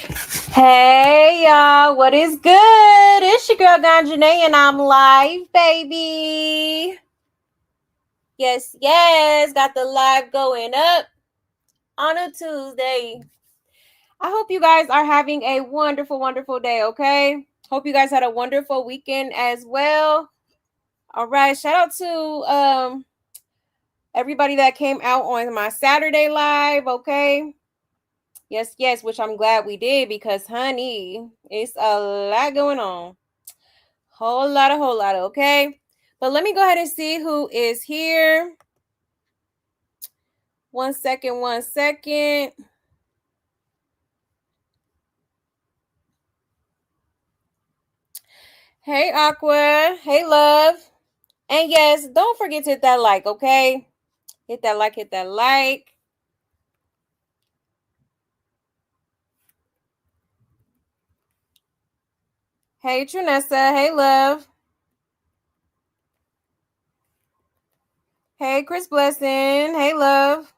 Hey y'all, what is good? It's your girl Janae and I'm live, baby. Yes, got the live going up on a Tuesday. I hope you guys are having a wonderful day, okay? Hope you guys had a wonderful weekend as well. All right, shout out to everybody that came out on my Saturday live, okay? Yes, which I'm glad we did because honey, it's a lot going on. Whole lot, okay? But let me go ahead and see who is here. One second. Hey, Aqua. Hey, love. And yes, don't forget to hit that like, okay? Hit that like. Hey, Trinessa. Hey, love. Hey, Chris Blessing. Hey, love.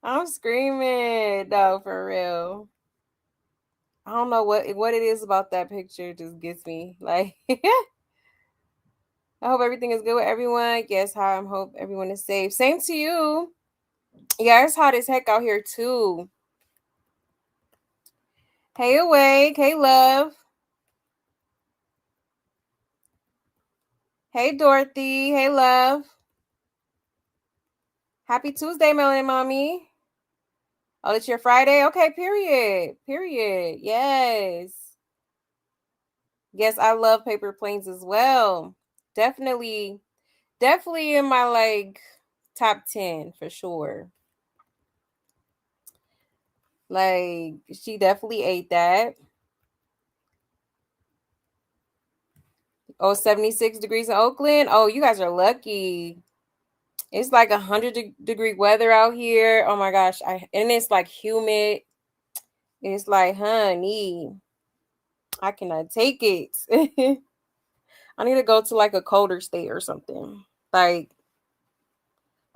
I'm screaming. No, for real. I don't know what it is about that picture just gets me. Like, I hope everything is good with everyone. Yes, I hope everyone is safe. Same to you. Yeah, it's hot as heck out here too. Hey, Awake. Hey, love. Hey, Dorothy. Hey, love. Happy Tuesday, Melanie Mommy. Oh, it's your Friday? Okay, period. Yes, I love paper planes as well. Definitely in my like top 10 for sure. Like, she definitely ate that. Oh, 76 degrees in Oakland. Oh, you guys are lucky. It's like 100-degree weather out here. Oh my gosh. And it's like humid. It's like, honey, I cannot take it. I need to go to like a colder state or something. Like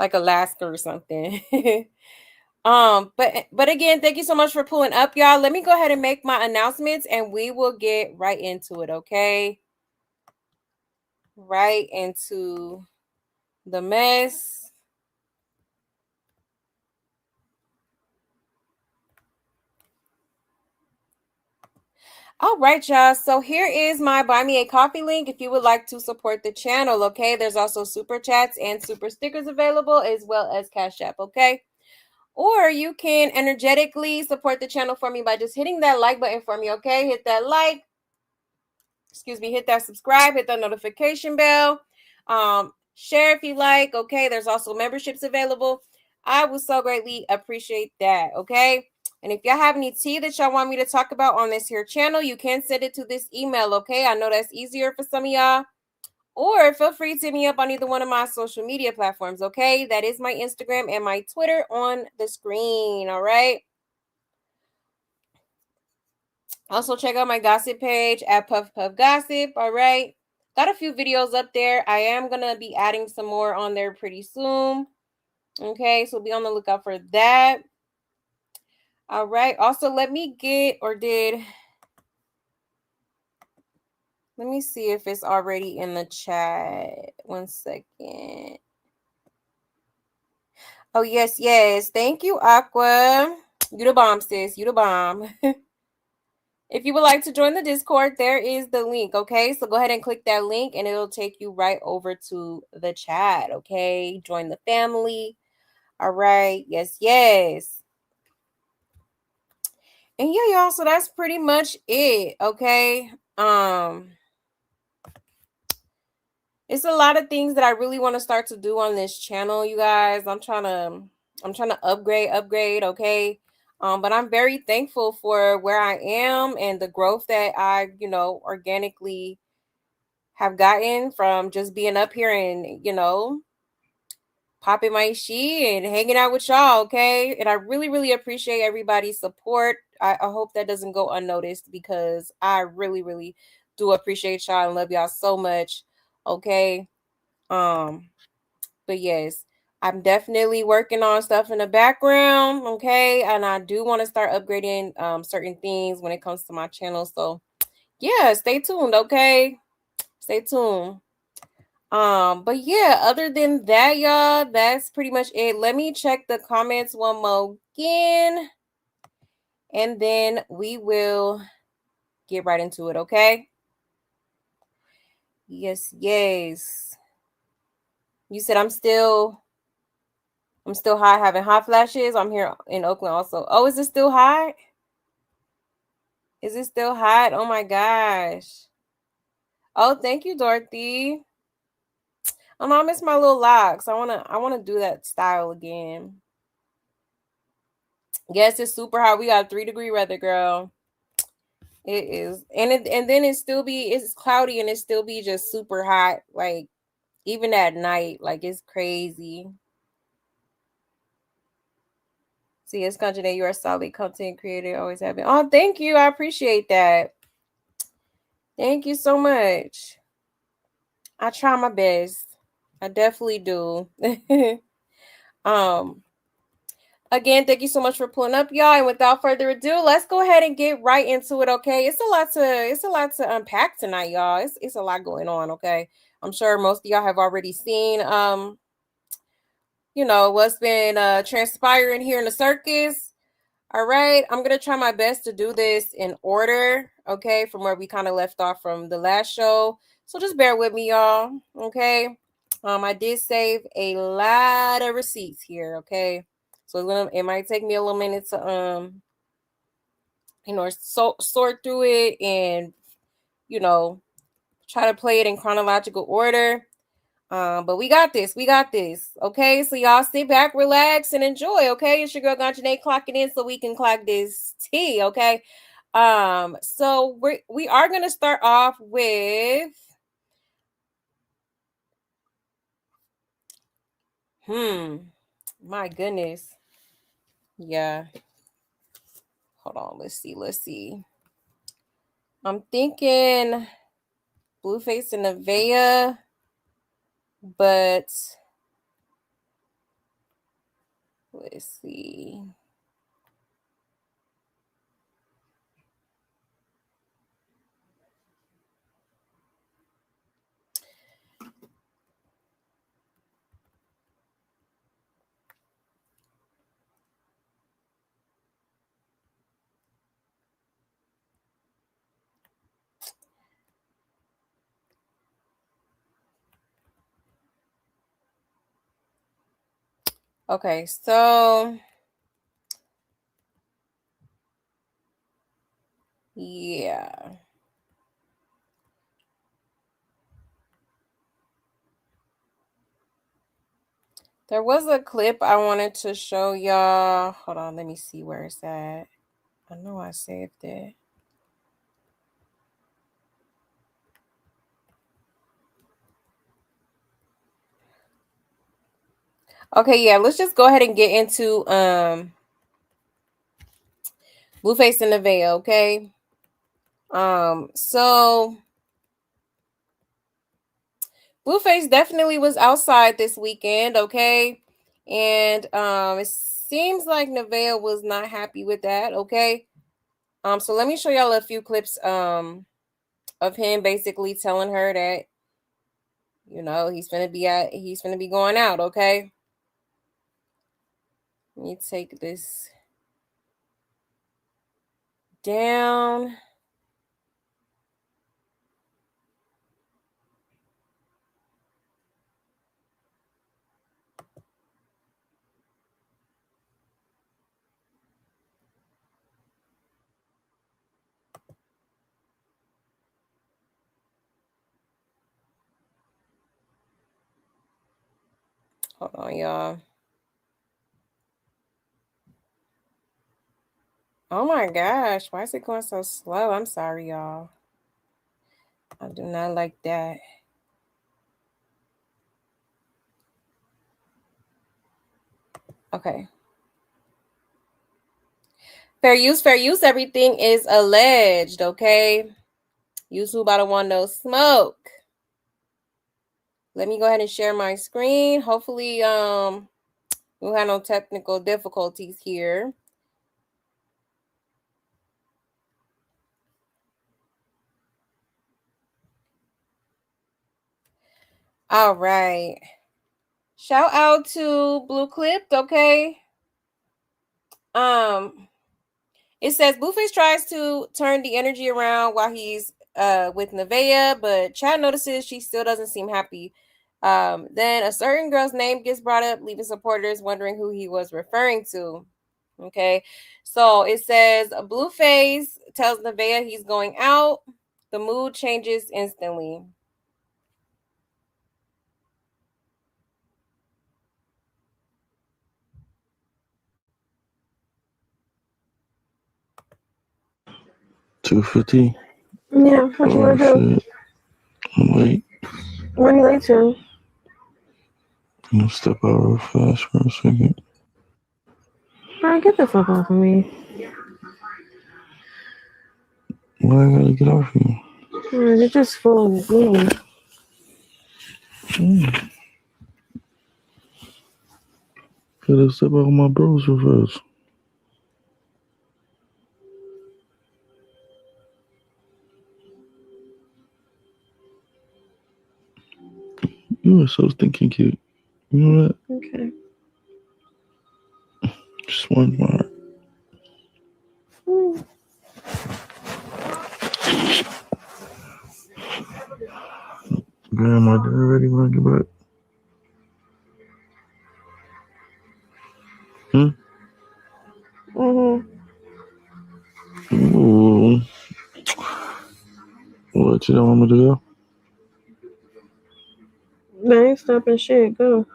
Alaska or something. But again, thank you so much for pulling up, y'all. Let me go ahead and make my announcements and we will get right into it, okay? Right into the mess. All right, y'all. So here is my Buy Me a Coffee link if you would like to support the channel, okay? There's also super chats and super stickers available as well as Cash App, okay? Or you can energetically support the channel for me by just hitting that like button for me, okay? Hit that like, hit that subscribe, hit that notification bell. Share if you like, okay? There's also memberships available. I would so greatly appreciate that, okay? And if y'all have any tea that y'all want me to talk about on this here channel, you can send it to this email, okay? I know that's easier for some of y'all. Or feel free to hit me up on either one of my social media platforms, okay? That is my Instagram and my Twitter on the screen, all right? Also, check out my gossip page at Puff Puff Gossip, all right? Got a few videos up there. I am going to be adding some more on there pretty soon. Okay, so be on the lookout for that. All right. Also, let me see if it's already in the chat. 1 second. Oh, yes. Thank you, Aqua. You the bomb, sis. You the bomb. If you would like to join the Discord, there is the link, okay? So go ahead and click that link and it'll take you right over to the chat, okay? Join the family. All right. Yes. And yeah, y'all, so that's pretty much it, okay? It's a lot of things that I really want to start to do on this channel, you guys. I'm trying to upgrade, okay? But I'm very thankful for where I am and the growth that I, organically have gotten from just being up here and, popping my shit and hanging out with y'all, okay? And I really appreciate everybody's support. I hope that doesn't go unnoticed because I really do appreciate y'all and love y'all so much, okay? But yes, I'm definitely working on stuff in the background, okay? And I do want to start upgrading certain things when it comes to my channel. So yeah, stay tuned, okay? Stay tuned. But yeah, other than that, y'all, that's pretty much it. Let me check the comments one more again, and then we will get right into it, okay? Yes, yes. You said I'm still hot, having hot flashes. I'm here in Oakland also. Oh, is it still hot? Is it still hot? Oh my gosh. Oh, thank you, Dorothy. Oh no, I miss my little locks. I wanna do that style again. Yes, it's super hot. We got 3-degree weather, girl. It is. And then it's cloudy and it still be just super hot. Like even at night. Like it's crazy. See, it's country that you are a solid content creator. Always have been. Oh, thank you. I appreciate that. Thank you so much. I try my best. I definitely do. um Again, thank you so much for pulling up, y'all. And without further ado, let's go ahead and get right into it. Okay, it's a lot to unpack tonight, y'all. It's a lot going on. Okay, I'm sure most of y'all have already seen what's been transpiring here in the circus. All right, I'm gonna try my best to do this in order. Okay, from where we kind of left off from the last show. So just bear with me, y'all. Okay. I did save a lot of receipts here. Okay. So it might take me a little minute to sort through it and try to play it in chronological order. But we got this. We got this. Okay, so y'all sit back, relax, and enjoy. Okay, it's your girl Ganjane clocking in so we can clock this tea. Okay. So we are gonna start off with my goodness. Yeah. Hold on. Let's see. I'm thinking Blueface and Nevaeh, but let's see. Okay, so yeah. There was a clip I wanted to show y'all. Hold on, let me see where it's at. I know I saved it. Okay, yeah, let's just go ahead and get into Blueface and Nevaeh, okay? So Blueface definitely was outside this weekend, okay? And it seems like Nevaeh was not happy with that, okay? So let me show y'all a few clips of him basically telling her that he's gonna be going out, okay? Let me take this down. Hold on, y'all. Oh my gosh, why is it going so slow? I'm sorry, y'all. I do not like that. Okay. Fair use. Everything is alleged, okay? YouTube about to want no smoke. Let me go ahead and share my screen. Hopefully, We'll have no technical difficulties here. All right. Shout out to Blue Clipped, okay? It says Blueface tries to turn the energy around while he's with Nevaeh, but Chad notices she still doesn't seem happy. Then a certain girl's name gets brought up, leaving supporters wondering who he was referring to. Okay, so it says Blueface tells Nevaeh he's going out. The mood changes instantly. $2.50. Yeah, what you want to do? I'm late. Where you late to? I'm gonna step out real fast for a second. Alright, get the fuck off of me. Why I gotta get off here? You're just full of me. Gotta step out with my bros real fast. You are so stinking cute. You know that? Okay. Just one more. Grandma, dinner ready when I get back? Ooh. What, you don't want me to go? I ain't stopping shit. Go.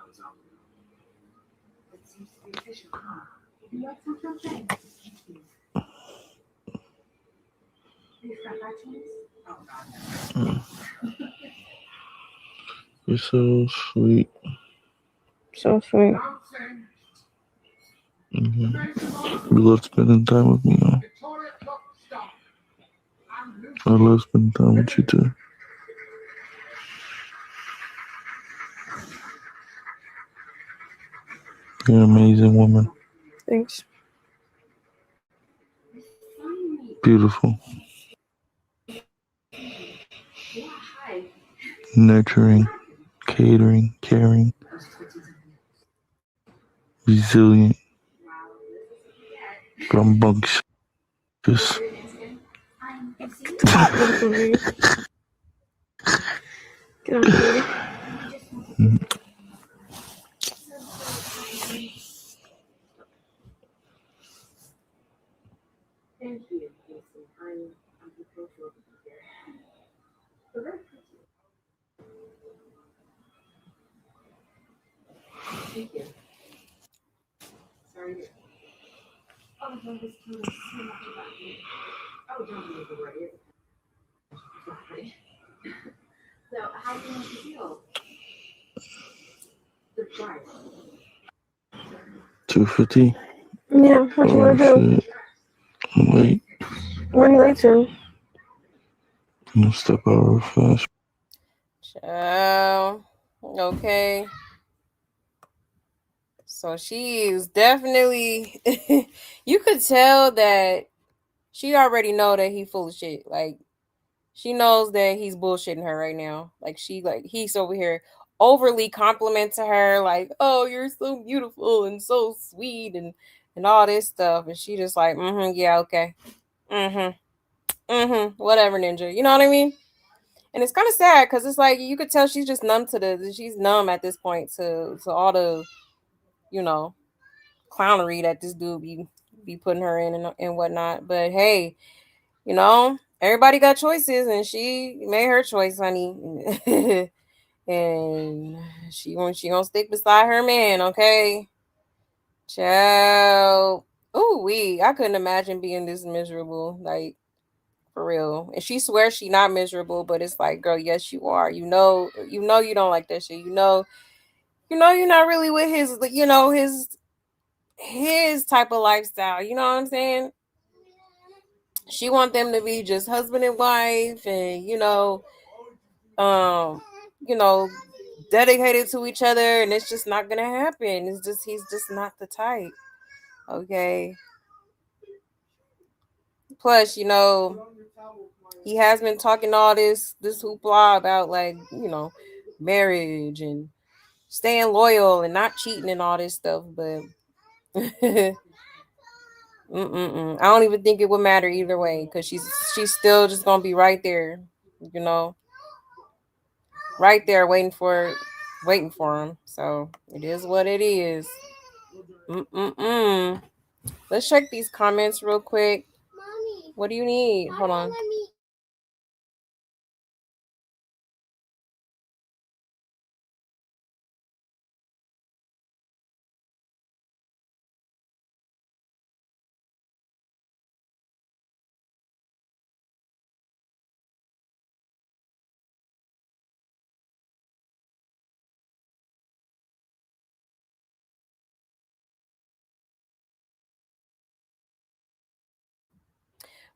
You're so sweet. So sweet. You love spending time with me, huh? I love spending time with you too. You're an amazing woman. Thanks. Beautiful. Nurturing, catering, caring, resilient, rambunctious. Get off of me. Get off of me. $2.50. Yeah, what you want to do? I'm late. Where you late to? I'm gonna step out real fast. Ciao. Okay. So she is definitely you could tell that she already know that he full of shit. Like she knows that he's bullshitting her right now. Like he's over here overly complimenting her, like, oh, you're so beautiful and so sweet and all this stuff. And she just like, yeah, okay. Whatever, ninja. You know what I mean? And it's kind of sad because it's like you could tell she's just numb she's numb at this point to all the, you know, clownery that this dude be putting her in and whatnot. But hey, you know, everybody got choices, and she made her choice, honey. And she gonna stick beside her man, okay? Ciao. Ooh, I couldn't imagine being this miserable, like for real. And she swears she not miserable, but it's like, girl, yes, you are. You don't like that shit. You're not really with his, his type of lifestyle. You know what I'm saying? She want them to be just husband and wife, and um, you know, dedicated to each other, and it's just not gonna happen. He's just not the type. Okay. Plus, he has been talking all this hoopla about, like, marriage and staying loyal and not cheating and all this stuff, but I don't even think it would matter either way, because she's still just gonna be right there, right there waiting for him. So it is what it is. Let's check these comments real quick. What do you need? Hold on.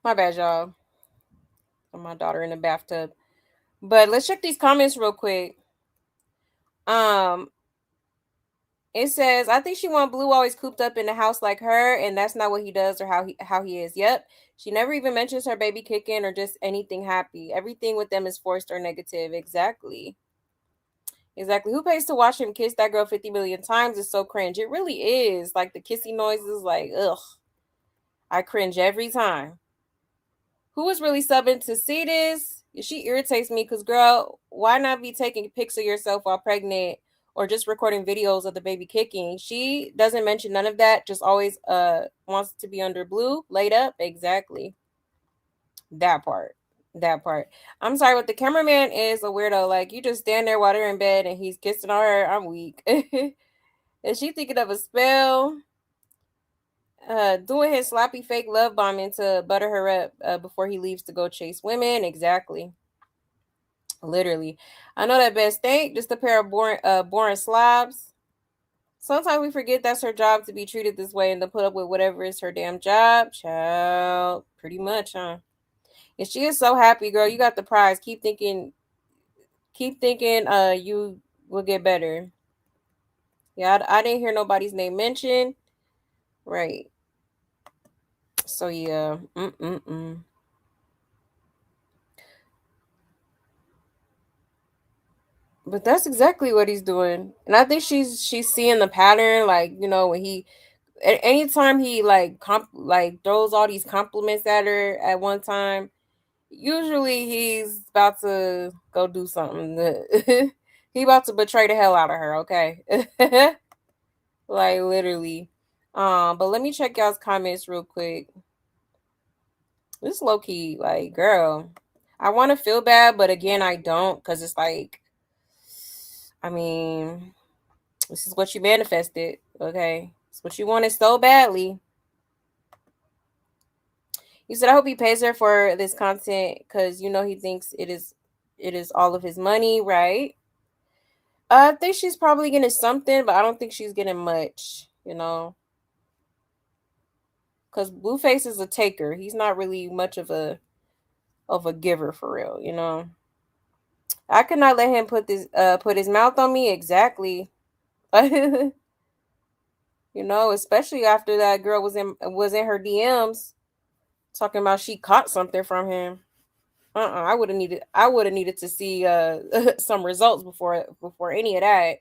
My bad, y'all. My daughter in the bathtub. But let's check these comments real quick. It says, I think she want Blue always cooped up in the house like her, and that's not what he does or how he is. Yep. She never even mentions her baby kicking or just anything happy. Everything with them is forced or negative. Exactly. Exactly. Who pays to watch him kiss that girl 50 million times? Is so cringe. It really is. Like the kissy noises, like, ugh. I cringe every time. Who is really subbing to see this? She irritates me because, girl, why not be taking pics of yourself while pregnant or just recording videos of the baby kicking? She doesn't mention none of that. Just always wants to be under Blue, laid up. Exactly. That part. That part. I'm sorry, but the cameraman is a weirdo. Like, you just stand there while they're in bed and he's kissing on her. I'm weak. Is she thinking of a spell? Doing his sloppy fake love bombing to butter her up before he leaves to go chase women. Exactly. Literally. I know that best thing. Just a pair of boring slobs. Sometimes we forget that's her job to be treated this way and to put up with whatever is her damn job. Child. Pretty much, huh? And she is so happy, girl. You got the prize. Keep thinking you will get better. Yeah, I didn't hear nobody's name mentioned. Right. So yeah. But that's exactly what he's doing. And I think she's seeing the pattern, like, when anytime he like throws all these compliments at her at one time, usually he's about to go do something. He about to betray the hell out of her, okay? Like literally. But let me check y'all's comments real quick. This low key, like, girl, I want to feel bad, but again, I don't, because it's like, I mean, this is what you manifested, okay? It's what you wanted so badly. You said, I hope he pays her for this content because he thinks it is all of his money, right? I think she's probably getting something, but I don't think she's getting much, because Blueface is a taker. He's not really much of a giver for real. I could not let him put his mouth on me. Exactly. Especially after that girl was in her DMs talking about she caught something from him. I would have needed to see some results before any of that.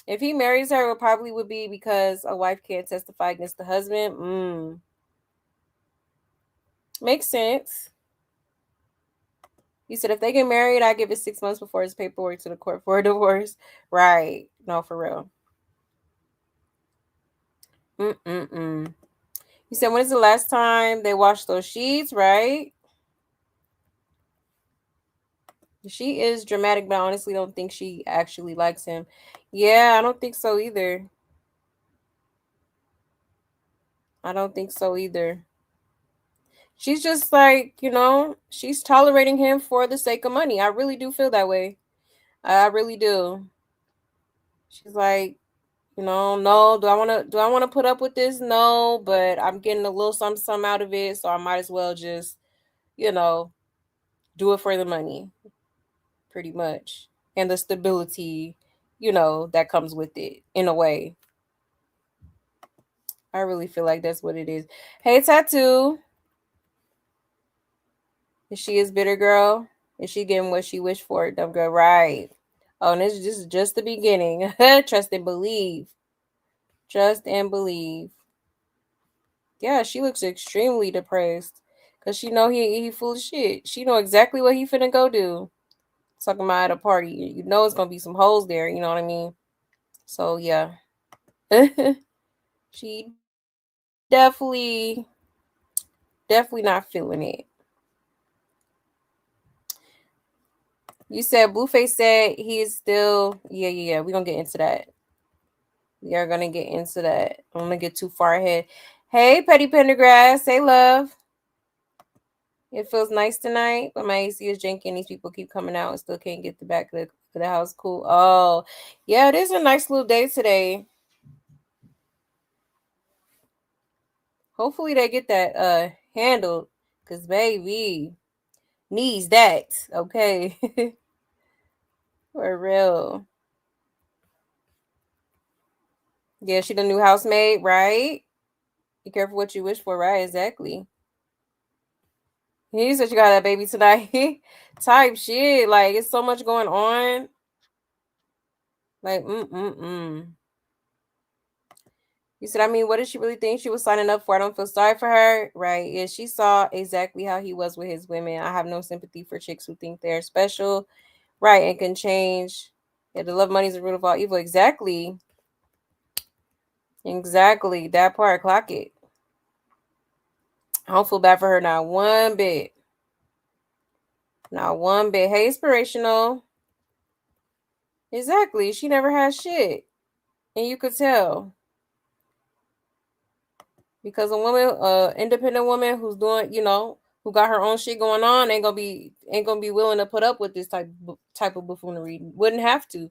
If he marries her, it probably would be because a wife can't testify against the husband. Makes sense. He said if they get married, I give it 6 months before his paperwork to the court for a divorce. Right? No, for real. He said, when is the last time they washed those sheets? Right? She is dramatic, but I honestly don't think she actually likes him. Yeah, I don't think so either. I don't think so either. She's just like, she's tolerating him for the sake of money. I really do feel that way. I really do. She's like, no, do I want to put up with this? No, but I'm getting a little something out of it, so I might as well just, do it for the money. Pretty much. and the stability, that comes with it in a way. I really feel like that's what it is. Hey, Tattoo. Is she his bitter girl? Is she getting what she wished for? Dumb girl, right? Oh, and this is just the beginning. Trust and believe. Trust and believe. Yeah, she looks extremely depressed. Cause she know he full of shit. She know exactly what he finna go do. Talking about at a party. You know it's gonna be some hoes there, you know what I mean? So yeah. She definitely not feeling it. You said Blueface said he is still yeah. We're gonna get into that. We are gonna get into that. I'm gonna get too far ahead. Hey, Petty Pendergrass. Hey, love. It feels nice tonight, but my AC is janky. These people keep coming out and still can't get the back of the house. Cool. Oh, yeah, it is a nice little day today. Hopefully they get that handled, cause baby needs that. Okay, for real. Yeah, she the new housemaid, right? Be careful what you wish for, right? Exactly. He said you got that baby tonight. Type shit. Like, it's so much going on. Like, You said, I mean, what did she really think she was signing up for? I don't feel sorry for her. Right. Yeah, she saw exactly how he was with his women. I have no sympathy for chicks who think they're special. Right. And can change. Yeah, the love money is the root of all evil. Exactly. Exactly. That part. Clock it. I don't feel bad for her. Not one bit. Not one bit. Hey, inspirational. Exactly. She never had shit. And you could tell. Because a woman, independent woman who's doing, who got her own shit going on, ain't gonna be willing to put up with this type of buffoonery. Wouldn't have to. You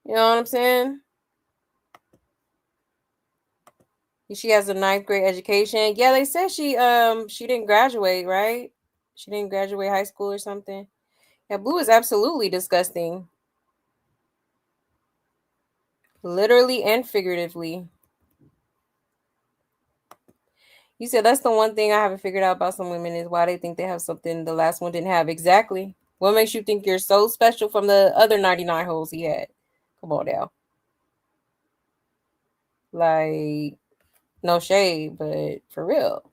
know what I'm saying? She has a 9th grade education. Yeah, they said she didn't graduate, right? She didn't graduate high school or something. Yeah, Blue is absolutely disgusting. Literally and figuratively. You said that's the one thing I haven't figured out about some women is why they think they have something the last one didn't have. Exactly. What makes you think you're so special from the other 99 holes he had? Come on now. Like, no shade, but for real.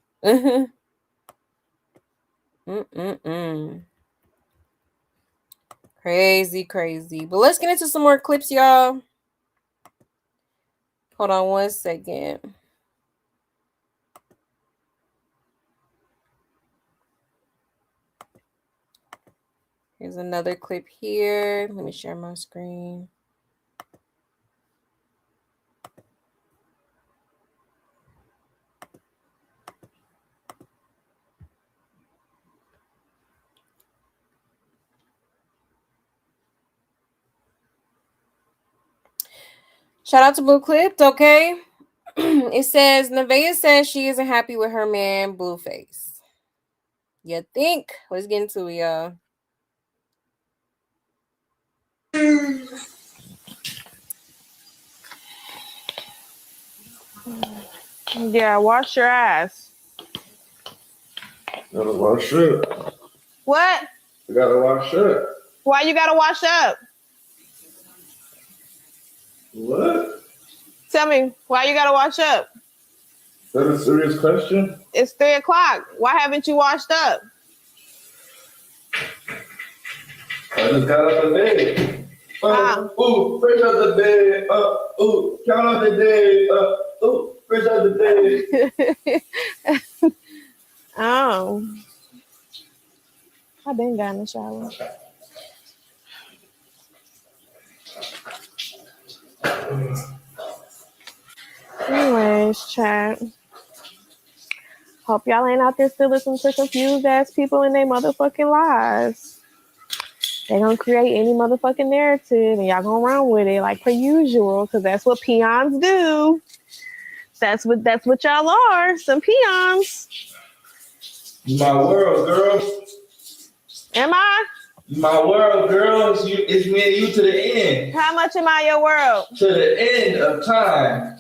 Crazy. But let's get into some more clips, y'all. Hold on one second. Here's another clip here. Let me share my screen. Shout out to Blue Clipped, okay? It says, Nevaeh says she isn't happy with her man, Blueface. You think? Let's get into it, y'all. Yeah, wash your ass. Gotta wash up. What? You gotta wash up. Why you gotta wash up? What? Tell me, why you gotta wash up? Is that a serious question? It's 3:00. Why haven't you washed up? I just got out the bed. Ooh, fresh out the bed. Ooh, count out the day. Ooh, fresh out the bed. Oh. I've been got in the shower. Anyways, chat. Hope y'all ain't out there still listening to confused ass people in their motherfucking lives. They gonna create any motherfucking narrative and y'all gonna run with it like per usual, because that's what peons do. That's what y'all are, some peons. My world, girl. Am I? My world, girl, it's me and you to the end. How much am I your world? To the end of time.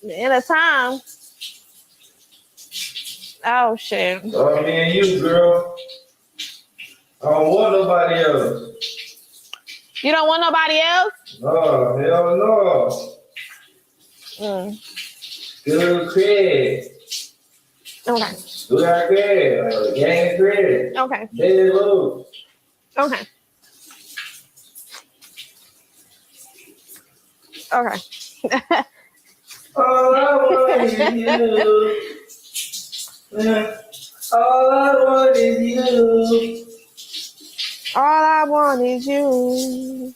The end of time. Oh shit. So me and you, girl. I don't want nobody else. You don't want nobody else? No, hell no. Good cred. Okay. Good cred. Gang cred. Okay. Dead low. Okay. Okay. All I want is you. All I want is you. All I want is you.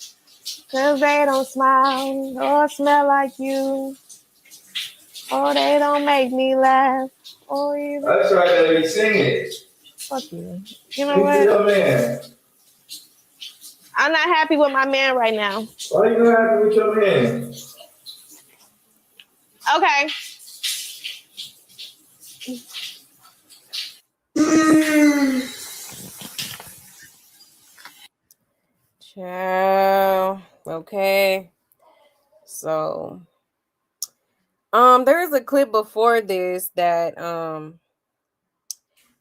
Cause they don't smile or smell like you. Or they don't make me laugh. Or even. That's right, let me sing it. Fuck you. You know what? Your man. I'm not happy with my man right now. Why you not happy with your man? Okay. Ciao. Okay. So, there is a clip before this that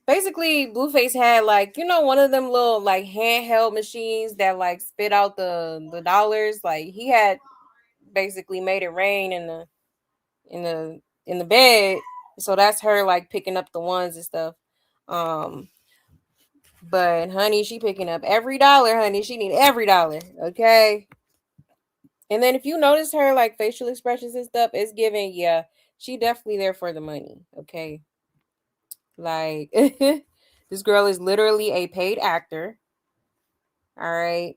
basically Blueface had like, you know, one of them little like handheld machines that like spit out the dollars. Like he had basically made it rain in the bed. So that's her like picking up the ones and stuff. But honey, she picking up every dollar, honey. She need every dollar. Okay. And then if you notice her like facial expressions and stuff, it's giving, yeah, she definitely there for the money. Okay. Like this girl is literally a paid actor. All right.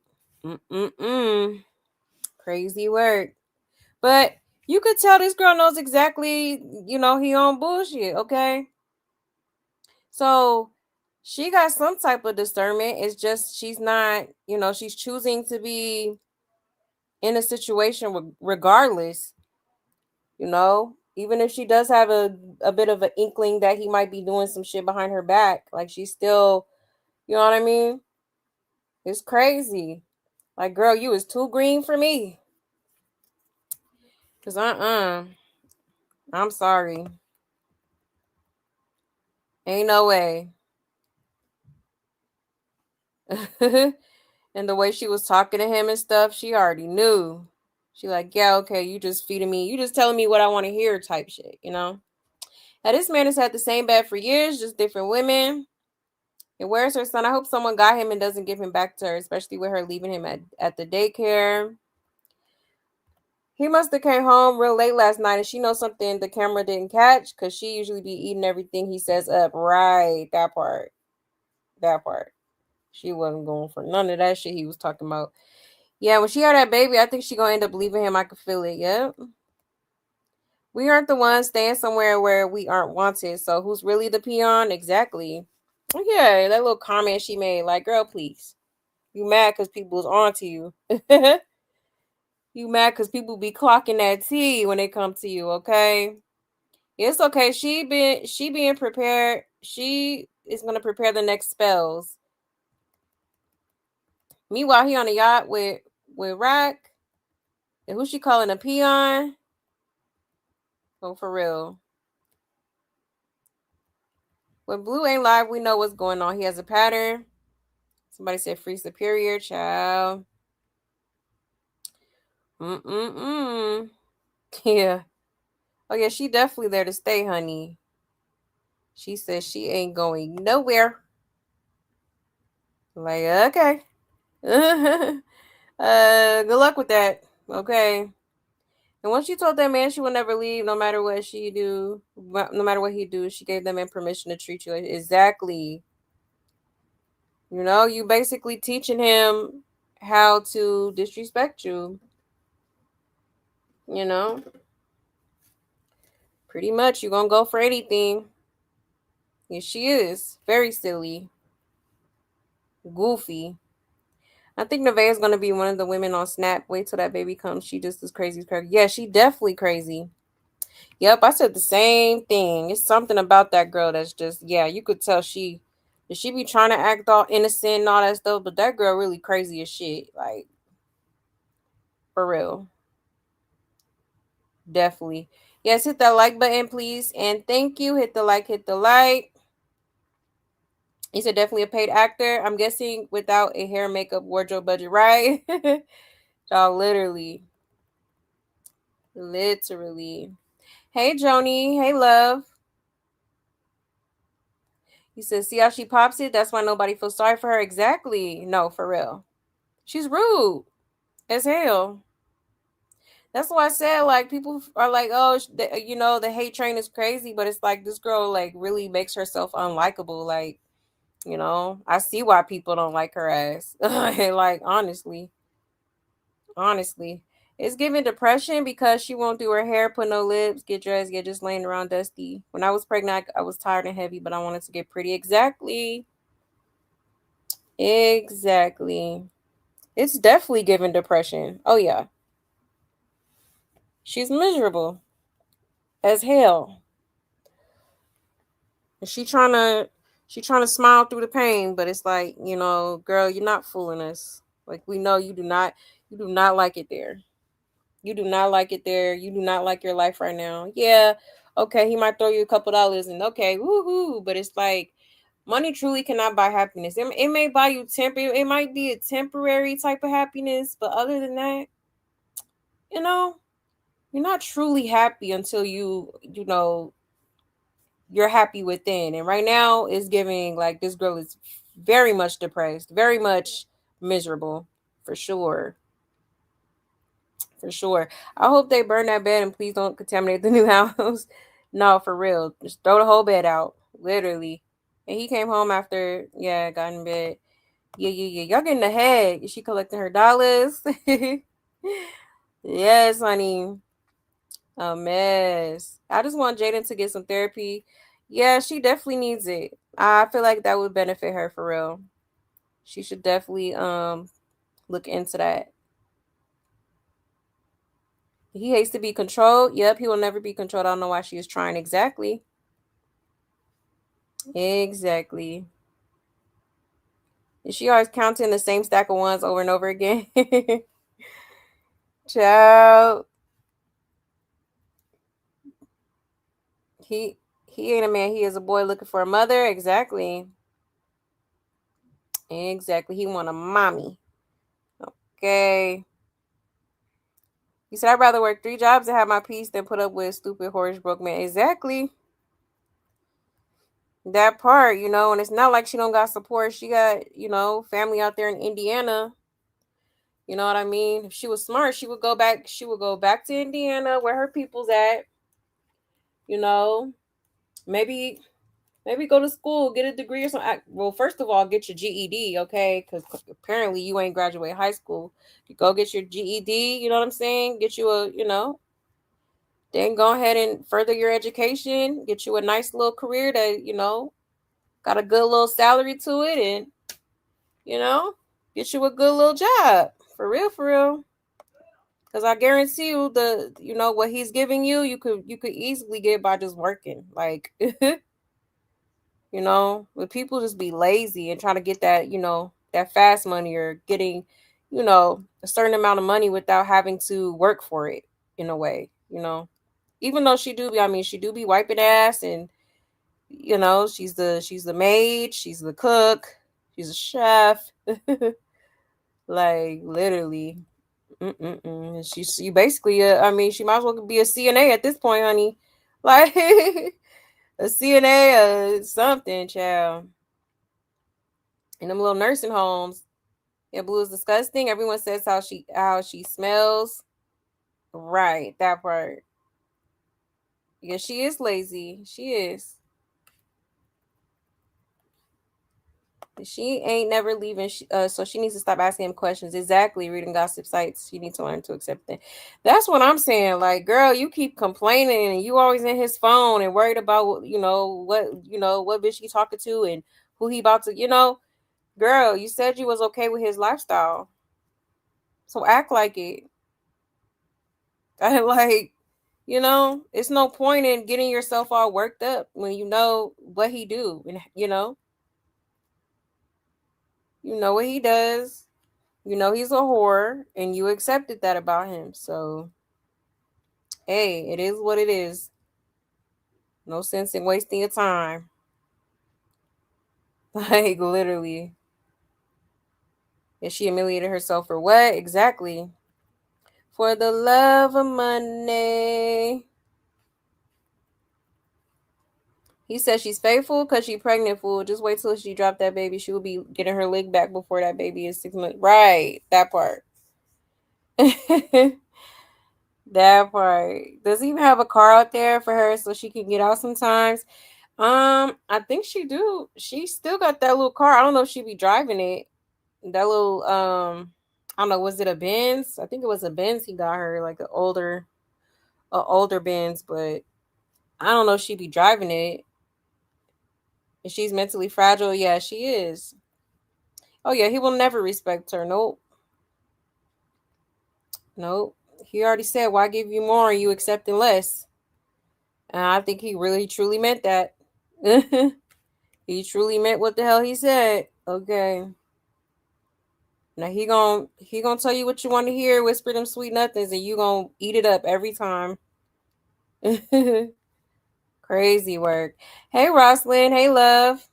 Crazy work. But you could tell this girl knows exactly, you know, he on bullshit, okay? So she got some type of discernment. It's just she's not, you know, she's choosing to be in a situation regardless, you know, even if she does have a bit of an inkling that he might be doing some shit behind her back, like she's still, you know what I mean? It's crazy. Like, girl, you was too green for me. Cause I'm sorry. Ain't no way. And the way she was talking to him and stuff, she already knew. She like, yeah, okay, you just feeding me, you just telling me what I want to hear type shit, you know? Now this man has had the same bed for years, just different women. And where's her son? I hope someone got him and doesn't give him back to her, especially with her leaving him at the daycare. He must have came home real late last night and she knows something the camera didn't catch because she usually be eating everything he says up. Right, that part. That part. She wasn't going for none of that shit he was talking about. Yeah, when she had that baby, I think she gonna end up leaving him. I could feel it. Yep. We aren't the ones staying somewhere where we aren't wanted. So who's really the peon? Exactly. Yeah, that little comment she made, like, girl, please. You mad because people's on to you. You mad because people be clocking that tea when they come to you, okay? It's okay. She being prepared. She is gonna prepare the next spells. Meanwhile, he on a yacht with Rack. And who she calling a peon? Oh, for real. When Blue ain't live, we know what's going on. He has a pattern. Somebody said free superior, child. Yeah. Oh, yeah, she definitely there to stay, honey. She says she ain't going nowhere. Like, okay. Good luck with that. Okay. And once she told that man she would never leave, no matter what she do, no matter what he do, she gave that man permission to treat you like exactly. You know, you basically teaching him how to disrespect you. You know, pretty much you gonna go for anything. Yes, she is very silly, goofy. I think Nevaeh is gonna be one of the women on Snap. Wait till that baby comes. She just as crazy as her. Yeah, she definitely crazy. Yep, I said the same thing. It's something about that girl that's just, yeah, you could tell she She be trying to act all innocent and all that stuff, but that girl really crazy as shit. Like, for real. Definitely. Yes, hit that like button, please. And thank you. Hit the like, hit the like. He said definitely a paid actor. I'm guessing without a hair, makeup, wardrobe budget, right? Y'all, literally. Literally. Hey, Joni. Hey, love. He says, see how she pops it? That's why nobody feels sorry for her. Exactly. No, for real. She's rude as hell. That's why I said, like, people are like, oh, the hate train is crazy, but it's like this girl, like, really makes herself unlikable. Like, I see why people don't like her ass. Like, honestly, it's giving depression because she won't do her hair, put no lips, get dressed, get just laying around dusty. When I was pregnant, I was tired and heavy, but I wanted to get pretty. Exactly. Exactly. It's definitely giving depression. Oh, yeah. She's miserable as hell. And she trying to smile through the pain, but it's like, girl, you're not fooling us. Like, we know you do not like it there. You do not like it there. You do not like your life right now. Yeah, okay, he might throw you a couple dollars and okay, woohoo. But it's like money truly cannot buy happiness. It may buy you temporary. It might be a temporary type of happiness, but other than that, you know, you're not truly happy until you're happy within. And right now it's giving like this girl is very much depressed, very much miserable, for sure. For sure. I hope they burn that bed and please don't contaminate the new house. No, for real. Just throw the whole bed out. Literally. And he came home after, yeah, got in bed. Yeah, yeah, yeah. Y'all getting ahead. Is she collecting her dollars? Yes, honey. A mess. I just want Jaidyn to get some therapy. Yeah, she definitely needs it. I feel like that would benefit her for real. She should definitely look into that. He hates to be controlled. Yep, he will never be controlled. I don't know why she is trying. Exactly. Exactly. Is she always counting the same stack of ones over and over again? Child. He he ain't a man. He is a boy looking for a mother. Exactly. Exactly. He want a mommy. Okay. He said, I'd rather work 3 jobs and have my peace than put up with stupid, horse broke man. Exactly. That part, and it's not like she don't got support. She got, family out there in Indiana. You know what I mean? If she was smart, she would go back. She would go back to Indiana where her people's at. You know, maybe go to school, get a degree or something. Well, first of all, get your GED, okay? Because apparently you ain't graduate high school. You go get your GED. You know what I'm saying? Get you then go ahead and further your education. Get you a nice little career that got a good little salary to it, and you know, get you a good little job. For real, for real. Because I guarantee you, what he's giving you, you could easily get by just working. Like, but people just be lazy and trying to get that, that fast money or getting, a certain amount of money without having to work for it in a way. Even though she do be wiping ass and she's the maid, she's the cook, she's a chef. Like literally. Mm-mm-mm. She basically, she might as well be a CNA at this point, honey. Like a CNA or something, child. In them little nursing homes. Yeah, Blue is disgusting. Everyone says how she smells. Right, that part. Yeah, she is lazy. She is. She ain't never leaving. So she needs to stop asking him questions. Exactly. Reading gossip sites. She needs to learn to accept it. That's what I'm saying. Like, girl, you keep complaining and you always in his phone and worried about what bitch he talking to and who he about to. Girl, you said you was okay with his lifestyle. So act like it. Like, it's no point in getting yourself all worked up when you know what he do and. You know what he does. You know he's a whore, and you accepted that about him. So, hey, it is what it is. No sense in wasting your time. Like, literally. And she humiliated herself for what? Exactly. For the love of money. He says she's faithful because she's pregnant, fool. Just wait till she dropped that baby. She will be getting her leg back before that baby is 6 months. Right. That part. That part. Does he even have a car out there for her so she can get out sometimes? I think she do. She still got that little car. I don't know if she be driving it. That little I don't know, was it a Benz? I think it was a Benz he got her, like an older Benz, but I don't know if she be driving it. If she's mentally fragile, yeah, she is. Oh yeah, he will never respect her. Nope. Nope. He already said, why give you more and you accepting less? And I think he really truly meant that. He truly meant what the hell he said. Okay. Now he gonna tell you what you want to hear, whisper them sweet nothings, and you gonna eat it up every time. Crazy work. Hey Roslyn, hey love.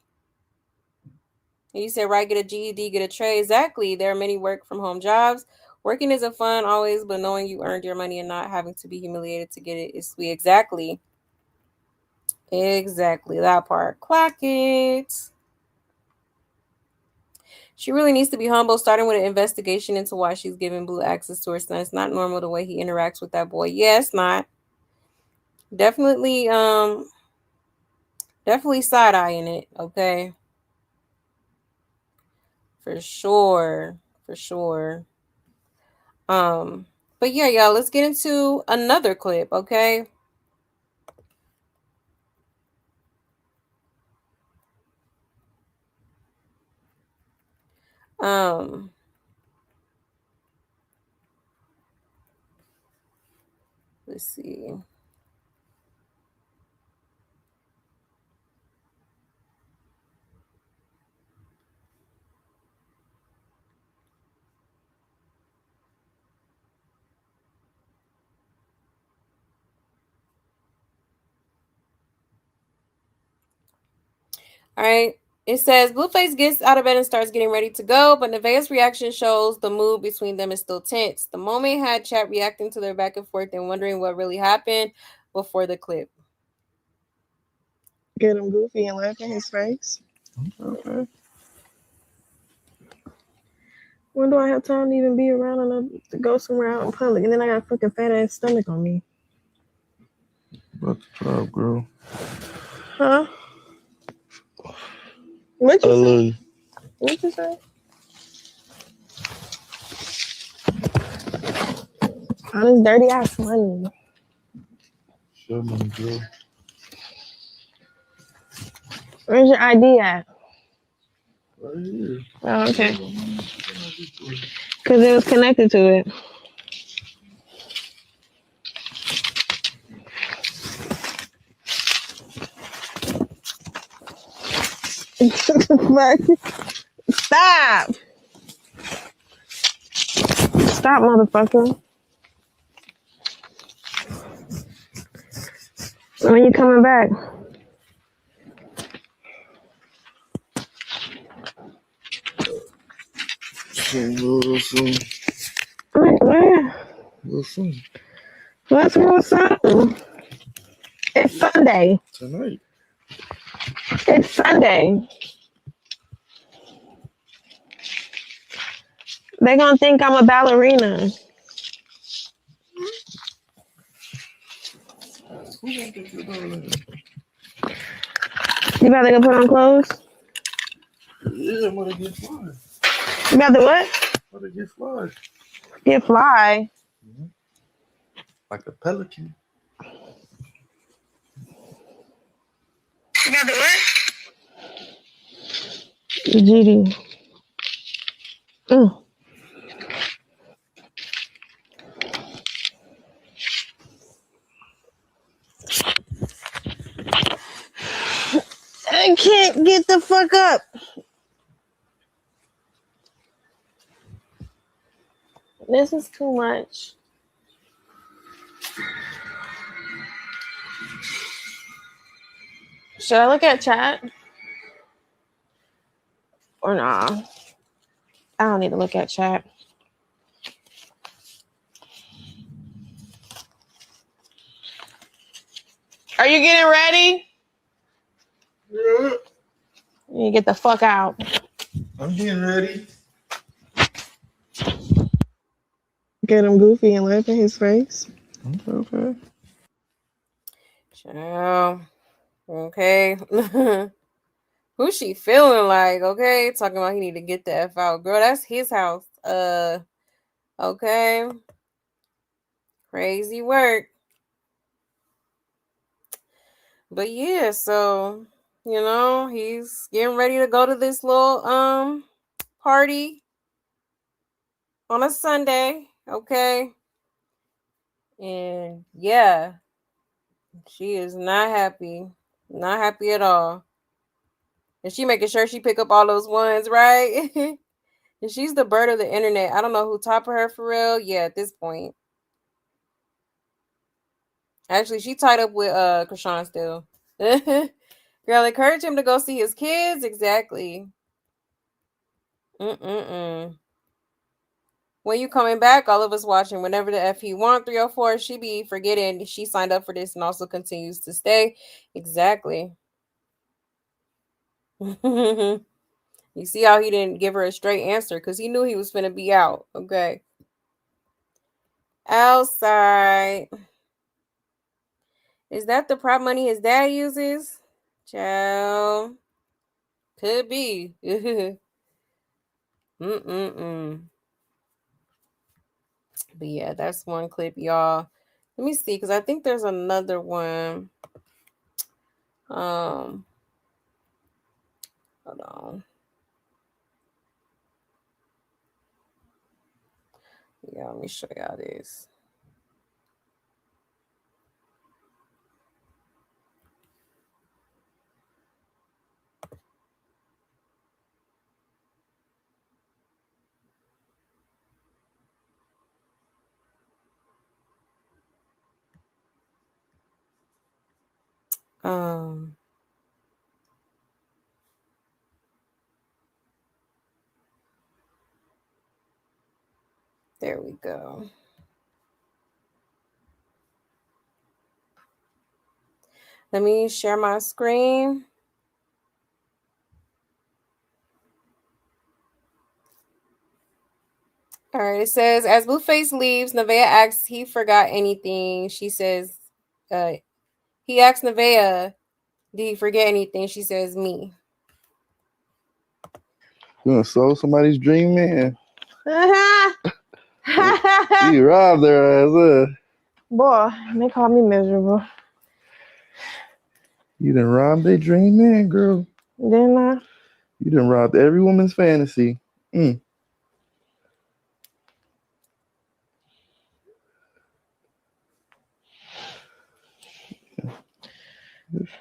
You said right, get a GED, get a trade. Exactly. There are many work from home jobs. Working isn't fun always, but knowing you earned your money and not having to be humiliated to get it is sweet. Exactly. Exactly. That part. Clock it. She really needs to be humble, starting with an investigation into why she's giving Blue access to her son. It's not normal the way he interacts with that boy. Yeah, it's not. Definitely, definitely side-eyeing it, okay? For sure. For sure. But yeah, y'all, let's get into another clip, okay? Let's see. All right. It says Blueface gets out of bed and starts getting ready to go, but Nevaeh's reaction shows the mood between them is still tense. The moment had chat reacting to their back and forth and wondering what really happened before the clip. Get him goofy and laugh in his face. Okay. When do I have time to even be around enough to go somewhere out in public? And then I got a fucking fat ass stomach on me. About to drop, girl. Huh? What you say? you. What you say? All this dirty ass money. Show money, girl. Where's your ID at? Right here. Oh, okay. Because it was connected to it. Stop! Stop, motherfucker. When you coming back? Soon. Where? Soon. What's real something? It's Sunday. Tonight. It's Sunday. They gonna think I'm a ballerina. Who gonna think you're ballerina? You about to go put on clothes? Yeah, I'm gonna get fly. You about to what? I'm gonna get fly. Get fly. Mm-hmm. Like a pelican. You about to what? GD. I can't get the fuck up. This is too much. Should I look at chat? Or nah? I don't need to look at chat. Are you getting ready? Yeah. You get the fuck out. I'm getting ready. Get him goofy and laugh in his face. Okay. Ciao. Okay. Who's she feeling like? Okay, talking about he need to get the F out. Girl, that's his house. Okay. Crazy work. But yeah, so he's getting ready to go to this little party on a Sunday. Okay. And yeah, she is not happy. Not happy at all. And she making sure she pick up all those ones, right? And she's the bird of the internet. I don't know who taught her for real. Yeah, at this point. Actually, she tied up with Chrisean still. Girl, encourage him to go see his kids. Exactly. When you coming back, all of us watching. Whenever the F he want 304, she be forgetting she signed up for this and also continues to stay. Exactly. You see how he didn't give her a straight answer because he knew he was finna be out. Okay. Outside. Is that the prop money his dad uses? Child. Could be. But yeah, that's one clip, y'all. Let me see, because I think there's another one. Hold on. Yeah, let me show y'all this. There we go. Let me share my screen. All right, it says, as Blueface leaves, Nevaeh asks he forgot anything. She says, he asks Nevaeh, did he forget anything? She says, me. You gonna sold somebody's dream man. Uh-huh. You robbed their ass. Boy, they call me miserable. You done robbed their dream man, girl. Didn't I? You done robbed every woman's fantasy.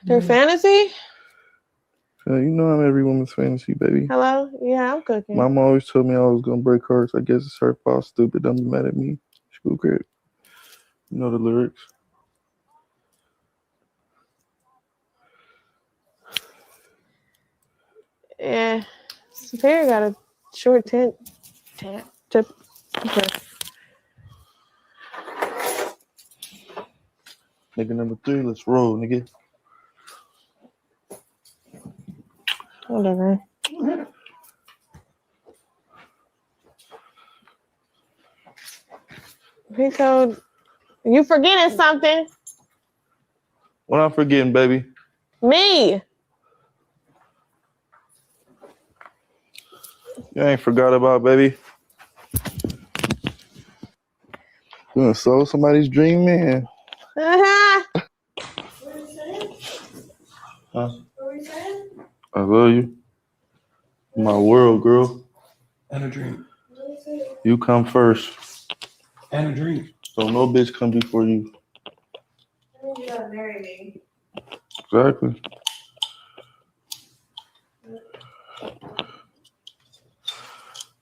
Their fantasy? You know I'm every woman's fantasy, baby. Hello? Yeah, I'm cooking. Mama always told me I was gonna break hearts. I guess it's her fault. Stupid. Don't be mad at me. School crib. You know the lyrics. Yeah. Superior got a short tip. Okay. Nigga number 3, let's roll, nigga. Whatever. He told you forgetting something. What I'm forgetting, baby? Me. You ain't forgot about, baby. You gonna sold somebody's dream man. Uh-huh. What are you saying? Huh? What were you saying? I love you. My world, girl. And a dream. You come first. And a dream. So no bitch come before you. You gotta marry me. Exactly.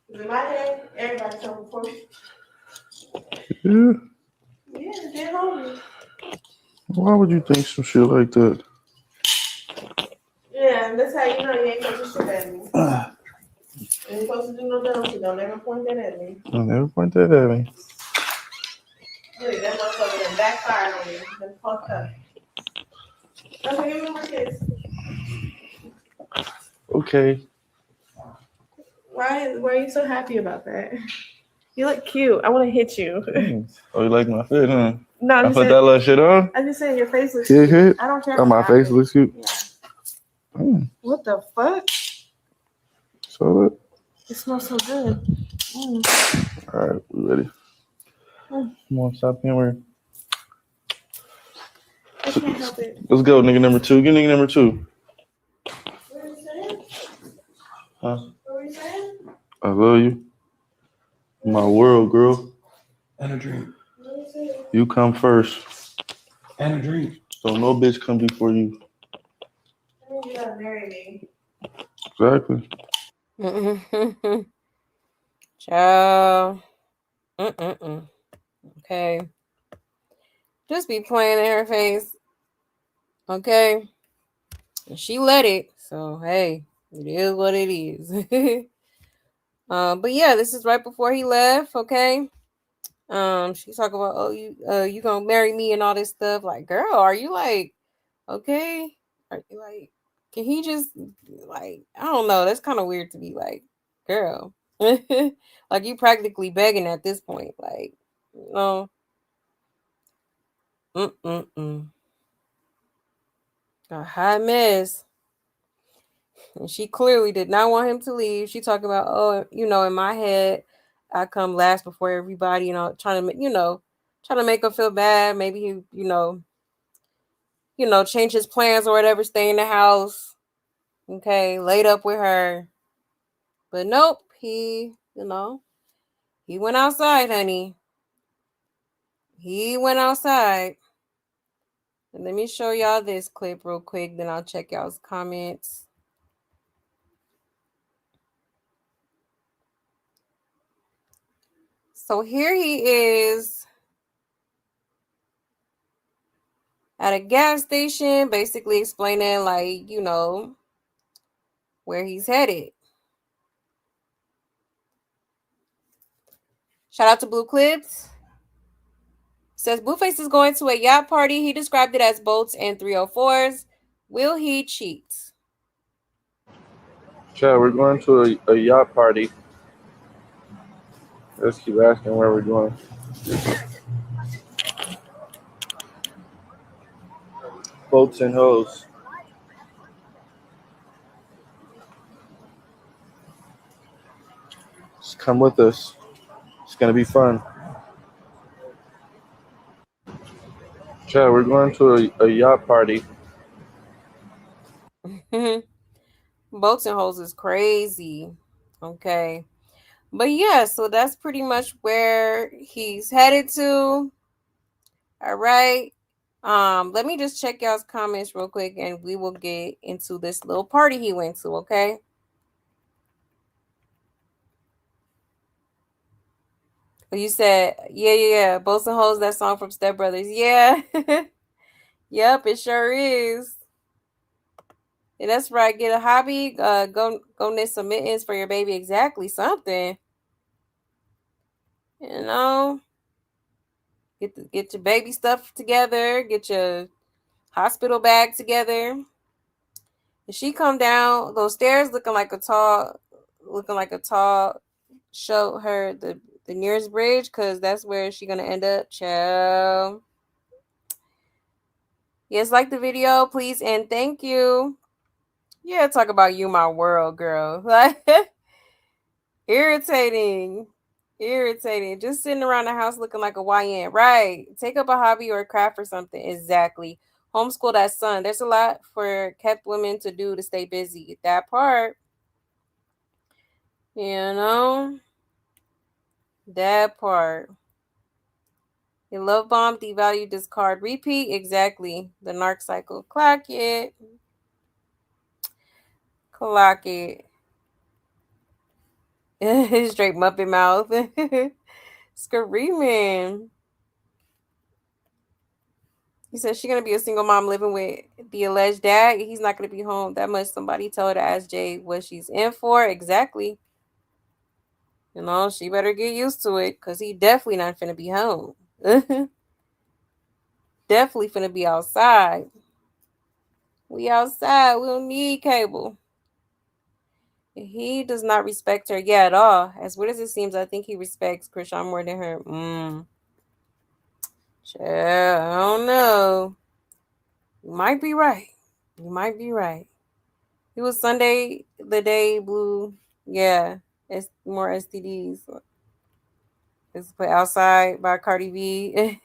In my head, everybody come before me. Yeah. Yeah, they're hungry. Why would you think some shit like that? Yeah, that's how you know you ain't supposed to shoot at me. You ain't supposed to do no dumb shit. Don't ever point that at me. I'll never point that at me. Look, that motherfucker done backfired on me. Done fucked up. Okay, give me more kiss. Okay. Why are you so happy about that? You look cute. I want to hit you. Oh, you like my fit, huh? No, I put that little shit on? I'm just saying your face looks Yeah, cute. yeah. I don't care. Oh, my face looks cute. Yeah. What the fuck? So it. It smells so good. All right, we ready. Come on, stop being weird. I can't help it. Let's go, nigga number 2. Get nigga number 2. What are you saying? Huh? What were you saying? I love you. My world, girl. And a dream. What are you saying? You come first. And a dream. So no bitch come before you. I mean, you gotta marry me. Exactly. Ciao. Okay. Just be playing in her face. Okay. And she let it. So hey, it is what it is. But yeah, this is right before he left. Okay. She's talking about, oh, you gonna marry me and all this stuff. Like, girl, are you like, okay? Are you like, can he just like, I don't know. That's kind of weird to be like, girl. Like you practically begging at this point. Like, you know. A hot mess. And she clearly did not want him to leave. She talking about, oh, in my head, I come last before everybody, trying to make him feel bad. Maybe he, change his plans or whatever, stay in the house. Okay, laid up with her. But nope, he went outside, honey. He went outside. And let me show y'all this clip real quick, then I'll check y'all's comments. So here he is at a gas station, basically explaining, like, where he's headed. Shout out to Blue Clips. Says Blueface is going to a yacht party. He described it as boats and 304s. Will he cheat? Chad, we're going to a yacht party. Let's keep asking where we're going. Boats and hoes. Just come with us. It's gonna be fun. Chad, we're going to a yacht party. Boats and hoes is crazy. Okay. But yeah, so that's pretty much where he's headed to. All right. Let me just check y'all's comments real quick and we will get into this little party he went to, okay? You said, yeah. Boats and hoes, that song from Step Brothers. Yeah. Yep, it sure is. Yeah, that's right. Get a hobby. Go knit some mittens for your baby. Exactly. Something. Get your baby stuff together. Get your hospital bag together. And she come down those stairs looking like a tall. Show her the nearest bridge because that's where she's gonna end up. Ciao. Yes, like the video, please, and thank you. Yeah, talk about you, my world, girl. Like irritating. Just sitting around the house looking like a YN. Right. Take up a hobby or a craft or something. Exactly. Homeschool that son. There's a lot for kept women to do to stay busy. That part. That part. You love bomb, devalue, discard, repeat. Exactly. The narc cycle. Clock it. Straight Muppet mouth. Screaming. He said she's gonna be a single mom living with the alleged dad. He's not gonna be home that much. Somebody tell her to ask Jay what she's in for. Exactly. You know, she better get used to it, because he definitely not finna be home. Definitely finna be outside. We outside. We don't need cable. He does not respect her, yeah, at all. As weird as it seems, I think he respects Chrisean more than her. I don't know. You might be right. You might be right. It was Sunday, the day Blue, yeah, it's more STDs. It's put outside by Cardi B.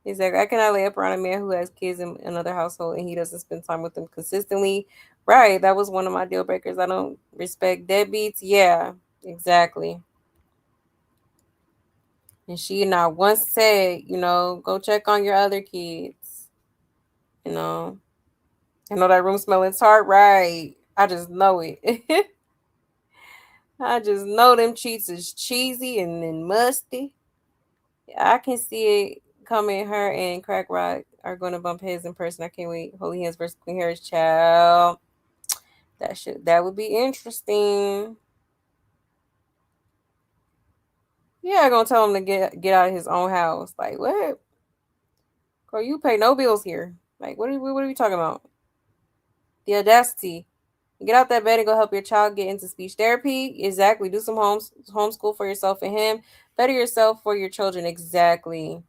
He's like, I cannot lay up around a man who has kids in another household and he doesn't spend time with them consistently. Right, that was one of my deal breakers. I don't respect deadbeats. Yeah, exactly. And she not once said, go check on your other kids. I know that room smelling tart, right? I just know it. I just know them cheeks is cheesy and then musty. I can see it coming. Her and Crack Rock are going to bump heads in person. I can't wait. Holy Hands versus Queen Harris, child. That would be interesting. Yeah, gonna tell him to get out of his own house. Like, what? Girl, you pay no bills here. Like, what are we talking about? The audacity. Get out that bed and go help your child get into speech therapy. Exactly. Do some homeschool for yourself and him. Better yourself for your children. Exactly.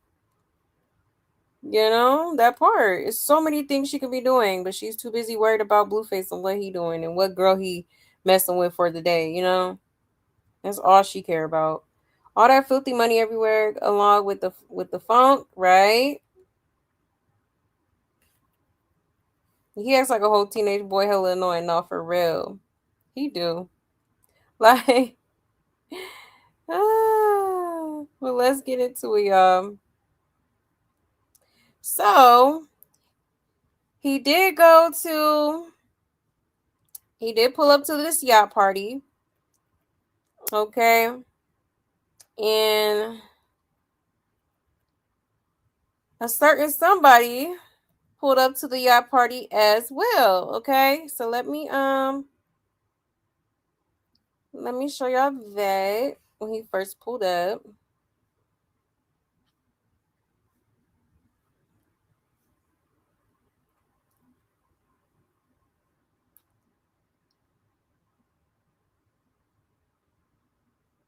That part. It's so many things she could be doing, but she's too busy worried about Blueface and what he doing and what girl he messing with for the day, That's all she care about. All that filthy money everywhere along with the funk, right? He acts like a whole teenage boy, hella annoying. No, for real. He do. Like, well, let's get into it, y'all. So, he did pull up to this yacht party. Okay. And a certain somebody pulled up to the yacht party as well. Okay. So let me show y'all that when he first pulled up.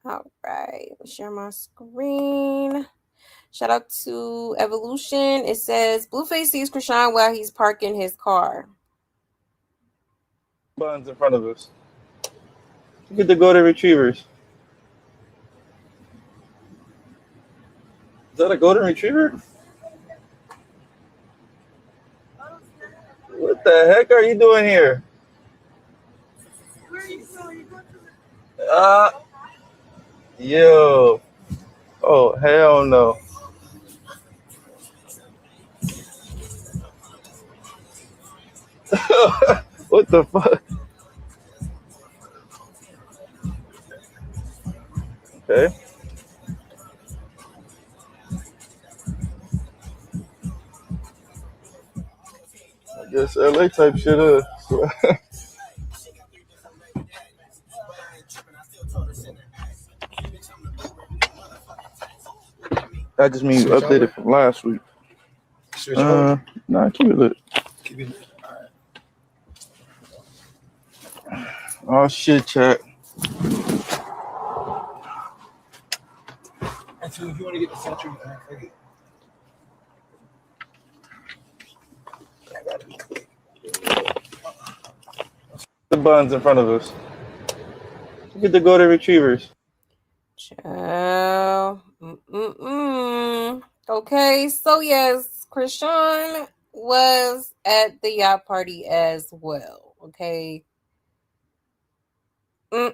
All right, share my screen. Shout out to Evolution. It says Blueface sees Chrisean while he's parking his car. Buns in front of us. Look at the golden retrievers. Is that a golden retriever? What the heck are you doing here? Yo. Oh, hell no. What the fuck? Okay. I guess LA type shit. I just mean you updated from last week. Nah, keep it lit. Oh shit, chat. And so if you want to get the center, you can take it. The buns in front of us. Look at the golden retrievers. Ciao. Okay, so yes, Chrisean was at the yacht party as well. Okay. I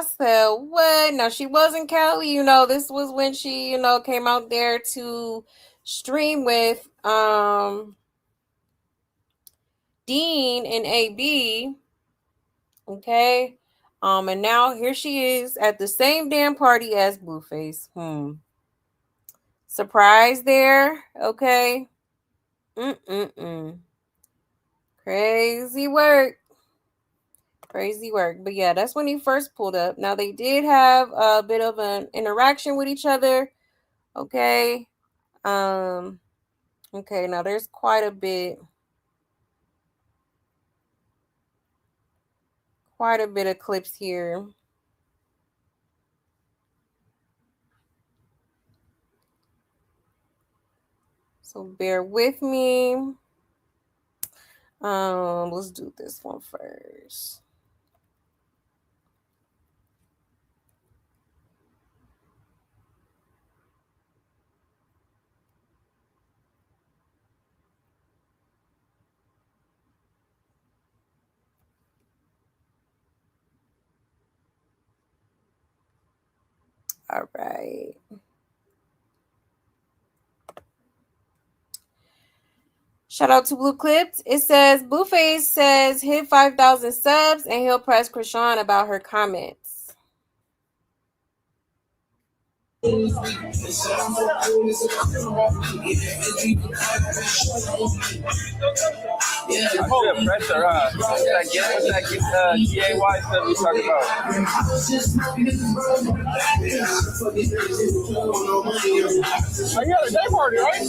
said, what? No, she wasn't Cali. This was when she, came out there to stream with Dean and AB. Okay. And now here she is at the same damn party as Blueface. Surprise there, okay. Crazy work. But yeah, that's when he first pulled up. Now they did have a bit of an interaction with each other. Okay. Okay, now there's quite a bit of clips here. So bear with me. Let's do this one first. All right. Shout out to Blue Clips. It says Blueface says hit 5,000 subs and he'll press Chrisean about her comments. Yeah, I should press her, huh? What's that GAY stuff we talking about? Oh, you had a day party, right?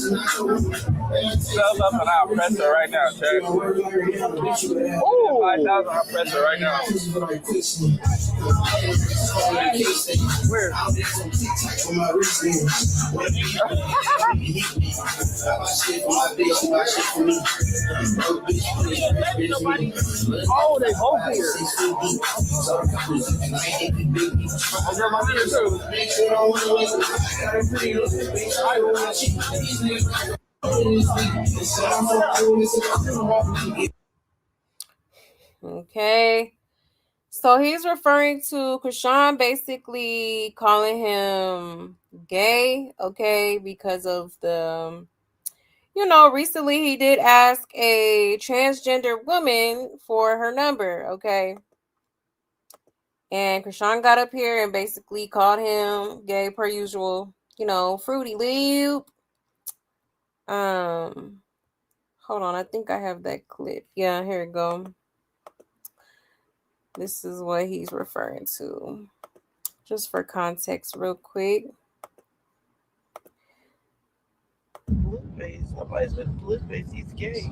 Sub up and I'll press her right now, check. Ooh! 5,000, I'll press her right now. Where? Oh, they both here. I got my nigga too. Okay. So he's referring to Chrisean basically calling him gay, okay, because of the, recently he did ask a transgender woman for her number, okay. And Chrisean got up here and basically called him gay per usual, Fruity Loop. Hold on, I think I have that clip. Yeah, here we go. This is what he's referring to. Just for context, real quick. Blueface. Nobody's with Blueface. He's gay.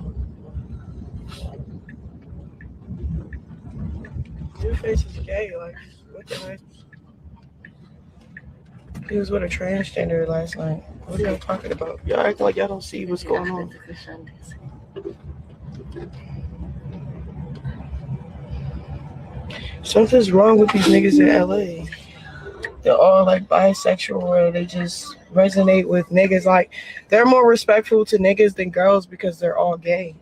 Blueface is gay. Like, what the heck? He was with a transgender last night. What are y'all talking about? Y'all acting like y'all don't see what's going on. Something's wrong with these niggas in LA. They're all like bisexual, or they just resonate with niggas. Like, they're more respectful to niggas than girls because they're all gay.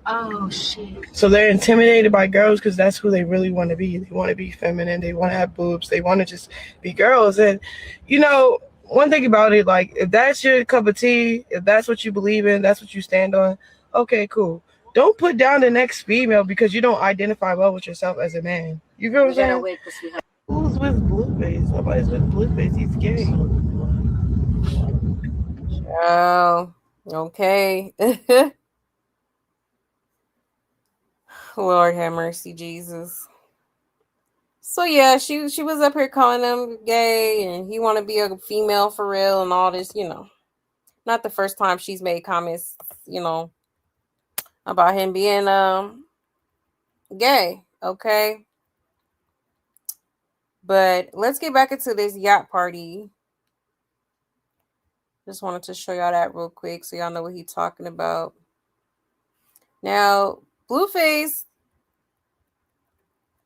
Oh, shit. So they're intimidated by girls because that's who they really want to be. They want to be feminine. They want to have boobs. They want to just be girls. And, one thing about it, like, if that's your cup of tea, if that's what you believe in, that's what you stand on, okay, cool. Don't put down the next female because you don't identify well with yourself as a man. You feel what I'm saying? Who's with Blueface? Nobody's with Blueface. He's gay. Oh, okay. Lord have mercy, Jesus. So yeah, she was up here calling him gay and he want to be a female for real and all this, Not the first time she's made comments, about him being gay, okay? But let's get back into this yacht party. Just wanted to show y'all that real quick so y'all know what he's talking about. Now, Blueface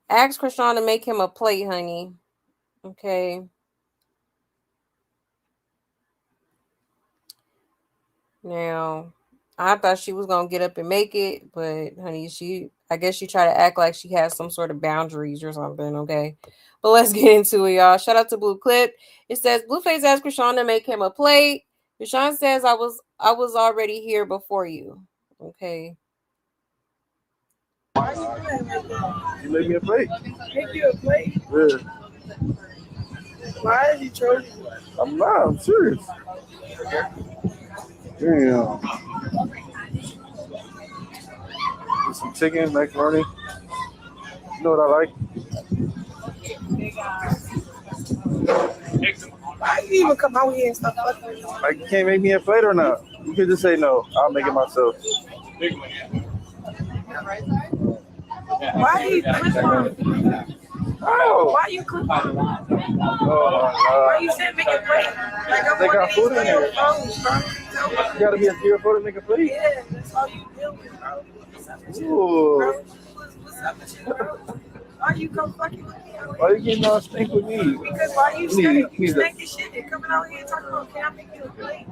asked Chrisean to make him a plate, honey. Okay. Now, I thought she was gonna get up and make it, but honey, I guess she tried to act like she has some sort of boundaries or something, okay? But let's get into it, y'all. Shout out to Blue Clip. It says Blueface asked Chrisean to make him a plate. Chrisean says I was already here before you. Okay. Why you doing like that? You made me a plate. Make you a plate? Yeah. Why is you trolling? I'm not. I'm serious. Damn. Get some chicken, macaroni. You know what I like? Why you even come out here and stuff like that? Like, you can't make me a plate or not? You can just say no. I'll make it myself. Why you click on? Oh. Why you click on? Oh my Why God. you said make a plate? Like I'm They one got of food these in there. little phones, bro. You gotta be a serial photo to make a plate. Yeah, that's all you deal with, bro. What's up with you, Ooh. bro? What's up with you, bro? Why you come fucking with me? Why you getting all stink with me? Because why you Please, stink? You please. stink this shit and coming out here and talking about, can I make you a plate?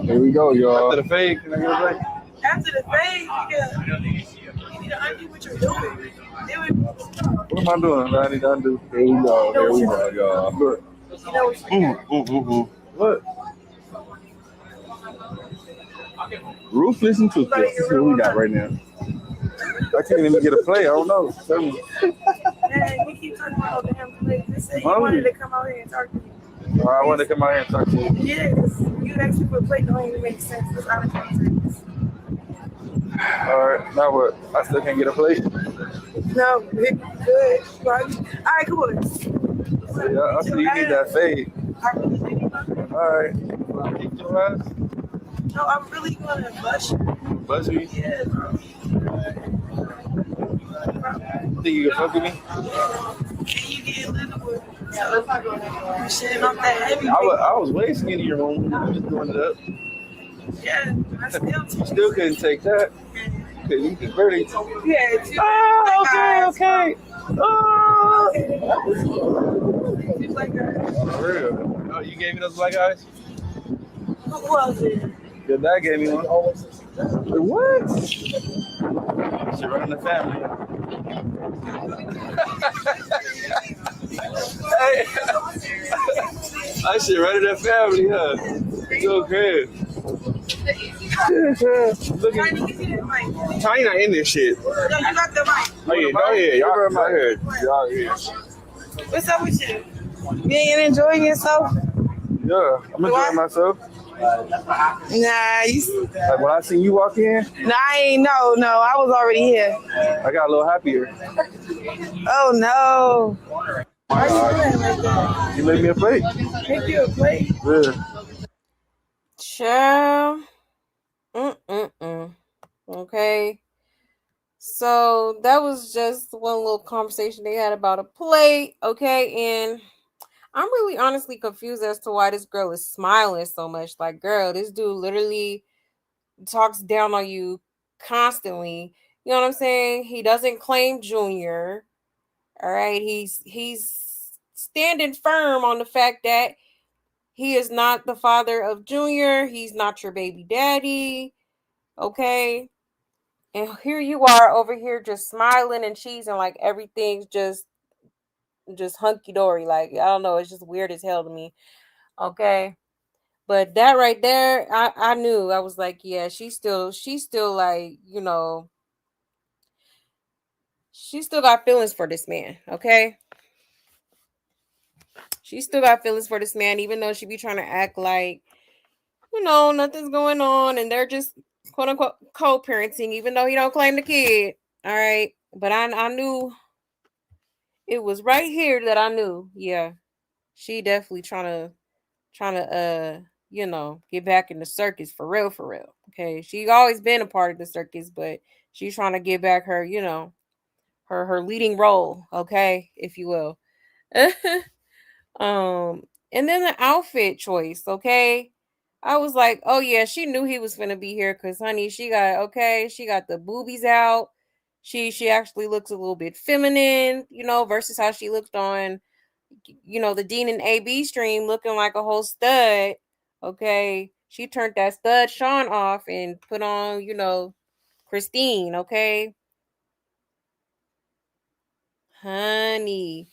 Here we go, y'all. After the fade, can I get a plate? After the fade, you need to undo what you're doing. What am I doing? I need to undo. Here we go, y'all. Look. You know what you What? Ruthless and toothless. That's what we got right now. I can't even get a play. I don't know. Tell me. Man, you keep talking about damn plate. Just say you wanted to come out here and talk to me. I wanted to come out here and talk to you. Yes, you actually put plate don't even make sense. It's out of context. All right, now what? I still can't get a plate? No, good. All right, come on. Yeah, I see you need that fade. I really do. All right. Kick your ass. No, I'm really gonna blush you. Buzz me. Yeah, bro. Think you can fuck with me? And you get a little bit. So, you shitting off that heavy. I was way skinnier when we were just doing it up. Yeah, I Still couldn't take that. You could barely. Yeah, Oh, okay. Oh. Like that. For real. Oh, you gave me those black eyes? Who was it? Your dad gave me one. Wait, what? Should run in the family. Hey. I should run in the family, huh? So good. Looking. Tiny not in this shit. No, you got the mic. Oh, yeah, go ahead. Y'all go ahead. Y'all here. What's up with you? You ain't enjoying yourself? Yeah, I'm enjoying myself. Nah, Like when I seen you walk in, nah, I ain't. No, I was already here. I got a little happier. Oh no. Why you doing like that? You made me a plate. Make you a plate? Yeah. Ciao. Okay. So that was just one little conversation they had about a plate. Okay. And I'm really honestly confused as to why this girl is smiling so much. Like, girl, this dude literally talks down on you constantly. You know what I'm saying? He doesn't claim Junior. All right. He's standing firm on the fact that he is not the father of Junior. He's not your baby daddy. Okay. And here you are over here just smiling and cheesing like everything's just hunky-dory. Like, I don't know. It's just weird as hell to me. Okay. But that right there, I knew. I was like, yeah, she's still like, she still got feelings for this man. Okay. She still got feelings for this man, even though she be trying to act like, nothing's going on, and they're just quote unquote co-parenting, even though he don't claim the kid. All right. But I knew it was right here that I knew, yeah, she definitely trying to get back in the circus for real, for real. Okay. She always been a part of the circus, but she's trying to get back her, her leading role, okay, if you will. And then the outfit choice, okay. I was like, oh yeah, she knew he was gonna be here because honey, she got the boobies out. She actually looks a little bit feminine, versus how she looked on, the Dean and AB stream looking like a whole stud. Okay. She turned that stud Sean off and put on, Christine, okay. Honey.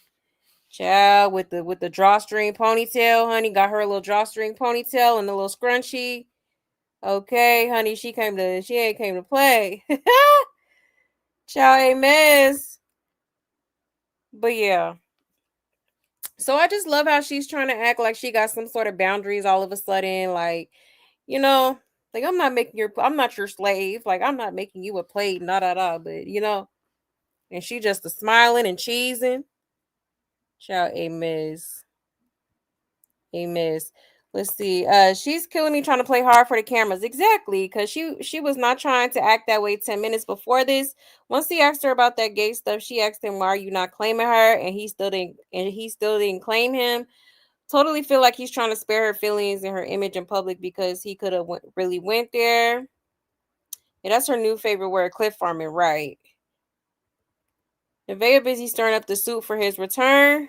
Child with the drawstring ponytail, honey, got her a little drawstring ponytail and a little scrunchie. Okay, honey, she ain't came to play. Child, a mess. But yeah. So I just love how she's trying to act like she got some sort of boundaries all of a sudden. Like, you know, like I'm not your slave. Like I'm not making you a plate, but and she just a smiling and cheesing. Child, a mess. A miss. Let's see. She's killing me trying to play hard for the cameras. Exactly, because she was not trying to act that way 10 minutes before this. Once he asked her about that gay stuff, she asked him, "Why are you not claiming her?" And he still didn't claim him. Totally feel like he's trying to spare her feelings and her image in public because he could have really went there. Yeah, that's her new favorite word, cliff farming, right? Nevaeh busy stirring up the soup for his return.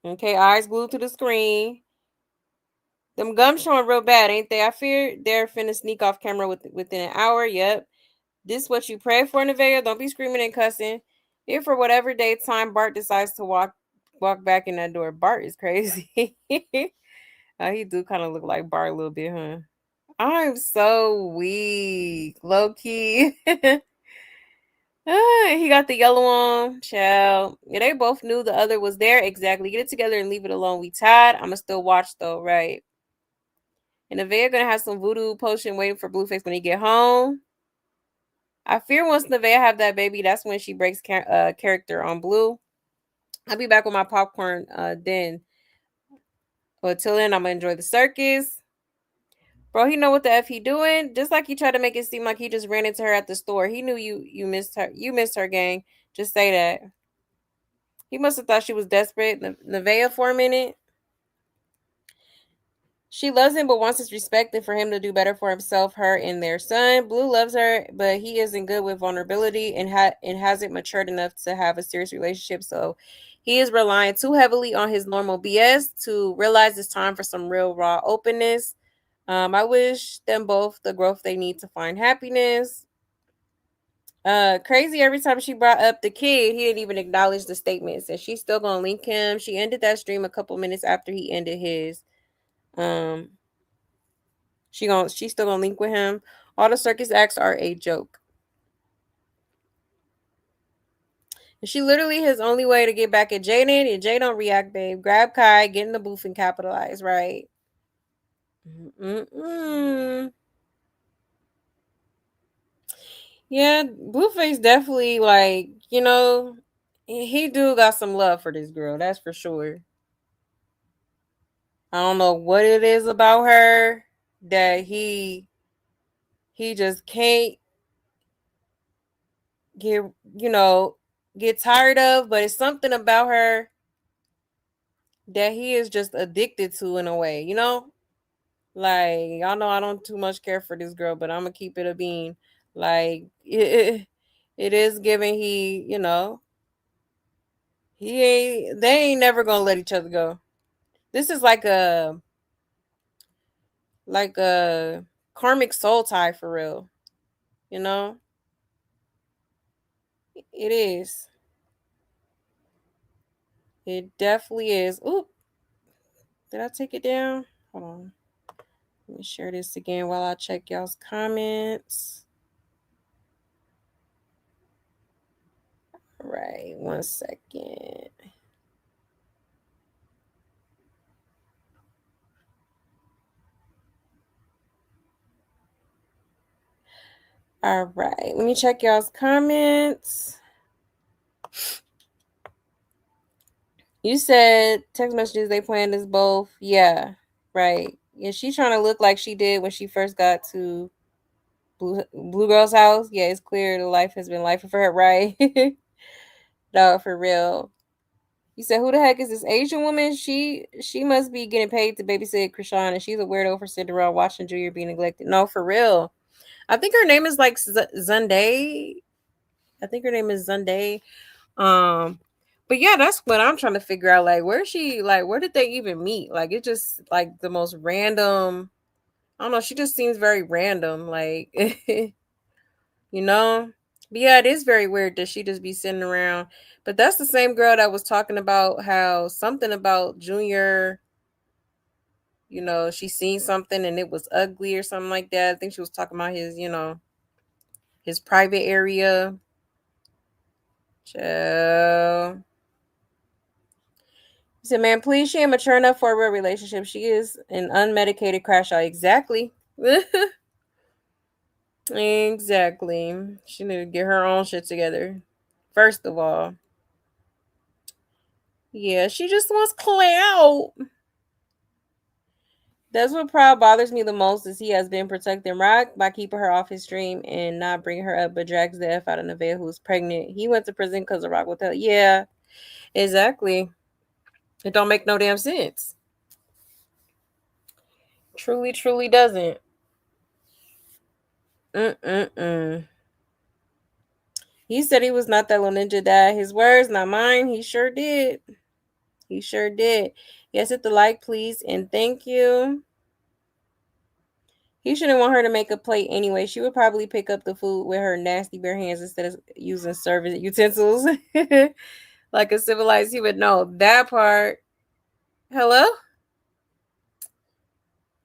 Okay, eyes glued to the screen. Them gums showing real bad, ain't they? I fear they're finna sneak off camera within an hour. Yep. This what you pray for, Nevaeh. Don't be screaming and cussing. If for whatever daytime Bart decides to walk back in that door, Bart is crazy. He do kind of look like Bart a little bit, huh? I'm so weak, low key. He got the yellow on, child. Yeah, they both knew the other was there. Exactly. Get it together and leave it alone. We tied. I'ma still watch though, right? And Nevaeh gonna have some voodoo potion waiting for Blueface when he get home. I fear once Nevaeh have that baby, that's when she breaks character on Blue. I'll be back with my popcorn then. But till then, I'm gonna enjoy the circus. Bro, he know what the F he doing. Just like he tried to make it seem like he just ran into her at the store. He knew you missed her. You missed her, gang. Just say that. He must have thought she was desperate. Nevaeh for a minute. She loves him but wants his respect and for him to do better for himself, her, and their son. Blue loves her, but he isn't good with vulnerability and hasn't matured enough to have a serious relationship. So he is relying too heavily on his normal BS to realize it's time for some real raw openness. I wish them both the growth they need to find happiness. Crazy every time she brought up the kid, he didn't even acknowledge the statements, and she's still gonna link him. She ended that stream a couple minutes after he ended his. Um, she's still gonna link with him. All the circus acts are a joke. And she literally his only way to get back at Jaidyn. And Jay don't react, babe. Grab Kai, get in the booth and capitalize, right? Yeah, Blueface definitely like, he do got some love for this girl, that's for sure. I don't know what it is about her that he just can't get get tired of, but it's something about her that he is just addicted to in a way, like y'all know I don't too much care for this girl, but I'm gonna keep it a bean. Like it is giving they ain't never gonna let each other go. This is like a karmic soul tie for real, you know it is. It definitely is. Oop, did I take it down? Hold on. Let me share this again while I check y'all's comments. All right, 1 second. All right, let me check y'all's comments. You said text messages they planned as both. Yeah, right. Yeah, she's trying to look like she did when she first got to Blue Girl's house. Yeah, it's clear the life has been life for her, right? No, for real. You said, who the heck is this Asian woman? She must be getting paid to babysit Chrisean, and she's a weirdo for sitting around watching Junior be neglected. No, for real. I think her name is like Zunday. I think her name is Zunday. But yeah, that's what I'm trying to figure out. Like, where she? Like, where did they even meet? Like, it just like the most random. I don't know. She just seems very random. Like, you know. But yeah, it is very weird that she just be sitting around. But that's the same girl that was talking about how something about Junior. She seen something and it was ugly or something like that. I think she was talking about his. his private area. Chill. He said, man, please, she ain't mature enough for a real relationship. She is an unmedicated crash out. Exactly. Exactly. She need to get her own shit together. First of all. Yeah, she just wants clout. That's what probably bothers me the most is he has been protecting Rock by keeping her off his stream and not bringing her up, but drags the F out of Nevaeh, who was pregnant. He went to prison because of Rock with her. Yeah, exactly. It don't make no damn sense. Truly, truly doesn't. He said he was not that little ninja dad. His words, not mine. He sure did. He sure did. Yes, hit the like, please, and thank you. He shouldn't want her to make a plate anyway. She would probably pick up the food with her nasty bare hands instead of using service utensils. Like a civilized human. No, that part. Hello?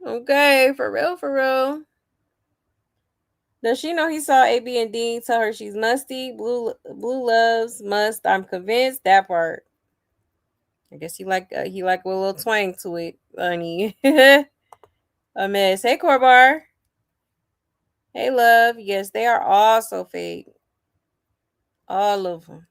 Okay, for real, for real. Does she know he saw A, B, and D tell her she's musty? Blue loves must. I'm convinced. That part. I guess he like a little twang to it, honey. A mess. Hey, Corbar. Hey, love. Yes, they are all so fake. All of them.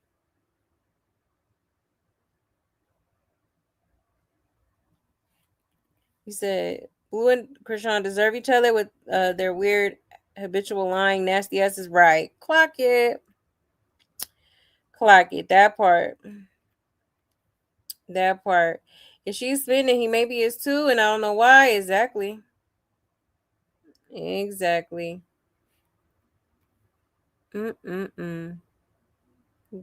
He said, Blue and Chrisean deserve each other with their weird, habitual lying, nasty asses. Right. Clock it. Clock it. That part. That part. If she's spinning, he maybe is too, and I don't know why. Exactly. Exactly.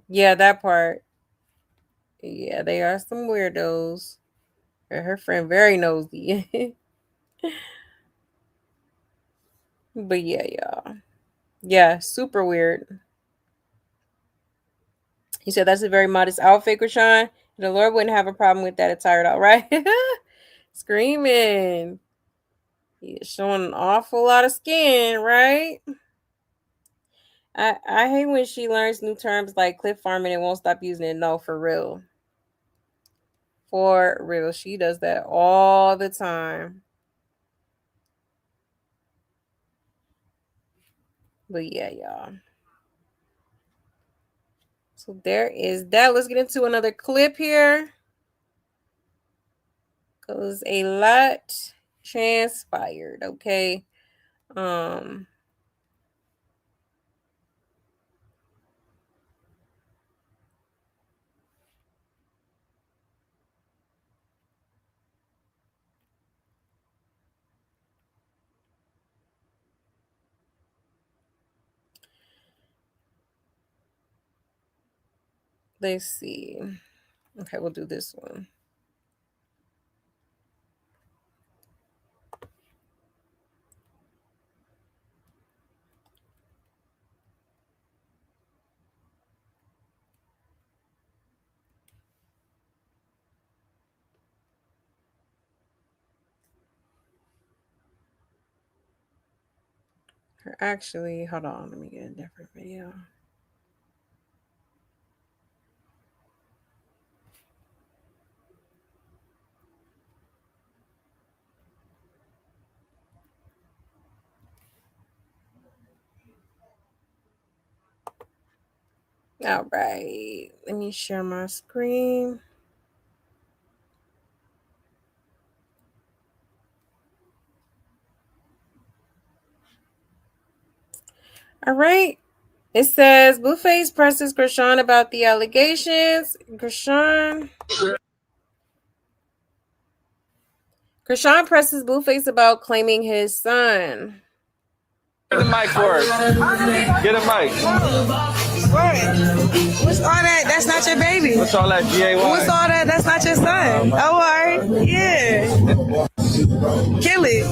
Yeah, that part. Yeah, they are some weirdos. Her friend very nosy. But yeah, y'all. Yeah, super weird. He said that's a very modest outfit, Chrisean. The Lord wouldn't have a problem with that attire, all right? Screaming. He's showing an awful lot of skin, right? I hate when she learns new terms like cliff farming and won't stop using it. No, for real. For real. She does that all the time. But yeah, y'all. So there is that. Let's get into another clip here. Because a lot transpired, okay? Let's see. Okay, we'll do this one. Actually, hold on. Let me get a different video. All right. Let me share my screen. All right. It says Blueface presses Chrisean about the allegations. Chrisean presses Blueface about claiming his son. Get the mic for us. Get a mic. What? What's all that? That's not your baby. What's all that GAY? What's all that? That's not your son. Oh, all right. Yeah. Kill it.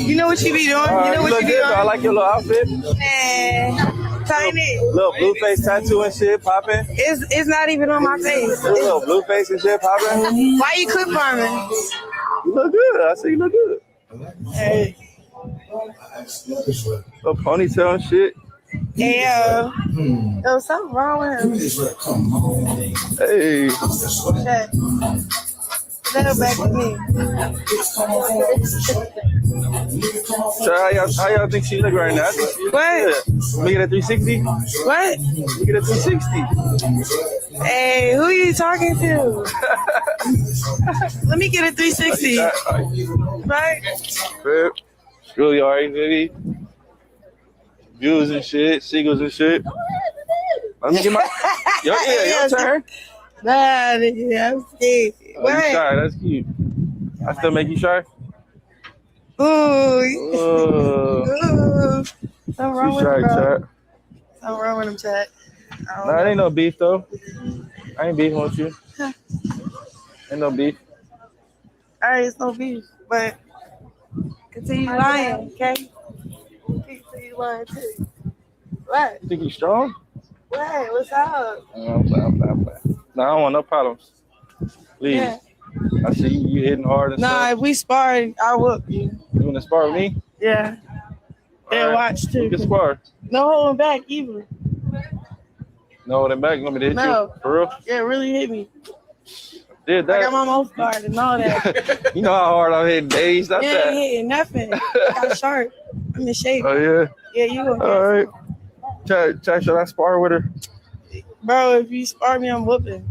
You know what you be doing. You know what you be doing. I like your little outfit. Man, tiny. Little blue face tattoo and shit popping. It's not even on my face. Little blue face and shit popping. Why you clip farming? You look good. I see you look good. Hey. Little ponytail and shit. Hey, yo, something wrong with him. Hey. Check. Go back to me. So how y'all think she look right now? What? Let me get a 360. What? Let me get a 360. Hey, who are you talking to? Let me get a 360. Right? Really alright, baby. Views and shit, seagulls and shit. Let me get my. Your turn. Nah, nigga, I'm scared. Oh, you shy? That's cute. I still make you shy. Ooh. Ooh. Something wrong with him, bro. Something wrong with him, chat. Nah, it ain't no beef though. I ain't beefing with you. Ain't no beef. All right, it's no beef, but continue lying, okay? Continue lying too. What? You think you strong? What? What's up? I'm playing. Nah, I don't want no problems. Please. Yeah. I see you hitting hard and stuff. Nah, if we sparred, I'll whoop you. You want to spar with me? Yeah. And watch too. We can spar. No holding back either. No holding back. You want me to hit you? For real? Yeah, really hit me. Did that. I got my mouth guard and all that. You know how hard I'm hitting days. Stop that. You ain't hitting nothing. I got sharp. I'm in shape. Oh, yeah? Yeah, you gonna all right. Chat, should I spar with her? Bro, if you spar me, I'm whooping.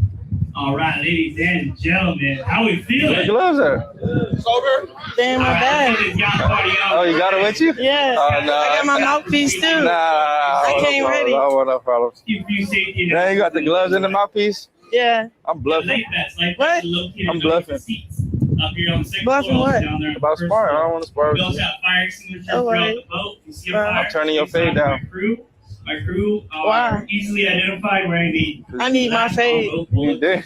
All right, ladies and gentlemen, how we feeling? Where the gloves at? Sober? Damn, my bad. Oh, you got it with you? Yeah. Oh, no. I got my mouthpiece too. Nah. I came ready. I don't want no problems. Now you got the gloves in the mouthpiece? Yeah. I'm bluffing. What? I'm bluffing. Bluffing what? About sparring. I don't want to spar with you. Oh, right. I'm turning your fade down. My crew are easily identified wearing the. I need my fade. You did.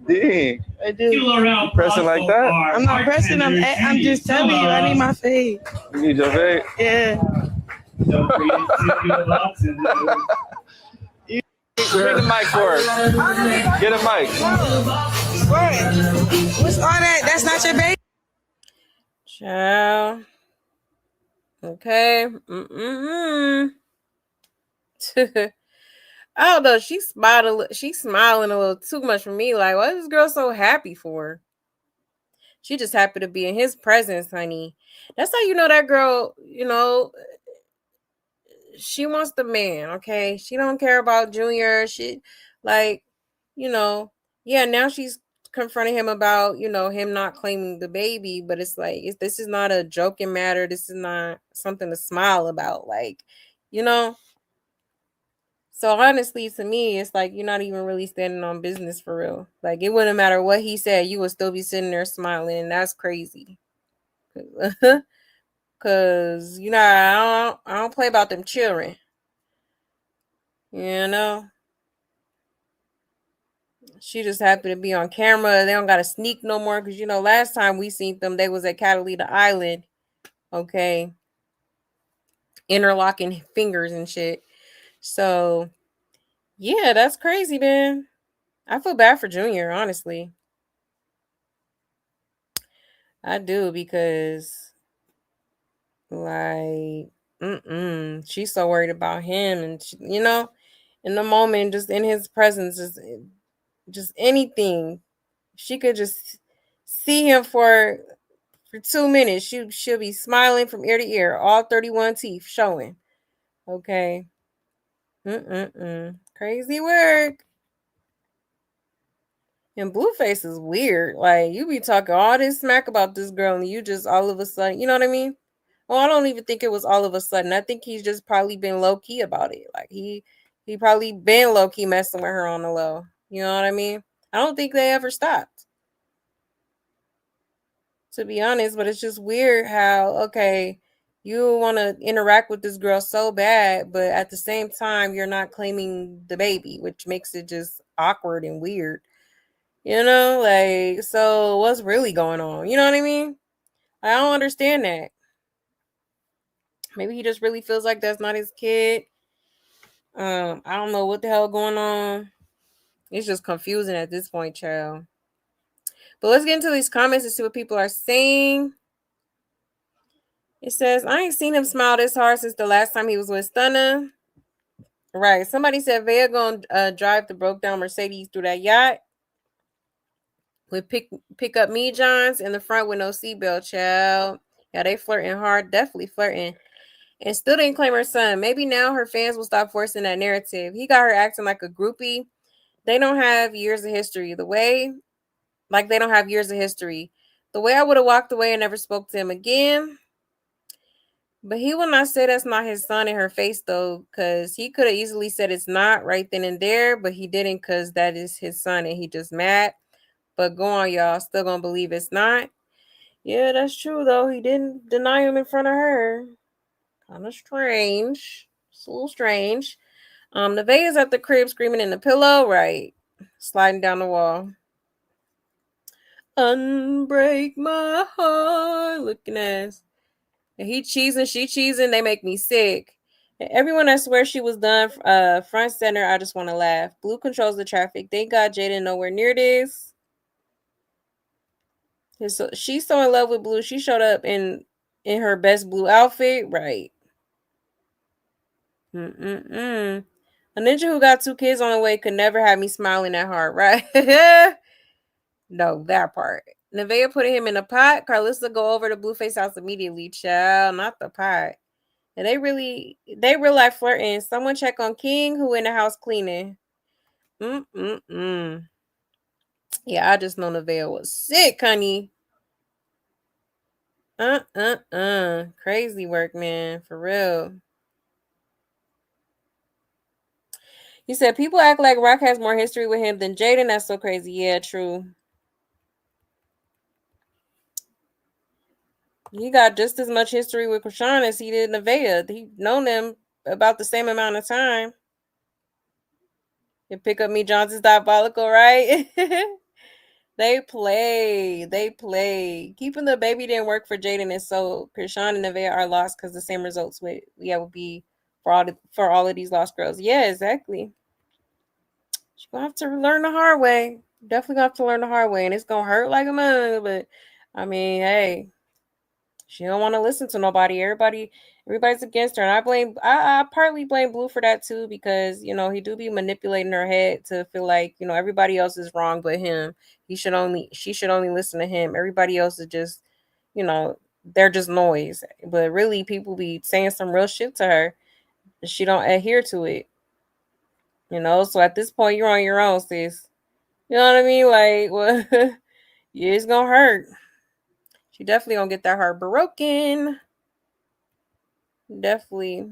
Dang. I do. You pressing like that? I'm not pressing. I'm just telling you. I need my fade. You need your fade? Yeah. Bring the mic for her. Get a mic. What? What's all that? That's not your baby? Ciao. Okay. I don't know. She's smiling a little too much for me. Like, what is this girl so happy for? She just happy to be in his presence, honey. That's how you know that girl, she wants the man, okay? She don't care about Junior. She, like, yeah, now she's confronting him about, him not claiming the baby, but it's like, this is not a joking matter. This is not something to smile about, like, So honestly, to me, it's like you're not even really standing on business for real. Like, it wouldn't matter what he said, you would still be sitting there smiling. And that's crazy. Cause I don't play about them children. She just happy to be on camera. They don't gotta sneak no more. Cause last time we seen them, they was at Catalina Island. Okay. Interlocking fingers and shit. So yeah, that's crazy, man. I feel bad for Junior, honestly. I do, because like, she's so worried about him, and she, in the moment, just in his presence, just anything. She could just see him for 2 minutes. She'll be smiling from ear to ear, all 31 teeth showing. Okay. Crazy work. And Blueface is weird. Like, you be talking all this smack about this girl, and you just all of a sudden, you know what I mean? Well, I don't even think it was all of a sudden. I think he's just probably been low key about it. Like, he probably been low key messing with her on the low. You know what I mean? I don't think they ever stopped, to be honest. But it's just weird how, okay, you want to interact with this girl so bad, but at the same time, you're not claiming the baby, which makes it just awkward and weird. Like, so what's really going on? You know what I mean? I don't understand that. Maybe he just really feels like that's not his kid. I don't know what the hell going on. It's just confusing at this point, child. But let's get into these comments and see what people are saying. It says, I ain't seen him smile this hard since the last time he was with Stunna. Right. Somebody said Vea gonna drive the broke down Mercedes through that yacht with pick up me Johns in the front with no seatbelt, child. Yeah, they flirting hard, definitely flirting. And still didn't claim her son. Maybe now her fans will stop forcing that narrative. He got her acting like a groupie. They don't have years of history. They don't have years of history. The way I would have walked away and never spoke to him again. But he will not say that's not his son in her face, though, because he could have easily said it's not right then and there, but he didn't because that is his son and he just mad. But go on, y'all. Still gonna believe it's not. Yeah, that's true, though. He didn't deny him in front of her. Kind of strange. It's a little strange. Nevaeh is at the crib screaming in the pillow, right? Sliding down the wall. Unbreak my heart. Looking ass. And he cheesing, she cheesing. They make me sick. And everyone that swears she was done front center, I just want to laugh. Blue controls the traffic. Thank God Jaidyn nowhere near this. She's so in love with Blue. She showed up in her best blue outfit. Right. A ninja who got 2 kids on the way could never have me smiling that hard, right? No, that part. Nevaeh putting him in a pot. Carlissa go over to Blueface house immediately. Child, not the pot. And they real life flirting. Someone check on King who in the house cleaning. Yeah, I just know Nevaeh was sick, honey. Crazy work, man. For real. You said people act like Rock has more history with him than Jaidyn. That's so crazy. Yeah, true. He got just as much history with Chrisean as he did Nevaeh. He known them about the same amount of time. You pick up me Johnson's diabolical, right? They play. Keeping the baby didn't work for Jaidyn, and so Chrisean and Nevaeh are lost because the same results would be for all of these lost girls. Yeah, exactly. She's gonna have to learn the hard way. Definitely gonna have to learn the hard way, and it's gonna hurt like a mother. But I mean, hey, she don't want to listen to nobody. Everybody's against her, and I partly blame Blue for that too, because he do be manipulating her head to feel like everybody else is wrong but him. She should only listen to him. Everybody else is just they're just noise. But really, people be saying some real shit to her, and she don't adhere to it. So at this point, you're on your own, sis. You know what I mean? Like, well, yeah, it's gonna hurt. She definitely gonna get that heart broken. Definitely.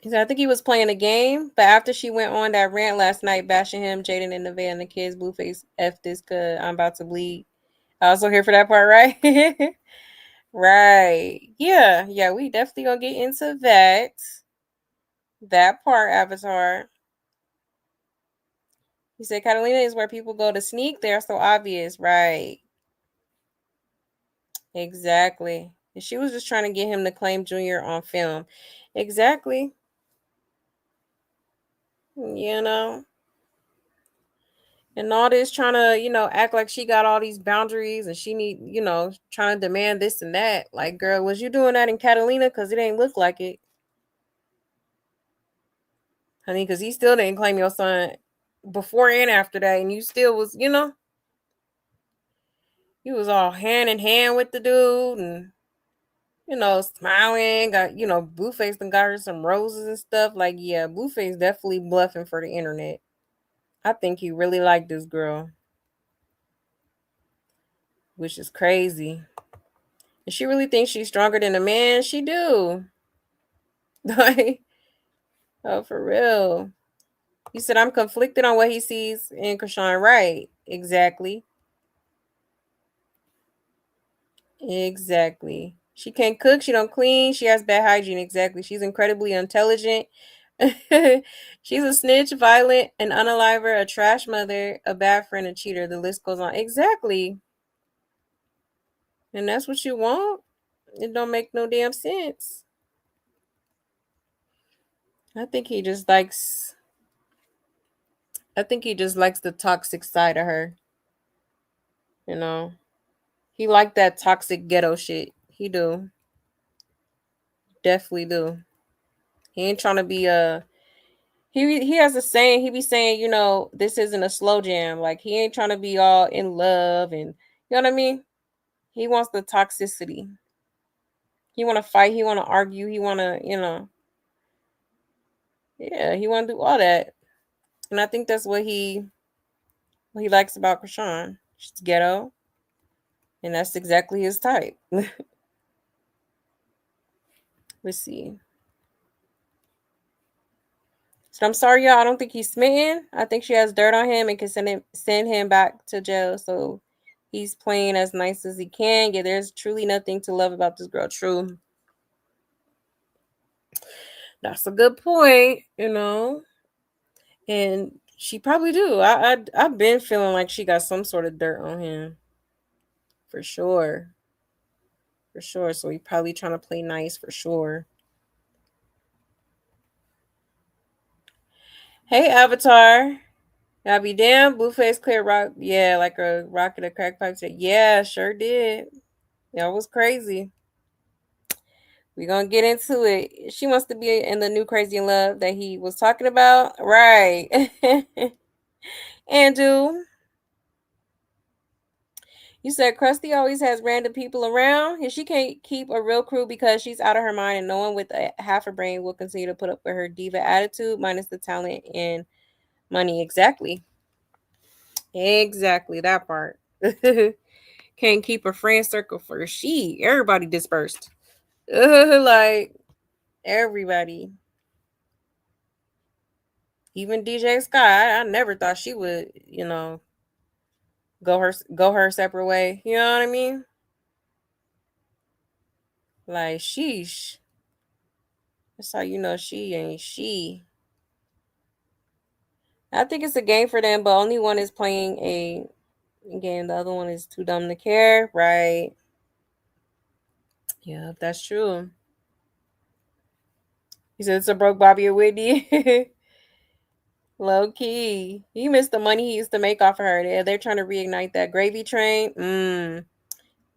He said, I think he was playing a game, but after she went on that rant last night, bashing him, Jaidyn and Nevaeh and the kids, Blueface F this cause I'm about to bleed. I also here for that part, right? Right. Yeah, we definitely gonna get into that. That part, Avatar. He said Catalina is where people go to sneak. They're so obvious, right? Exactly. And she was just trying to get him to claim Junior on film. Exactly. And all this trying to, act like she got all these boundaries and she need, trying to demand this and that. Like, girl, was you doing that in Catalina? Because it ain't look like it. Honey, because he still didn't claim your son before and after that. And you still was, you was all hand in hand with the dude and, smiling. Got, Blueface and got her some roses and stuff. Like, yeah, Blueface definitely bluffing for the internet. I think he really liked this girl. Which is crazy. And she really thinks she's stronger than a man. She do. Like, oh, for real. He said, I'm conflicted on what he sees in Chrisean. Right. Exactly. She can't cook. She don't clean. She has bad hygiene. Exactly. She's incredibly intelligent. She's a snitch, violent, an unaliver, a trash mother, a bad friend, a cheater. The list goes on. Exactly. And that's what you want? It don't make no damn sense. I think he just likes the toxic side of her. He like that toxic ghetto shit. He do. Definitely do. He ain't trying to be he has a saying, he be saying, you know, this isn't a slow jam. Like he ain't trying to be all in love and you know what I mean? He wants the toxicity. He want to fight, he want to argue, he want to, you know. Yeah, he want to do all that. And I think that's what he likes about Chrisean. She's ghetto. And that's exactly his type. Let's see. So I'm sorry, y'all. I don't think he's smitten. I think she has dirt on him and can send him back to jail. So he's playing as nice as he can. Yeah, there's truly nothing to love about this girl. True. That's a good point, you know. And she probably do. I've been feeling like she got some sort of dirt on him. For sure. For sure. So he probably trying to play nice for sure. Hey, Avatar. I'll be damn. Blueface clear rock. Yeah, like a rocket, a crack pipe. Yeah, sure did. That was crazy. We're going to get into it. She wants to be in the new Crazy in Love that he was talking about. Right. Andrew. You said Krusty always has random people around. And she can't keep a real crew because she's out of her mind and no one with a half a brain will continue to put up with her diva attitude minus the talent and money. Exactly. Exactly. That part. Can't keep a friend circle for everybody dispersed. Like everybody. Even DJ Sky, I never thought she would, you know, go her separate way. You know what I mean? Like sheesh. That's how you know she ain't she. I think it's a game for them, but only one is playing a game. The other one is too dumb to care. Right. Yeah, that's true. He said it's a broke Bobby or Whitney. Low key. He missed the money he used to make off of her. They're trying to reignite that gravy train.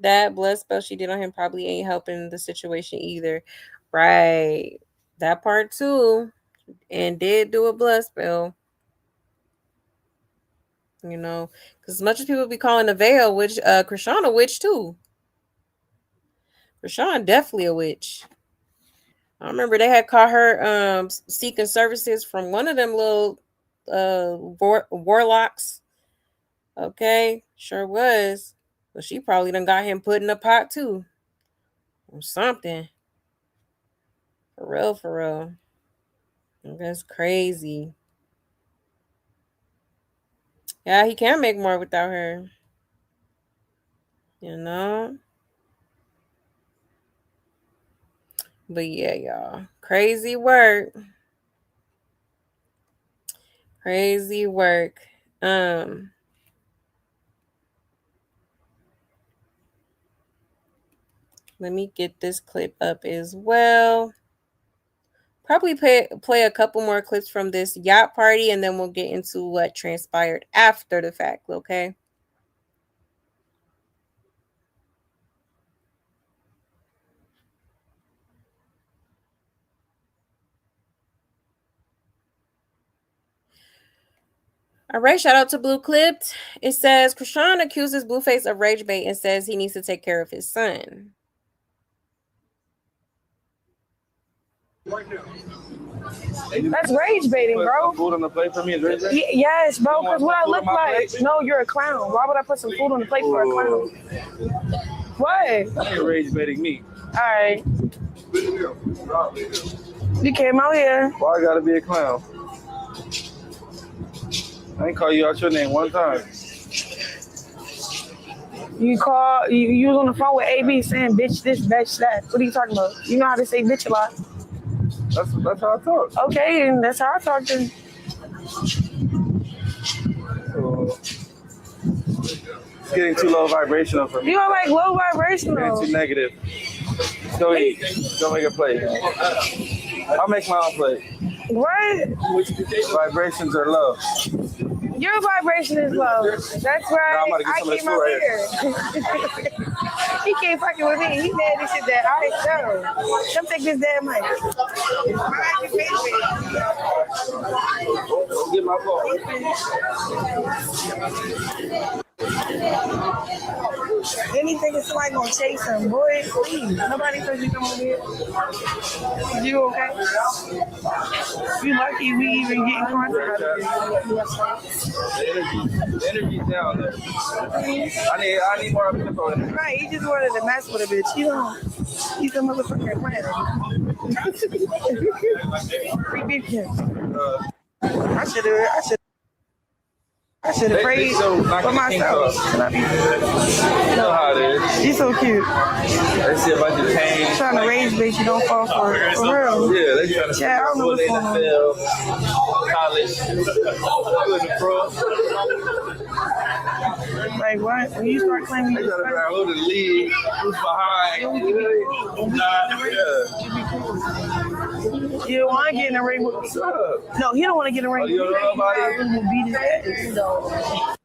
That blood spell she did on him probably ain't helping the situation either. Right. That part too. And did do a blood spell. You know, because as much as people be calling Nevaeh a witch, Chrisean a witch too. Chrisean definitely a witch. I remember they had caught her seeking services from one of them little warlocks. Okay, sure was. But she probably done got him put in a pot too. Or something. For real, for real. That's crazy. Yeah, he can make more without her. You know? But yeah, y'all. Crazy work. Crazy work. Let me get this clip up as well. Probably play a couple more clips from this yacht party, and then we'll get into what transpired after the fact, okay? All right, shout out to Blue Clipped. It says, Chrisean accuses Blueface of rage bait and says he needs to take care of his son. That's rage baiting, bro. Food on the plate for me is rage baiting? Yes, bro, because what I look like. No, you're a clown. Why would I put some food on the plate for a clown? What? You're rage baiting me. All right. You came out here. Why I gotta be a clown? I ain't call you out your name one time. You was on the phone with AB saying bitch this, bitch that. What are you talking about? You know how to say bitch a lot. That's how I talk. Okay, and that's how I talk then. It's getting too low vibrational for me. You don't like low vibrational. Getting too negative. Go eat. Go make a plate. I'll make my own plate. What? Vibrations are low. Your vibration is low. That's right. Now I'm about to get some of this I came food out right here. He can't fucking with me. He mad and shit that I know. Come take this damn money. Get my phone. Anything is somebody gonna chase him, boy. Please. Nobody says you come over here. You okay? You lucky we even get in contact. The energy's down there. I need more info. Right, he just wanted to mess with a bitch. He's a motherfucking planet. Rebuke him. I should have prayed for myself. You know how it is. She's so cute. They see a bunch of pain. Trying to rage bitch, you don't fall for it. For real. Yeah, they trying to I don't know what's going on. NFL, college, pro. Like what? When you start claiming They trying to figure out who the lead, who's behind. you don't want to get in a ring with What's up? No, he don't want to get in a ring. You don't know nobody? Beat his ass.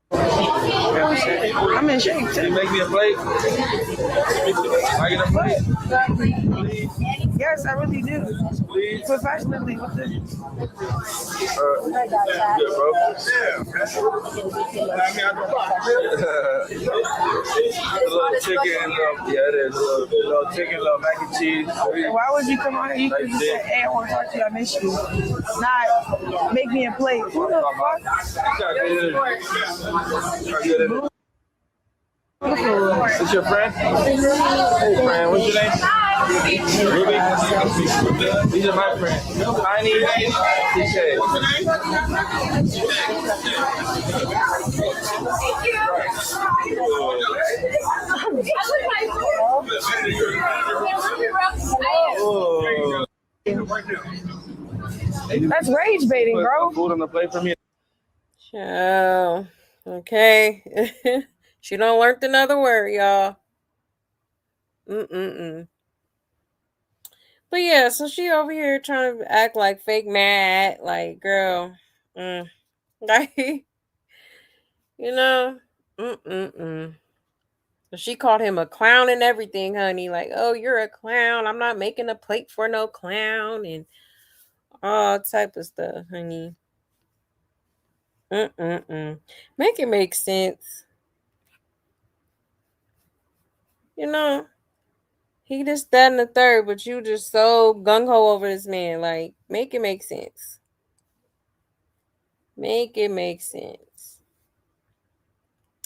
I'm in shape Can too. you make me a plate? I get a plate? Please. Yes, I really do. Please. Professionally, what's this? Good, bro. A little chicken, yeah, it is. A little chicken, little mac and cheese. Why would you come on here? You could just say, hey, I want to talk to you, I miss you. Not make me a plate. Who the fuck? Is your friend? Hey, friend, what's your name? Ruby? These are my friends. Tiny, TK. That's rage baiting, bro. Food on the plate for me. Oh, okay. She don't learn another word, y'all. But yeah, so she over here trying to act like fake mad, like girl, like you know, She called him a clown and everything, honey. Like, oh, you're a clown. I'm not making a plate for no clown and all type of stuff, honey. Make it make sense. You know, he just that and the third, but you just so gung-ho over this man. Like, make it make sense. Make it make sense.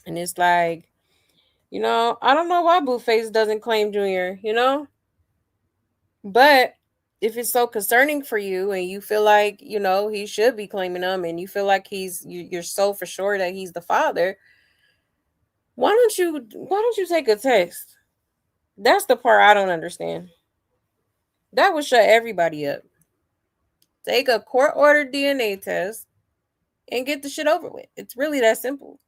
And it's like, you know, I don't know why Blueface doesn't claim Junior, you know? But if it's so concerning for you and you feel like, you know, he should be claiming him and you feel like you're so for sure that he's the father, why don't you take a test? That's the part I don't understand. That would shut everybody up. Take a court-ordered DNA test and get the shit over with. It's really that simple.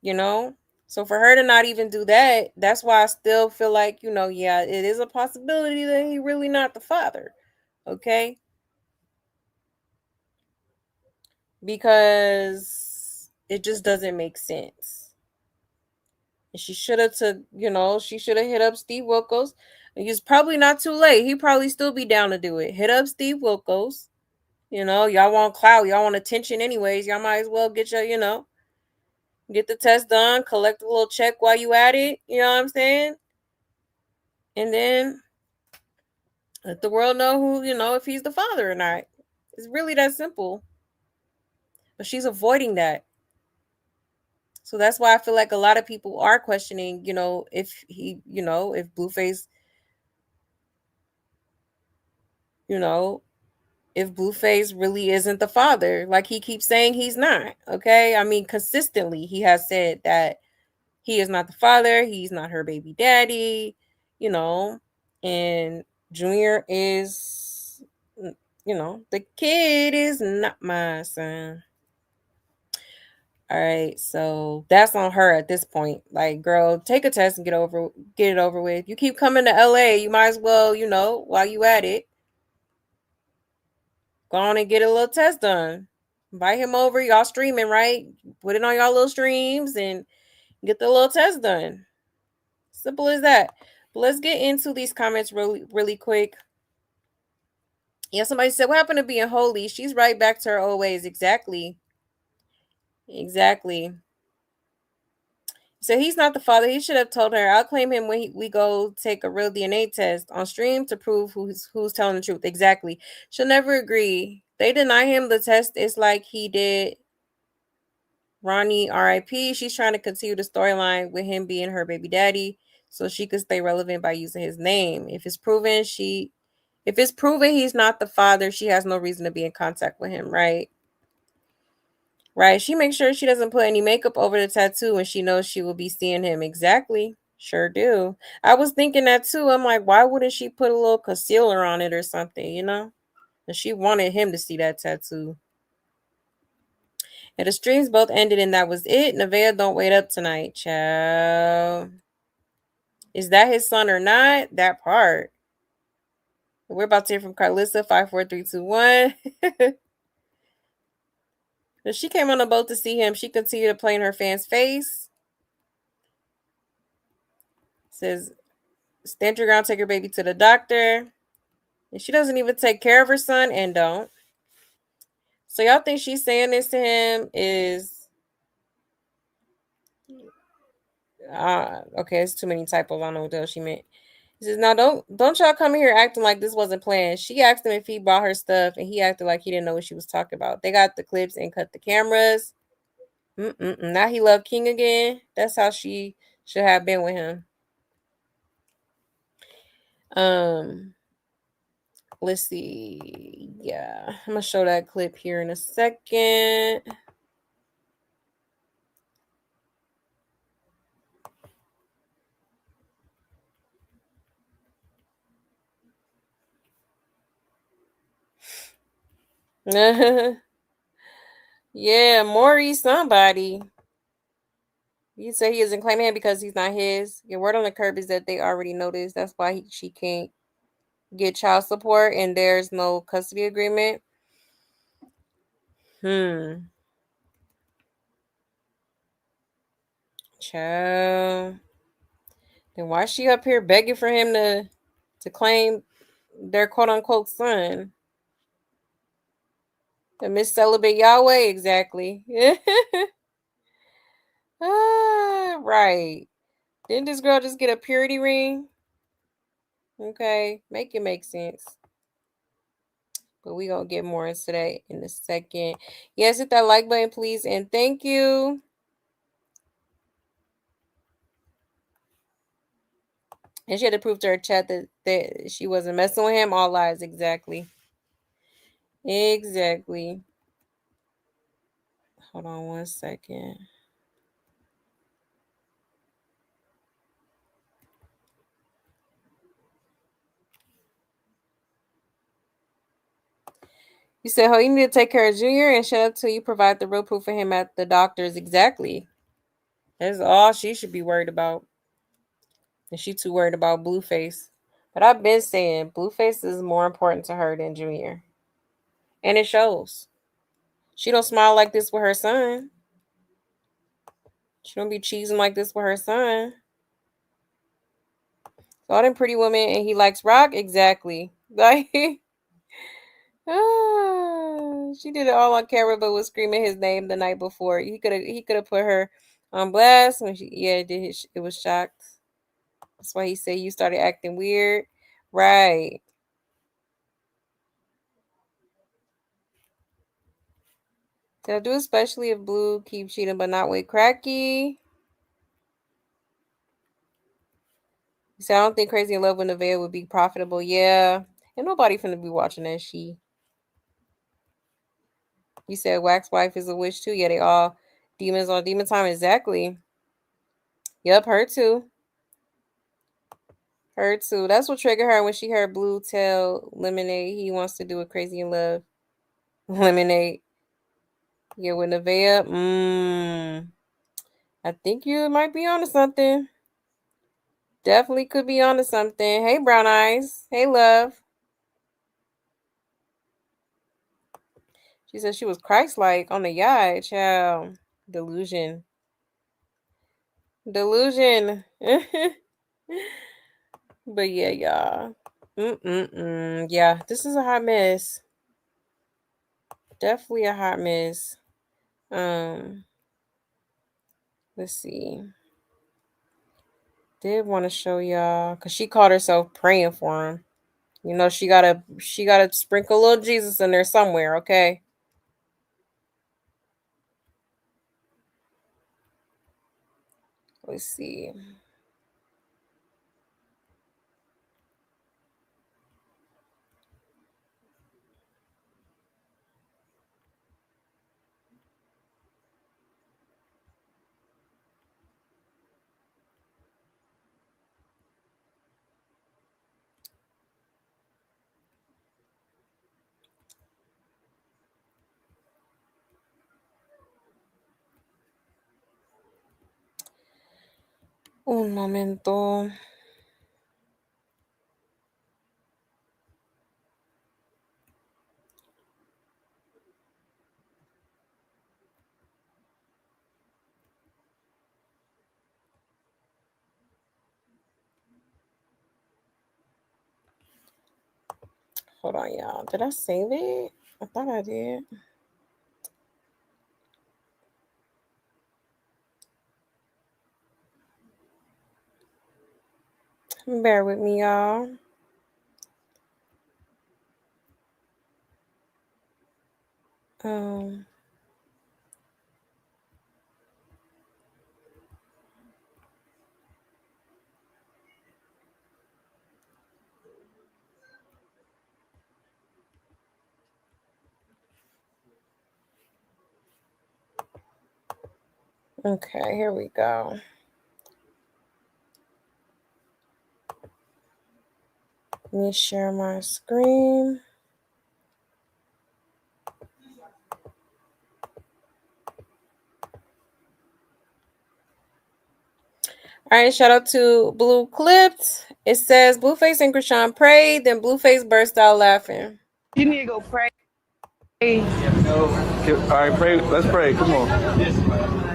You know? So for her to not even do that, that's why I still feel like, you know, yeah, it is a possibility that he really not the father. Okay? Because it just doesn't make sense. And she should have hit up Steve Wilkos. It's probably not too late. He probably still be down to do it. Hit up Steve Wilkos. You know, y'all want clout, y'all want attention anyways. Y'all might as well get get the test done, collect a little check while you at it. You know what I'm saying? And then let the world know who, if he's the father or not. It's really that simple. But she's avoiding that. So that's why I feel like a lot of people are questioning, if if Blueface, if Blueface really isn't the father, like he keeps saying he's not. Okay. I mean, consistently, he has said that he is not the father. He's not her baby daddy, and Junior is, the kid is not my son. All right, so that's on her at this point. Like, girl, take a test and get it over with. You keep coming to LA, you might as well, while you at it, go on and get a little test done. Invite him over. Y'all streaming, right? Put it on y'all little streams and, Get the little test done. Simple as that. But let's get into these comments really quick. Yeah, somebody said, what happened to being holy? She's right back to her old ways. Exactly. So he's not the father. He should have told her, I'll claim him when we go take a real DNA test on stream to prove who's telling the truth. Exactly. She'll never agree. They deny him the test. It's like he did Ronnie RIP. She's trying to continue the storyline with him being her baby daddy so she could stay relevant by using his name. If it's proven he's not the father, she has no reason to be in contact with him, right? Right. She makes sure she doesn't put any makeup over the tattoo when she knows she will be seeing him. Exactly. Sure do. I was thinking that too. I'm like, why wouldn't she put a little concealer on it or something, you know? And she wanted him to see that tattoo. And the streams both ended and that was it. Nevaeh, don't wait up tonight, child. Is that his son or not? That part. We're about to hear from Carlissa, 54321. She came on the boat to see him. She continued to play in her fan's face. Says, stand your ground, take your baby to the doctor. And she doesn't even take care of her son and don't. So y'all think she's saying this to him is... okay, it's too many typos. I don't know what the hell she meant. He says, now don't y'all come here acting like this wasn't planned. She asked him if he bought her stuff, and he acted like he didn't know what she was talking about. They got the clips and cut the cameras. Now he loved King again. That's how she should have been with him. Let's see. Yeah, I'm gonna show that clip here in a second. Yeah, Maury somebody. You say he isn't claiming him because he's not his. Your word on the curb is that they already know this. That's why she can't get child support and there's no custody agreement. Child. Then why is she up here begging for him to claim their quote unquote son? The Miss Celibate Yahweh, exactly. Right. Didn't this girl just get a purity ring? Okay, make it make sense. But we gonna get more into that in a second. Yes, hit that like button, please, and thank you. And she had to prove to her chat that she wasn't messing with him. All lies, exactly. Exactly. Hold on 1 second. You said, oh, you need to take care of Junior and shut up till you provide the real proof for him at the doctor's. Exactly. That's all she should be worried about. And she too worried about Blueface. But I've been saying Blueface is more important to her than Junior. And it shows. She don't smile like this with her son. She don't be cheesing like this with her son. So all them pretty women and he likes rock? Exactly. Like... she did it all on camera, but was screaming his name the night before. He could have put her on blast when it was shocked. That's why he said you started acting weird, right? They'll do especially if Blue keeps cheating, but not with Cracky. He said I don't think Crazy in Love with Nevaeh would be profitable. Yeah, and nobody finna be watching that shit. You said Wax Wife is a witch too. Yeah, they all demons on demon time. Exactly. Yep, her too. Her too. That's what triggered her when she heard Blue tell Lemonade he wants to do a Crazy in Love. Lemonade. Yeah, with Nevaeh. I think you might be onto something. Definitely could be onto something. Hey, Brown Eyes. Hey, love. She said she was Christ-like on the yacht. Child. Delusion. Delusion. But yeah, y'all. Yeah, this is a hot mess. Definitely a hot mess. Let's see. Did want to show y'all because she called herself praying for him. You know, she gotta sprinkle a little Jesus in there somewhere, okay? Let's see. Un momento. Hold on, y'all. Did I save it? I thought I did. Bear with me, y'all. Okay, here we go. Let me share my screen. All right, shout out to Blue Clipped. It says Blueface and Chrisean prayed, then Blueface burst out laughing. You need to go pray. All right, pray. Let's pray. Come on.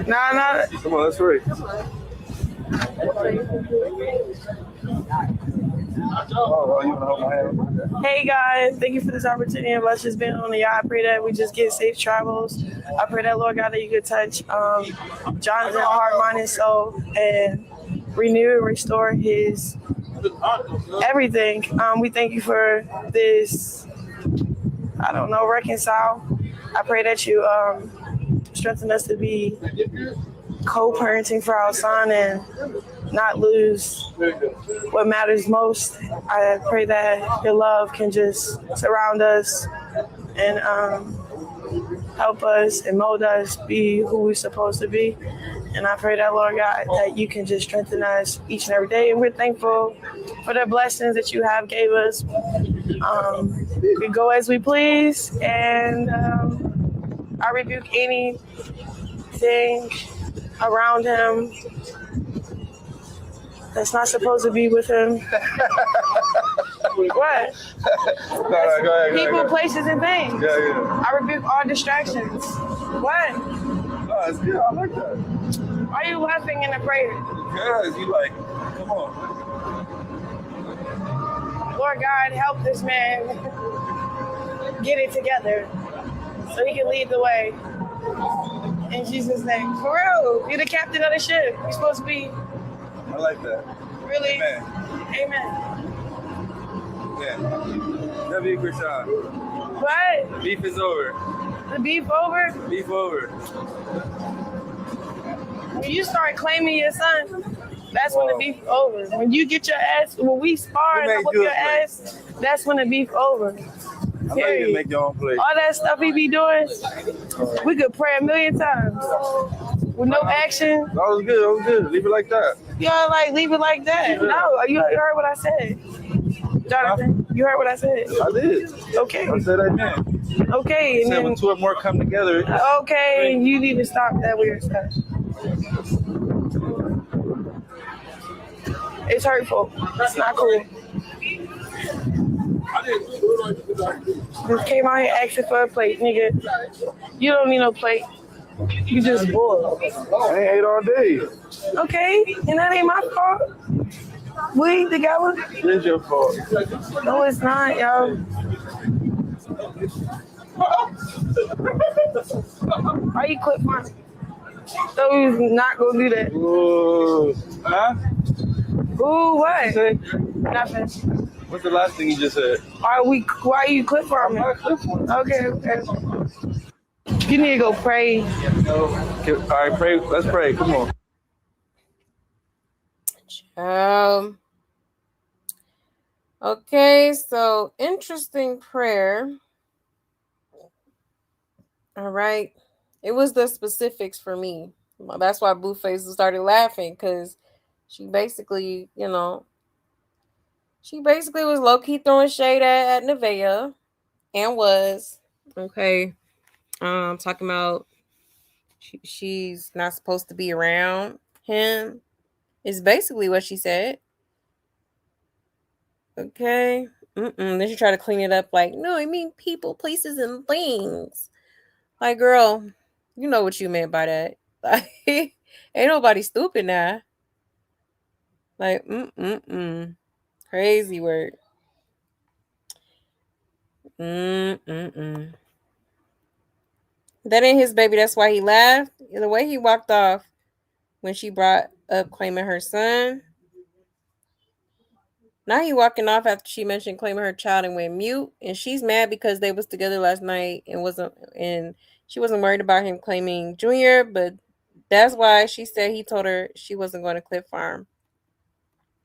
Nah. Come on, let's pray. Oh, you want to hold my hand? Hey guys, thank you for this opportunity of us just being on the yacht. I pray that we just get safe travels. I pray that, Lord God, that you could touch Jonathan's heart, mind, and soul, and renew and restore his everything. We thank you for this, reconcile. I pray that you strengthen us to be co-parenting for our son and not lose what matters most. I pray that your love can just surround us and help us and mold us be who we're supposed to be. And I pray that, Lord God, that you can just strengthen us each and every day. And we're thankful for the blessings that you have gave us. We go as we please, and I rebuke anything around him that's not supposed to be with him. What? Go ahead. People, places, and things. Yeah. I rebuke all distractions. What? Oh, it's good. I like that. Why are you laughing in a prayer? Because you like, come on. Lord God, help this man get it together so he can lead the way. In Jesus' name. For real, you're the captain of the ship. You're supposed to be. I like that. Really? Amen. Yeah. W. Chrisean. What? Beef is over. The beef over? Beef over. When you start claiming your son, that's when the beef over. When you get your ass, when we spar and I whip your ass, that's when the beef over. I know you can make your own plate. All that stuff he be doing, we could pray 1,000,000 times with no action. That was good. Leave it like that. You know, like, leave it like that. No, you heard what I said. Jonathan, you heard what I said. I did. Okay. I said amen. Okay. You said when two or more come together. Okay, you need to stop that weird stuff. It's hurtful. It's not cool. Just came out here asking for a plate, nigga. You don't need no plate. You just bored. I ain't ate all day. Okay, and that ain't my fault. We eat together. It's your fault. No, it's not, y'all. Why you quit mine? So we not gonna do that. Ooh. Huh? Ooh, what? Say, Nothing. what's the last thing you just said? Why you quit farming? Okay. You need to go pray. Okay, all right, pray. Let's pray. Come on. Okay, so interesting prayer. All right. It was the specifics for me. That's why Blueface started laughing, because she basically, she basically was low-key throwing shade at Nevaeh, and was, okay, talking about she's not supposed to be around him, is basically what she said. Okay. Then she tried to clean it up like, no, I mean people, places, and things. Like, girl, you know what you meant by that. Like, ain't nobody stupid now. Like, crazy word. That ain't his baby. That's why he laughed. The way he walked off when she brought up claiming her son. Now he walking off after she mentioned claiming her child and went mute. And she's mad because they was together last night and she wasn't worried about him claiming Junior, but that's why she said he told her she wasn't going to Cliff Farm.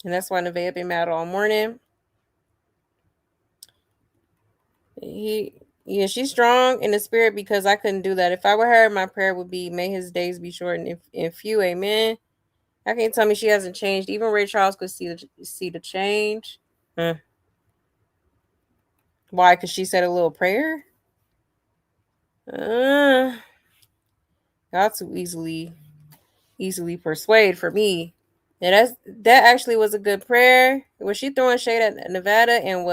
And that's why Nevaeh been mad all morning. She's strong in the spirit because I couldn't do that. If I were her, my prayer would be, may his days be short and few. Amen. I can't tell me she hasn't changed. Even Ray Charles could see the change. Why? Because she said a little prayer. Not too easily persuade for me. And that actually was a good prayer. Was she throwing shade at Nevada and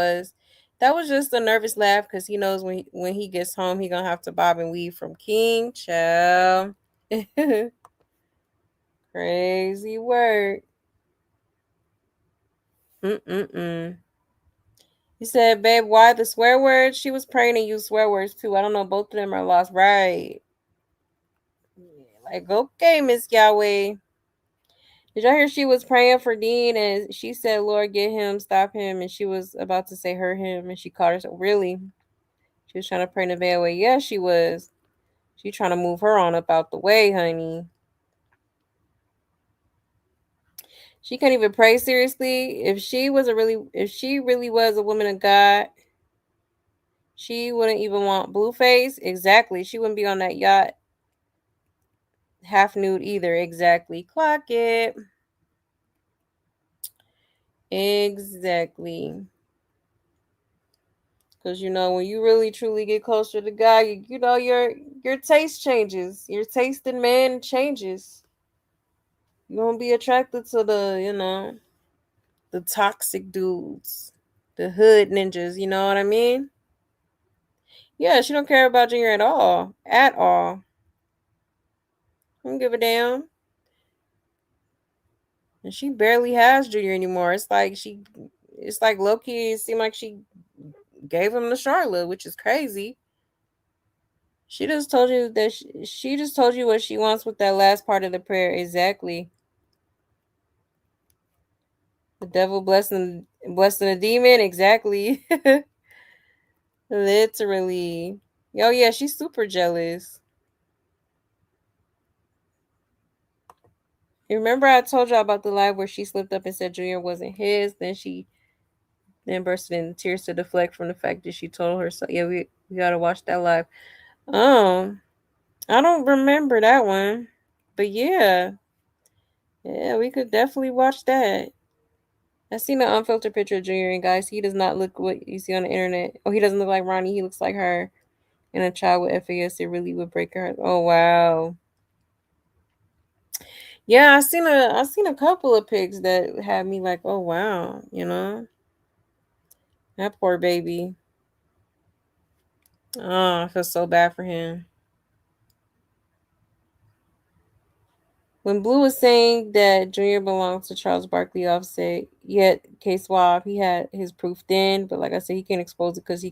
that was just a nervous laugh because he knows when he gets home he gonna have to bob and weave from King. Child. Crazy word. He said, babe, why the swear words? She was praying to use swear words too. I don't know, both of them are lost. Right. Like, okay, Miss Yahweh. Did y'all hear she was praying for Dean and she said, Lord, get him, stop him, and she was about to say hurt him and she caught herself. Really? She was trying to pray Nevaeh away. Yeah, she was. She trying to move her on up out the way, honey. She can't even pray seriously. If she really was a woman of God, she wouldn't even want Blueface. Exactly. She wouldn't be on that yacht half nude either. Exactly. Clock it. Exactly. Because when you really truly get closer to God, your taste changes. Your taste in man changes. You won't be attracted to the toxic dudes, the hood ninjas. You know what I mean? Yeah, she don't care about Junior at all. At all. Don't give a damn. And she barely has Junior anymore. It's like low-key, it seemed like she gave him to Charlotte, which is crazy. She just told you that she just told you what she wants with that last part of the prayer. Exactly. The devil blessing the demon. Exactly. Literally. Oh yeah, she's super jealous. You remember I told y'all about the live where she slipped up and said Junior wasn't his? Then she bursted into tears to deflect from the fact that she told her so. Yeah, we gotta watch that live. I don't remember that one. But yeah. Yeah, we could definitely watch that. I seen an unfiltered picture of Junior, and guys, he does not look what you see on the internet. Oh, he doesn't look like Ronnie. He looks like her. And a child with FAS, it really would break her heart. Oh wow. Yeah, I seen a couple of pics that had me like, oh wow, that poor baby. Oh, I feel so bad for him. When Blue was saying that Junior belongs to Charles Barkley Offset, yet K-Swab, he had his proof then, but like I said, he can't expose it because she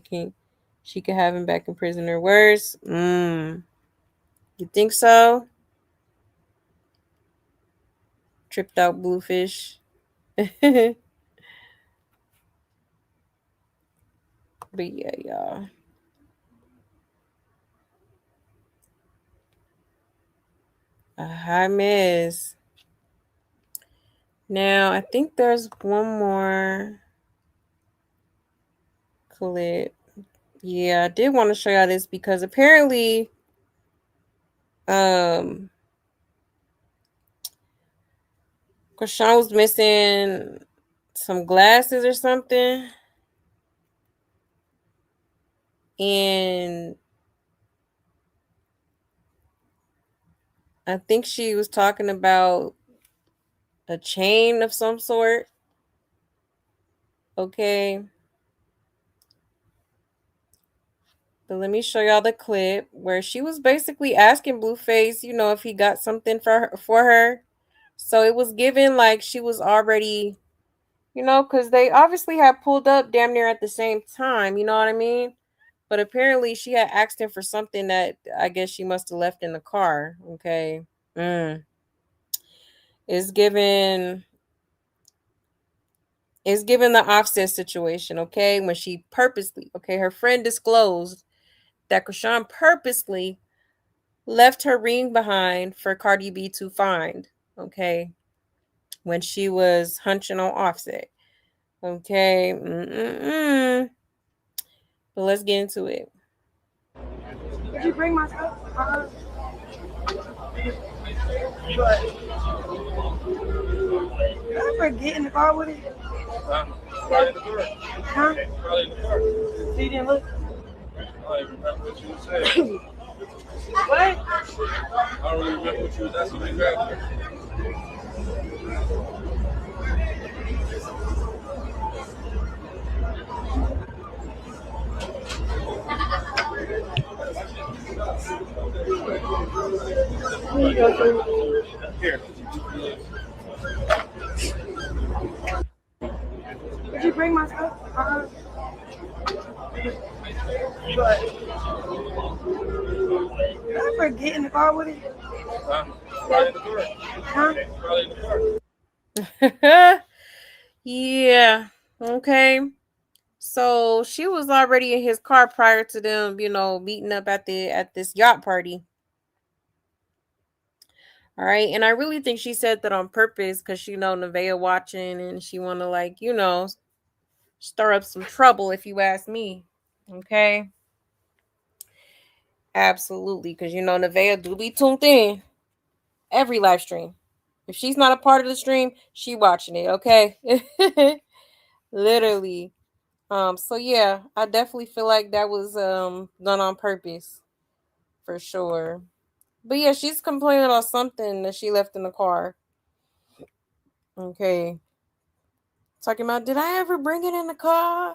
could have him back in prison or worse. You think so? Tripped out Bluefish. But yeah, y'all. A high mess. Now, I think there's one more clip. Yeah, I did want to show y'all this because apparently, Chrisean was missing some glasses or something. And I think she was talking about a chain of some sort. Okay. But let me show y'all the clip where she was basically asking Blueface, if he got something for her. So it was given like she was already, because they obviously had pulled up damn near at the same time, you know what I mean? But apparently she had asked him for something that I guess she must have left in the car. Okay. It's given the Offset situation, okay? When she purposely, her friend disclosed that Chrisean purposely left her ring behind for Cardi B to find, okay? When she was hunching on Offset, okay? But let's get into it. Did you bring my stuff? But did I forget in the car with it? Probably in the car. Huh? Probably in the car. So you didn't look? I don't even remember what you were saying. What? I don't really remember what you was asking me exactly. Here. Did you bring my stuff? But did I forget in the car with it? Probably in the car. Huh? Probably in the car. Yeah. Okay. So she was already in his car prior to them, meeting up at this yacht party. All right. And I really think she said that on purpose because she know Nevaeh watching and she want to stir up some trouble, if you ask me. Okay. Absolutely. Because Nevaeh do be tuned in every live stream. If she's not a part of the stream, she watching it. Okay. Literally. So yeah, I definitely feel like that was done on purpose. For sure. But yeah, she's complaining about something that she left in the car. Okay. Talking about, did I ever bring it in the car?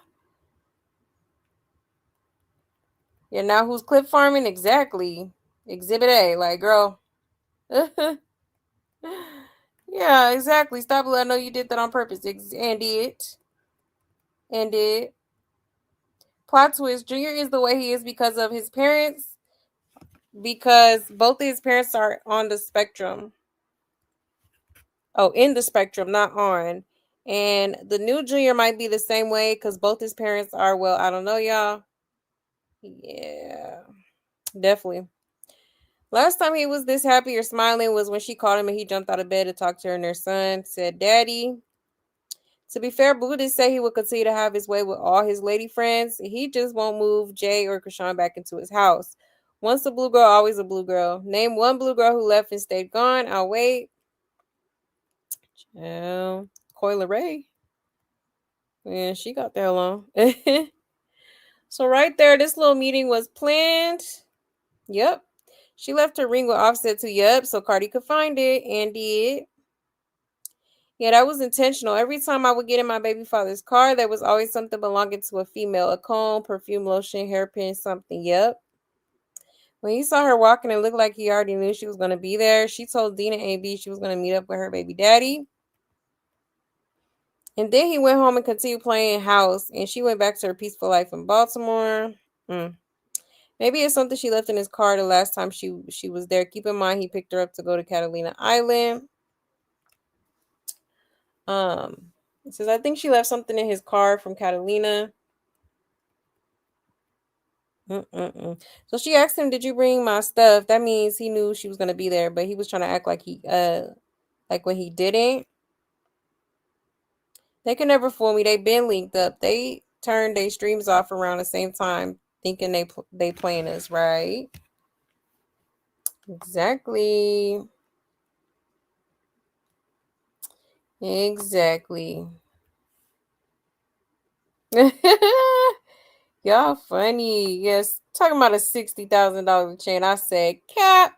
Yeah, now who's clip farming? Exactly. Exhibit A. Like, girl. Yeah, exactly. Stop it. I know you did that on purpose. And did. And did. Plot twist. Junior is the way he is because of his parents. Because both of his parents are on the spectrum. Oh, in the spectrum, not on. And the new Junior might be the same way because both his parents are, well, I don't know, y'all. Yeah, definitely. Last time he was this happy or smiling was when she called him and he jumped out of bed to talk to her and their son. Said, Daddy. To be fair, Blue did say he would continue to have his way with all his lady friends. He just won't move Jay or Chrisean back into his house. Once a blue girl, always a blue girl. Name one blue girl who left and stayed gone. I'll wait. Coyle Ray. Yeah, she got there alone. So right there, this little meeting was planned. Yep. She left her ring with Offset to Yep, so Cardi could find it and did. Yeah, that was intentional. Every time I would get in my baby father's car, there was always something belonging to a female. A comb, perfume, lotion, hairpin, something. Yep. When he saw her walking, it looked like he already knew she was going to be there. She told Dina AB she was going to meet up with her baby daddy. And then he went home and continued playing house. And she went back to her peaceful life in Baltimore. Maybe it's something she left in his car the last time she was there. Keep in mind, he picked her up to go to Catalina Island. It says, I think she left something in his car from Catalina. So she asked him, did you bring my stuff? That means he knew she was going to be there, but he was trying to act like like when he didn't. They can never fool me. They've been linked up. They turned their streams off around the same time, thinking they playing us, right? Exactly. Y'all funny. Yes, talking about a $60,000 chain. I said, Cap,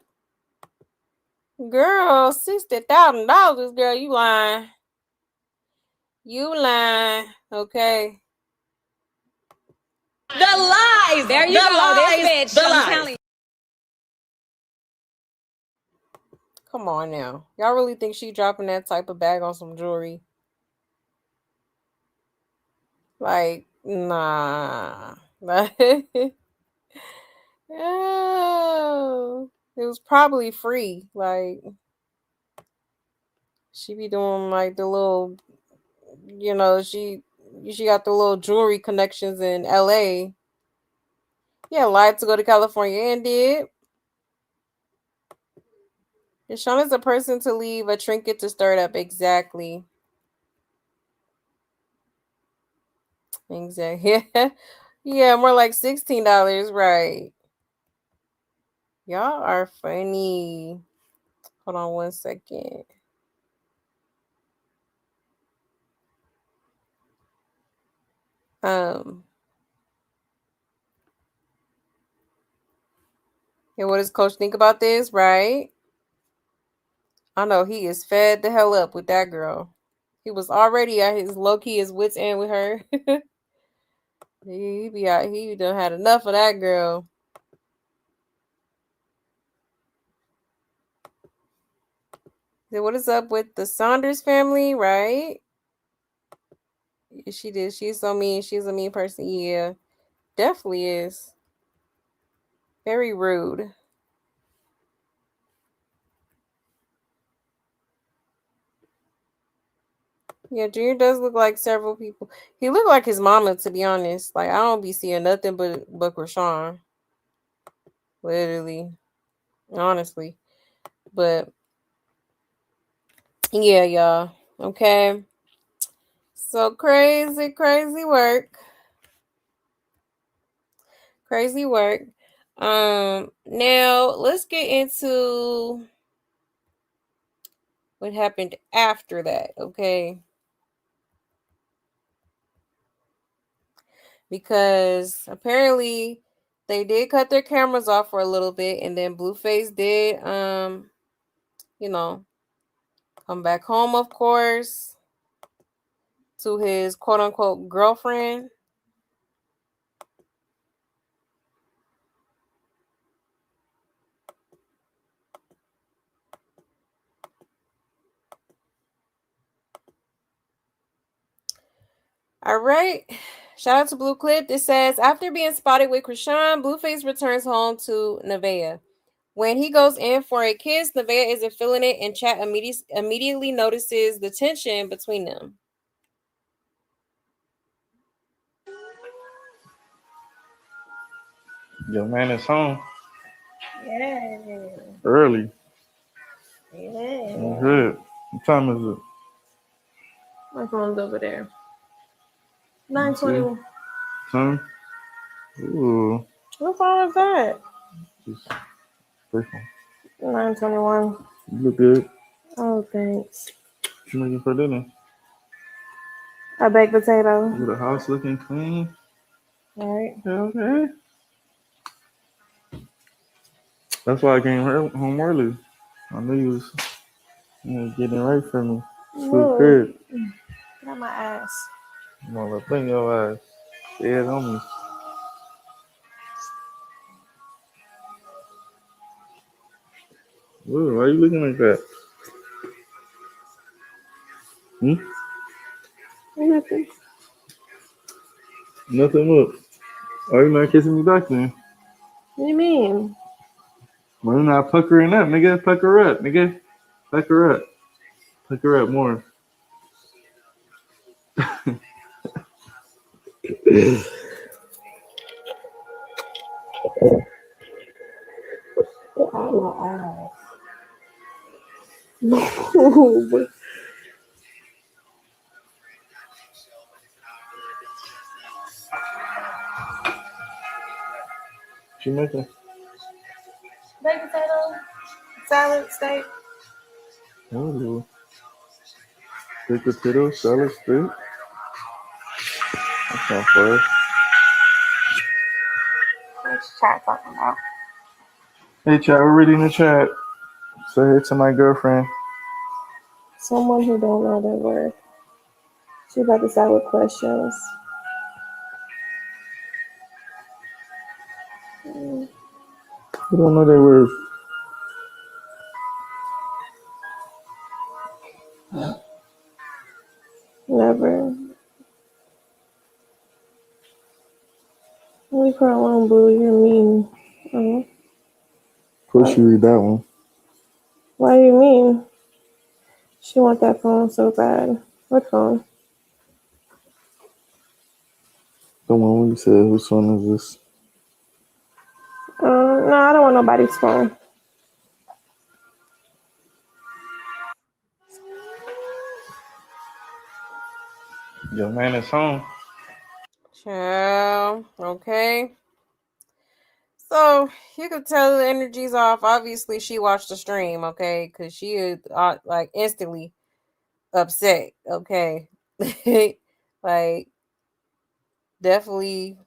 girl, $60,000. Girl, you lying. You lying. Okay. The lies. There you go. This bitch. I'm telling you. Come on now. Y'all really think she dropping that type of bag on some jewelry? Like, nah. Oh, it was probably free. Like, she be doing like the little, she got the little jewelry connections in LA. Yeah, lied to go to California and did. Deshaun is a person to leave a trinket to stir it up. Exactly. Yeah. Yeah, more like $16, right? Y'all are funny. Hold on one second. Yeah, what does Coach think about this, right? I know he is fed the hell up with that girl. He was already at his low-key his wits end with her. He done had enough of that girl. So what is up with the Saunders family, right? She did. She's so mean. She's a mean person. Yeah, definitely is. Very rude. Yeah, Junior does look like several people. He looked like his mama, to be honest. Like, I don't be seeing nothing but Chrisean. Literally. Honestly. But yeah, y'all. Okay. So crazy work. Crazy work. Now let's get into what happened after that, okay? Because apparently they did cut their cameras off for a little bit, and then Blueface did come back home, of course, to his quote unquote girlfriend. All right. Shout out to Blue Clip. It says, after being spotted with Chrisean, Blueface returns home to Nevaeh. When he goes in for a kiss, Nevaeh isn't feeling it, and Chat immediately notices the tension between them. Your man is home Yeah. early. Yeah. Good. What time is it? My phone's over there. 9:21. Son? Ooh. What phone is that? Just first one. 9:21. You look good. Oh, thanks. What you making for dinner? A baked potato. With the house looking clean. All right. Okay. That's why I came home early. I knew you was getting right for me. Sweet crib. Got my ass. I'm gonna bring your ass. Yeah, on me. Whoa, why are you looking like that? Nothing. Nothing up. Why are you not kissing me back then? What do you mean? Why you not puckering up, nigga? Pucker up, nigga. Pucker up. Pucker up more. Get out my eyes. No. She making? Baked potato, salad, steak. Oh, baked potato, salad, steak. That's not far. What's chat talking about? Hey, chat, we're reading the chat. Say hey to my girlfriend. Someone who don't know their word. She about to start with questions. We don't know their words. Never. Leave her alone, boo. You're mean. Of course, you read that one. Why do you mean? She want that phone so bad. What phone? The one where you said, whose phone is this? No, I don't want nobody's phone. Your man is home. Ciao. Okay. So you could tell the energy's off. Obviously, she watched the stream, okay, because she is like instantly upset. Okay, like definitely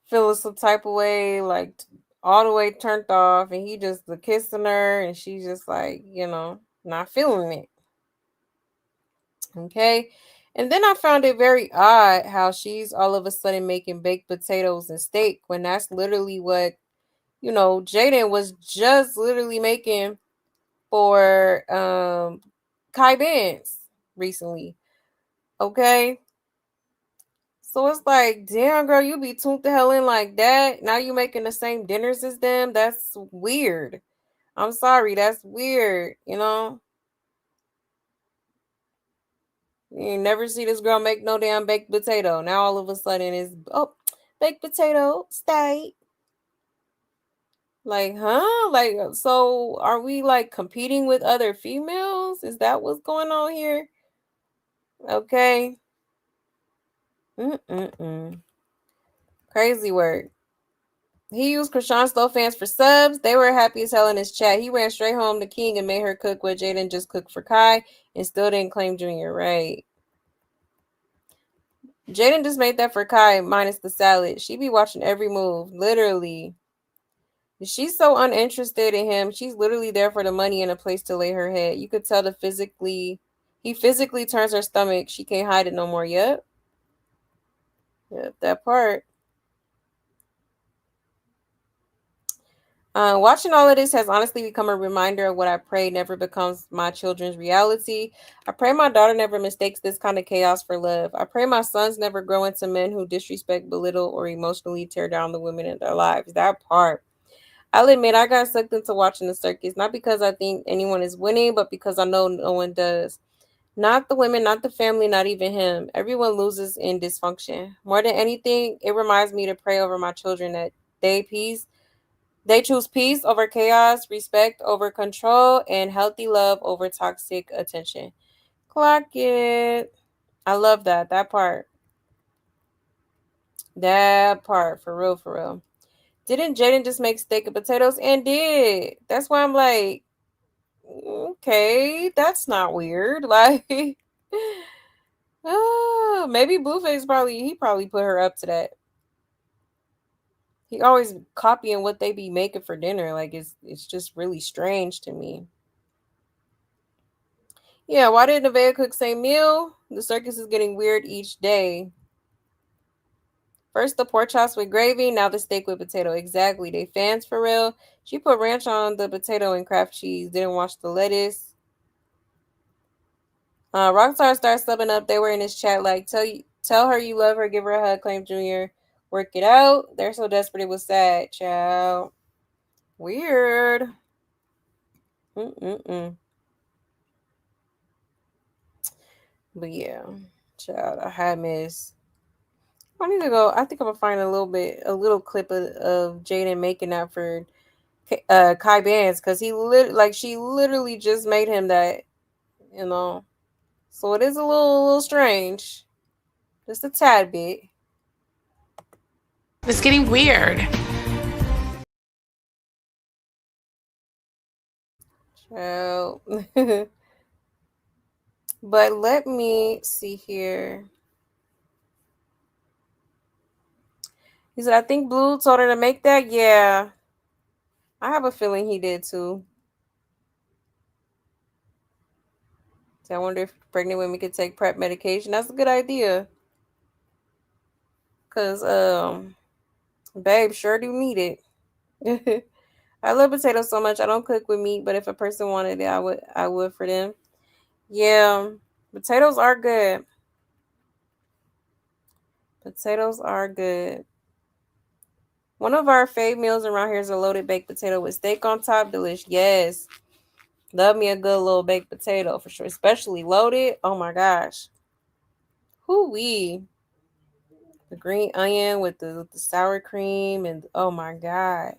feeling some type of way, like all the way turned off, and he just kissing her, and she's just like, not feeling it. Okay. And then I found it very odd how she's all of a sudden making baked potatoes and steak when that's literally what, Jaidyn was just literally making for Kai Benz recently. Okay. So it's like, damn girl, you be tuned the hell in like that. Now you making the same dinners as them. That's weird. I'm sorry, that's weird, You ain't never see this girl make no damn baked potato. Now all of a sudden it's baked potato, steak. Like, huh? Like, so are we like competing with other females? Is that what's going on here? Okay. Crazy work. He used Chrisean Slow fans for subs. They were happy as hell in his chat. He ran straight home to King and made her cook what Jaidyn just cooked for Kai and still didn't claim Junior, right? Jaidyn just made that for Kai minus the salad. She be watching every move, literally. She's so uninterested in him. She's literally there for the money and a place to lay her head. You could tell he physically turns her stomach. She can't hide it no more. Yep, that part. Watching all of this has honestly become a reminder of what I pray never becomes my children's reality. I pray my daughter never mistakes this kind of chaos for love. I pray my sons never grow into men who disrespect, belittle, or emotionally tear down the women in their lives. That part. I'll admit I got sucked into watching the circus, not because I think anyone is winning, but because I know no one does. Not the women, not the family, not even him. Everyone loses in dysfunction. More than anything, it reminds me to pray over my children that they choose peace over chaos, respect over control, and healthy love over toxic attention. Clock it. I love that. That part. That part. For real, for real. Didn't Jaidyn just make steak and potatoes? And did. That's why I'm like, okay, that's not weird. Like, maybe Blueface probably put her up to that. He always copying what they be making for dinner. Like, it's just really strange to me. Yeah, why did Nevaeh cook same meal? The circus is getting weird each day. First the pork chops with gravy, now the steak with potato. Exactly. They fans for real. She put ranch on the potato and Kraft cheese. Didn't wash the lettuce. Rockstar starts subbing up. They were in his chat like, tell her you love her, give her a hug, claim Junior. Work it out. They're so desperate it was sad, child. Weird. But yeah, child, I had miss. I need to go. I think I'm gonna find a little clip of Jaidyn making that for Kai Bands because she literally just made him that, you know. So it is a little strange, just a tad bit. It's getting weird. Child. But let me see here. He said, I think Blue told her to make that. Yeah. I have a feeling he did too. So I wonder if pregnant women could take PrEP medication. That's a good idea. Cause babe sure do need it. I love potatoes so much. I don't cook with meat, but if a person wanted it, I would for them. Yeah. Potatoes are good. Potatoes are good. One of our fave meals around here is a loaded baked potato with steak on top. Delish. Yes. Love me a good little baked potato for sure. Especially loaded. Oh my gosh. Hoo-wee. The green onion with the sour cream and oh my god.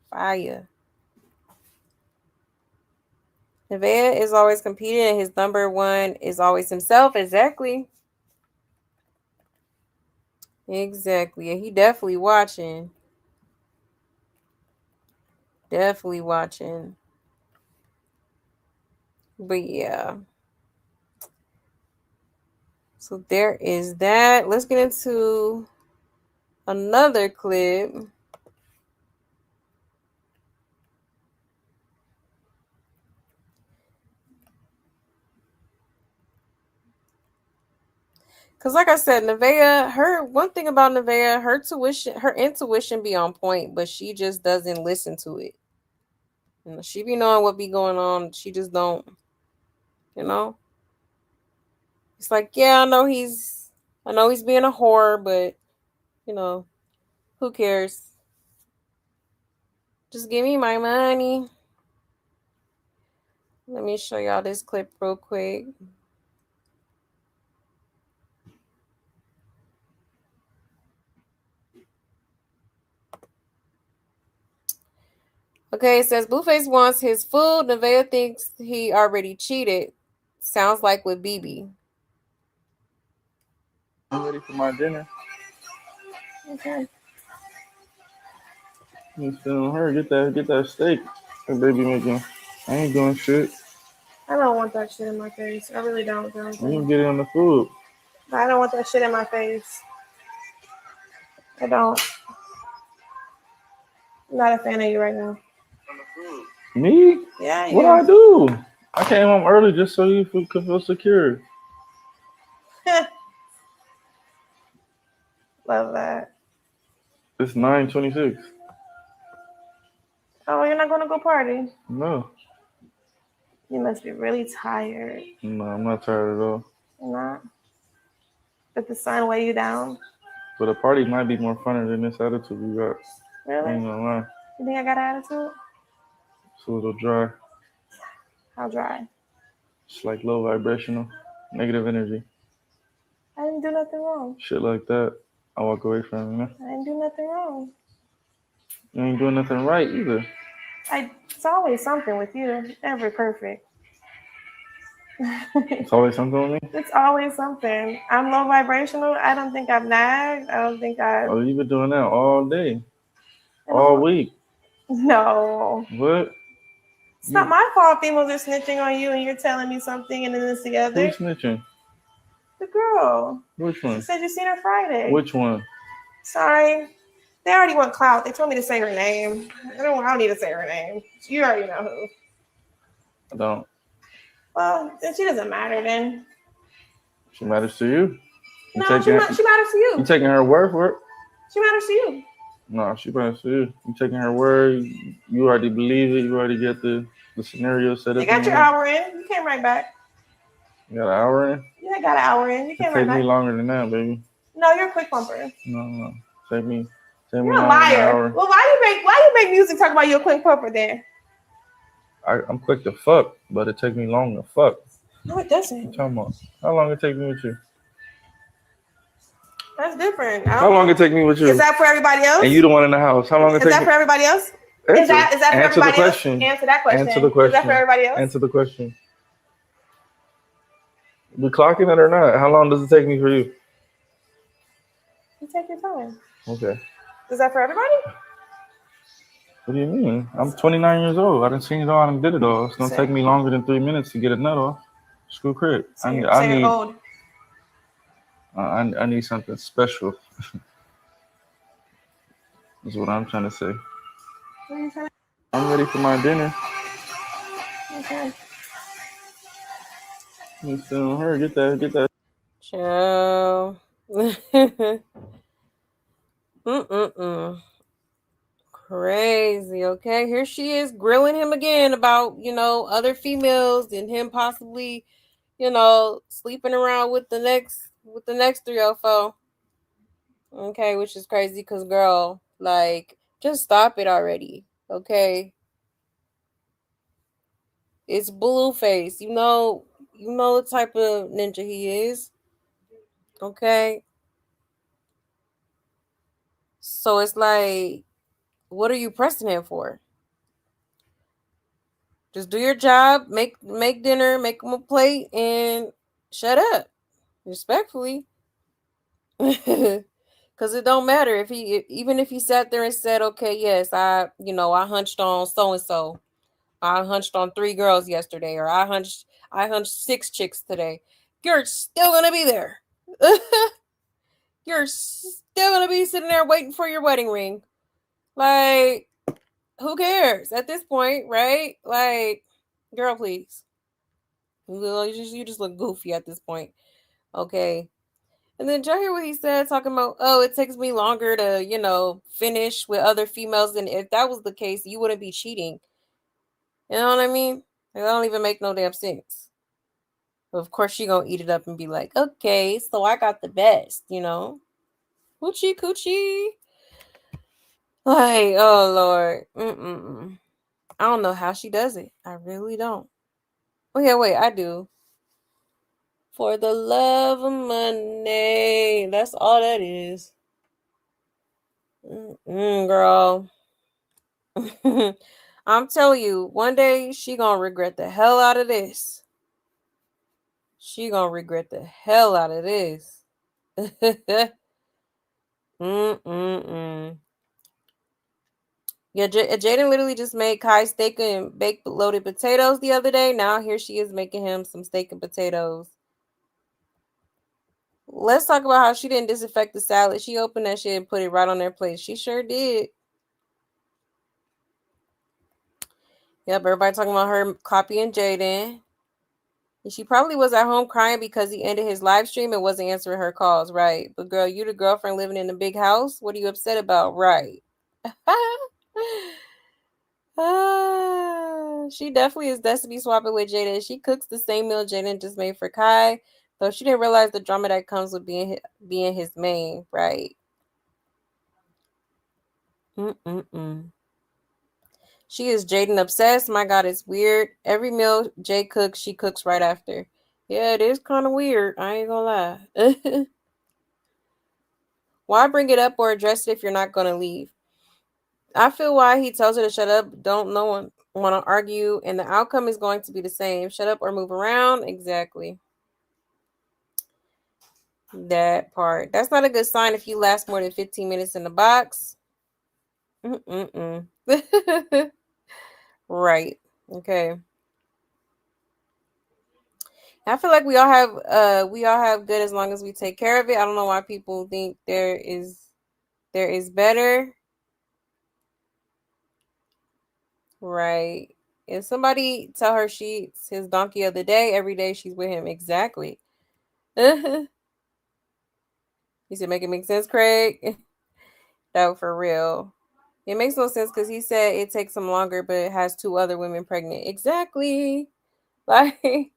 Fire. Nevaeh is always competing and his number one is always himself. Exactly. Exactly. And he definitely watching. Definitely watching. But yeah. So there is that. Let's get into another clip. Cause like I said, Nevaeh, one thing about Nevaeh, her intuition be on point, but she just doesn't listen to it. You know, she be knowing what be going on. She just don't, you know. It's like, yeah, I know he's being a whore, but you know, who cares? Just give me my money. Let me show y'all this clip real quick. Okay, it says Blueface wants his food. Nevaeh thinks he already cheated. Sounds like with BB. I'm ready for my dinner. Okay. You feeling her? Get that steak. That baby making. I ain't doing shit. I don't want that shit in my face. I really don't. You can get it on the food. I don't want that shit in my face. I don't. I'm not a fan of you right now. Me? Yeah, What I do? I came home early just so you could feel secure. Love that. It's 9:26. Oh, you're not going to go party? No. You must be really tired. No, I'm not tired at all. You're not? Did the sun weigh you down? But a party might be more funner than this attitude we got. Really? I ain't gonna lie. You think I got an attitude? It's a little dry. How dry? It's like low vibrational, negative energy. I didn't do nothing wrong. Shit like that, I walk away from, you know? I didn't do nothing wrong. You ain't doing nothing right either. It's always something with you. Never perfect. It's always something with me? It's always something. I'm low vibrational. I don't think I've nagged. I don't think I've... Oh, you've been doing that all day. All week. No. What? It's not my fault females are snitching on you and you're telling me something and then it's the other. Who's snitching? The girl. Which one? She said you seen her Friday. Which one? Sorry. They already want clout. They told me to say her name. I don't need to say her name. You already know who. I don't. Well, then she doesn't matter then. She matters to you? No, she matters to you. You taking her word for it? She matters to you. No, she matters to you. You taking her word. You already believe it. You already get the scenario set up. You got your hour in. You came right back. You got an hour in? Yeah, I got an hour in. You came right back. Take me longer than that, baby. No, you're a quick bumper. No. Take me. You're a liar. Well, why you make music talk about your quick bumper then? I'm quick to fuck, but it takes me long to fuck. No, it doesn't. What you talking about? How long it take me with you? That's different. How long it take me with you? Is that for everybody else? And you the one in the house. How long it take me? Is that for everybody else? Is that for everybody else? Answer that question. Answer the question. Is that for everybody else? Answer the question. We clocking it or not? How long does it take me for you? You take your time. Okay. Is that for everybody? What do you mean? I'm 29 years old. I done seen it all and did it all. It's gonna take me longer than 3 minutes to get a nut off. Screw Craig. I need old. I need something special. That's what I'm trying to say. What are you trying to... I'm ready for my dinner. Okay. You still on her? Get that. Ciao. Crazy. Okay, here she is grilling him again about, other females and him possibly, sleeping around with the next 304. Okay, which is crazy because, girl, like, just stop it already. Okay, it's Blueface. You know the type of ninja he is. Okay, so it's like, what are you pressing him for? Just do your job, make dinner, make him a plate, and shut up, respectfully. Because it don't matter even if he sat there and said, okay, yes, I hunched on so and so, I hunched on 3 girls yesterday, or I hunched 6 chicks today. You're still gonna be there. You're still gonna be sitting there waiting for your wedding ring. Like, who cares at this point, right? Like, girl, please. You just look goofy at this point. Okay. And then did y'all hear what he said, talking about, oh, it takes me longer to, finish with other females. And if that was the case, you wouldn't be cheating. You know what I mean? Like, that don't even make no damn sense. But of course, she gonna eat it up and be like, okay, so I got the best, Coochie, coochie. Like, oh, Lord. I don't know how she does it. I really don't. Oh, yeah, wait, I do. For the love of money. That's all that is. Girl. I'm telling you, one day she gonna regret the hell out of this. She gonna regret the hell out of this. Yeah, Jaidyn literally just made Kai steak and baked loaded potatoes the other day. Now here she is making him some steak and potatoes. Let's talk about how she didn't disinfect the salad. She opened that shit and put it right on their plate. She sure did. Yep, everybody talking about her copying Jaidyn. And she probably was at home crying because he ended his live stream and wasn't answering her calls, right? But girl, you the girlfriend living in a big house. What are you upset about? Right. She definitely is destiny swapping with Jaidyn. She cooks the same meal Jaidyn just made for Kai, though she didn't realize the drama that comes with being his main, right? She is Jaidyn obsessed. My God, it's weird. Every meal Jay cooks, she cooks right after. Yeah, it is kind of weird. I ain't gonna lie. Why bring it up or address it if you're not gonna leave? I feel why he tells her to shut up. Don't no one want to argue, and the outcome is going to be the same. Shut up or move around. Exactly. That part. That's not a good sign if you last more than 15 minutes in the box. Right. Okay. I feel like we all have good as long as we take care of it. I don't know why people think there is better. Right. If somebody tell her she's his donkey of the day, every day she's with him. Exactly. You said make it make sense, Craig. Though, for real. It makes no sense because he said it takes him longer, but it has 2 other women pregnant. Exactly. Like,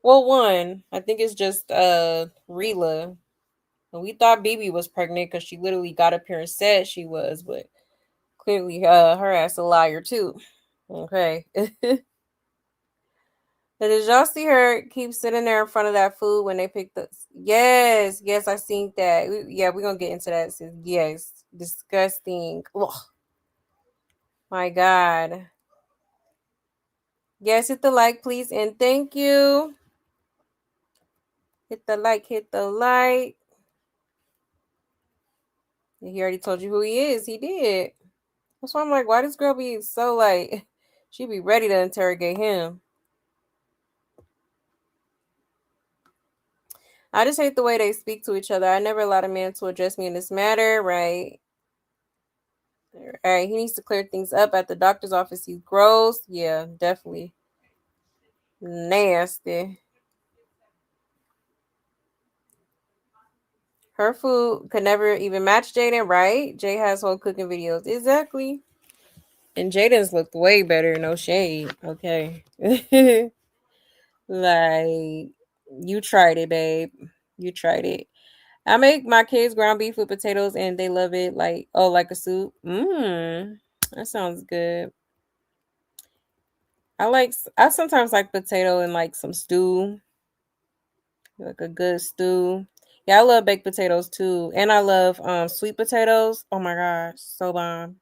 well, one, I think it's just Rila. And we thought BB was pregnant because she literally got up here and said she was, but clearly her ass a liar too. Okay. Did y'all see her keep sitting there in front of that food when they picked up? Yes, I seen that. We're gonna get into that. Yes, disgusting. Ugh. My God. Yes, hit the like, please, and thank you. Hit the like, hit the like. He already told you who he is. He did. That's why I'm like, why this girl be so like, she be ready to interrogate him. I just hate the way they speak to each other. I never allowed a man to address me in this matter, right? All right, he needs to clear things up at the doctor's office. He's gross. Yeah, definitely. Nasty. Her food could never even match Jaidyn, right? Jay has whole cooking videos. Exactly. And Jaden's looked way better, no shade. Okay. Like, you tried it, babe. You tried it. I make my kids ground beef with potatoes and they love it like a soup. That sounds good. I sometimes like potato and like some stew. Like a good stew. Yeah, I love baked potatoes too. And I love sweet potatoes. Oh my gosh, so bomb.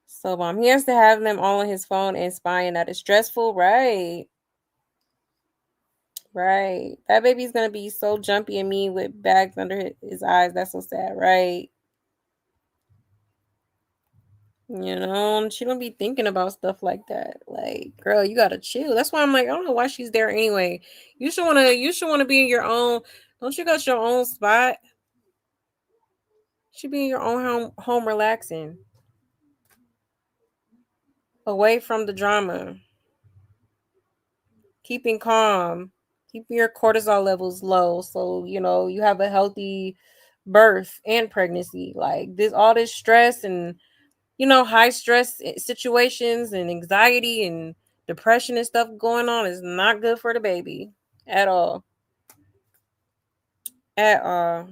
So bomb. He has to have them all on his phone and spying. That is stressful, right? Right. That baby's gonna be so jumpy and mean with bags under his eyes. That's so sad, right? You know, she don't be thinking about stuff like that. Like, girl, you gotta chill. That's why I'm like, I don't know why she's there anyway. You should wanna be in your own. Don't you got your own spot? Should be in your own home relaxing. Away from the drama. Keeping calm. Keeping your cortisol levels low. So, you have a healthy birth and pregnancy. Like all this stress and high stress situations and anxiety and depression and stuff going on is not good for the baby at all. At all.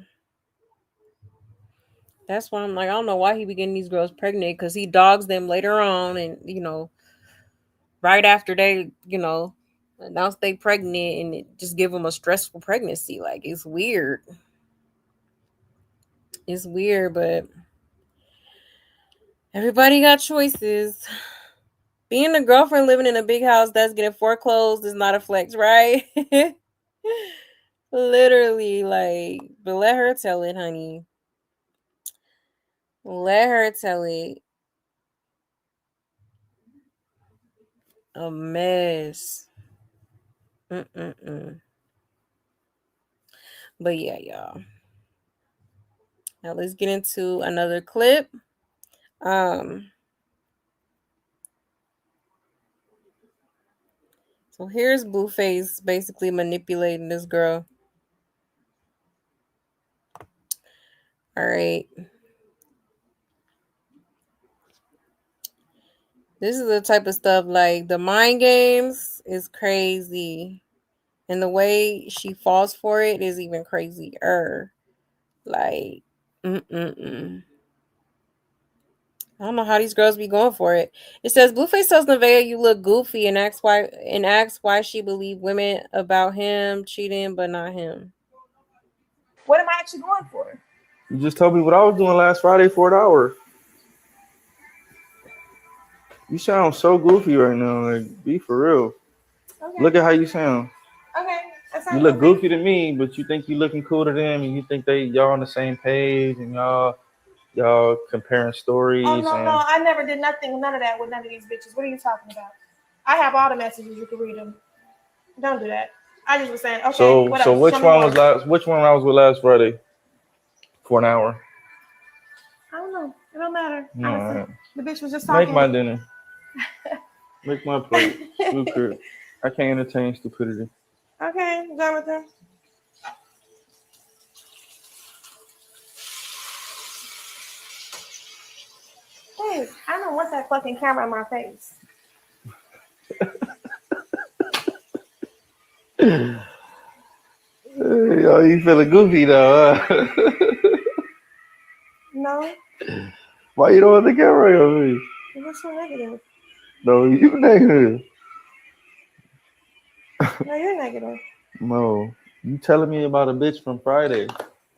That's why I'm like, I don't know why he be getting these girls pregnant because he dogs them later on and, right after they, announce they pregnant and it just give them a stressful pregnancy. Like, it's weird. It's weird, but everybody got choices. Being a girlfriend living in a big house that's getting foreclosed is not a flex, right? Literally, like, but let her tell it, honey. Let her tell it. A mess. But yeah, y'all. Now let's get into another clip. So here's Blueface basically manipulating this girl. All right. This is the type of stuff like the mind games is crazy. And the way she falls for it is even crazier. Like, I don't know how these girls be going for it. It says Blueface tells Nevaeh you look goofy and asks why she believed women about him cheating but not him. What am I actually going for? You just told me what I was doing last Friday for an hour. You sound so goofy right now. Like, be for real. Okay. Look at how you sound. Okay. You look goofy to me, but you think you looking cool to them, and you think y'all on the same page, and y'all comparing stories. Oh no, I never did nothing, none of that with none of these bitches. What are you talking about? I have all the messages. You can read them. Don't do that. I just was saying. Okay. So which one was last? Which one I was with last Friday? For an hour. I don't know. It don't matter. No, honestly. The bitch was just talking. Make my dinner. Make my plate. Stupid. I can't entertain stupidity. Okay, done with her. Hey, I don't want that fucking camera in my face. Yo, you feeling goofy though, huh? No, Why you don't want the camera on me? you're so negative. No, you negative. No, you're negative. No, you telling me about a bitch from Friday.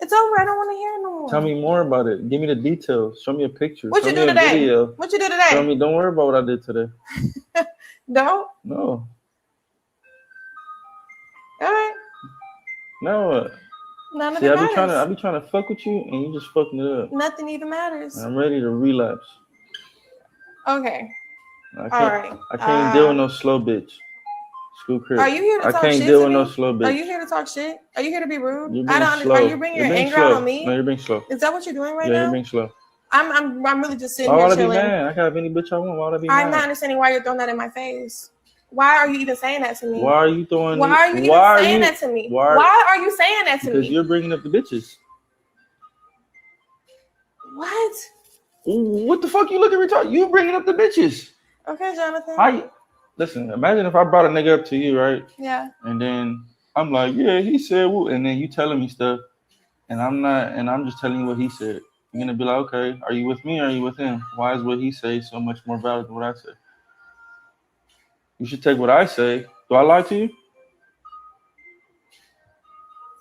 It's over. I don't want to hear it no more. Tell me more about it. Give me the details. Show me a picture. What Show you me do a today? video. What you do today? Show me. Don't worry about what I did today. No? No. All right. No. None of See, it I matters. be trying to fuck with you, and you just fucking it up. Nothing even matters. I'm ready to relapse. Okay. I can't deal with no slow bitch. Screw Chris. Are you here to talk shit I can't deal to with me? no slow bitch. Are you here to talk shit? Are you here to be rude? You're I being don't. slow. Are you bringing your anger out on me? No, you're being slow. Is that what you're doing right Yeah, now? you're being slow. I'm really just sitting Why here would I be chilling. mad? I can have any bitch I want. Why would I be mad? I'm not understanding why you're throwing that in my face. Why are you even saying that to me? Why are you throwing? Why are you even saying that to me? Why are you saying that to me? Because you're bringing up the bitches. What? What the fuck you looking retarded? You bringing up the bitches. Okay, Jonathan. Listen, imagine if I brought a nigga up to you, right? Yeah. And then I'm like, yeah, he said, woo. And then you telling me stuff, and I'm just telling you what he said. You're gonna be like, okay, are you with me or are you with him? Why is what he say so much more valid than what I say? You should take what I say. Do I lie to you?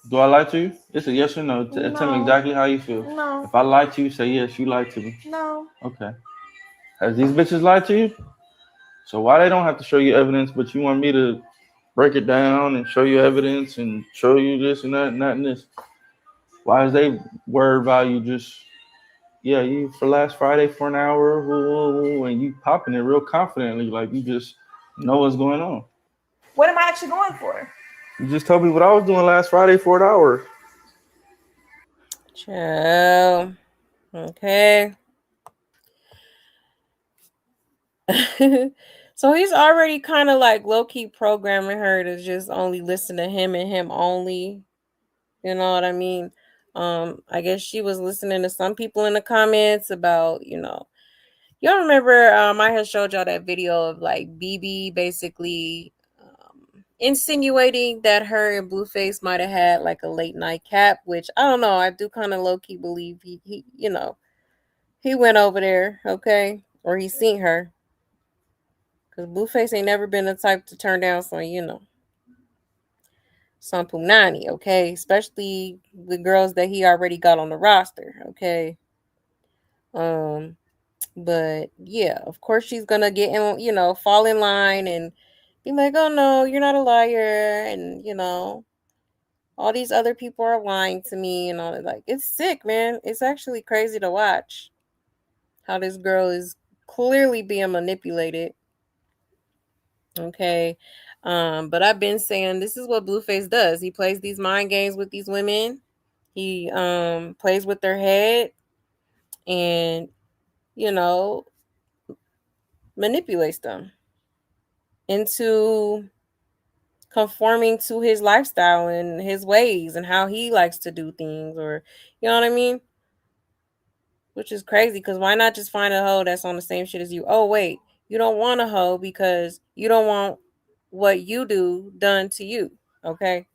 Do I lie to you? It's a yes or no. Tell me exactly how you feel. No. If I lie to you, say yes, you lied to me. No. Okay. Has these bitches lied to you? So why they don't have to show you evidence, but you want me to break it down and show you evidence and show you this and that and that and this? Why is they word value just, yeah, you for last Friday for an hour, and you popping it real confidently, like you just know what's going on. What am I actually going for? You just told me what I was doing last Friday for an hour. Chill. Okay. So he's already kind of like low-key programming her to just only listen to him and him only. You know what I mean? I guess she was listening to some people in the comments about, y'all remember I had showed y'all that video of like BB basically insinuating that her and Blueface might have had like a late night cap, which I don't know. I do kind of low-key believe he he went over there, okay? Or he seen her. Because Blueface ain't never been the type to turn down some punani, okay? Especially the girls that he already got on the roster, okay? But yeah, of course she's gonna get in, fall in line and be like, oh no, you're not a liar, and all these other people are lying to me and all that. Like, it's sick, man. It's actually crazy to watch how this girl is clearly being manipulated. Okay. But I've been saying this is what Blueface does. He plays these mind games with these women. He plays with their head and manipulates them into conforming to his lifestyle and his ways and how he likes to do things, or you know what I mean? Which is crazy, because why not just find a hoe that's on the same shit as you? Oh wait, you don't want a hoe because you don't want what you do done to you, okay?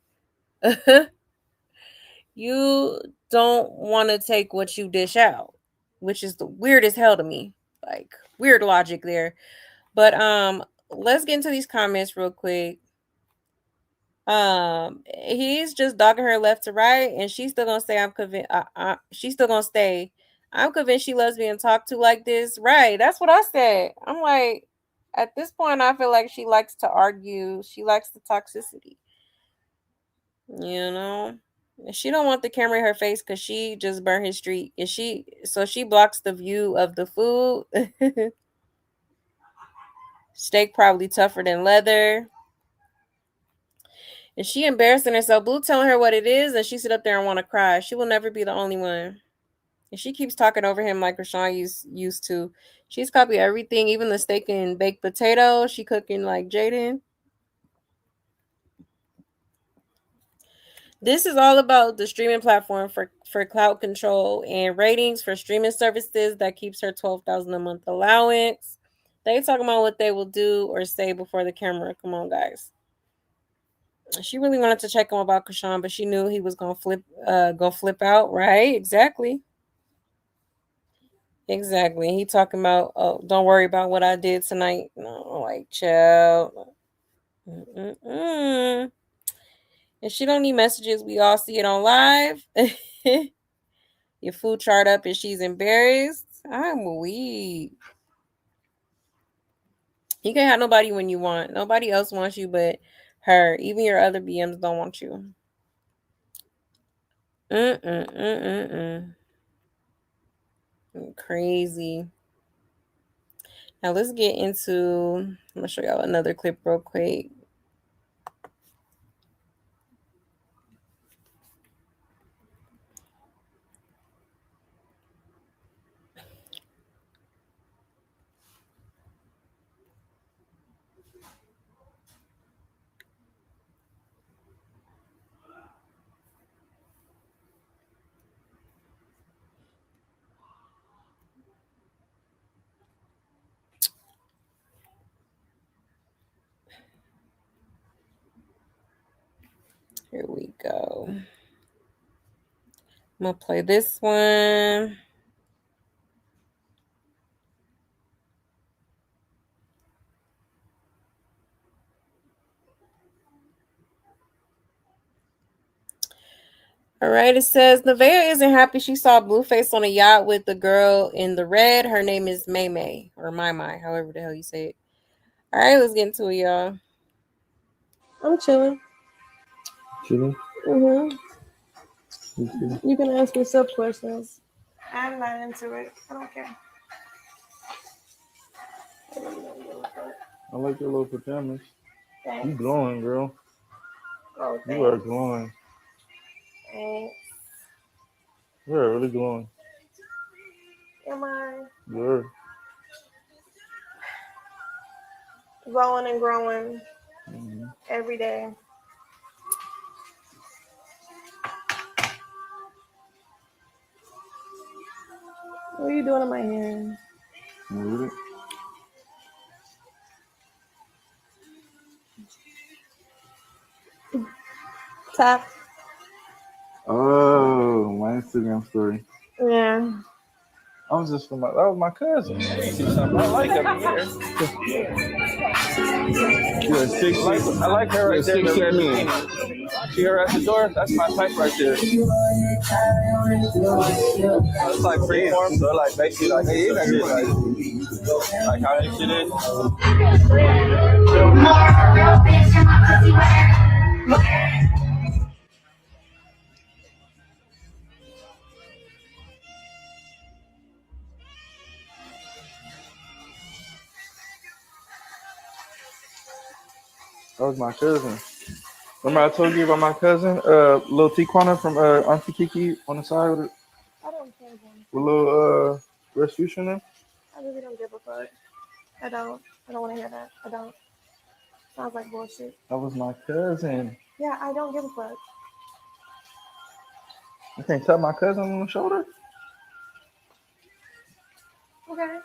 You don't want to take what you dish out, which is the weirdest hell to me. Like, weird logic there. But let's get into these comments real quick. He's just dogging her left to right, and she's still gonna say, I'm convinced. She's still gonna stay. I'm convinced she loves being talked to like this. Right? That's what I said. I'm like, at this point, I feel like she likes to argue. She likes the toxicity. She don't want the camera in her face because she just burned his streak. So she blocks the view of the food. Steak probably tougher than leather. And she embarrassing herself. Blue telling her what it is, and she sit up there and want to cry. She will never be the only one. And she keeps talking over him like Chrisean used to. She's copied everything, even the steak and baked potato. She cooking like Jaidyn. This is all about the streaming platform for cloud control and ratings for streaming services that keeps her $12,000 a month allowance. They talking about what they will do or say before the camera. Come on, guys. She really wanted to check him about Chrisean, but she knew he was gonna flip out, right? Exactly. He talking about, oh, don't worry about what I did tonight. No, like, child. If she don't need messages, we all see it on live. Your food chart up and she's embarrassed. I'm weak. You can't have nobody when you want. Nobody else wants you but her. Even your other BMs don't want you. Crazy. Now let's get into, I'm gonna show y'all another clip real quick. Here we go. I'm gonna play this one. All right, it says Nevaeh isn't happy she saw Blueface on a yacht with the girl in the red. Her name is May, or My, however the hell you say it. All right, let's get into it, y'all. I'm chilling. Chilling? Mm-hmm. You can ask me sub questions. I'm not into it. I don't care. I like your little pajamas. Thanks. You glowing, girl. Oh, thanks. You are glowing. Thanks. You are really glowing. Am I? You're Growing and growing every day. What are you doing in my hair? Really? Tap. Oh, my Instagram story. Yeah. I was just that was my cousin. I didn't see something I like up here. You're 6'6". I like her right there. 6'6". See her at the door? That's my type right there. It's like freeform, so like basically like hey, like how this shit is. That was my cousin. Remember I told you about my cousin, little Tijuana from Auntie Kiki on the side with I don't care then. with little restitution there? I really don't give a fuck. I don't want to hear that. I don't. Sounds like bullshit. That was my cousin. Yeah, I don't give a fuck. You can't tap my cousin on the shoulder? Okay.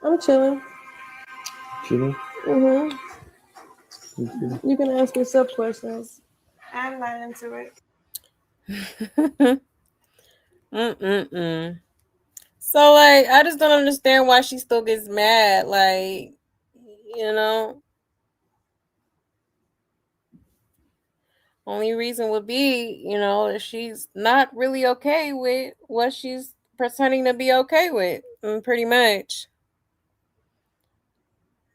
I'm chilling. Chilling? Mm-hmm. You can ask me sub questions. I'm not into it. So, like, I just don't understand why she still gets mad. Like, you know, only reason would be, if she's not really okay with what she's pretending to be okay with, pretty much.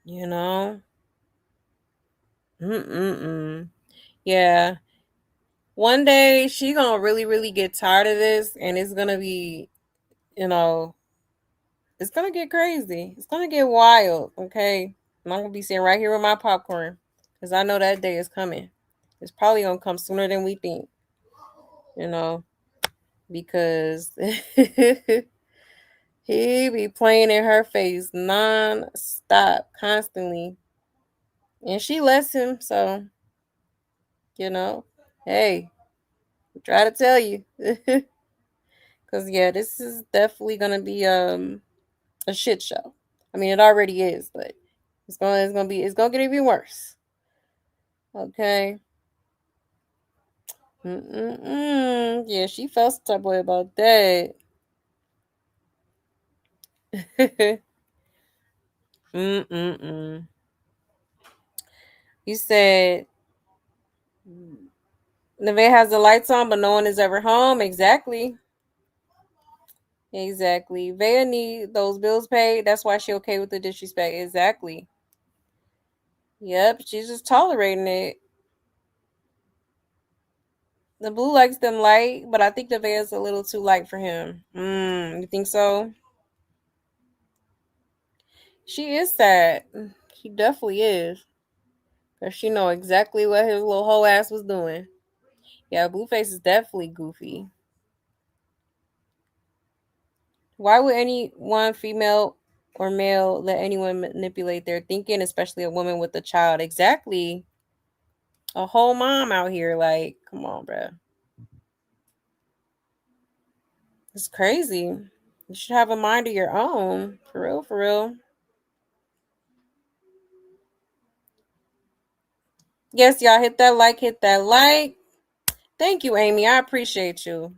Yeah. One day she gonna really, really get tired of this, and it's gonna be, it's gonna get crazy. It's gonna get wild. Okay, I'm not gonna be sitting right here with my popcorn because I know that day is coming. It's probably gonna come sooner than we think. Because he be playing in her face non-stop, constantly, and she lets him. So You know, hey, I try to tell you, because yeah, this is definitely gonna be a shit show. I mean, it already is, but it's gonna get even worse. Okay. Yeah, she felt some type of way about that. You said Nevaeh has the lights on, but no one is ever home. Exactly. Exactly. Vea need those bills paid. That's why she okay with the disrespect. Exactly. Yep, she's just tolerating it. The blue likes them light, but I think the Nevaeh's a little too light for him. You think so? She is sad. She definitely is. Cause she know exactly what his little whole ass was doing. Yeah, Blueface is definitely goofy. Why would anyone, female or male, let anyone manipulate their thinking, especially a woman with a child? Exactly. A whole mom out here, like, come on, bruh. It's crazy. You should have a mind of your own. For real, for real. Yes, y'all hit that like, hit that like. Thank you, Amy. I appreciate you.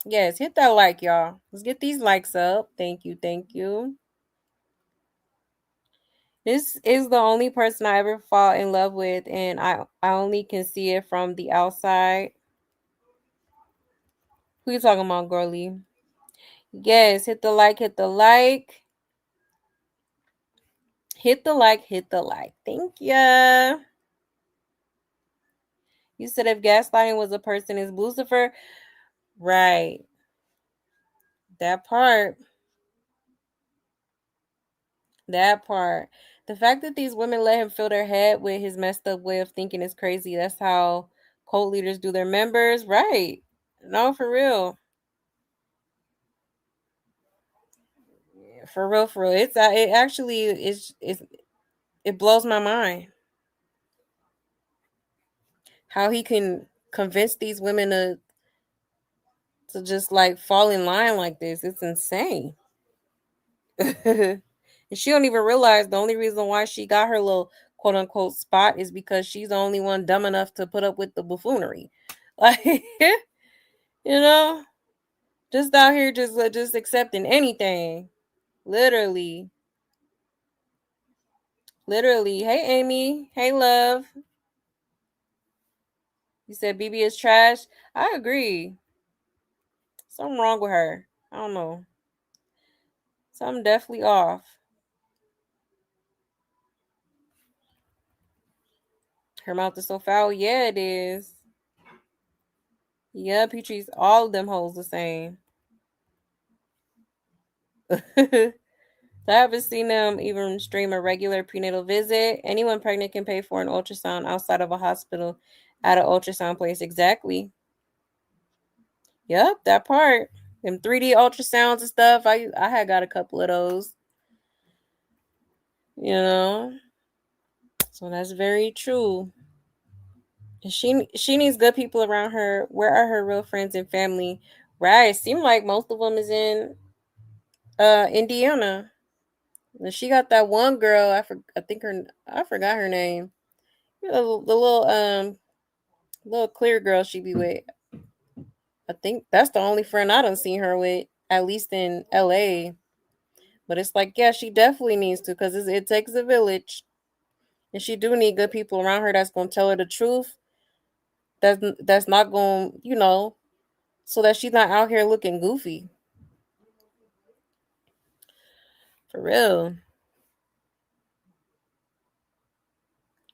Yes, hit that like, y'all. Let's get these likes up. Thank you, thank you. This is the only person I ever fall in love with, and I only can see it from the outside. Who you talking about, girly? Yes, hit the like, hit the like. Hit the like, hit the like. Thank ya. You said if gaslighting was a person, is Blucifer? Right. That part. That part. The fact that these women let him fill their head with his messed up way of thinking is crazy. That's how cult leaders do their members. Right. No, for real. For real, for real. It actually is it blows my mind how he can convince these women to just like fall in line like this. It's insane. And she don't even realize the only reason why she got her little quote unquote spot is because she's the only one dumb enough to put up with the buffoonery. Like, you know, just out here just accepting anything. Literally. Literally. Hey Amy. Hey love. You said BB is trash. I agree. Something wrong with her. I don't know. Something definitely off. Her mouth is so foul. Yeah, it is. Yep, he treats all of them hoes the same. I haven't seen them even stream a regular prenatal visit. Anyone pregnant can pay for an ultrasound outside of a hospital at an ultrasound place. Exactly. Yep, that part. Them 3D ultrasounds and stuff. I had got a couple of those. You know? So that's very true. She needs good people around her. Where are her real friends and family? Right. It seemed like most of them is in Indiana. And she got that one girl. I forgot her name. The little clear girl she be with. I think that's the only friend I done seen her with, at least in LA. But it's like, yeah, she definitely needs to, because it takes a village. And she do need good people around her that's gonna tell her the truth. That's not gonna, so that she's not out here looking goofy. For real.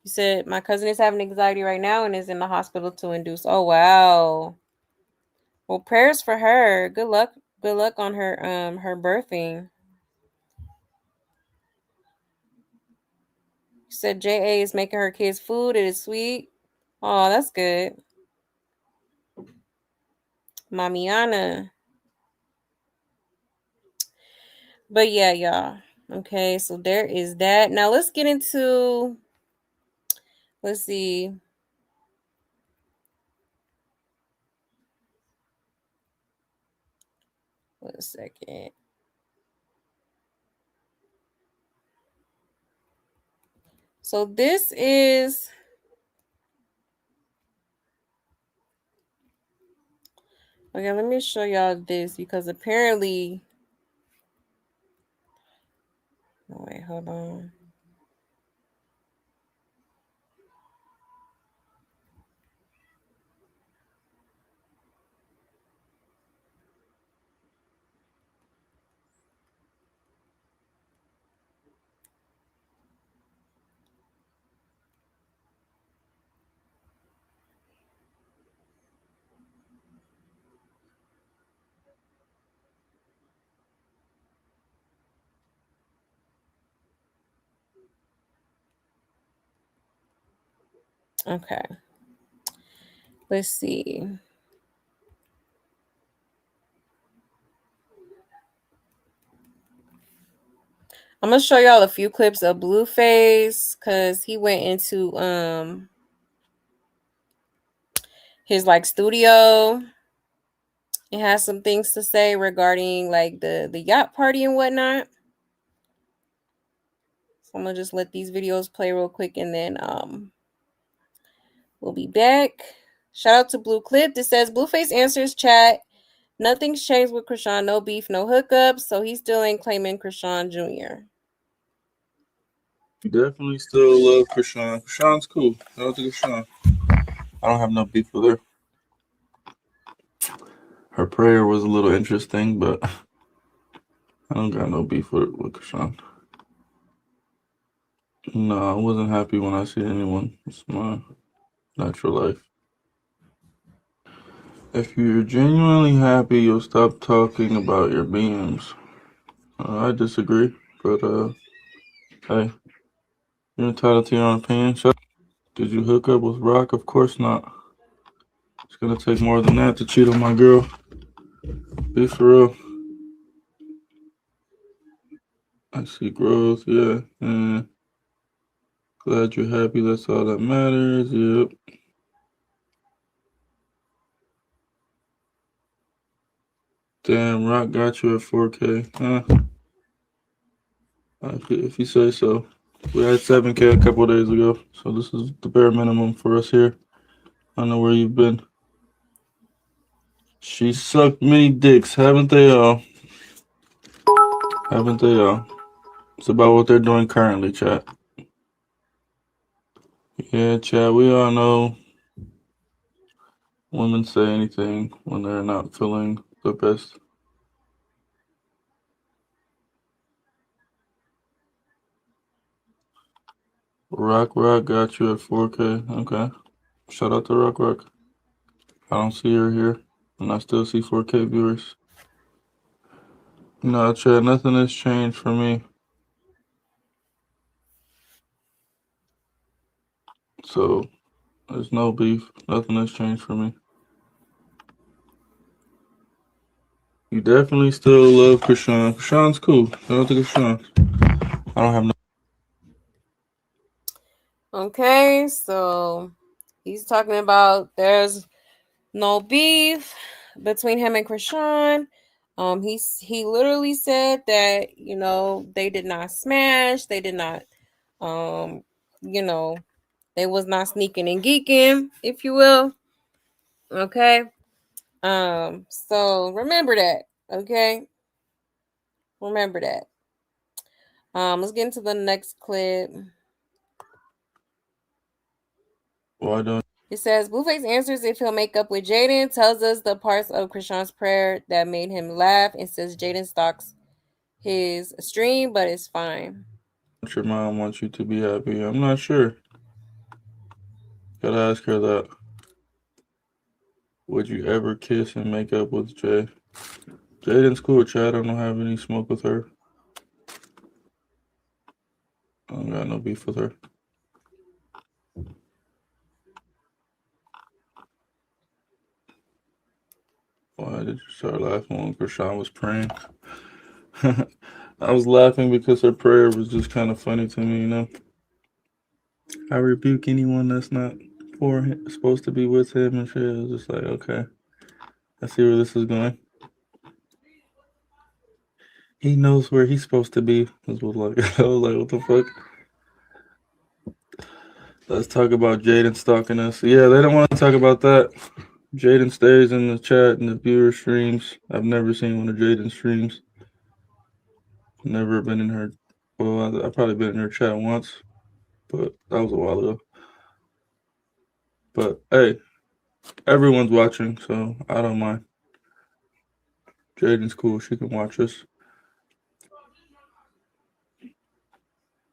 You said my cousin is having anxiety right now and is in the hospital to induce. Oh wow. Well, prayers for her. Good luck. Good luck on her birthing. You said JA is making her kids food. It is sweet. Oh, that's good. Mamiana. But yeah, y'all. Okay, so there is that. Now let's get into, let's see. 1 second. So this is okay. Let me show y'all this because apparently, oh, wait, hold on. Okay. Let's see. I'm gonna show y'all a few clips of Blueface because he went into his like studio and has some things to say regarding like the yacht party and whatnot. So I'm gonna just let these videos play real quick and then we'll be back. Shout out to Blue Clip. This says Blueface answers chat. Nothing's changed with Chrisean. No beef, no hookups. So he still ain't claiming Chrisean Jr. Definitely still love Chrisean. Chrisean's cool. Shout out to Chrisean. I don't have no beef with her. Her prayer was a little interesting, but I don't got no beef with Chrisean. No, I wasn't happy when I see anyone. It's my natural life. If you're genuinely happy, you'll stop talking about your beams. I disagree, but hey, you're entitled to your own opinion. Did you hook up with Rock? Of course not. It's gonna take more than that to cheat on my girl. Be for real. I see growth, yeah. Glad you're happy, that's all that matters, yep. Damn, Rock got you at 4K. If you say so. We had 7K a couple days ago, so this is the bare minimum for us here. I don't know where you've been. She sucked many dicks, haven't they all? Haven't they all? It's about what they're doing currently, chat. Yeah, chat, we all know women say anything when they're not feeling the best. Rock got you at 4K. Okay. Shout out to Rock. I don't see her here, and I still see 4K viewers. No, chat, nothing has changed for me. So, there's no beef. Nothing has changed for me. You definitely still love Chrisean. Chrisean's cool. Shout out to Chrisean. I don't have no. Okay, so he's talking about there's no beef between him and Chrisean. He literally said that they did not smash, they did not, they was not sneaking and geeking, if you will. Okay, so remember that. Okay, remember that. Let's get into the next clip. Why don't? It says, Blueface answers if he'll make up with Jaidyn, tells us the parts of Chrisean's prayer that made him laugh, and says Jaidyn stalks his stream, but it's fine. Your mom wants you to be happy. I'm not sure. Gotta ask her that. Would you ever kiss and make up with Jay? Jaidyn's cool, Chad. I don't have any smoke with her. I don't got no beef with her. Why did you start laughing when Chrisean was praying? I was laughing because her prayer was just kind of funny to me, you know? I rebuke anyone that's not for him, supposed to be with him and shit. It was just like, okay, I see where this is going. He knows where he's supposed to be. I was like, what the fuck? Let's talk about Jaidyn stalking us. Yeah, they don't want to talk about that. Jaidyn stays in the chat and the viewer streams. I've never seen one of Jaidyn's streams. Never been in her. Well, I've probably been in her chat once, but that was a while ago. But hey, everyone's watching, so I don't mind. Jaidyn's cool. She can watch us.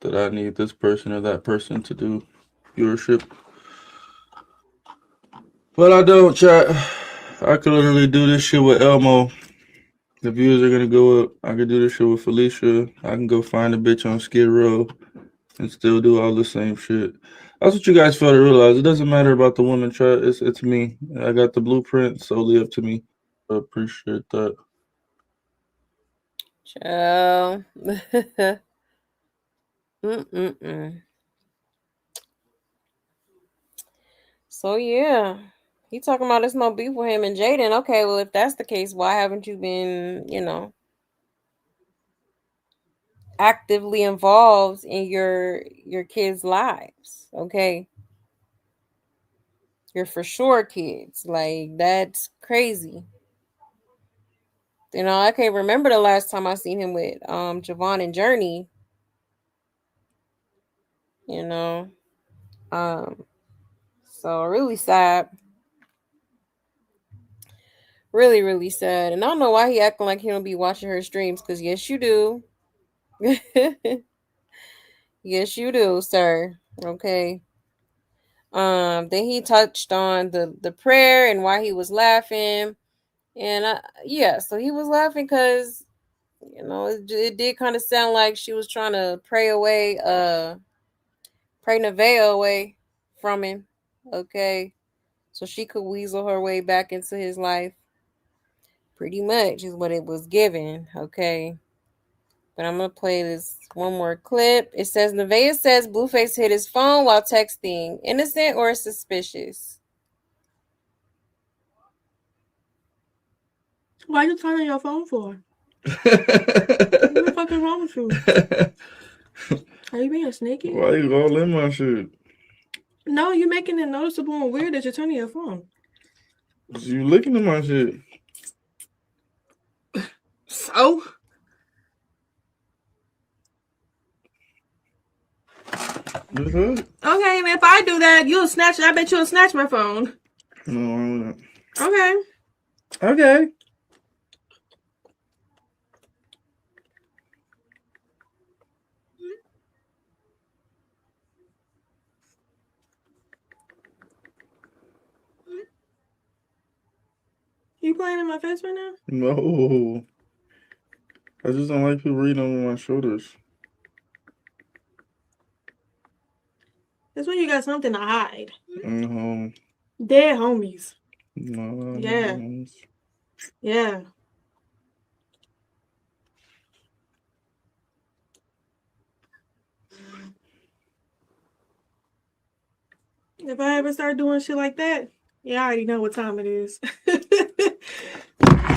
That I need this person or that person to do viewership. But I don't, chat. I could literally do this shit with Elmo. The views are gonna go up. I could do this shit with Felicia. I can go find a bitch on Skid Row and still do all the same shit. That's what you guys fail to realize. It doesn't matter about the woman, chat. It's me. I got the blueprint solely up to me. I appreciate that. Ciao. So yeah, he talking about there's no beef with him and Jaidyn. Okay, well if that's the case, why haven't you been, actively involved in your kids' lives? Okay, you're for sure kids. Like that's crazy. I can't remember the last time I seen him with Javon and Journey. So really sad. Really, really sad. And I don't know why he acting like he don't be watching her streams, because yes, you do. Yes, you do, sir. Okay. Then he touched on the prayer and why he was laughing. And so he was laughing because, it did kind of sound like she was trying to pray Nevaeh away from him. Okay. So she could weasel her way back into his life. Pretty much is what it was given. Okay. But I'm going to play this one more clip. It says, Nevaeh says Blueface hit his phone while texting. Innocent or suspicious? Why you turning your phone for? What the fuck is wrong with you? Are you being sneaky? Why you all in my shit? No, you're making it noticeable and weird that you're turning your phone. You looking at my shit. So? Okay, and if I do that, I bet you'll snatch my phone. No, I'm not. Okay. You playing in my face right now? No. I just don't like people reading over my shoulders. That's when you got something to hide. No. Dead homies. No. Yeah. Yeah. If I ever start doing shit like that, yeah, I already know what time it is.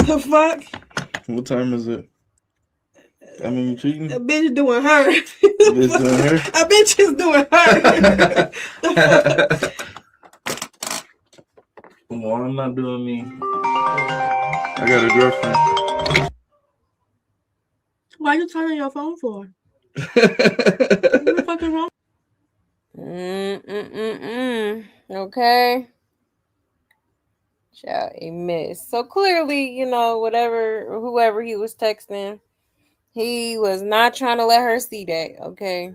The fuck? What time is it? I mean, you cheating? A bitch doing her. A bitch doing her? A bitch is doing her. Well, I'm not doing me. I got a girlfriend. Why you turning your phone for? What the fuck is wrong? Okay. Child, a miss. So clearly, whoever he was texting, he was not trying to let her see that. Okay.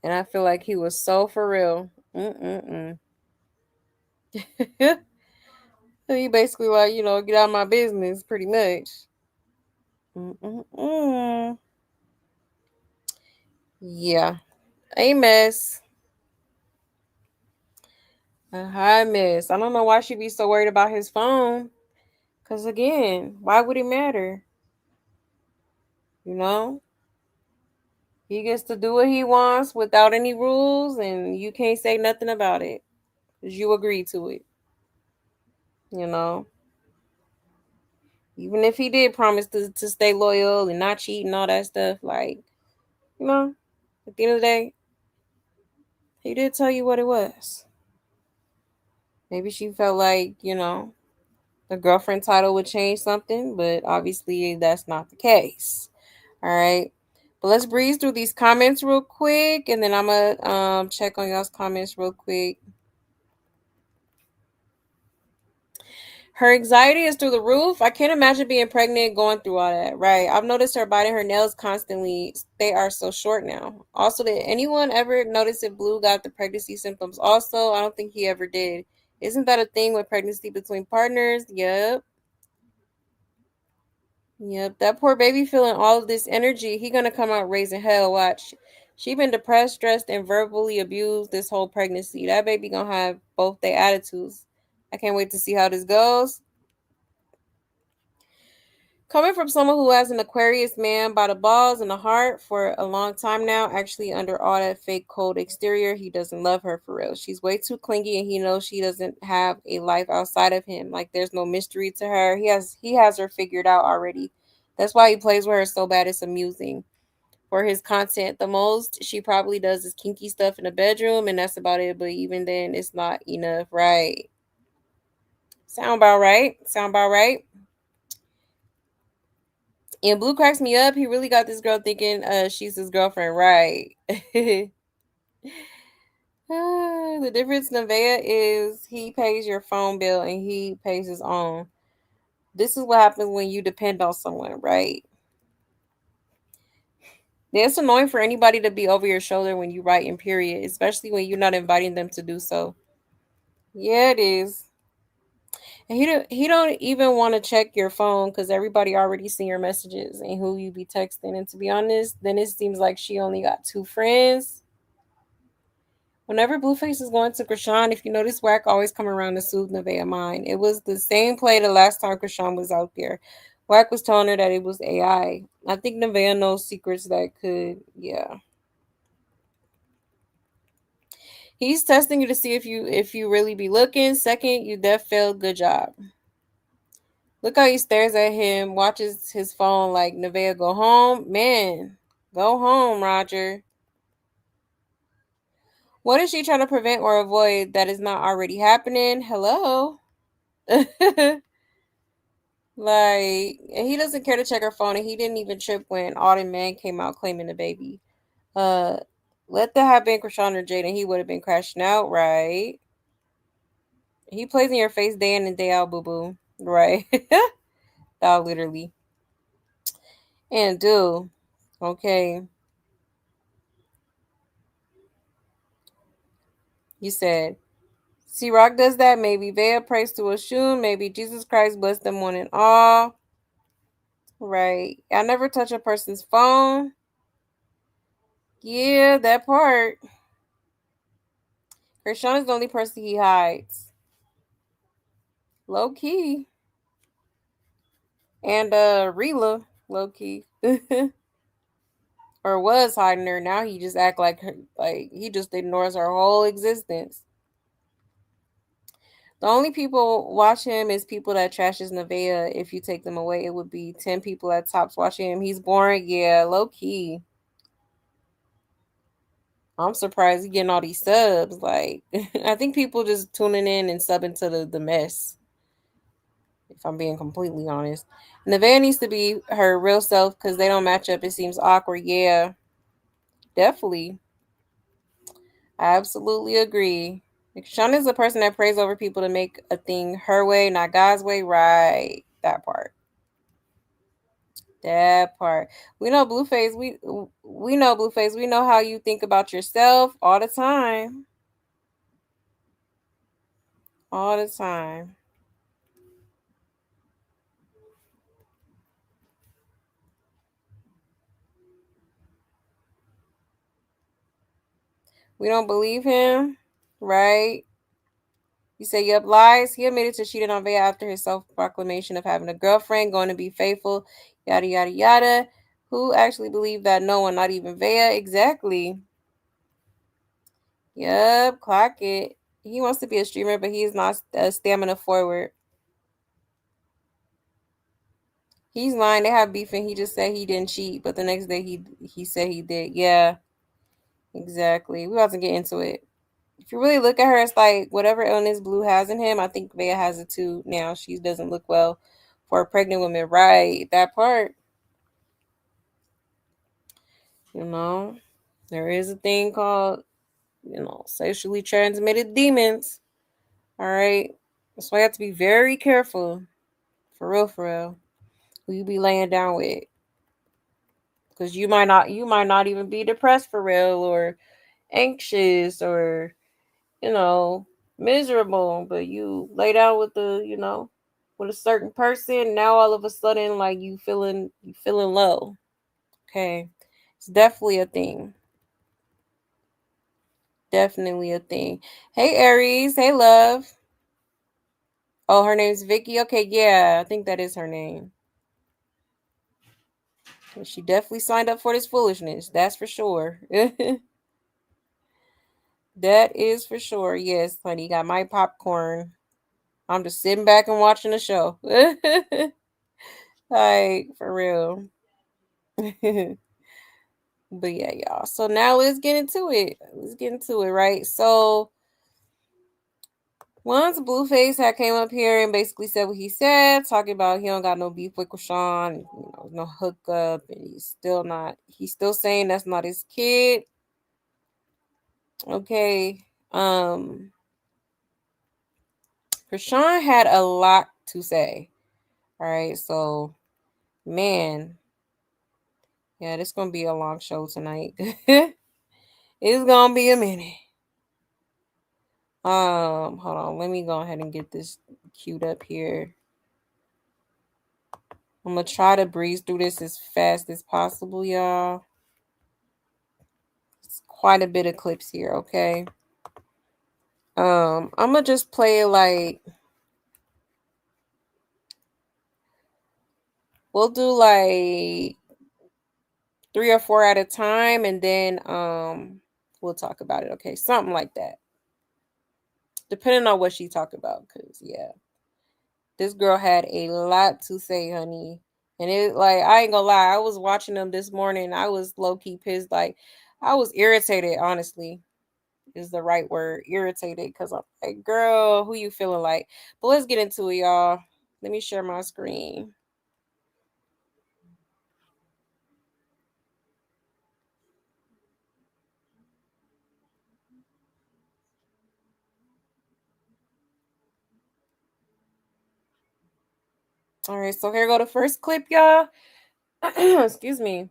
And I feel like he was so for real. He basically like, get out of my business, pretty much. Yeah. A mess. A high mess. I don't know why she be so worried about his phone. Because again, why would it matter? He gets to do what he wants without any rules, and you can't say nothing about it. Because you agree to it. Even if he did promise to stay loyal and not cheat and all that stuff, like, you know, at the end of the day, he did tell you what it was. Maybe she felt like, the girlfriend title would change something, but obviously that's not the case. All right. But let's breeze through these comments real quick, and then I'm gonna check on y'all's comments real quick. Her anxiety is through the roof. I can't imagine being pregnant, going through all that, right? I've noticed her biting her nails constantly. They are so short now. Also, did anyone ever notice if Blue got the pregnancy symptoms also? I don't think he ever did. Isn't that a thing with pregnancy between partners? Yep. Yep. That poor baby feeling all of this energy. He gonna come out raising hell. Watch. She been depressed, stressed, and verbally abused this whole pregnancy. That baby gonna have both their attitudes. I can't wait to see how this goes. Coming from someone who has an Aquarius man by the balls and the heart for a long time now, actually under all that fake cold exterior, he doesn't love her for real. She's way too clingy and he knows she doesn't have a life outside of him. Like there's no mystery to her. He has her figured out already. That's why he plays with her so bad it's amusing. For his content, the most she probably does is kinky stuff in the bedroom and that's about it. But even then it's not enough, right? Sound about right. Sound about right. And Blue cracks me up. He really got this girl thinking she's his girlfriend, right? The difference, Nevaeh, is he pays your phone bill and he pays his own. This is what happens when you depend on someone, right? Yeah, it's annoying for anybody to be over your shoulder when you write in period, especially when you're not inviting them to do so. Yeah, it is. And he don't even want to check your phone because everybody already seen your messages and who you be texting. And to be honest, then it seems like she only got 2 friends. Whenever Blueface is going to Chrisean, if you notice, Wack always come around to soothe Nevaeh mind. It was the same play the last time Chrisean was out there. Wack was telling her that it was AI. I think Nevaeh knows secrets that could, yeah. He's testing you to see if you really be looking. Second, you def failed. Good job. Look how he stares at him, watches his phone like Nevaeh go home. Man, go home, Roger. What is she trying to prevent or avoid that is not already happening? Hello? Like, and he doesn't care to check her phone, and he didn't even trip when Auden Man came out claiming the baby. Uh, let that have been Chrisean or Jaidyn, he would have been crashing out, right? He plays in your face day in and day out, boo boo, right? That literally. And do, okay. You said, see, Rock does that. Maybe Vea prays to Oshun. Maybe Jesus Christ bless them one and all. Right. I never touch a person's phone. Yeah, that part. Chrisean is the only person he hides. Low key. And Rila, low key. Or was hiding her. Now he just act like her, like he just ignores her whole existence. The only people watch him is people that trashes Nevaeh. If you take them away, it would be 10 people at tops watching him. He's boring, yeah, low key. I'm surprised he getting all these subs. Like, I think people just tuning in and subbing to the mess. If I'm being completely honest, Nevaeh needs to be her real self because they don't match up. It seems awkward. Yeah, definitely. I absolutely agree. Shauna is a person that prays over people to make a thing her way, not God's way. Right. That part. That part. We know Blueface. We know Blueface. We know how you think about yourself all the time. All the time. We don't believe him, right? You say, yep, lies. He admitted to cheating on Vea after his self-proclamation of having a girlfriend, going to be faithful, yada, yada, yada. Who actually believed that? No one, not even Vea. Exactly. Yep, clock it. He wants to be a streamer, but he is not stamina forward. He's lying. They have beef, and he just said he didn't cheat, but the next day he said he did. Yeah, exactly. We're about to get into it. If you really look at her, it's like whatever illness Blue has in him, I think Nevaeh has it too. Now she doesn't look well for a pregnant woman, right? That part. You know, there is a thing called, sexually transmitted demons. All right, that's why you have to be very careful. For real. Who you be laying down with. Because you might not even be depressed for real or anxious or miserable, but you lay down with with a certain person. Now all of a sudden, like you feeling low. Okay, it's definitely a thing. Definitely a thing. Hey Aries, hey love. Oh, her name's Vicky. Okay, yeah, I think that is her name. She definitely signed up for this foolishness. That's for sure. That is for sure. Yes, honey. Got my popcorn. I'm just sitting back and watching the show. Like, for real. But yeah, y'all. So now let's get into it. Right? So once Blueface had came up here and basically said what he said, talking about he don't got no beef with Chrisean, no hookup, and he's still saying that's not his kid. Okay. Chrisean had a lot to say. All right, so man, yeah, this gonna be a long show tonight. It's gonna be a minute. Hold on, let me go ahead and get this queued up here. I'm gonna try to breeze through this as fast as possible, y'all. It's quite a bit of clips here, okay? I'm gonna just play like we'll do like 3 or 4 at a time, and then we'll talk about it, okay? Something like that. Depending on what she talked about, because yeah. This girl had a lot to say, honey. And it like I ain't gonna lie, I was watching them this morning. I was low-key pissed. Like I was irritated, honestly. Is the right word. Irritated because I'm like, girl, who you feeling like? But let's get into it, y'all. Let me share my screen. All right, so here go the first clip, y'all. Excuse me.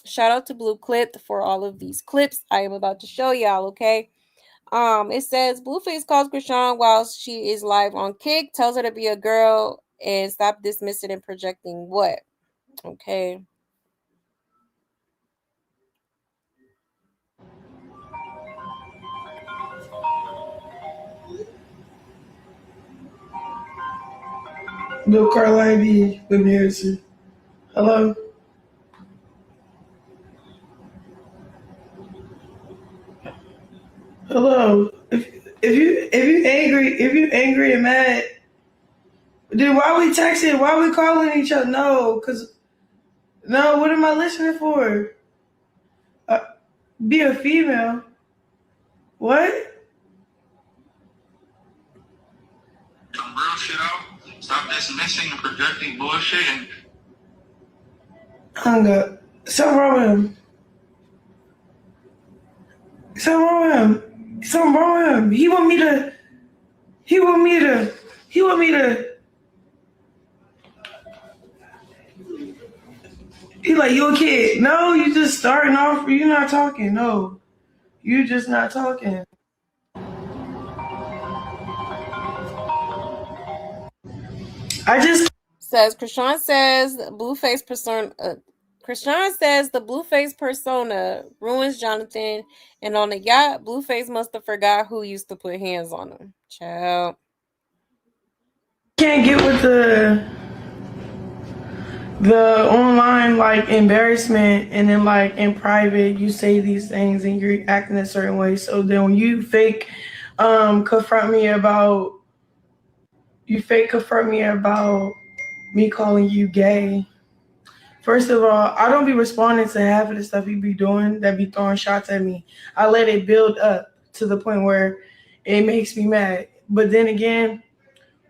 Shout out to Blue Clip for all of these clips I am about to show y'all, okay? It says Blueface calls Chrisean while she is live on Kick, tells her to be a girl and stop dismissing and projecting what? Okay. Bill Carlisle, Whitney Harrison. Hello. Hello. If you angry and mad, then why we texting? Why we calling each other? No, what am I listening for? Be a female. What? Some real shit out. Stop dismissing and projecting bullshit. And Hung up. Something wrong with him. He want me to. He like, you a kid. No, you just starting off. You're not talking. No, you're just not talking. I just Says Chrisean says Blueface persona. Chrisean says the Blueface persona ruins Jonathan, and on the yacht, Blueface must have forgot who used to put hands on him. Child. can't get with the online like embarrassment, and then like in private you say these things and you're acting a certain way. So then when you fake confront me about me calling you gay. First of all, I don't be responding to half of the stuff you be doing that be throwing shots at me. I let it build up to the point where it makes me mad. But then again,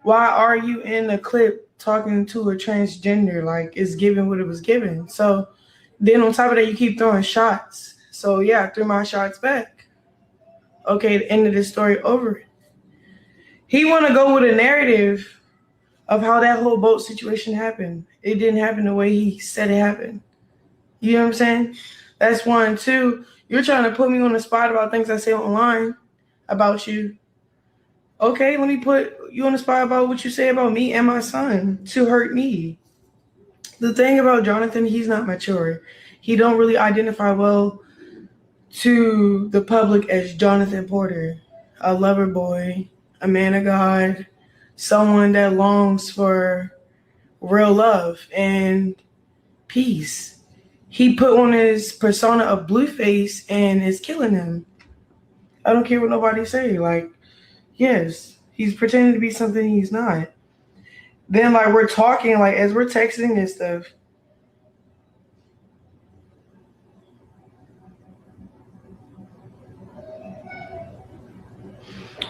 why are you in the clip talking to a transgender? Like, it's given what it was given. So then on top of that, you keep throwing shots. So yeah, I threw my shots back. Okay, the end of this story over. He want to go with a narrative of how that whole boat situation happened. It didn't happen the way he said it happened. You know what I'm saying? That's one. Two, you're trying to put me on the spot about things I say online about you. Okay, let me put you on the spot about what you say about me and my son to hurt me. The thing about Jonathan, he's not mature. He don't really identify well to the public as Jonathan Porter, a lover boy, a man of God, someone that longs for real love and peace. He put on his persona of Blueface and is killing him. I don't care what nobody say. Like, yes, he's pretending to be something he's not. Then, like, we're talking, like, as we're texting and stuff.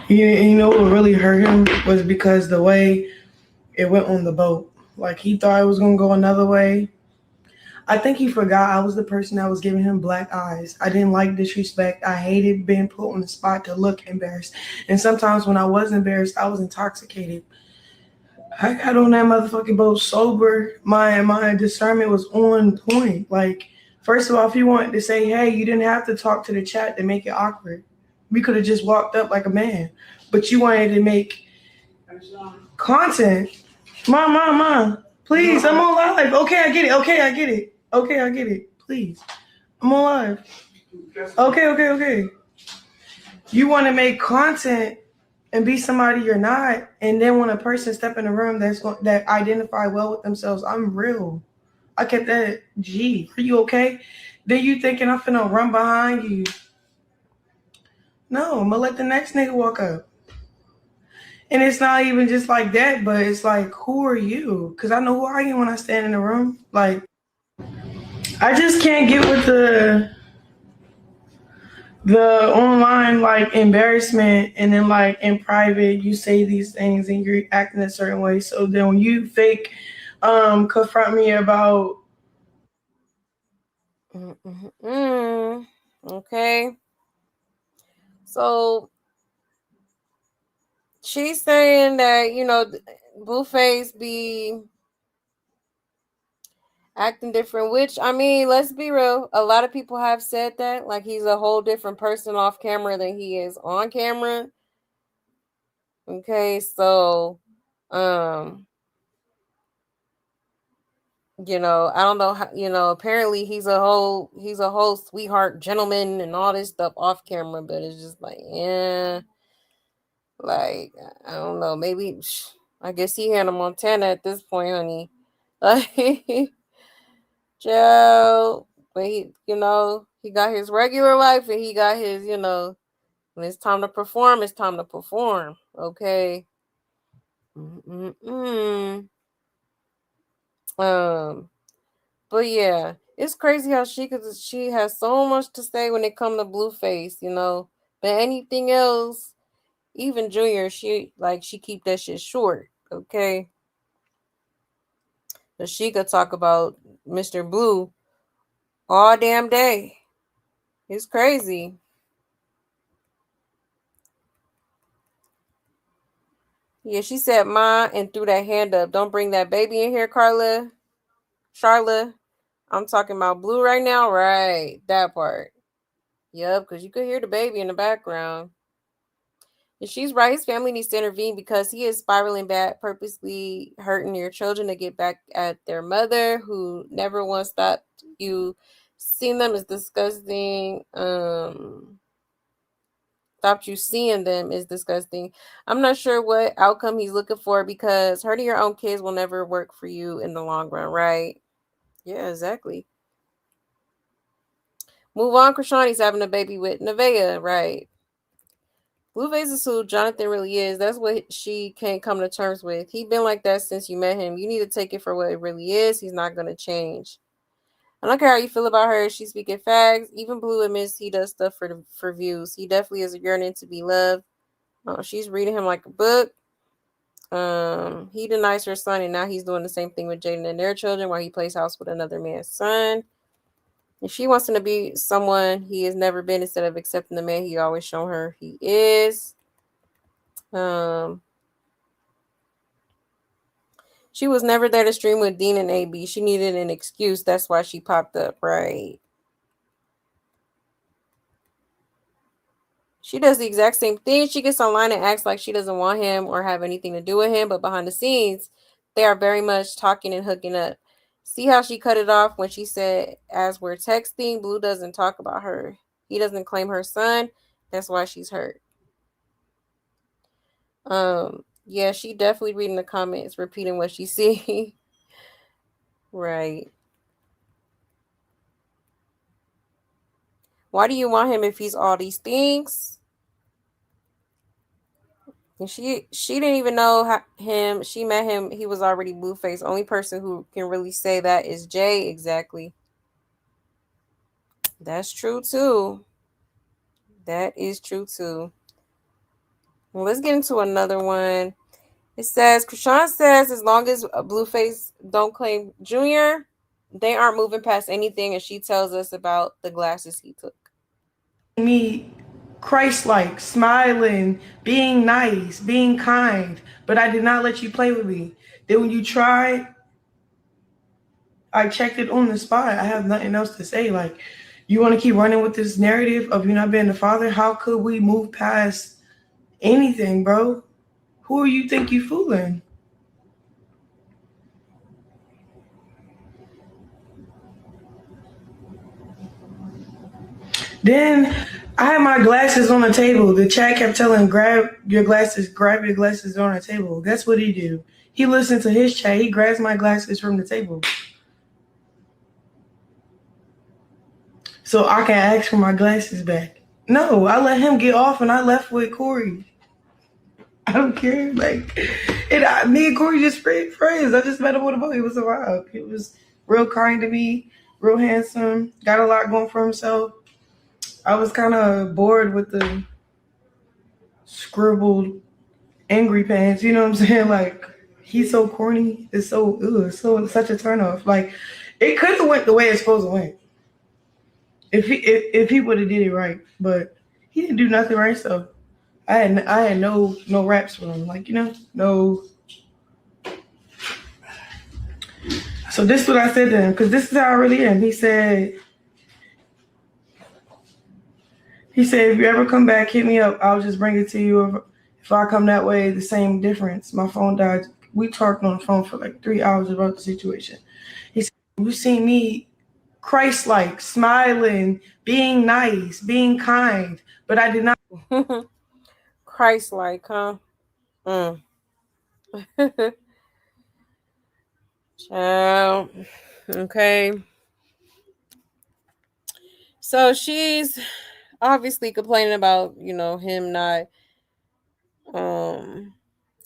You know what really hurt him was because the way it went on the boat. Like, he thought it was going to go another way. I think he forgot I was the person that was giving him black eyes. I didn't like disrespect. I hated being put on the spot to look embarrassed. And sometimes when I was embarrassed, I was intoxicated. I got on that motherfucking boat sober. My discernment was on point. Like, first of all, if you wanted to say, hey, you didn't have to talk to the chat to make it awkward. We could have just walked up like a man. But you wanted to make content. Mom, please, I'm on live. Okay, I get it. Please. I'm on live. Okay. You want to make content and be somebody you're not, and then when a person step in the room that identify well with themselves, I'm real. I kept that G. Are you okay? Then you thinking I'm finna run behind you. No, I'm gonna let the next nigga walk up. And it's not even just like that, but it's like, who are you? Because I know who I am when I stand in the room. Like, I just can't get with the online like embarrassment, and then like in private you say these things and you're acting a certain way. So then when you fake confront me about Okay. So she's saying that, Blueface be acting different, which, I mean, let's be real. A lot of people have said that. Like, he's a whole different person off camera than he is on camera. Okay, so, I don't know how, apparently he's a whole sweetheart gentleman and all this stuff off camera, but it's just like, yeah, like, I don't know, maybe, I guess he Hannah Montana at this point, honey. Like, Joe, but he got his regular life and he got his, when it's time to perform, it's time to perform. Okay. But yeah, it's crazy how she has so much to say when it comes to Blueface, But anything else, even Junior, she keep that shit short. Okay. But she could talk about Mr. Blue all damn day. It's crazy. Yeah, she said ma and threw that hand up. Don't bring that baby in here, Carla. Charla. I'm talking about Blue right now. Right. That part. Yep, because you could hear the baby in the background. And she's right. His family needs to intervene because he is spiraling back, purposely hurting your children to get back at their mother, who never once stopped you seeing them is disgusting. Stopped you seeing them is disgusting. I'm not sure what outcome he's looking for because hurting your own kids will never work for you in the long run, right? Yeah, exactly. Move on, Chrisean. He's having a baby with Nevaeh, right? Blueface is who Jonathan really is. That's what she can't come to terms with. He been like that since you met him. You need to take it for what it really is. He's not gonna change. I don't care how you feel about her. She's speaking facts. Even Blue admits he does stuff for views. He definitely is yearning to be loved. She's reading him like a book. He denies her son, and now he's doing the same thing with Jaidyn and their children while he plays house with another man's son. And she wants him to be someone he has never been instead of accepting the man he always shown her he is. She was never there to stream with Dean and AB. She needed an excuse. That's why she popped up, right? She does the exact same thing. She gets online and acts like she doesn't want him or have anything to do with him, but behind the scenes, they are very much talking and hooking up. See how she cut it off when she said, as we're texting, Blue doesn't talk about her. He doesn't claim her son. That's why she's hurt. Yeah, she definitely reading the comments, repeating what she see. Right. Why do you want him if he's all these things? And she didn't even know him. She met him. He was already Blueface. Only person who can really say that is Jay. Exactly. That's true too. That is true too. Well, let's get into another one. It says, Chrisean says as long as Blueface don't claim Junior, they aren't moving past anything. And she tells us about the glasses he took. Me, Christ-like, smiling, being nice, being kind, but I did not let you play with me. Then when you tried, I checked it on the spot. I have nothing else to say. Like, you want to keep running with this narrative of you not being the father? How could we move past anything, bro? Who do you think you fooling? Then I had my glasses on the table. The chat kept telling, grab your glasses on the table. Guess what he do? He listened to his chat. He grabs my glasses from the table. So I can ask for my glasses back. No, I let him get off and I left with Corey. I don't care. Like, me and Corey just friends. I just met him on the boat. He was a vibe. He was real kind to me, real handsome, got a lot going for himself. I was kind of bored with the scribbled angry pants. You know what I'm saying? Like, he's so corny. It's such a turnoff. Like, it could have went the way it's supposed to went if he would have did it right, but he didn't do nothing right. So I had no raps for him. Like, no. So this is what I said to him, because this is how I really am. He said, if you ever come back, hit me up. I'll just bring it to you. If I come that way, the same difference. My phone died. We talked on the phone for like 3 hours about the situation. He said, you seen me Christ-like, smiling, being nice, being kind, but I did not. Christ-like, huh? Child. Okay. So she's obviously complaining about, him not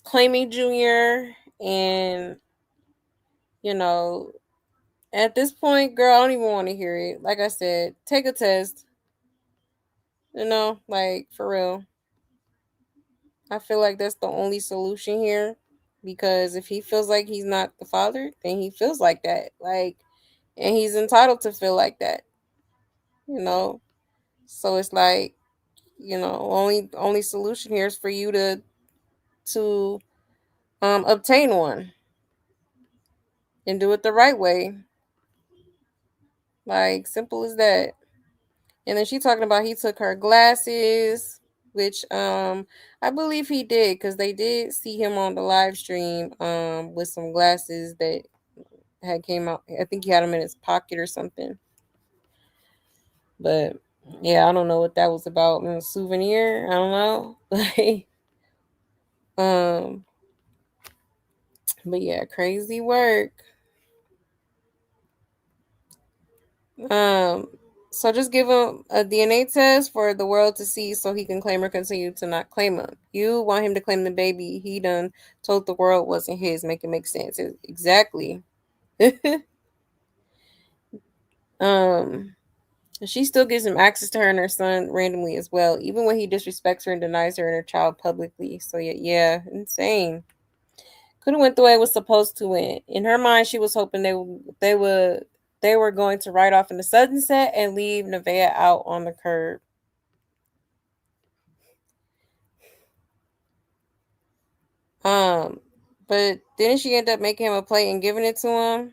claiming Junior, and at this point, girl, I don't even want to hear it. Like I said, take a test. Like, for real. I feel like that's the only solution here, because if he feels like he's not the father, then he feels like that. Like, and he's entitled to feel like that. So it's like, only solution here is for you to obtain one and do it the right way. Like, simple as that. And then she talking about he took her glasses, which I believe he did, because they did see him on the live stream with some glasses that had came out. I think he had them in his pocket or something. But yeah, I don't know what that was about. A souvenir? I don't know. But yeah, crazy work. So just give him a DNA test for the world to see so he can claim or continue to not claim him. You want him to claim the baby he done told the world wasn't his. Make it make sense. Exactly. She still gives him access to her and her son randomly as well, even when he disrespects her and denies her and her child publicly. So yeah, insane. Could have went the way it was supposed to win. In her mind, she was hoping they were going to ride off in the sunset and leave Nevaeh out on the curb. But didn't she end up making him a plate and giving it to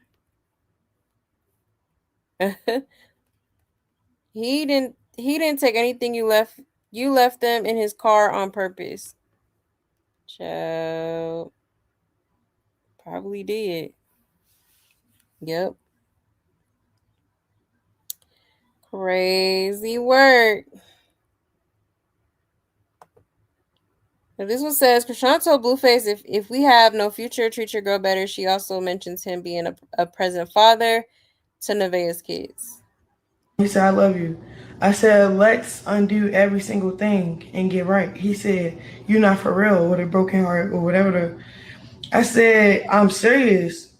him? He didn't take anything you left. You left them in his car on purpose. Child. Probably did. Yep. Crazy work. Now this one says, Chrisean told Blueface if we have no future, treat your girl better. She also mentions him being a present father to Nevaeh's kids. He said, I love you. I said, let's undo every single thing and get right. He said, you're not for real with a broken heart or whatever. I said, I'm serious.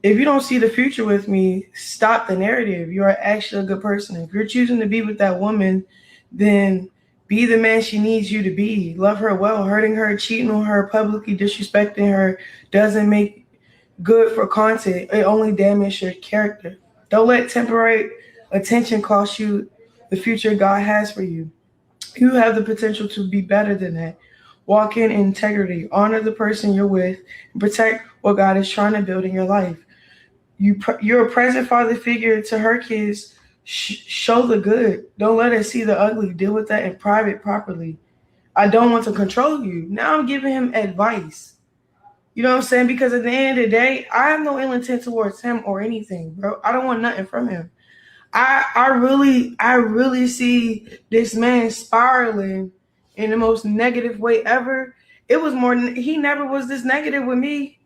If you don't see the future with me, stop the narrative. You are actually a good person. If you're choosing to be with that woman, then be the man she needs you to be. Love her well. Hurting her, cheating on her, publicly disrespecting her doesn't make good for content. It only damages your character. Don't let temporary attention cost you the future God has for you. You have the potential to be better than that. Walk in integrity, honor the person you're with, and protect what God is trying to build in your life. You're a present father figure to her kids. Show the good. Don't let her see the ugly. Deal with that in private properly. I don't want to control you. Now I'm giving him advice. You know what I'm saying? Because at the end of the day, I have no ill intent towards him or anything, bro. I don't want nothing from him. I really see this man spiraling in the most negative way ever. It was more. He never was this negative with me.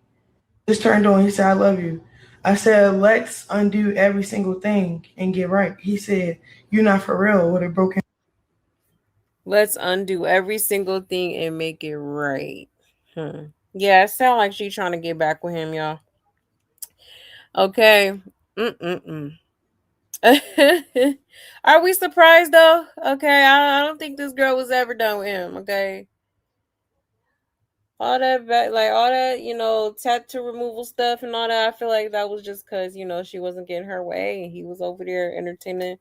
Just turned on. He said, "I love you." I said, "Let's undo every single thing and get right." He said, "You're not for real with a broken." Let's undo every single thing and make it right. Yeah, it sounds like she's trying to get back with him, y'all. Okay. Are we surprised though? Okay, I don't think this girl was ever done with him. Okay, all that tattoo removal stuff and all that. I feel like that was just because she wasn't getting her way, and he was over there entertaining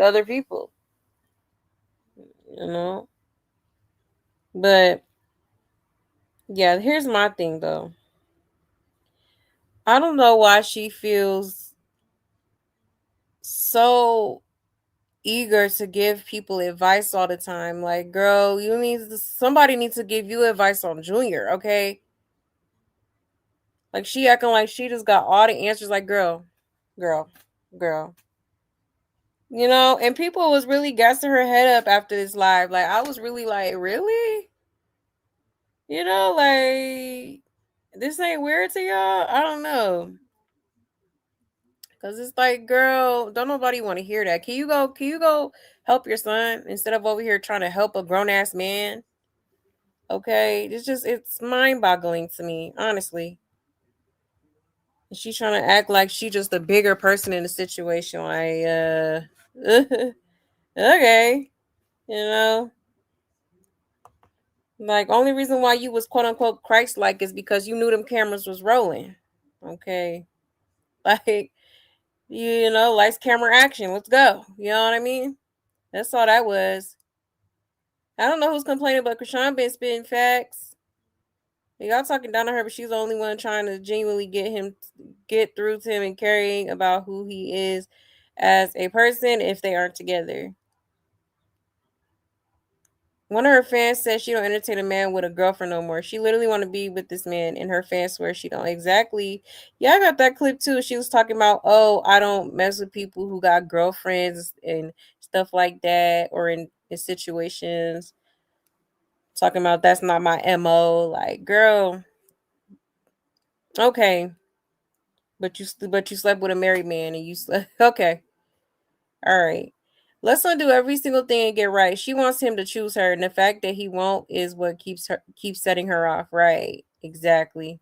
other people. But yeah, here's my thing though. I don't know why she feels so eager to give people advice all the time. Like, girl, somebody needs to give you advice on Junior, okay? Like, she acting like she just got all the answers. Like, girl. And people was really gassing her head up after this live. Like, I was really like, really? Like, this ain't weird to y'all? I don't know. Cause it's like, girl, don't nobody want to hear that. Can you go help your son instead of over here trying to help a grown ass man? Okay. It's mind boggling to me, honestly. She's trying to act like she's just a bigger person in the situation. Like, okay. Like, only reason why you was quote unquote Christ like is because you knew them cameras was rolling. Okay. Like, lights, camera, action. Let's go. You know what I mean? That's all that was. I don't know who's complaining, but Chrisean been spitting facts. Y'all talking down on her, but she's the only one trying to genuinely get through to him and caring about who he is as a person if they aren't together. One of her fans says she don't entertain a man with a girlfriend no more. She literally want to be with this man, and her fans swear she don't. Exactly. Yeah, I got that clip too. She was talking about, oh, I don't mess with people who got girlfriends and stuff like that, or in situations. Talking about that's not my MO. Like, girl, okay, but you slept with a married man and you slept. Okay, All right. Let's undo every single thing and get right. She wants him to choose her, and the fact that he won't is what keeps setting her off. Right. Exactly.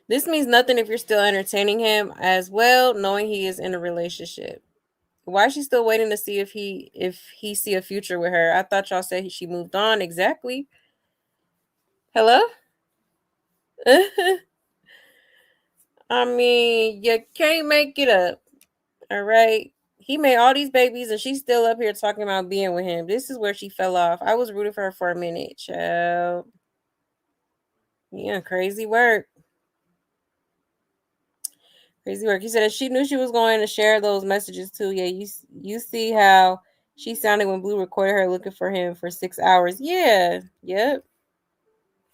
This means nothing if you're still entertaining him as well, knowing he is in a relationship. Why is she still waiting to see if he see a future with her? I thought y'all said she moved on. Exactly. Hello? I mean, you can't make it up. All right. He made all these babies and she's still up here talking about being with him. This is where she fell off. I was rooting for her for a minute, child. Yeah, crazy work. Crazy work. He said that she knew she was going to share those messages too. Yeah, you see how she sounded when Blue recorded her looking for him for 6 hours. Yeah. Yep.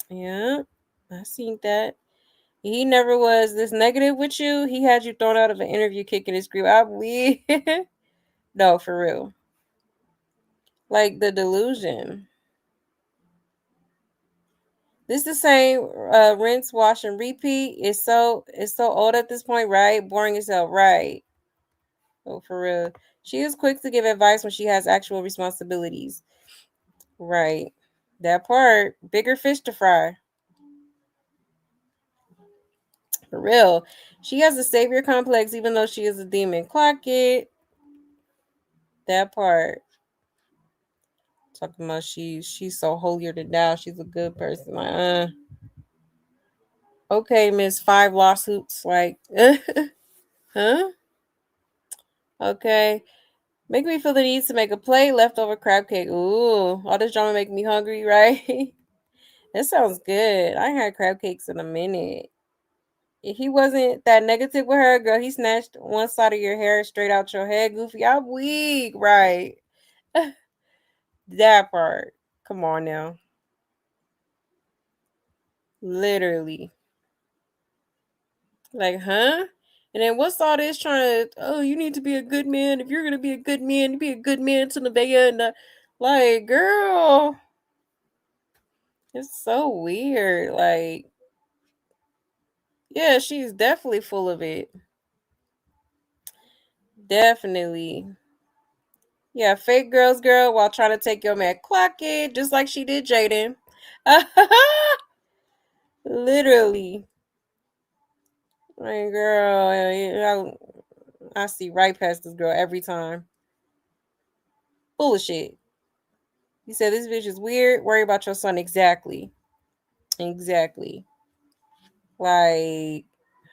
Yeah. I seen that. He never was this negative with you. He had you thrown out of an interview kicking his screw. I believe. No, for real. Like the delusion. This the same rinse, wash, and repeat. It's so old at this point, right? Boring as hell, right? Oh, for real. She is quick to give advice when she has actual responsibilities. Right. That part. Bigger fish to fry. For real. She has a savior complex even though she is a demon. Clock it. That part. Talking about she's so holier than thou. She's a good person. Like, okay, Miss 5 lawsuits. Like, huh? Okay. Make me feel the need to make a plate, leftover crab cake. Ooh, all this drama make me hungry, right? That sounds good. I ain't had crab cakes in a minute. If he wasn't that negative with her, girl, he snatched one side of your hair straight out your head, Goofy. I'm weak, right? That part. Come on now. Literally. Like, huh? And then what's all this trying to, oh, you need to be a good man. If you're going to be a good man, be a good man to Nevaeh. And like, girl, it's so weird. Like, yeah, she's definitely full of it. Definitely. Yeah, fake girl's girl while trying to take your man. Clock it, just like she did Jaidyn. Literally. Like, girl, I see right past this girl every time. Full of shit. He said, this bitch is weird. Worry about your son. Exactly. Exactly. Like,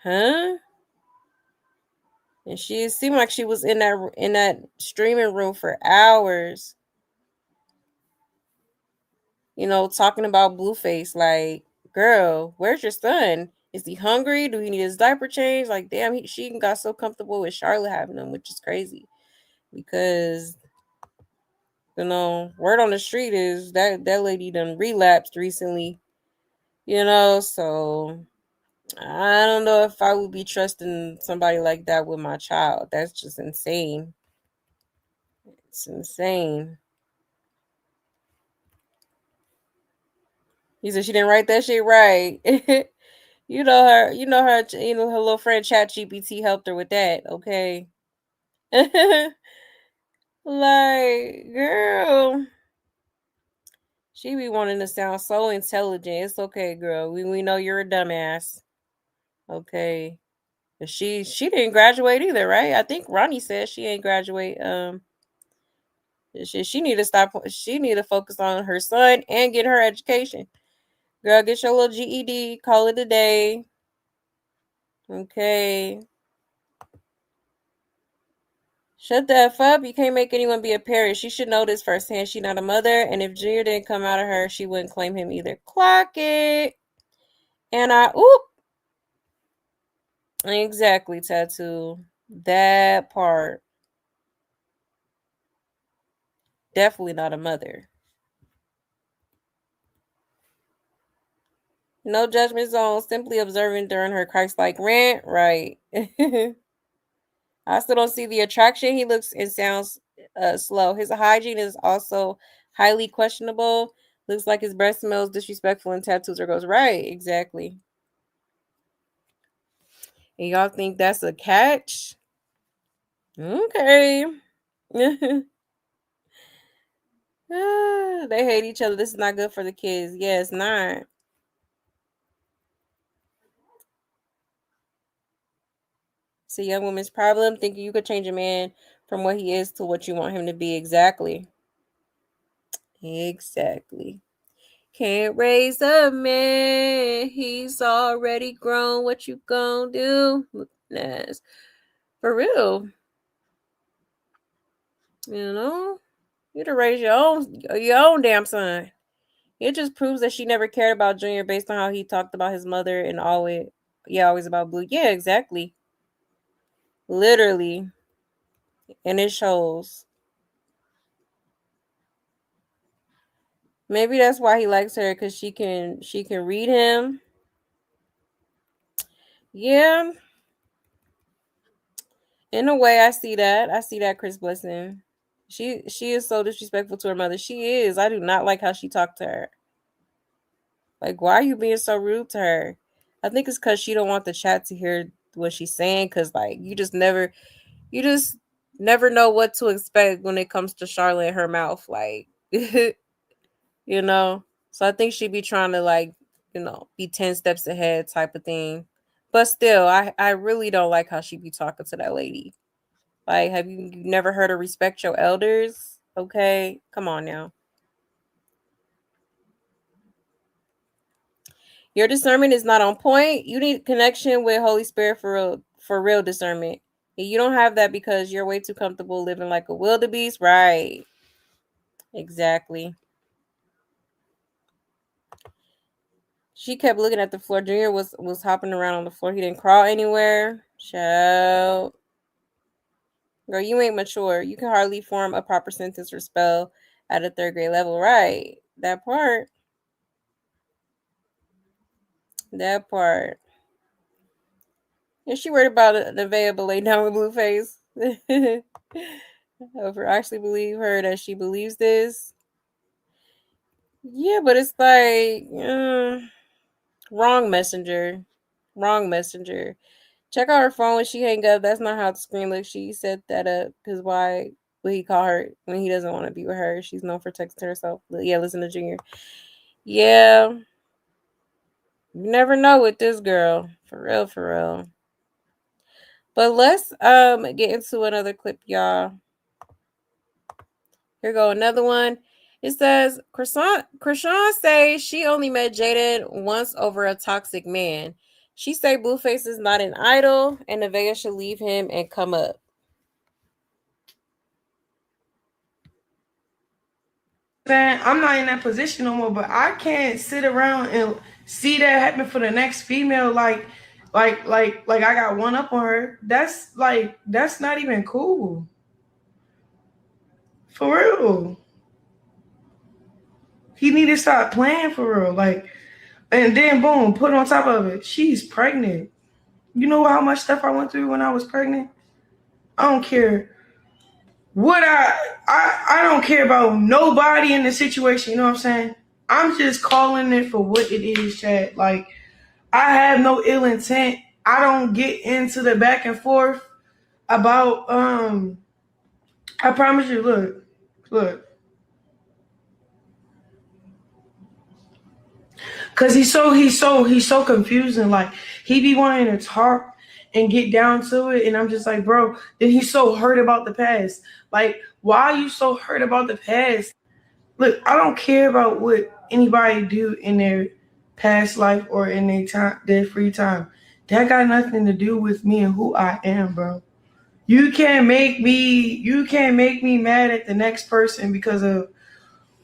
huh? And she seemed like she was in that streaming room for hours. You know, talking about Blueface. Like, girl, where's your son? Is he hungry? Do he need his diaper change? Like, damn, she got so comfortable with Charlotte having him, which is crazy. Because, you know, word on the street is that lady done relapsed recently. You know, so I don't know if I would be trusting somebody like that with my child. That's just insane. It's insane. He said she didn't write that shit right. You know her, her little friend Chat GPT helped her with that, okay? Like, girl. She be wanting to sound so intelligent. It's okay, girl. We know you're a dumbass. Okay. But she didn't graduate either, right? I think Ronnie said she ain't graduate. She need to stop. She need to focus on her son and get her education. Girl, get your little GED. Call it a day. Okay. Shut the F up. You can't make anyone be a parent. She should know this firsthand. She not a mother. And if Junior didn't come out of her, she wouldn't claim him either. Clock it. And exactly, Tattoo. That part. Definitely not a mother. No judgment zone. Simply observing during her Christ-like rant. Right. I still don't see the attraction. He looks and sounds slow. His hygiene is also highly questionable. Looks like his breath smells disrespectful and tattoos are goes. Right, exactly. And y'all think that's a catch? Okay. They hate each other. This is not good for the kids. Yeah, it's not. It's a young woman's problem, thinking you could change a man from what he is to what you want him to be. Exactly. Exactly. Can't raise a man. He's already grown. What you gonna do? Yes. For real. You know? You to raise your own damn son. It just proves that she never cared about Junior based on how he talked about his mother and always about Blue. Yeah, exactly. Literally. And it shows. Maybe that's why he likes her, because she can read him. Yeah. In a way, I see that. I see that, Chris Blessing. She is so disrespectful to her mother. She is. I do not like how she talked to her. Like, why are you being so rude to her? I think it's because she don't want the chat to hear what she's saying, because like you just never know what to expect when it comes to Charlotte and her mouth. Like you know. So I think she'd be trying to like, be 10 steps ahead type of thing. But still, I really don't like how she be talking to that lady. Like, have you never heard her respect your elders? Okay, come on now. Your discernment is not on point. You need connection with Holy Spirit for real discernment. And you don't have that because you're way too comfortable living like a wildebeest. Right. Exactly. She kept looking at the floor. Junior was hopping around on the floor. He didn't crawl anywhere. Shout. Girl, you ain't mature. You can hardly form a proper sentence or spell at a 3rd grade level. Right. That part. That part. Yeah, she worried about Nevaeh but lay down with Blueface. Over actually believe her that she believes this. Yeah, but it's like wrong messenger. Wrong messenger. Check out her phone when she hang up. That's not how the screen looks. She set that up because why would he call her when he doesn't want to be with her? She's known for texting herself. Yeah, listen to Junior. Yeah. You never know with this girl. For real, for real. But let's get into another clip, y'all. Here go another one. It says, Chrisean says she only met Jaidyn once over a toxic man. She say Blueface is not an idol and Nevaeh should leave him and come up. Man, I'm not in that position no more, but I can't sit around and see that happen for the next female. Like I got one up on her. That's not even cool. For real. He need to stop playing for real. Like, and then boom, put on top of it, she's pregnant. You know how much stuff I went through when I was pregnant? I don't care what I don't care about nobody in the situation, you know what I'm saying? I'm just calling it for what it is, Chad. Like, I have no ill intent. I don't get into the back and forth about I promise you, look. Cause he's so confusing. Like, he be wanting to talk and get down to it, and I'm just like, bro, then he's so hurt about the past. Like, why are you so hurt about the past? Look, I don't care about what anybody do in their past life or in their free time. That got nothing to do with me and who I am, bro. You can't make me mad at the next person because of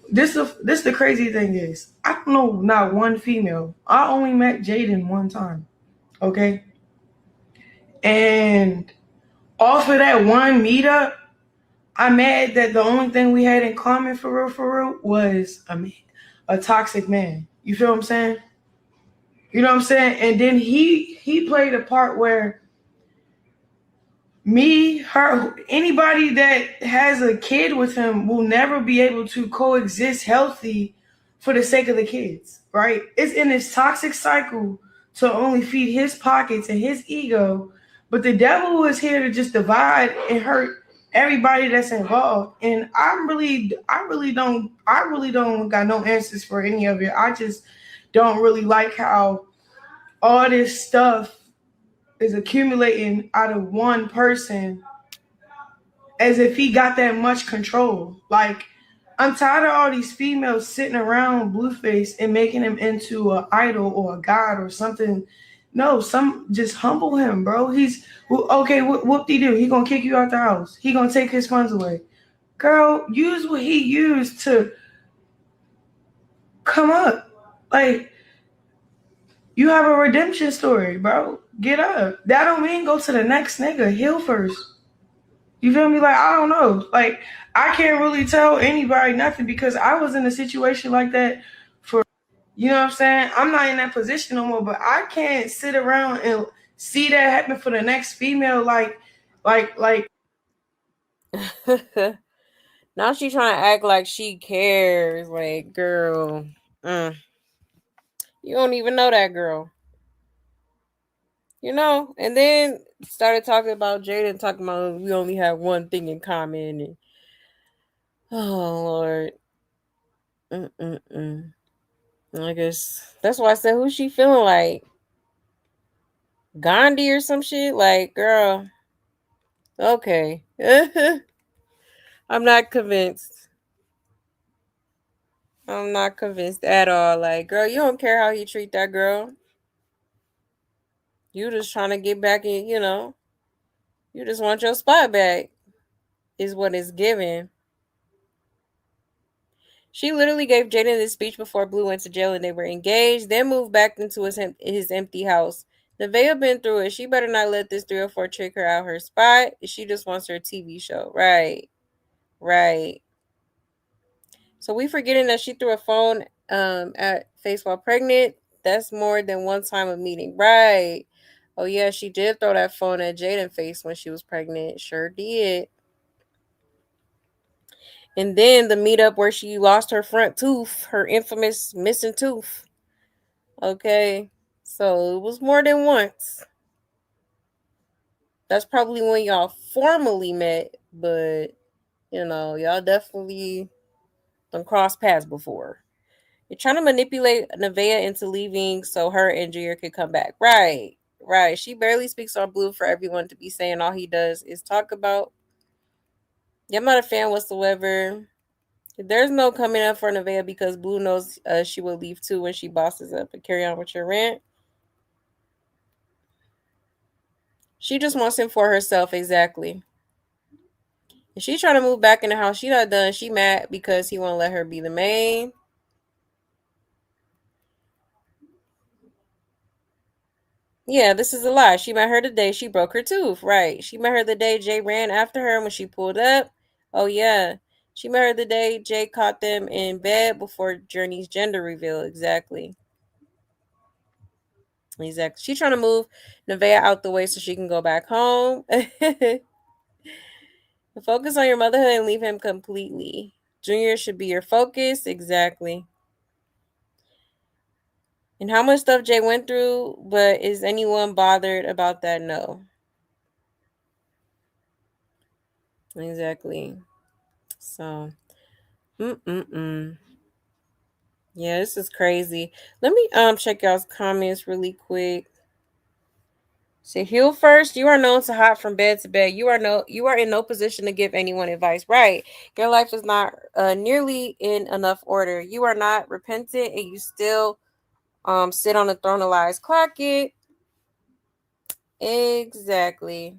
this. The crazy thing is, I don't know not one female. I only met Jaidyn one time, okay? And off of that one meetup, I'm mad that the only thing we had in common for real was a toxic man. You feel what I'm saying? You know what I'm saying? And then he played a part where me, her, anybody that has a kid with him will never be able to coexist healthy for the sake of the kids, right? It's in this toxic cycle to only feed his pockets and his ego. But the devil is here to just divide and hurt everybody that's involved. And I really don't got no answers for any of it. I just don't really like how all this stuff is accumulating out of one person as if he got that much control. Like, I'm tired of all these females sitting around Blueface and making him into an idol or a god or something. No, some just humble him, bro. He's okay. Whoop-de-doo. He gonna kick you out the house. He gonna take his funds away. Girl, use what he used to come up. Like, you have a redemption story, bro. Get up. That don't mean go to the next nigga. Heal first. You feel me? Like, I don't know. Like, I can't really tell anybody nothing because I was in a situation like that for, you know what I'm saying? I'm not in that position no more, but I can't sit around and see that happen for the next female. Like. Now she's trying to act like she cares. Like, girl, you don't even know that girl. You know? And then started talking about Jaidyn, talking about we only have one thing in common. And, oh, Lord. I guess that's why I said, who's she feeling like? Gandhi or some shit? Like, girl, okay. I'm not convinced. I'm not convinced at all. Like, girl, you don't care how he treat that girl. You just trying to get back in, you know. You just want your spot back, is what it's given. She literally gave Jaidyn this speech before Blue went to jail and they were engaged, then moved back into his empty house. Nevaeh been through it. She better not let this 304 trick her out her spot. She just wants her TV show. Right. So we forgetting that she threw a phone at Face while pregnant. That's more than one time of meeting. Right. Oh, yeah, she did throw that phone at Jaidyn Face when she was pregnant. Sure did. And then the meetup where she lost her front tooth, her infamous missing tooth. Okay. So it was more than once. That's probably when y'all formally met, but, you know, y'all definitely done crossed paths before. You're trying to manipulate Nevaeh into leaving so her and Jair could come back. Right. She barely speaks on Blue for everyone to be saying all he does is talk about. Yeah, I'm not a fan whatsoever. There's no coming up for Nevaeh because Blue knows she will leave too when she bosses up. And carry on with your rant. She just wants him for herself, exactly. And she's trying to move back in the house. She not done. She mad because he won't let her be the main. Yeah, this is a lie. She met her the day she broke her tooth. Right. She met her the day Jay ran after her when she pulled up. Oh, yeah. She met her the day Jay caught them in bed before Journey's gender reveal. Exactly. She's trying to move Nevaeh out the way so she can go back home. Focus on your motherhood and leave him completely. Junior should be your focus. Exactly. And how much stuff Jay went through, but is anyone bothered about that? No. Exactly. So, yeah, this is crazy. Let me check y'all's comments really quick. So heal first. You are known to hop from bed to bed. You are in no position to give anyone advice. Right. Your life is not nearly in enough order. You are not repentant and you still sit on the throne of lies. Clock it. Exactly.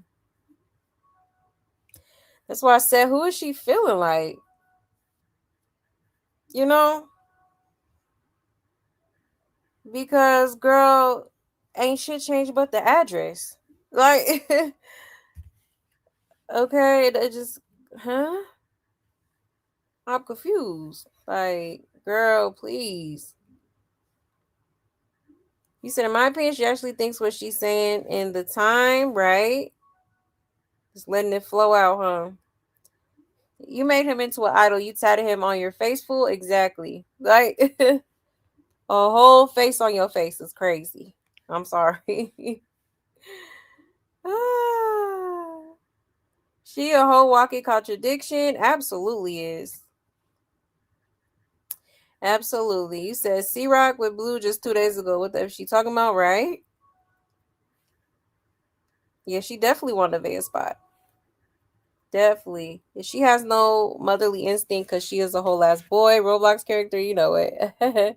That's why I said, who is she feeling like? You know? Because, girl, ain't shit changed but the address. Like, okay, it just, huh? I'm confused. Like, girl, please. You said, in my opinion, she actually thinks what she's saying in the time, right? Just letting it flow out, huh? You made him into an idol. You tatted him on your face, fool. Exactly. Like, a whole face on your face is crazy. I'm sorry. She a whole walking contradiction. Absolutely is. Absolutely. You said C-Rock with Blue just 2 days ago. What the F she talking about, right? Yeah, she definitely won the Nevaeh spot. Definitely. If she has no motherly instinct because she is a whole ass boy, Roblox character, you know it.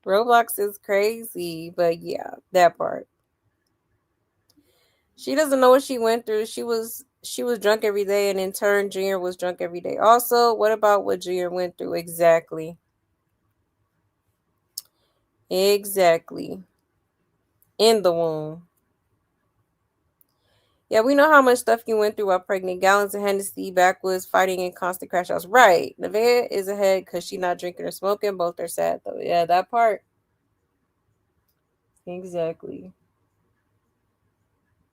Roblox is crazy. But yeah, that part. She doesn't know what she went through. She was drunk every day, and in turn, Junior was drunk every day. Also, what about what Junior went through? Exactly. Exactly. In the womb. Yeah, we know how much stuff you went through while pregnant. Gallons of Hennessy, backwoods, fighting in constant crash outs. Right. Nevaeh is ahead because she's not drinking or smoking. Both are sad, though. Yeah, that part. Exactly.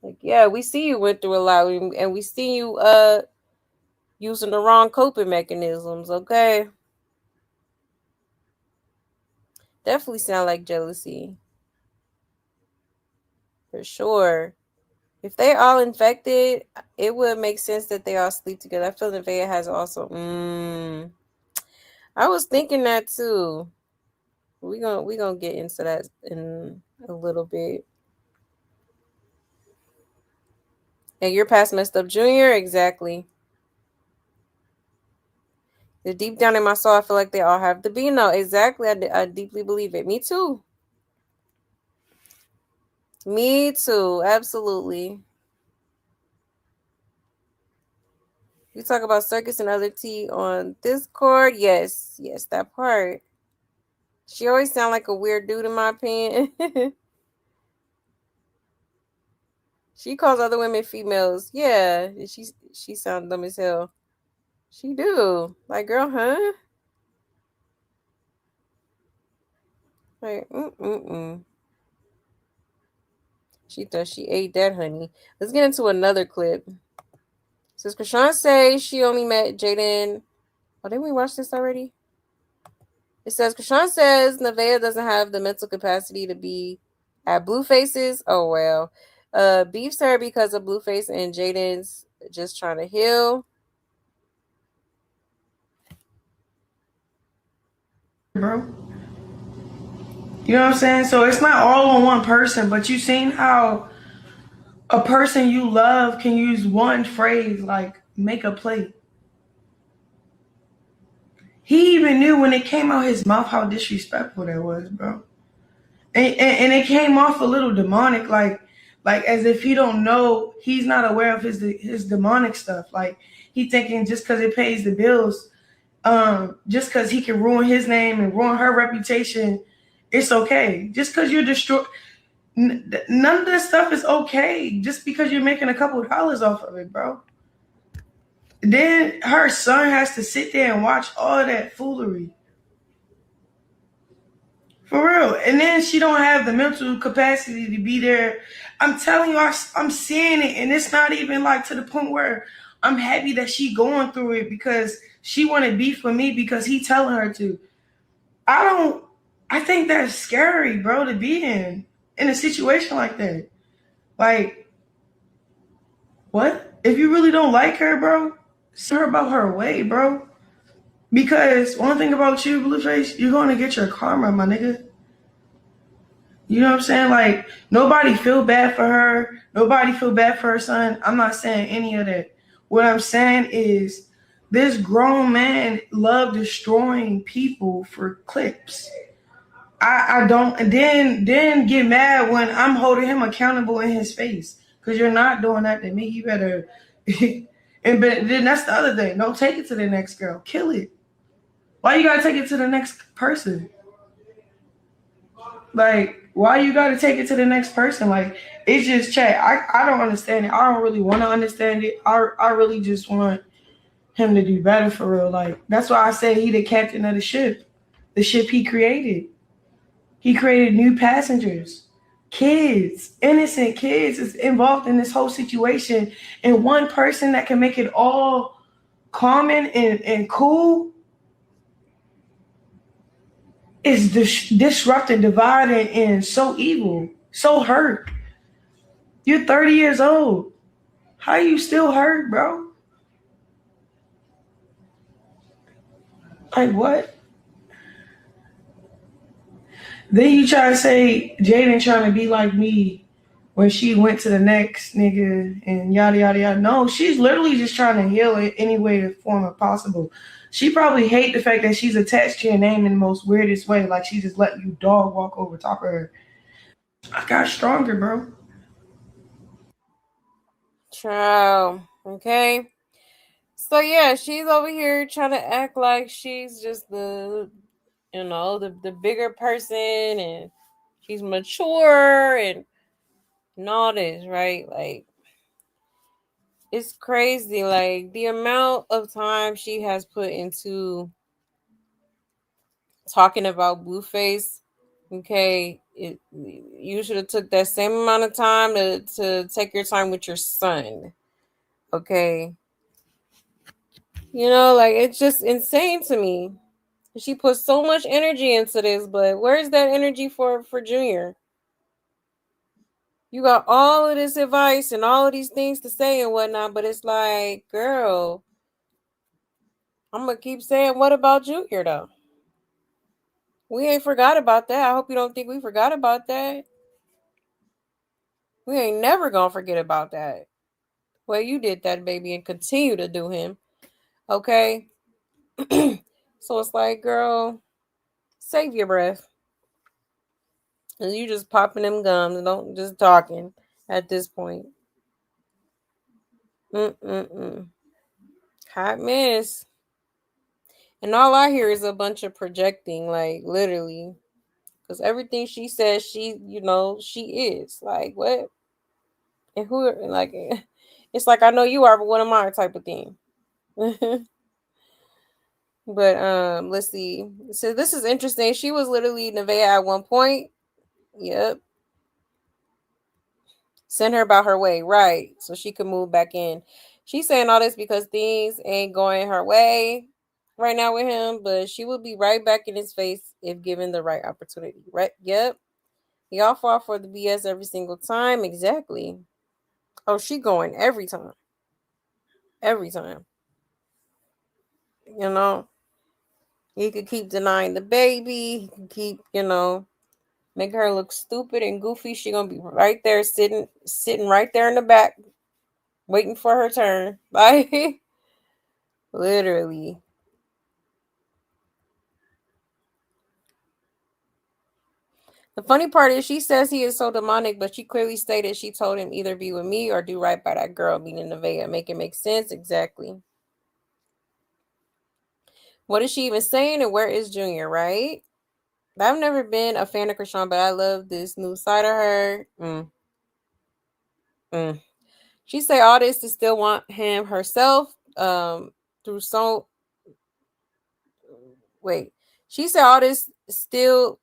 Like, yeah, we see you went through a lot, and we see you using the wrong coping mechanisms, okay? Definitely sound like jealousy. For sure. If they all infected, it would make sense that they all sleep together. I feel Nevaeh has also. I was thinking that too. We gonna get into that in a little bit. And you're past messed up Junior, exactly. The deep down in my soul, I feel like they all have to be. No, exactly. I deeply believe it. Me too. Me too. Absolutely. You talk about circus and other tea on Discord. Yes, that part. She always sound like a weird dude in my opinion. She calls other women females. Yeah, she sound dumb as hell. She do. Like, girl, huh? Like, She thought she ate that, honey. Let's get into another clip. Says Chrisean say she only met Jaidyn. Oh, didn't we watch this already? It says Chrisean says Nevaeh doesn't have the mental capacity to be at Blueface's. Oh well. Beefs her because of Blueface and Jaidyn's just trying to heal. Bro. You know what I'm saying? So it's not all on one person, but you seen how a person you love can use one phrase like make a plate. He even knew when it came out his mouth how disrespectful that was, bro. And it came off a little demonic, like as if he don't know, he's not aware of his demonic stuff. Like he thinking just because it pays the bills, just because he can ruin his name and ruin her reputation, it's okay. Just because you're destroyed. None of this stuff is okay just because you're making a couple of dollars off of it, bro. Then her son has to sit there and watch all that foolery. For real. And then she don't have the mental capacity to be there. I'm telling you, I'm seeing it, and it's not even like to the point where I'm happy that she going through it because she wanted beef with me because he telling her to. I think that's scary, bro, to be in a situation like that. Like, what? If you really don't like her, bro, send her about her way, bro. Because one thing about you, Blueface, you're going to get your karma, my nigga. You know what I'm saying? Like, nobody feel bad for her. Nobody feel bad for her son. I'm not saying any of that. What I'm saying is this grown man love destroying people for clips. I don't then get mad when I'm holding him accountable in his face. Because you're not doing that to me. You better but then that's the other thing. Don't take it to the next girl. Kill it. Why you gotta take it to the next person? Like, why you gotta take it to the next person? Like, it's just chat. I don't understand it. I don't really want to understand it. I really just want him to do better for real. Like, that's why I say he the captain of the ship he created. He created new passengers, kids, innocent kids is involved in this whole situation. And one person that can make it all common and cool is disrupting, dividing, and so evil. So hurt. You're 30 years old. How you still hurt, bro? Like what? Then you try to say Jaidyn trying to be like me when she went to the next nigga and yada yada yada. No, she's literally just trying to heal it any way to form it possible. She probably hate the fact that she's attached to your name in the most weirdest way, like she just let you dog walk over top of her. I got stronger, bro. Ciao. Okay. So yeah, she's over here trying to act like she's just the the bigger person and she's mature and all this, right? Like it's crazy. Like the amount of time she has put into talking about Blueface. Okay, you should have took that same amount of time to take your time with your son. Okay, like it's just insane to me. She put so much energy into this, but where's that energy for Junior? You got all of this advice and all of these things to say and whatnot, but it's like, girl, I'm gonna keep saying, what about Junior though? We ain't forgot about that. I hope you don't think we forgot about that. We ain't never gonna forget about that. Well, you did that, baby, and continue to do him. Okay? So it's like, girl, save your breath. And you just popping them gums and don't just talking at this point. Hot mess. And all I hear is a bunch of projecting, like literally. Because everything she says, she is. Like, what? And who, like, it's like, I know you are, but what am I type of thing. But let's see. So this is interesting. She was literally Nevaeh at one point. Yep. Send her about her way, right? So she could move back in. She's saying all this because things ain't going her way right now with him, but she will be right back in his face if given the right opportunity. Right? Yep. Y'all fall for the BS every single time. Exactly. Oh, she going every time. Every time. He could keep denying the baby. He could keep, make her look stupid and goofy. She gonna be right there sitting right there in the back, waiting for her turn. Like literally. The funny part is she says he is so demonic, but she clearly stated she told him either be with me or do right by that girl, meaning Nevaeh. Make it make sense. Exactly. What is she even saying and where is Junior, right? I've never been a fan of Chrisean, but I love this new side of her. She say all this to still want him herself. Through so wait. She said all this still.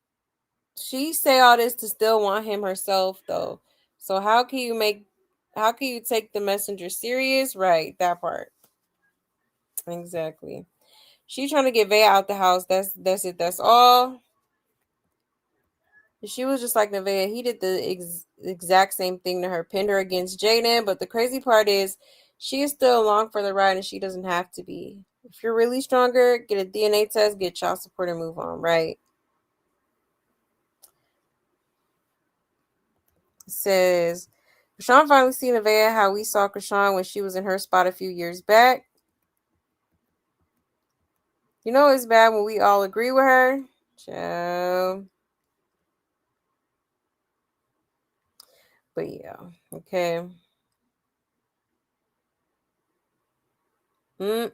She say all this to still want him herself, though. So how can you take the messenger serious? Right, that part. Exactly. She trying to get Vea out the house. That's it. That's all. She was just like Nevaeh. He did the exact same thing to her, pinned her against Jaidyn. But the crazy part is, she is still along for the ride, and she doesn't have to be. If you're really stronger, get a DNA test, get child support, and move on. Right? It says, Chrisean finally seen Nevaeh how we saw Chrisean when she was in her spot a few years back. It's bad when we all agree with her. Ciao. But yeah, okay. Hold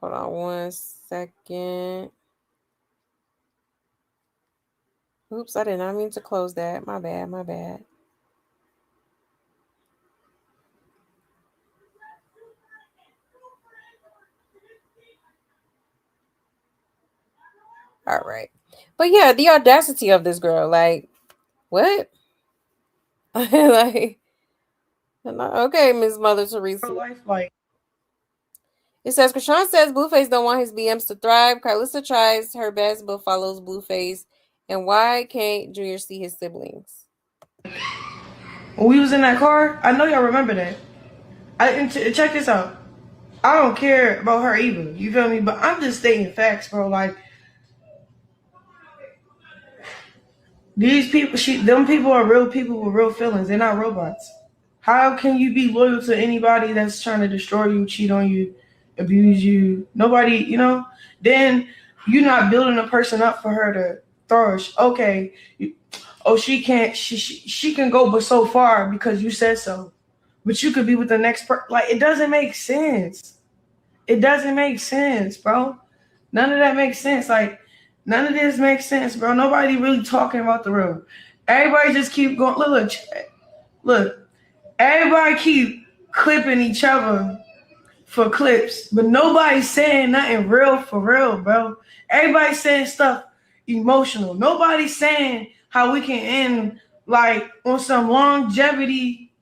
on 1 second. Oops, I did not mean to close that. My bad. All right. But yeah, the audacity of this girl. Like, what? Like, okay, Miss Mother Teresa. It says, Chrisean says Blueface don't want his BMs to thrive. Carlissa tries her best but follows Blueface And why can't Junior see his siblings? When we was in that car, I know y'all remember that. Check this out. I don't care about her either. You feel me? But I'm just stating facts, bro. Like these people, them people are real people with real feelings. They're not robots. How can you be loyal to anybody that's trying to destroy you, cheat on you, abuse you? Nobody, then you're not building a person up for her to flourish. Okay, she can't. She can go but so far because you said so. But you could be with the next person. Like it doesn't make sense. It doesn't make sense, bro. None of that makes sense. Like none of this makes sense, bro. Nobody really talking about the real. Everybody just keep going. Look. Everybody keep clipping each other for clips, but nobody's saying nothing real for real, bro. Everybody's saying stuff emotional. Nobody's saying how we can end like on some longevity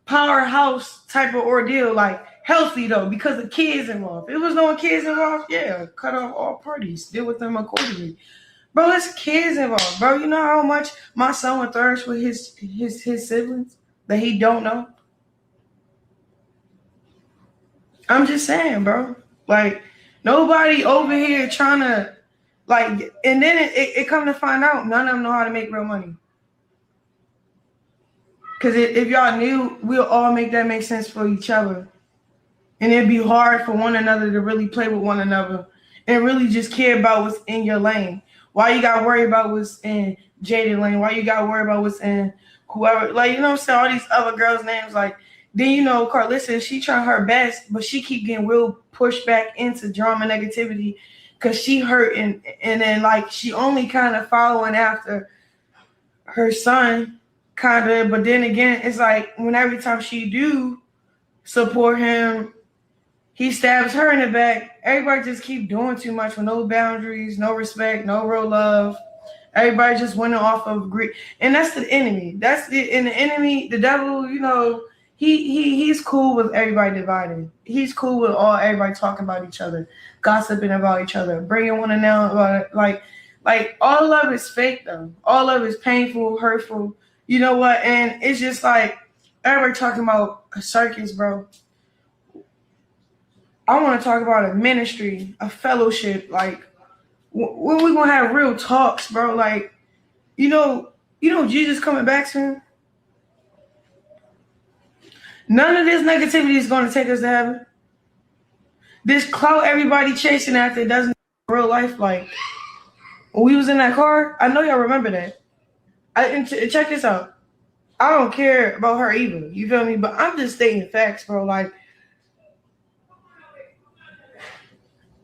powerhouse type of ordeal, like healthy though, because of kids involved. If it was no kids involved, yeah, cut off all parties, deal with them accordingly. Bro, there's kids involved, bro. You know how much my son would thirst with his siblings that he don't know? I'm just saying, bro. Like, nobody over here trying to, like, and then it come to find out, none of them know how to make real money. Because if y'all knew, we'll all make that make sense for each other. And it'd be hard for one another to really play with one another and really just care about what's in your lane. Why you got to worry about what's in Jaidyn lane? Why you got to worry about what's in whoever? Like, you know what I'm saying? All these other girls' names, like, then, Carlissa, she trying her best, but she keep getting real pushed back into drama negativity because she hurt and then, like, she only kind of following after her son, kind of. But then again, it's like when every time she do support him, he stabs her in the back. Everybody just keep doing too much with no boundaries, no respect, no real love. Everybody just went off of greed. And that's the enemy. And the enemy, the devil, he's cool with everybody dividing. He's cool with everybody talking about each other, gossiping about each other, bringing one another about it. Like all of it's fake though. All of it's painful, hurtful. You know what? And it's just like everybody talking about a circus, bro. I want to talk about a ministry, a fellowship. Like when we gonna have real talks, bro? Like Jesus coming back soon. None of this negativity is going to take us to heaven. This clout everybody chasing after doesn't real life. Like when we was in that car, I know y'all remember that. Check this out. I don't care about her either. You feel me? But I'm just stating facts, bro. Like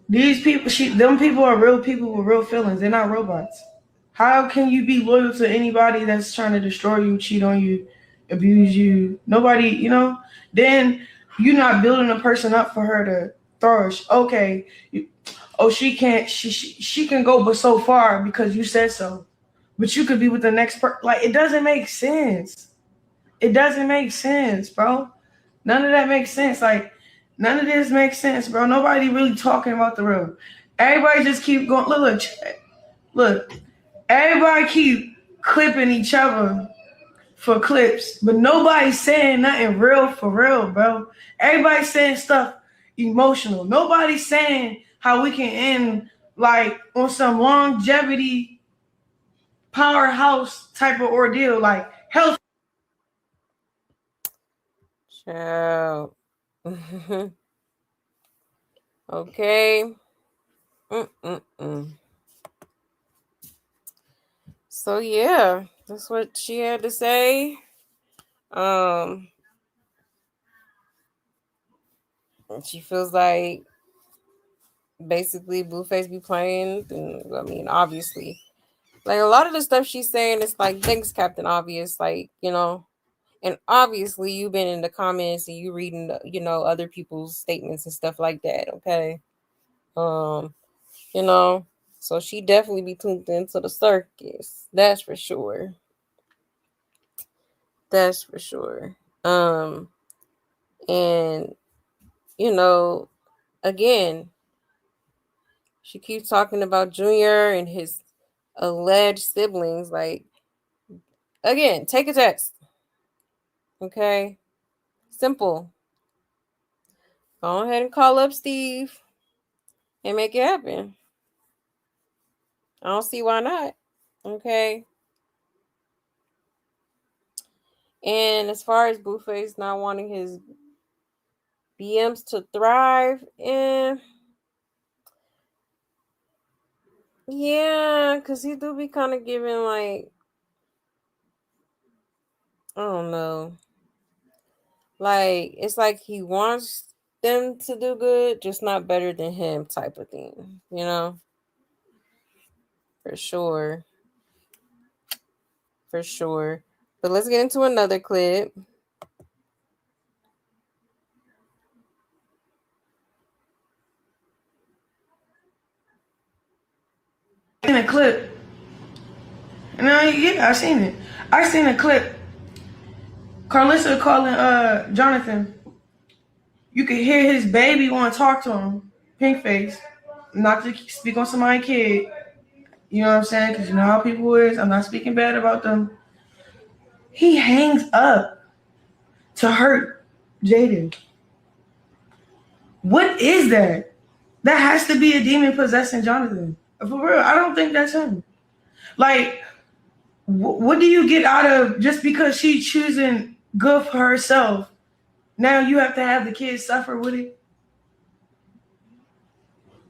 these people, them people are real people with real feelings. They're not robots. How can you be loyal to anybody that's trying to destroy you, cheat on you, abuse you? Nobody, then you're not building a person up for her to flourish. Okay, she can't. She can go but so far because you said so. But you could be with the next person. Like it doesn't make sense. It doesn't make sense, bro. None of that makes sense. Like none of this makes sense, bro. Nobody really talking about the real. Everybody just keep going. Look. Everybody keep clipping each other for clips, but nobody's saying nothing real for real, bro. Everybody's saying stuff emotional. Nobody's saying how we can end like on some longevity powerhouse type of ordeal, like health. Ciao. Okay. So yeah, that's what she had to say. She feels like basically Blueface be playing. And, I mean, obviously, like a lot of the stuff she's saying is like, thanks, Captain Obvious. Like, and obviously you've been in the comments and you reading, other people's statements and stuff like that. Okay. So she definitely be tuned into the circus. That's for sure. That's for sure. And again, she keeps talking about Junior and his alleged siblings. Like, again, take a test. Okay? Simple. Go ahead and call up Steve and make it happen. I don't see why not. Okay? And as far as Blueface not wanting his BMs to thrive, yeah, because he do be kind of giving, like, I don't know. Like, it's like he wants them to do good, just not better than him type of thing, you know? For sure. For sure. But let's get into another clip. In a clip. No, yeah, I seen it. I seen a clip. Carlissa calling Jonathan. You could hear his baby want to talk to him. Pink face. Not to speak on somebody's kid. You know what I'm saying? Because you know how people is. I'm not speaking bad about them. He hangs up to hurt Jaidyn. What is that? That has to be a demon possessing Jonathan. For real, I don't think that's him. Like, what do you get out of just because she's choosing good for herself? Now you have to have the kids suffer with it.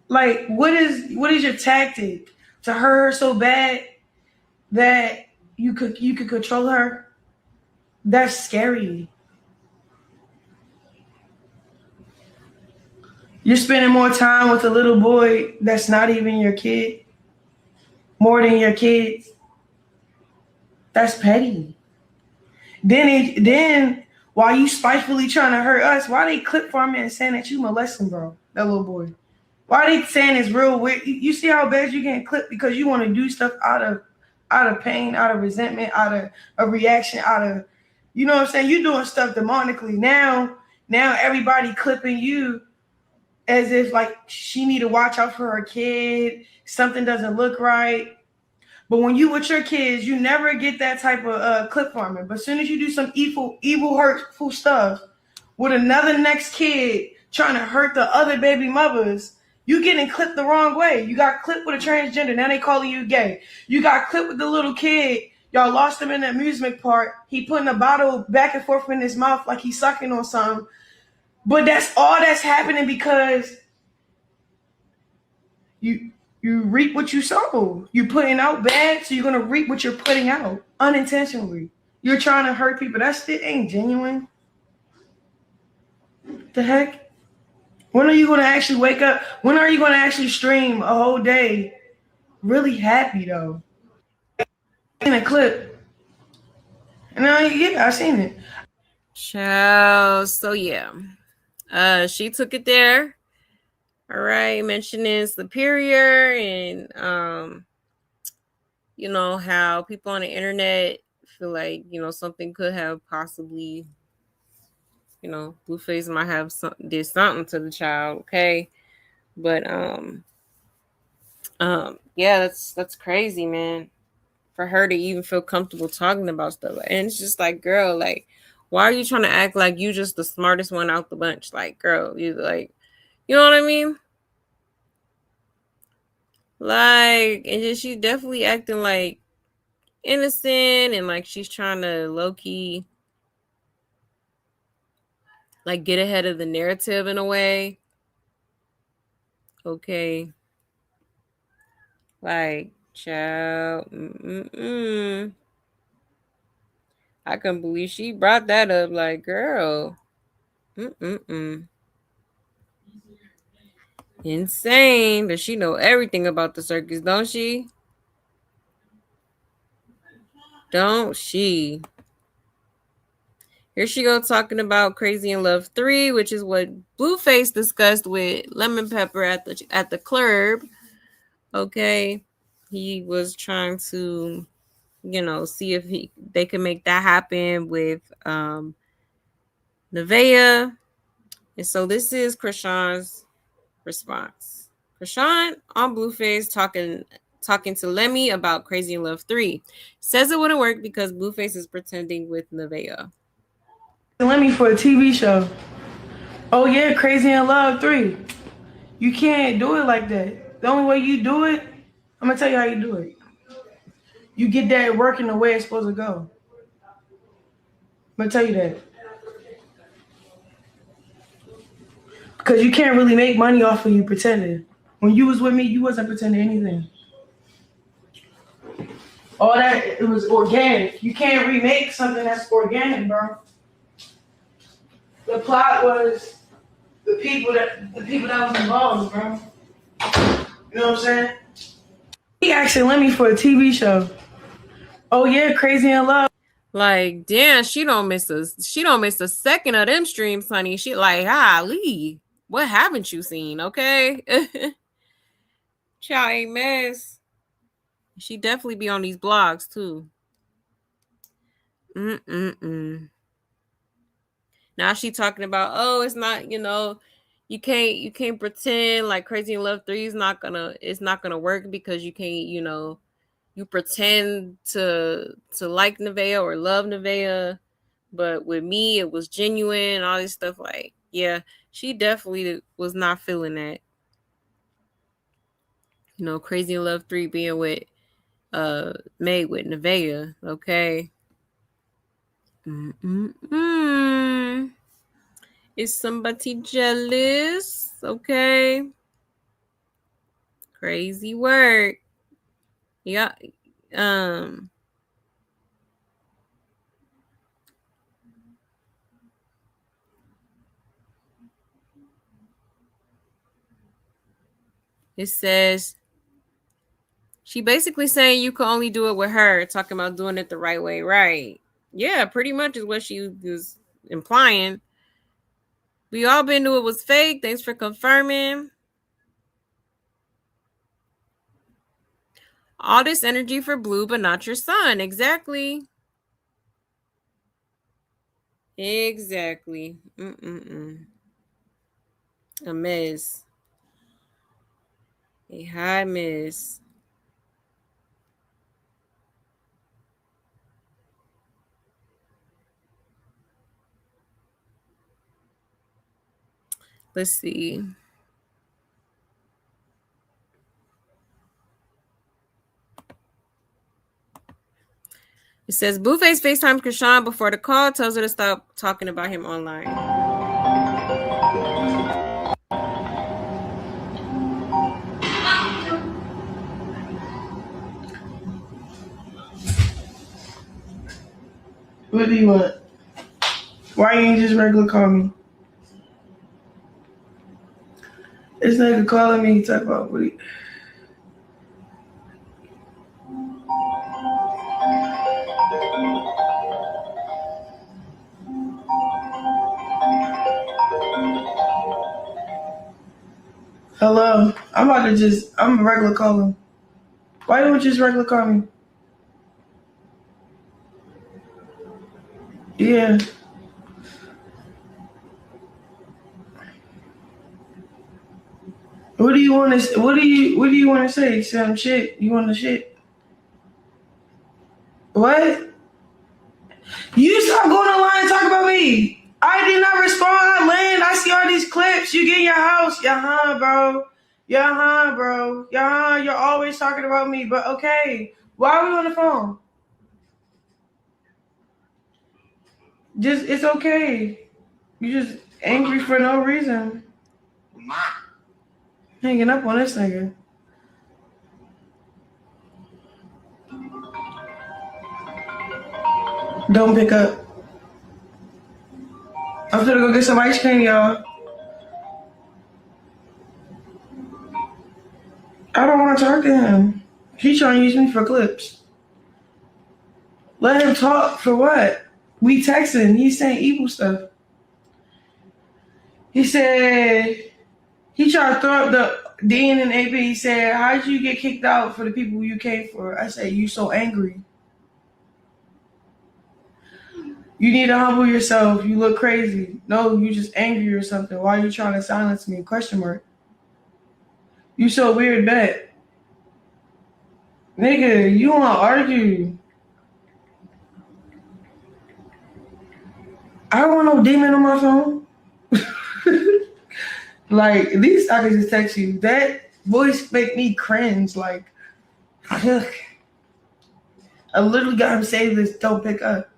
Like, what is your tactic to hurt her so bad that you could control her? That's scary. You're spending more time with a little boy that's not even your kid, more than your kids. That's petty. Then while you spitefully trying to hurt us, why they clip farming and saying that you molesting, bro? That little boy. Why they saying it's real weird? You see how bad you getting clipped because you want to do stuff out of pain, out of resentment, out of a reaction, out of, you know what I'm saying? You doing stuff demonically. Now everybody clipping you as if like she need to watch out for her kid. Something doesn't look right. But when you with your kids, you never get that type of clip farming. But as soon as you do some evil, hurtful stuff with another next kid trying to hurt the other baby mothers, you getting clipped the wrong way. You got clipped with a transgender. Now they calling you gay. You got clipped with the little kid. Y'all lost him in the amusement park. He putting a bottle back and forth in his mouth like he's sucking on something. But that's all that's happening because you reap what you sow. You're putting out bad, so you're gonna reap what you're putting out unintentionally. You're trying to hurt people. That shit ain't genuine. The heck? When are you gonna actually wake up? When are you gonna actually stream a whole day really happy though? In a clip. And yeah, I seen it. Child. So yeah. She took it there. All right, mentioning superior and you know, how people on the internet feel like, you know, something could have possibly, you know, Blueface might have did something to the child, okay? But yeah, that's crazy, man. For her to even feel comfortable talking about stuff. And it's just like, girl, like, why are you trying to act like you just the smartest one out the bunch? Like, girl, you like, you know what I mean? Like, and just she's definitely acting like innocent and like she's trying to low-key like get ahead of the narrative in a way. Okay. Like, child. I couldn't believe she brought that up. Like, girl. Insane. Does she know everything about the circus, don't she? Don't she? Here she go talking about Crazy in Love 3, which is what Blueface discussed with Lemon Pepper at the club. Okay. He was trying to, you know, see if they could make that happen with Nevaeh. And so this is Chrisean's response. Chrisean on Blueface talking talking to Lemmy about Crazy in Love 3. Says it wouldn't work because Blueface is pretending with Nevaeh. Lemmy for a TV show. Oh yeah, Crazy in Love 3. You can't do it like that. The only way you do it, I'm gonna tell you how you do it. You get that working the way it's supposed to go. I'm gonna tell you that. Because you can't really make money off of you pretending. When you was with me, you wasn't pretending anything. All that, it was organic. You can't remake something that's organic, bro. The plot was the people that was involved, bro. You know what I'm saying? He actually let me for a TV show. Oh yeah, Crazy in Love. Like, damn, she don't miss a second of them streams, honey. She like, Lee, what haven't you seen? Okay. Child ain't mess. She definitely be on these blogs too. Now she talking about, oh, it's not, you can't pretend like Crazy in Love 3 is not gonna work because you can't, you pretend to like Nevaeh or love Nevaeh, but with me it was genuine, all this stuff. Like, yeah, she definitely was not feeling that. Crazy in Love 3 being with made with Nevaeh, okay. Is somebody jealous? Okay. Crazy work. Yeah. It says she basically saying you can only do it with her, talking about doing it the right way, right? Yeah, pretty much is what she was implying. We all been knew it was fake. Thanks for confirming. All this energy for Blue, but not your son. Exactly. Exactly. A mess. A high mess. Let's see. It says Blueface FaceTimes Chrisean before the call, tells her to stop talking about him online. What do you want? Why you ain't just regular call me? This nigga calling me, talk about what he... Hello, I'm a regular calling. Why don't you just regular call me? Yeah. What do you want to say? Some shit? You want to shit? What? You stop going online and talk about me. I did not respond, Lynn. I see all these clips. You get in your house. Bro. You're always talking about me, but okay. Why are we on the phone? It's okay. You just angry for no reason. Hanging up on this nigga. Don't pick up. I'm gonna go get some ice cream, y'all. I don't want to talk to him. He's trying to use me for clips. Let him talk for what? We texting. He's saying evil stuff. He said he tried to throw up the Dean and AP. He said, "How'd you get kicked out for the people you came for?" I said, "You so angry. You need to humble yourself. You look crazy. No, you just angry or something. Why are you trying to silence me? Question mark. You so weird, bet." Nigga, you want to argue? I don't want no demon on my phone. Like, at least I can just text you. That voice make me cringe. Like, I literally got him saying this, don't pick up.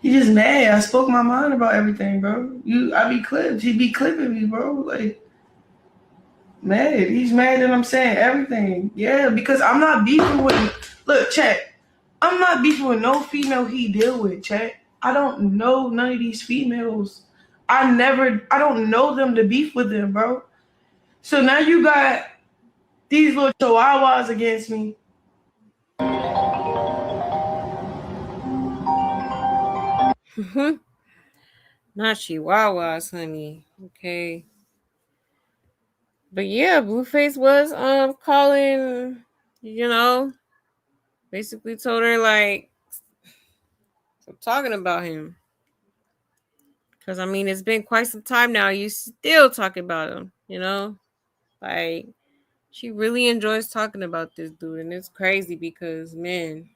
He just mad. I spoke my mind about everything, bro. I be clipped. He be clipping me, bro. Like, mad. He's mad that I'm saying everything. Yeah, because I'm not beefing with. Look, chat. I'm not beefing with no female he deal with, chat. I don't know none of these females. I don't know them to beef with them, bro. So now you got these little chihuahuas against me. Not chihuahuas, honey. Okay. But yeah, Blueface was calling, basically told her like stop talking about him. Cause I mean it's been quite some time now. You still talking about him, Like she really enjoys talking about this dude, and it's crazy because man,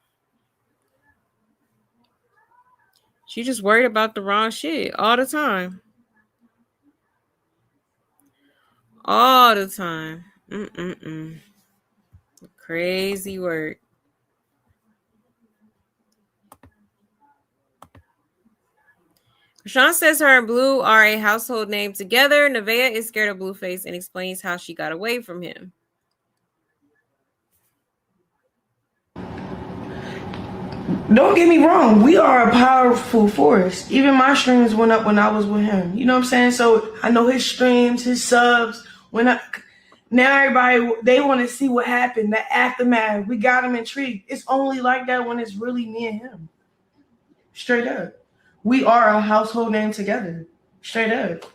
she just worried about the wrong shit all the time. All the time. Crazy work. Chrisean says her and Blue are a household name together. Nevaeh is scared of Blueface and explains how she got away from him. Don't get me wrong, we are a powerful force. Even my streams went up when I was with him. You know what I'm saying? So I know his streams, his subs. Now everybody, they want to see what happened, the aftermath. We got him intrigued. It's only like that when it's really me and him. Straight up. We are a household name together. Straight up.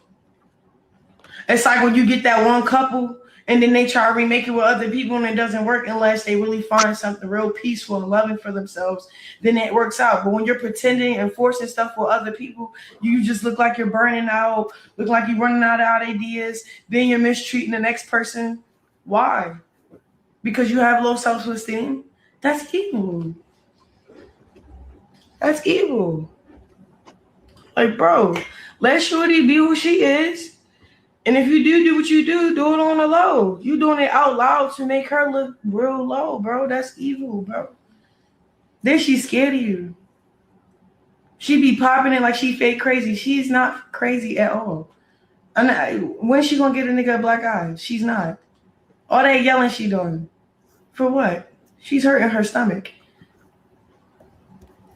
It's like when you get that one couple and then they try to remake it with other people and it doesn't work unless they really find something real peaceful and loving for themselves. Then it works out. But when you're pretending and forcing stuff with other people, you just look like you're burning out, look like you're running out of ideas. Then you're mistreating the next person. Why? Because you have low self-esteem? That's evil. That's evil. Like, bro, let Shorty be who she is. And if you do what you do it on the low. You doing it out loud to make her look real low, bro. That's evil, bro. Then she's scared of you. She be popping it like she fake crazy. She's not crazy at all. When's she gonna get a nigga a black eye? She's not. All that yelling she doing. For what? She's hurting her stomach.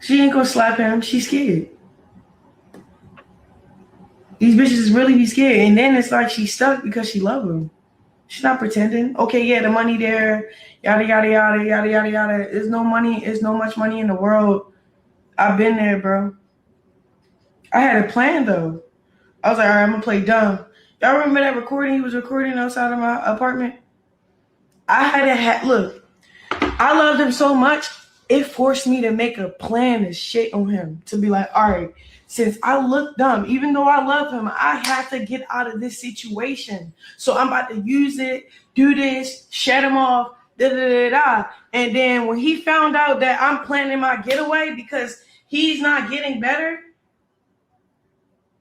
She ain't gonna slap him. She's scared. These bitches really be scared. And then it's like she's stuck because she love him. She's not pretending. Okay, yeah, the money there, yada, yada, yada, yada, yada, yada. There's no money. There's no much money in the world. I've been there, bro. I had a plan, though. I was like, all right, I'm going to play dumb. Y'all remember that recording he was recording outside of my apartment? Look, I loved him so much, it forced me to make a plan to shit on him. To be like, all right, since I look dumb, even though I love him, I have to get out of this situation. So I'm about to use it, do this, shut him off, da-da-da-da. And then when he found out that I'm planning my getaway because he's not getting better,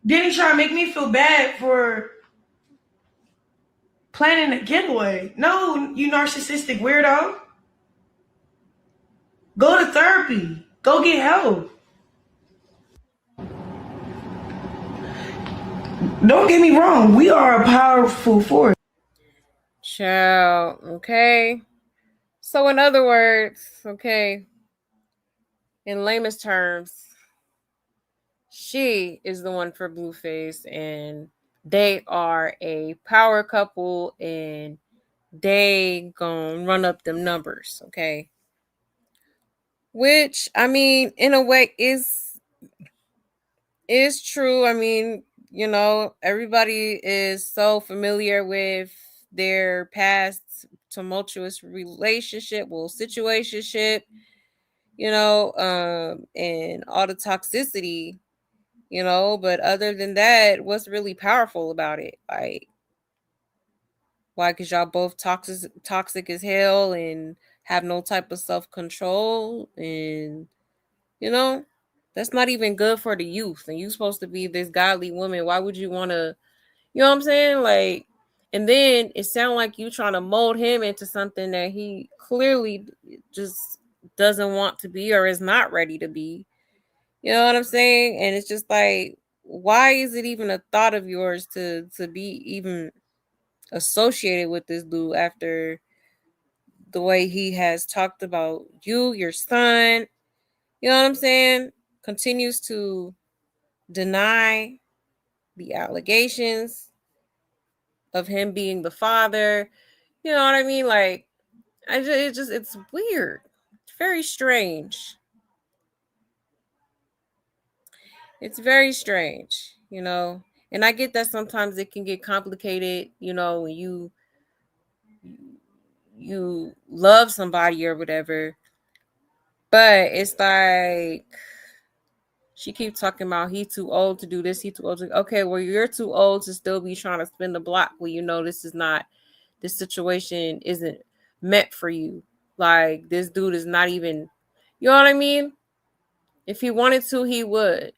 then he tried to make me feel bad for planning a getaway. No, you narcissistic weirdo. Go to therapy. Go get help. Don't get me wrong. We are a powerful force. Child, okay? So in other words, okay, in lamest terms, she is the one for Blueface and they are a power couple and they gonna run up them numbers, okay? Which, I mean, in a way is true. I mean, everybody is so familiar with their past tumultuous relationship, situationship, and all the toxicity, but other than that, what's really powerful about it? Like, Why? Because y'all both toxic as hell and have no type of self-control. And, you know, that's not even good for the youth. And you're supposed to be this godly woman. Why would you want to, you know what I'm saying? Like, and then it sounds like you trying to mold him into something that he clearly just doesn't want to be or is not ready to be. You know what I'm saying? And it's just like, why is it even a thought of yours to be even associated with this dude after the way he has talked about you, your son? You know what I'm saying? Continues to deny the allegations of him being the father. You know what I mean? Like, it's weird. It's very strange. It's very strange, you know. And I get that sometimes it can get complicated, you know, when you love somebody or whatever. But it's like she keeps talking about he too old to do this, he too old to, okay, well, you're too old to still be trying to spin the block. Well, you know, this situation isn't meant for you. Like, this dude is not even, you know what I mean? If he wanted to, he would.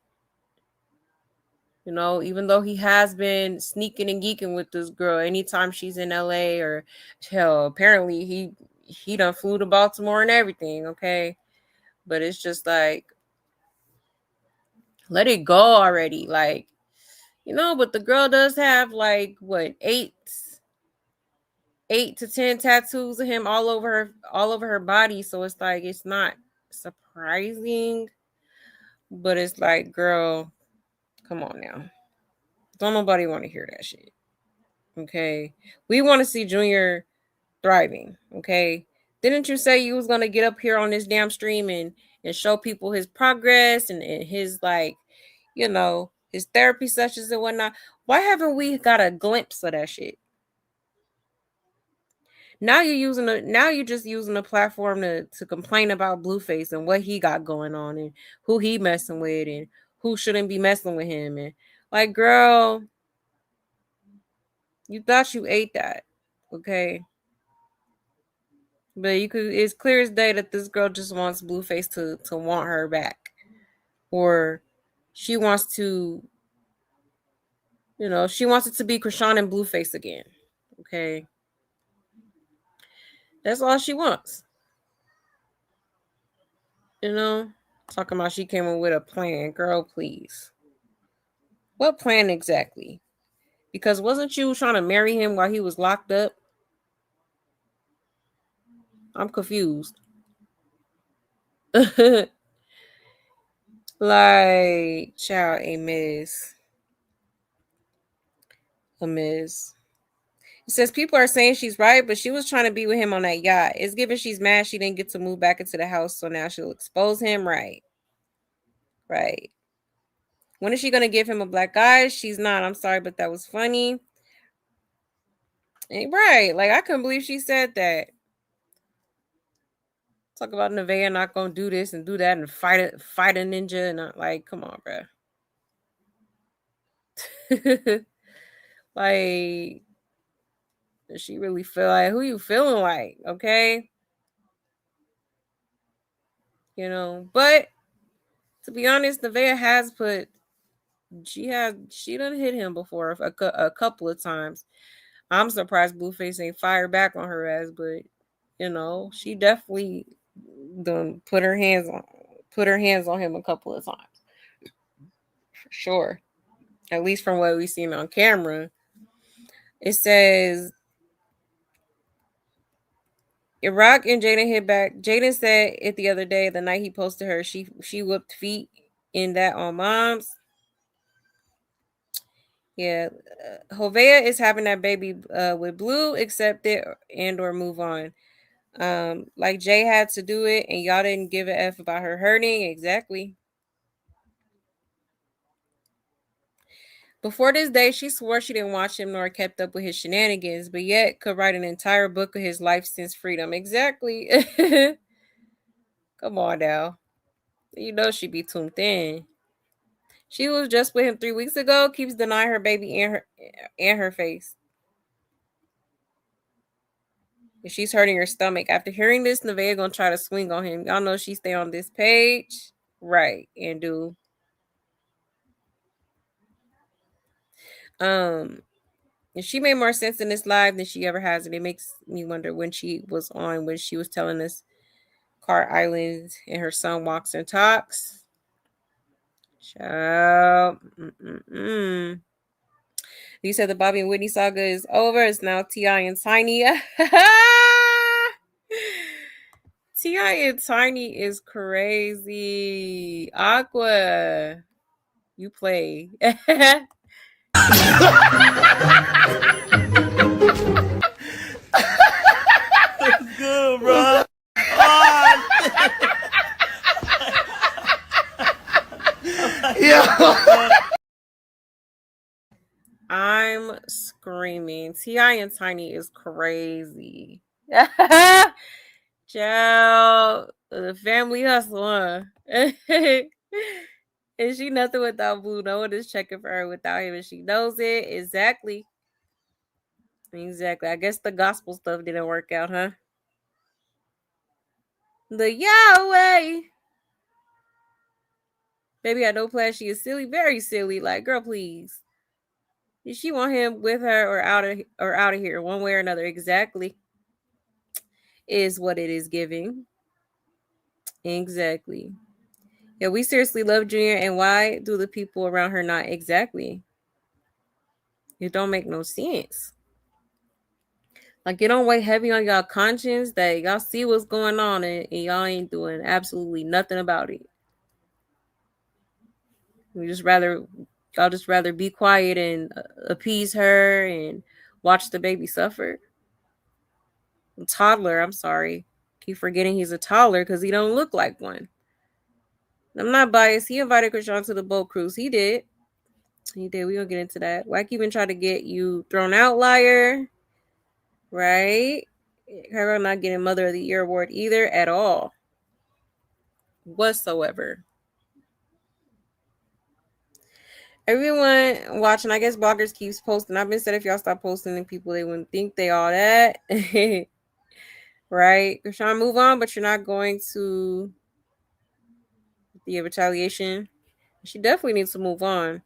You know, even though he has been sneaking and geeking with this girl anytime she's in LA, or hell, apparently he done flew to Baltimore and everything, okay? But it's just like, let it go already. Like, you know, but the girl does have like what, 8 to 10 tattoos of him all over her body. So it's like, it's not surprising. But it's like, girl, come on now. Don't nobody want to hear that shit. Okay. We want to see Junior thriving. Okay. Didn't you say you was gonna get up here on this damn stream and show people his progress and his, like, you know, his therapy sessions and whatnot? Why haven't we got a glimpse of that shit? Now you're just using a platform to complain about Blueface and what he got going on and who he messing with and who shouldn't be messing with him. And like, girl, you thought you ate that. Okay. But it's clear as day that this girl just wants Blueface to want her back. Or she wants to, you know, she wants it to be Chrisean and Blueface again. Okay. That's all she wants. You know? Talking about she came up with a plan. Girl, please. What plan exactly? Because wasn't you trying to marry him while he was locked up? I'm confused. Like, child, a miss. It says people are saying she's right, but she was trying to be with him on that yacht. It's given she's mad she didn't get to move back into the house, so now she'll expose him. Right. When is she gonna give him a black eye? She's not. I'm sorry, but that was funny. Right. Like, I couldn't believe she said that. Talk about Nevaeh not gonna do this and do that and fight a ninja, and not, like, come on, bro. Like, does she really feel like, who you feeling like? Okay. You know, but to be honest, Nevaeh has put, she done hit him before a couple of times. I'm surprised Blueface ain't fired back on her ass, but you know, she definitely done put her hands on him a couple of times. For sure. At least from what we've seen on camera. It says Iraq and Jaidyn hit back. Jaidyn said it the other day, the night he posted her, she whipped feet in that on moms. Yeah, Nevaeh is having that baby with Blue. Accept it and or move on. Like Jay had to do it, and y'all didn't give a f about her hurting. Exactly. Before this day, she swore she didn't watch him nor kept up with his shenanigans, but yet could write an entire book of his life since freedom. Exactly. Come on now. You know she be tuned in. She was just with him 3 weeks ago. Keeps denying her baby and her face. She's hurting her stomach. After hearing this, Nevaeh gonna try to swing on him. Y'all know she stay on this page. Right. And do. And she made more sense in this live than she ever has. And it makes me wonder when she was on, when she was telling us Car Island and her son walks and talks. Child. You said the Bobby and Whitney saga is over. It's now T.I. and Tiny. T.I. and Tiny is crazy. Aqua, you play. Good, bro. Yeah. I'm screaming. T.I. and Tiny is crazy. Child, the family hustle, huh? And she nothing without Blue. No one is checking for her without him, and she knows it. Exactly. I guess the gospel stuff didn't work out, huh? The Yahweh. Baby had no plan. She is silly, very silly. Like, girl, please. Did she want him with her or out of here, one way or another? Exactly. Is what it is giving. Exactly. Yeah, we seriously love Junior, and why do the people around her not? Exactly. It don't make no sense. Like, it don't weigh heavy on y'all conscience that y'all see what's going on and y'all ain't doing absolutely nothing about it. Y'all just rather be quiet and appease her and watch the baby suffer. A toddler, I'm sorry. Keep forgetting he's a toddler because he don't look like one. I'm not biased. He invited Chrisean to the boat cruise. He did. We gonna get into that. Why keep trying to get you thrown out, liar? Right? Her not getting Mother of the Year award either at all. Whatsoever. Everyone watching, I guess bloggers keeps posting. I've been said if y'all stop posting, then people they wouldn't think they all that. Right? You're trying to move on, but you're not going to the retaliation. She definitely needs to move on.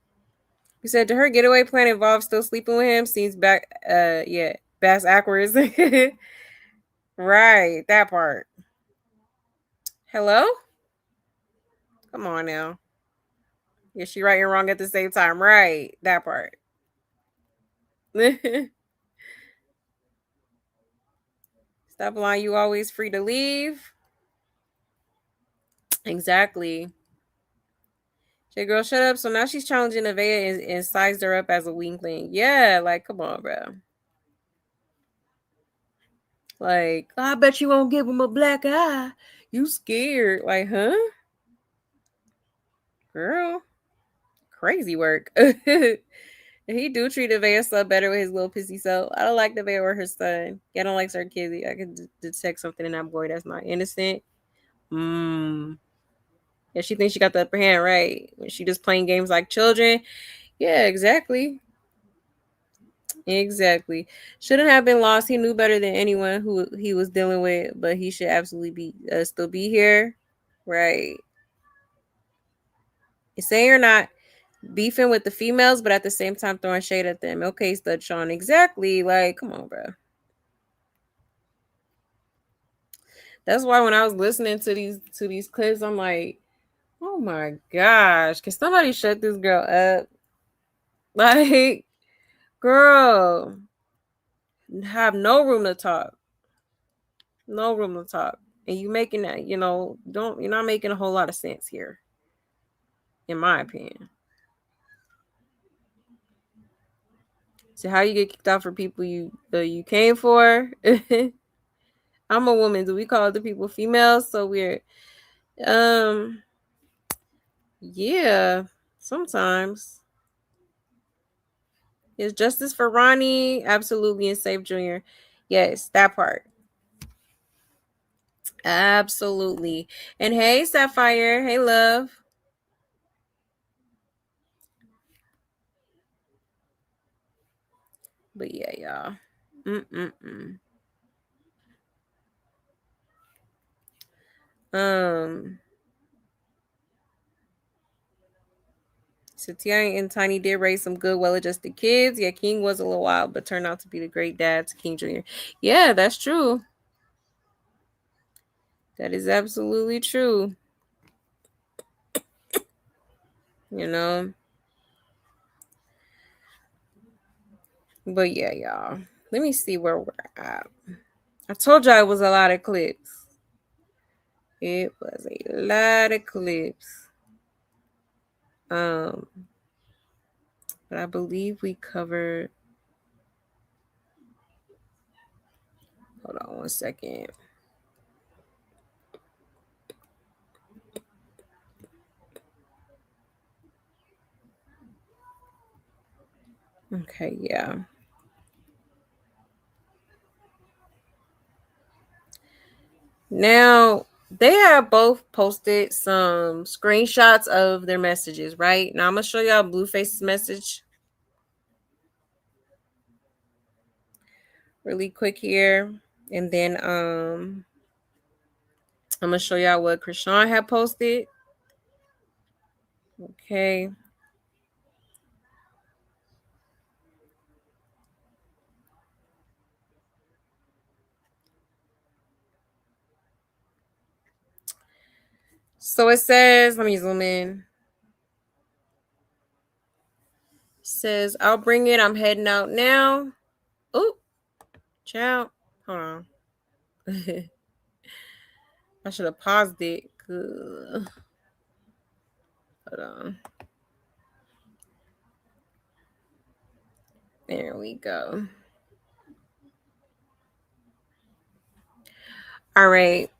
He said, "To her getaway plan involves still sleeping with him? Seems back bass backwards." Right, that part. Hello? Come on now. Yeah, she right and wrong at the same time. Right, that part. Stop lying, you always free to leave. Exactly. Hey girl, shut up. So now she's challenging Nevaeh and sized her up as a weakling. Yeah, like come on, bro. Like, I bet you won't give him a black eye. You scared. Like, huh? Girl. Crazy work. He do treat Nevaeh so better with his little pissy self. I don't like Nevaeh or her son. Yeah, I don't like certain kids. I can detect something in that boy that's not innocent. Yeah, she thinks she got the upper hand, right? When she just playing games like children. Yeah, exactly. Exactly. Shouldn't have been lost. He knew better than anyone who he was dealing with, but he should absolutely be still be here. Right. You say you're not beefing with the females, but at the same time throwing shade at them. Okay, Stud Sean. Exactly. Like, come on, bro. That's why when I was listening to these clips, I'm like, oh my gosh, can somebody shut this girl up? Like, girl, have no room to talk. No room to talk. And you making that, you're not making a whole lot of sense here, in my opinion. So how you get kicked out for people you came for? I'm a woman. Do we call the people females? So weird. Yeah, sometimes. Is justice for Ronnie? Absolutely, and save Junior. Yes, that part. Absolutely. And hey, Sapphire. Hey, love. But yeah, y'all. So Tiana and Tiny did raise some good, well-adjusted kids. Yeah, King was a little wild, but turned out to be the great dad to King Jr. Yeah, that's true. That is absolutely true. You know. But yeah, y'all. Let me see where we're at. I told y'all it was a lot of clips. It was a lot of clips. But I believe we covered. Hold on one second. Okay, yeah. Now, they have both posted some screenshots of their messages, right? Now, I'm going to show y'all Blueface's message really quick here. And then I'm going to show y'all what Chrisean had posted. Okay. So it says, let me zoom in. It says, I'll bring it. I'm heading out now. Oh, ciao. Hold on. I should have paused it. Ugh. Hold on. There we go. All right.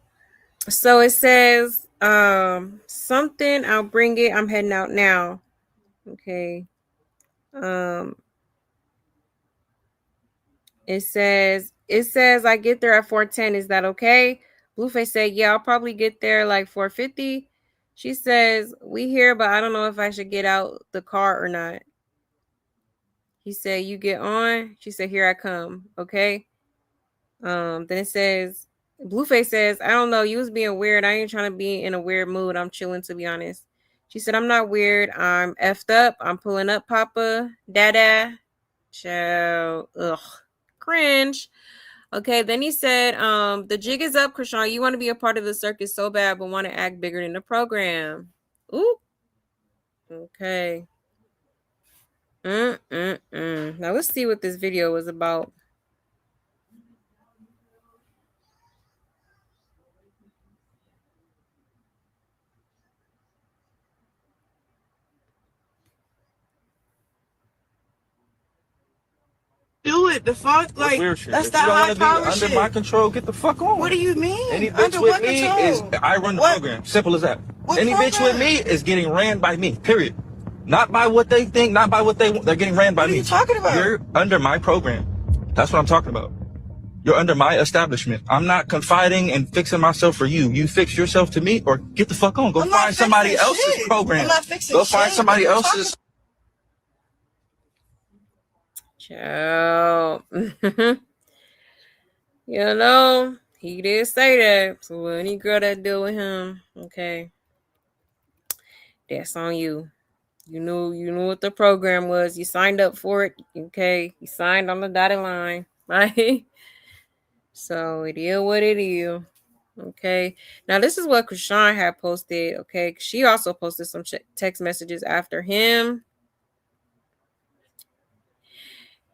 So it says something, I'll bring it. I'm heading out now. Okay. It says I get there at 4:10. Is that okay? Blueface said, yeah, I'll probably get there like 4:50. She says, we here, but I don't know if I should get out the car or not. He said, you get on. She said, here I come. Okay. Then it says, Blueface says, I don't know. You was being weird. I ain't trying to be in a weird mood. I'm chilling, to be honest. She said, I'm not weird. I'm effed up. I'm pulling up, Papa. Dada. Child. Ugh. Cringe. Okay, then he said, the jig is up, Chrisean. You want to be a part of the circus so bad, but want to act bigger than the program. Ooh. Okay. Now let's see what this video was about. Do it. The fuck? Like, Weird shit. That's If that you don't high want to power be under shit. my control, get the fuck on. What do you mean? Any bitch Under with what me control? is I run the What? program. Simple as that. What Any bitch with program? me is getting ran by me. Period. Not by what they think, not by what they want. They're getting ran by What are me. you talking about? You're under my program. That's what I'm talking about. You're under my establishment. I'm not confiding and fixing myself for you. You fix yourself to me or get the fuck on. Go I'm not find somebody fixing else's shit. program. I'm not fixing Go find shit. somebody What are you talking else's. Ciao. You know, he did say that. So any girl that deal with him, okay, that's on you. You knew what the program was. You signed up for it. Okay, you signed on the dotted line, right? So it is what it is. Okay. Now this is what Chrisean had posted. Okay, she also posted some text messages after him,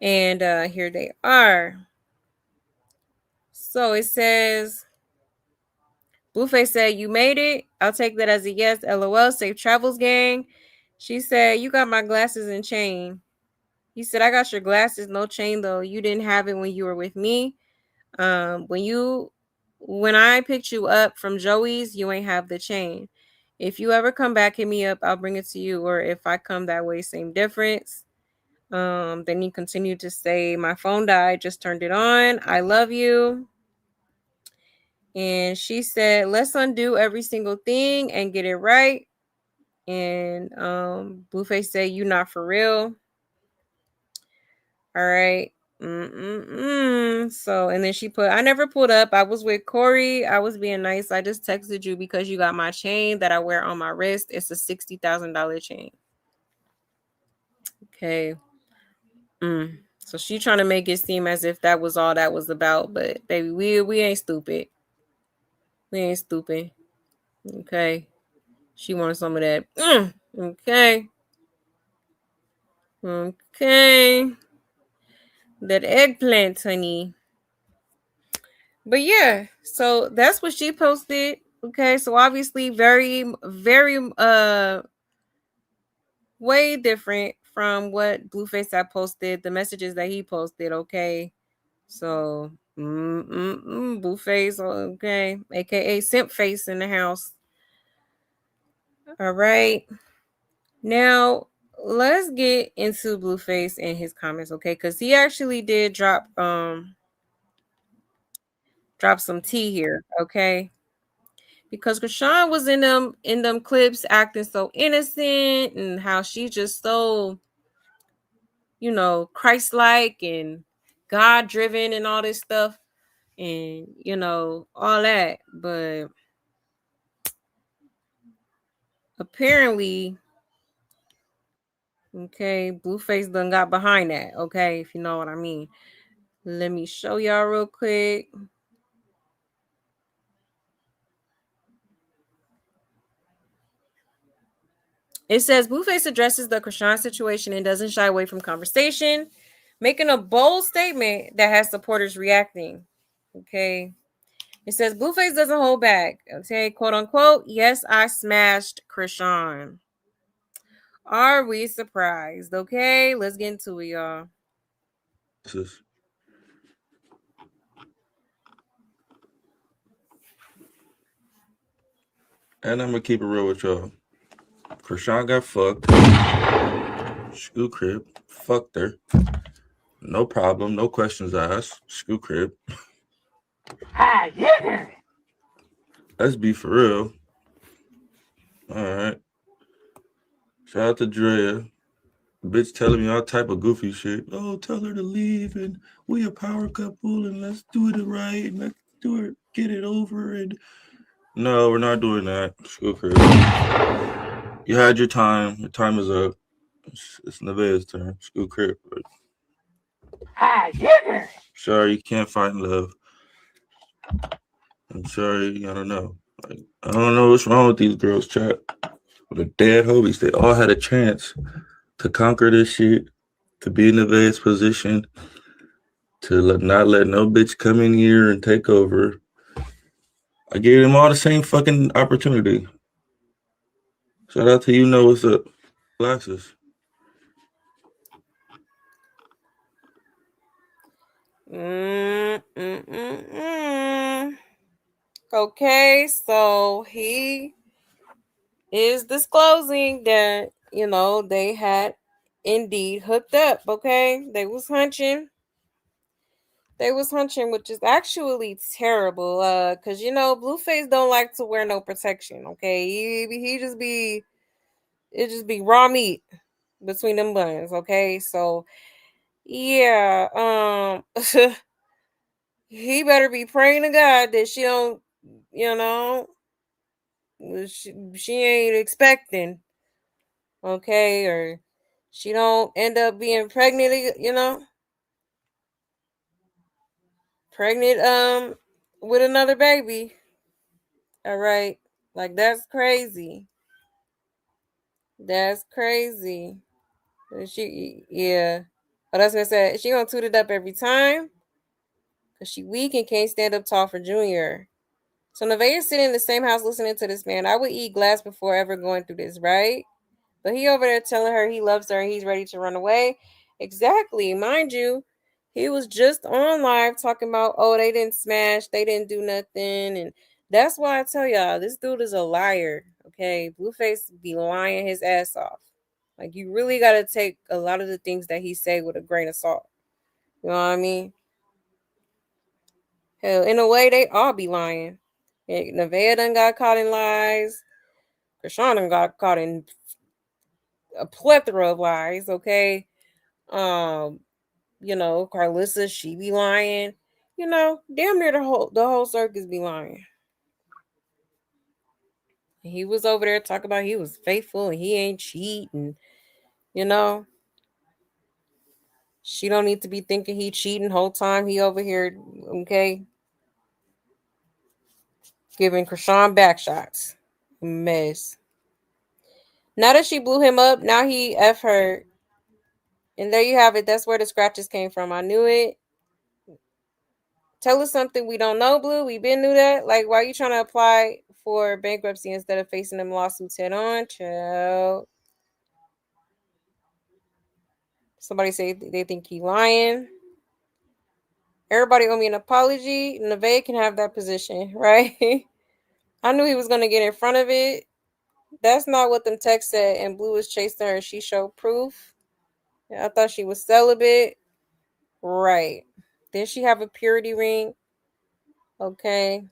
and here they are. So it says, Blueface said, you made it. I'll take that as a yes. LOL. Safe travels, gang. She said, you got my glasses and chain. He said, I got your glasses, no chain though. You didn't have it when you were with me. When I picked you up from Joey's, you ain't have the chain. If you ever come back, hit me up. I'll bring it to you. Or if I come that way, same difference. Then he continued to say, my phone died. Just turned it on. I love you. And she said, let's undo every single thing and get it right. And Blueface said, you not for real. All right. So, and then she put, I never pulled up. I was with Corey. I was being nice. I just texted you because you got my chain that I wear on my wrist. It's a $60,000 chain. Okay. So she trying to make it seem as if that was all that was about, but baby, we ain't stupid. We ain't stupid. Okay. She wanted some of that. Okay. Okay. That eggplant, honey. But yeah, so that's what she posted. Okay, so obviously very, very way different from what Blueface had posted, the messages that he posted, okay. So Blueface, okay, aka Simp Face in the house. All right. Now let's get into Blueface and his comments, okay? Because he actually did drop some tea here, okay? Because Chrisean was in them clips acting so innocent and how she's just so, Christ-like and God-driven and all this stuff and all that. But apparently, okay, Blueface done got behind that, okay, if you know what I mean. Let me show y'all real quick. It says Blueface addresses the Chrisean situation and doesn't shy away from conversation, making a bold statement that has supporters reacting. Okay. It says Blueface doesn't hold back. Okay, quote unquote. Yes, I smashed Chrisean. Are we surprised? Okay, let's get into it, y'all. And I'm gonna keep it real with y'all. Chrisean got fucked. Screw crib. Fucked her. No problem. No questions asked. Screw crib. Let's be for real. Alright. Shout out to Drea. Bitch telling me all type of goofy shit. Oh, tell her to leave and we a power couple and let's do it right and let's do it, get it over. And no, we're not doing that. Screw crib. You had your time. Your time is up. It's Nevaeh's turn. Screw crib. Sorry, you can't find love. I'm sorry, I don't know. I don't know what's wrong with these girls, chat. The dead homies, they all had a chance to conquer this shit, to be in Nevaeh's position, to not let no bitch come in here and take over. I gave them all the same fucking opportunity. Shout out to you know what's up, Alexis. Okay, so he is disclosing that they had indeed hooked up. Okay, they was hunching, which is actually terrible. Cause Blueface don't like to wear no protection. Okay, he just be raw meat between them buns. Okay, so yeah, he better be praying to God that she don't, she ain't expecting, okay, or she don't end up being pregnant, pregnant with another baby. All right, like that's crazy. That's crazy. Yeah. But that's gonna say she gonna toot it up every time because she weak and can't stand up tall for Junior. So Nevaeh is sitting in the same house listening to this man. I would eat glass before ever going through this, right? But he over there telling her he loves her and he's ready to run away. Exactly. Mind you, he was just on live talking about, oh, they didn't smash, they didn't do nothing. And that's why I tell y'all, this dude is a liar. Okay. Blueface be lying his ass off. Like, you really got to take a lot of the things that he say with a grain of salt. You know what I mean? Hell, in a way, they all be lying. Nevaeh done got caught in lies. Chrisean done got caught in a plethora of lies, okay? Carlissa, she be lying. Damn near the whole circus be lying. He was over there talking about he was faithful and he ain't cheating. She don't need to be thinking he cheating whole time he over here, okay? Giving Chrisean back shots. Mess. Now that she blew him up, now he F her. And there you have it. That's where the scratches came from. I knew it. Tell us something we don't know, Blue. We been knew that. Like, why are you trying to apply for bankruptcy instead of facing them lawsuits head on? Chill. Somebody say they think he lying. Everybody owe me an apology. Nevaeh can have that position, right? I knew he was going to get in front of it. That's not what them texts said. And Blue was chasing her. She showed proof. I thought she was celibate. Right. Did she have a purity ring? Okay.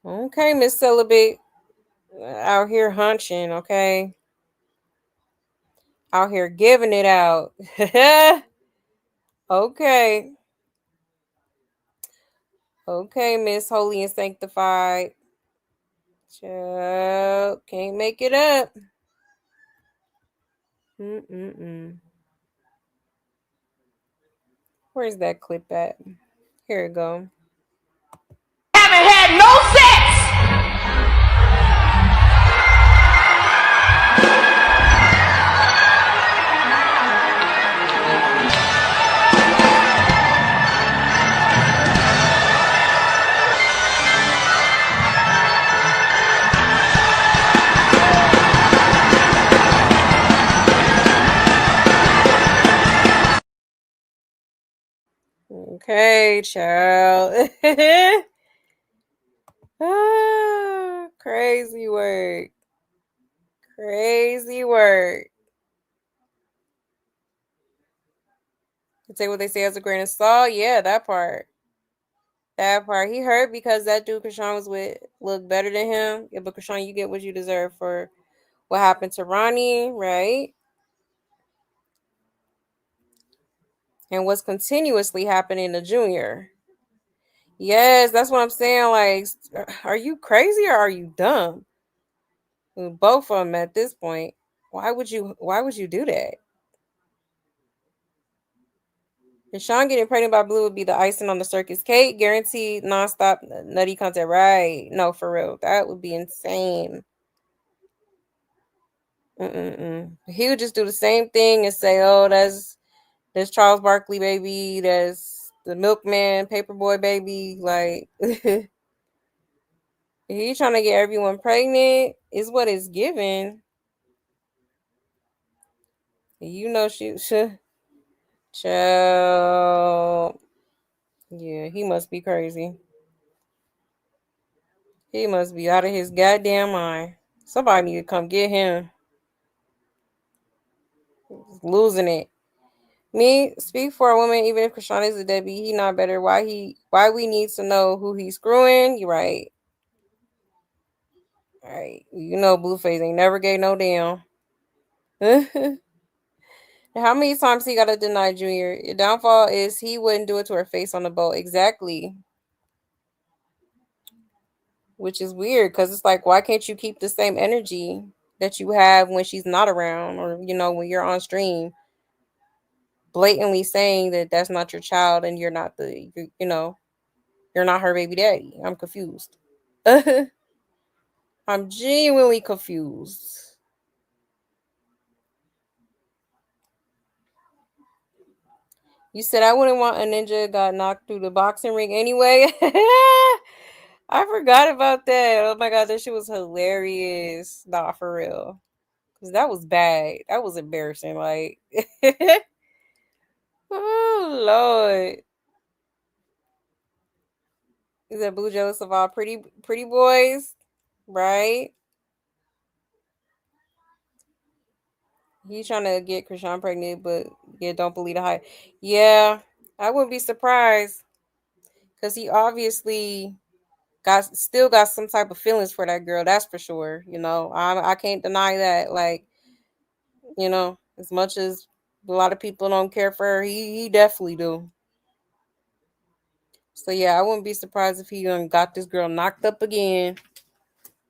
Okay, Miss Celibate. Out here hunching, okay? Out here giving it out. Okay. Okay, Miss Holy and Sanctified. Child, can't make it up. Where's that clip at? Here it go. Haven't had no sex. Okay, child. Crazy work. Crazy work. You take what they say as a grain of salt. Yeah, that part. That part. He hurt because that dude Chrisean was with looked better than him. Yeah, but Chrisean, you get what you deserve for what happened to Ronnie, right? And what's continuously happening to Junior. Yes, that's what I'm saying. Like, are you crazy or are you dumb? Both of them at this point. Why would you do that? And Sean getting pregnant by Blue would be the icing on the circus cake. Guaranteed nonstop nutty content. Right. No, for real. That would be insane. He would just do the same thing and say, oh, that's Charles Barkley, baby. That's the milkman, paperboy, baby. Like, he trying to get everyone pregnant is what it's given. Child. Yeah, he must be crazy. He must be out of his goddamn mind. Somebody need to come get him. He's losing it. Me, speak for a woman, even if Chrisean is a deadbeat, he not better. Why we need to know who he's screwing? You're right. All right. Blueface ain't never gave no damn. How many times he gotta deny Junior? Your downfall is he wouldn't do it to her face on the boat. Exactly. Which is weird because it's like, why can't you keep the same energy that you have when she's not around or, when you're on stream? Blatantly saying that that's not your child and you're not you're not her baby daddy. I'm confused. I'm genuinely confused. You said I wouldn't want a ninja got knocked through the boxing ring anyway. I forgot about that. Oh my god, that shit was hilarious. Nah, for real. Because that was bad. That was embarrassing. Like, oh, Lord. Is that Blue jealous of all pretty boys? Right? He's trying to get Chrisean pregnant, but yeah, don't believe the hype. Yeah, I wouldn't be surprised. Because he obviously still got some type of feelings for that girl. That's for sure. I can't deny that. Like, You know, as much as a lot of people don't care for her, he definitely do. So yeah, I wouldn't be surprised if he got this girl knocked up again.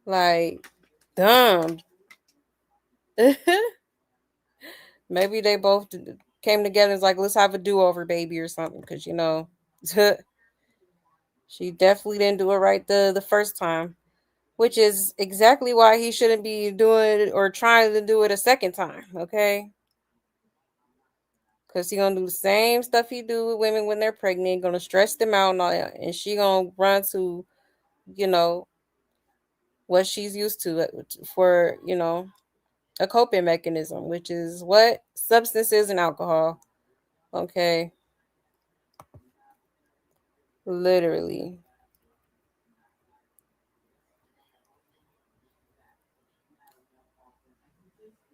Like, dumb. Maybe they both came together and was like, let's have a do-over, baby, or something. Because, you know, she definitely didn't do it right the first time. Which is exactly why he shouldn't be doing it or trying to do it a second time, okay? Because he going to do the same stuff he do with women when they're pregnant. Going to stress them out and all that. And she going to run to, you know, what she's used to for, you know, a coping mechanism, which is what? Substances and alcohol. Okay. Literally.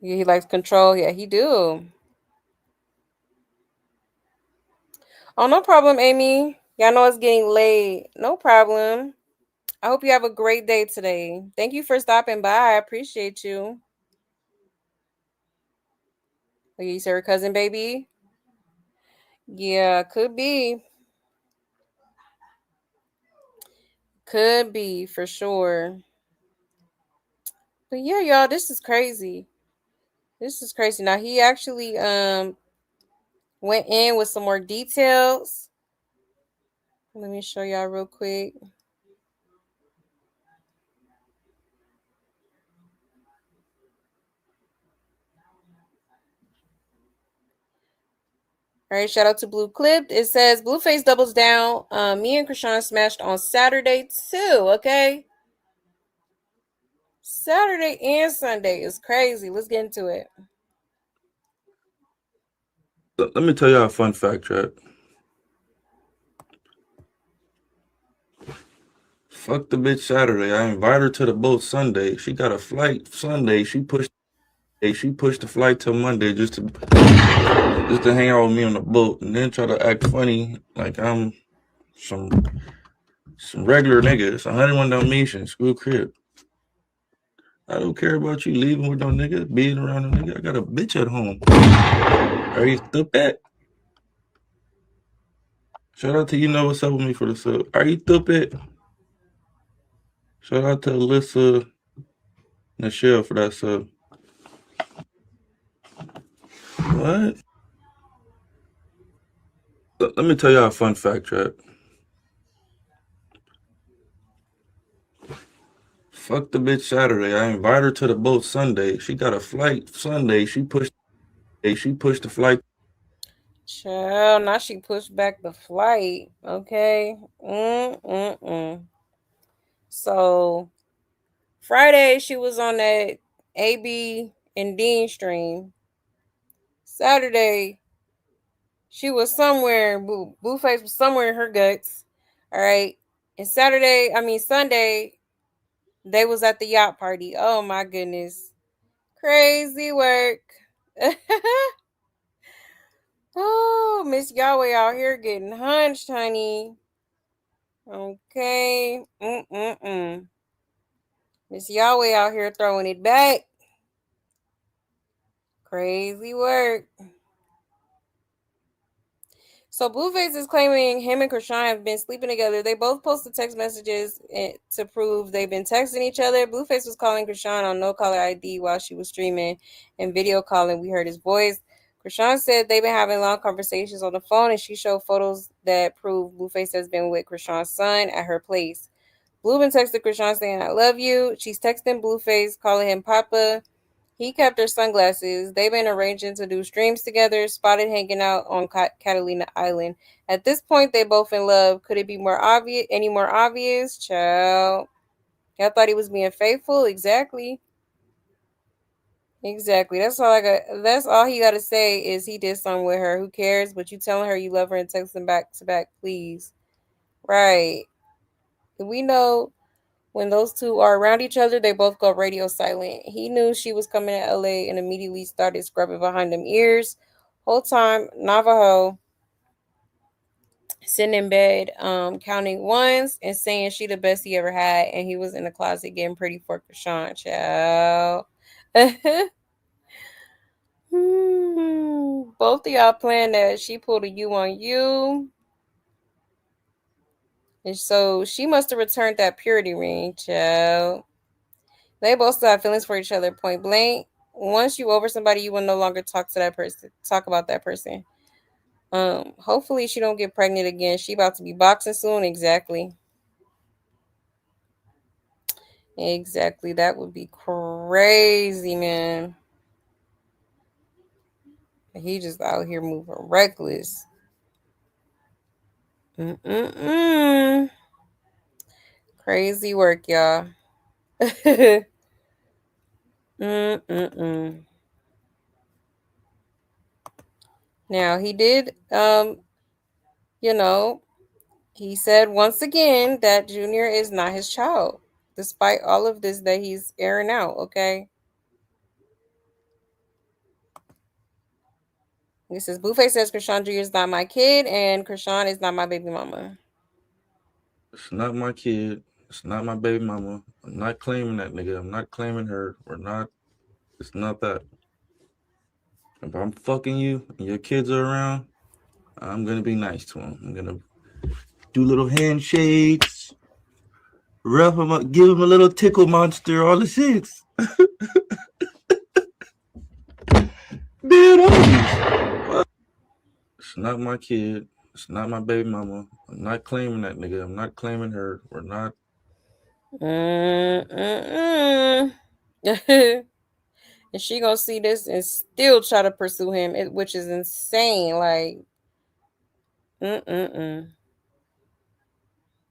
He likes control. Yeah, he do. Oh, no problem, Amy. Y'all know it's getting late. No problem. I hope you have a great day today. Thank you for stopping by. I appreciate you. Oh, you said her cousin, baby? Yeah, could be. Could be for sure. But yeah, y'all, this is crazy. This is crazy. Now he actually went in with some more details. Let me show y'all real quick. All right, shout out to Blue Clip. It says Blueface doubles down. Me and Chrisean smashed on Saturday too. Okay, Saturday and Sunday is crazy. Let's get into it. Let me tell y'all a fun fact, right? Fuck the bitch Saturday. I invite her to the boat Sunday. She got a flight Sunday. She pushed the flight till Monday just to hang out with me on the boat and then try to act funny like I'm some regular niggas. 101 Dalmatians, school crib. I don't care about you leaving with no nigga, being around a nigga. I got a bitch at home. Are you stupid? Shout out to you know what's up with me for the sub. Are you stupid? Shout out to Alyssa Nichelle for that sub. What? Let me tell y'all a fun fact, right? Fuck the bitch Saturday. I invite her to the boat Sunday. She got a flight Sunday. She pushed the flight. Child, now she pushed back the flight. Okay. So Friday she was on that AB and Dean stream. Saturday she was somewhere. Blueface was somewhere in her guts. All right. And Sunday, they was at the yacht party. Oh my goodness. Crazy work. Oh, Miss Yahweh out here getting hunched, honey. Okay. Miss Yahweh out here throwing it back. Crazy work. So Blueface is claiming him and Chrisean have been sleeping together. They both posted text messages to prove they've been texting each other. Blueface was calling Chrisean on no caller ID while she was streaming and video calling. We heard his voice. Chrisean said they've been having long conversations on the phone, and she showed photos that prove Blueface has been with Chrisean's son at her place. Blue been texting Chrisean saying, I love you. She's texting Blueface, calling him Papa. He kept her sunglasses. They've been arranging to do streams together, spotted hanging out on Catalina Island. At this point, they both in love. Could it be more obvious? Any more obvious? Child. Y'all thought he was being faithful? Exactly. Exactly. That's all he gotta say is he did something with her. Who cares? But you telling her you love her and texting back to back, please. Right. We know when those two are around each other, they both go radio silent. He knew she was coming to LA and immediately started scrubbing behind them ears. Whole time, Navajo sitting in bed, counting ones and saying she the best he ever had, and he was in the closet getting pretty for Chrisean, child. Both of y'all playing that. She pulled a you on you. And so she must have returned that purity ring, child. They both still have feelings for each other, point blank. Once you over somebody, you will no longer talk to that person. Talk about that person. Hopefully she don't get pregnant again. She about to be boxing soon. Exactly. Exactly. That would be crazy, man. He just out here moving reckless. Crazy work, y'all. Now he did, he said once again that Junior is not his child, despite all of this that he's airing out, okay? This is Blueface says Chrisean Jr. is not my kid and Chrisean is not my baby mama. It's not my kid. It's not my baby mama. I'm not claiming that nigga. I'm not claiming her. It's not that. If I'm fucking you and your kids are around, I'm gonna be nice to them. I'm gonna do little handshakes, rough him up, give him a little tickle monster, all the shits. It's not my kid. It's not my baby mama. I'm not claiming that nigga. I'm not claiming her. We're not. And she gonna see this and still try to pursue him, which is insane. Like,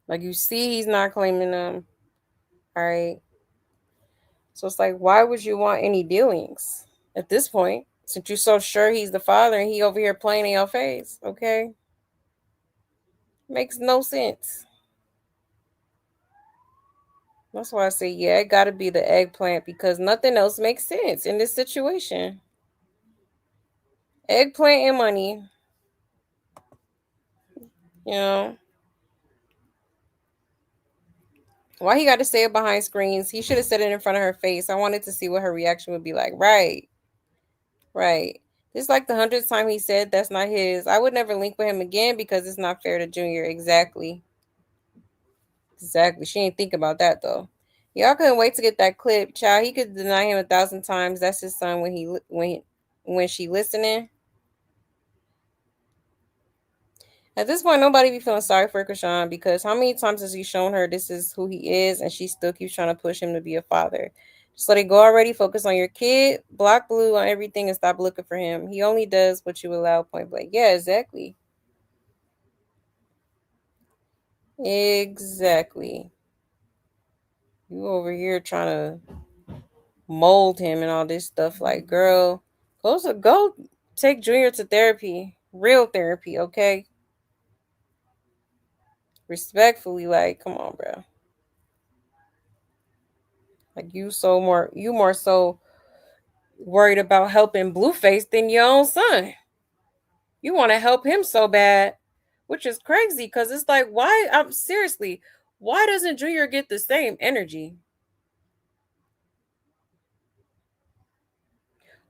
like you see, he's not claiming them. All right. So it's like, why would you want any dealings at this point? Since you're so sure he's the father and he over here playing in your face, okay? Makes no sense. That's why I say, yeah, it got to be the eggplant because nothing else makes sense in this situation. Eggplant and money. You know? Why he got to say it behind screens? He should have said it in front of her face. I wanted to see what her reaction would be like. Right. Right. It's like the 100th time he said that's not his. I would never link with him again because it's not fair to Junior. Exactly. Exactly. She didn't think about that though. Y'all couldn't wait to get that clip. Child, he could deny him 1,000 times. That's his son when she listening. At this point, nobody be feeling sorry for Chrisean because how many times has he shown her this is who he is and she still keeps trying to push him to be a father? Just let it go already. Focus on your kid. Block Blue on everything and stop looking for him. He only does what you allow, point blank. Yeah, exactly. Exactly. You over here trying to mold him and all this stuff. Like, girl, go take Junior to therapy. Real therapy, okay? Respectfully, like, come on, bro. Like you more so worried about helping Blueface than your own son. You want to help him so bad, which is crazy because it's like, why? I'm seriously, why doesn't Junior get the same energy?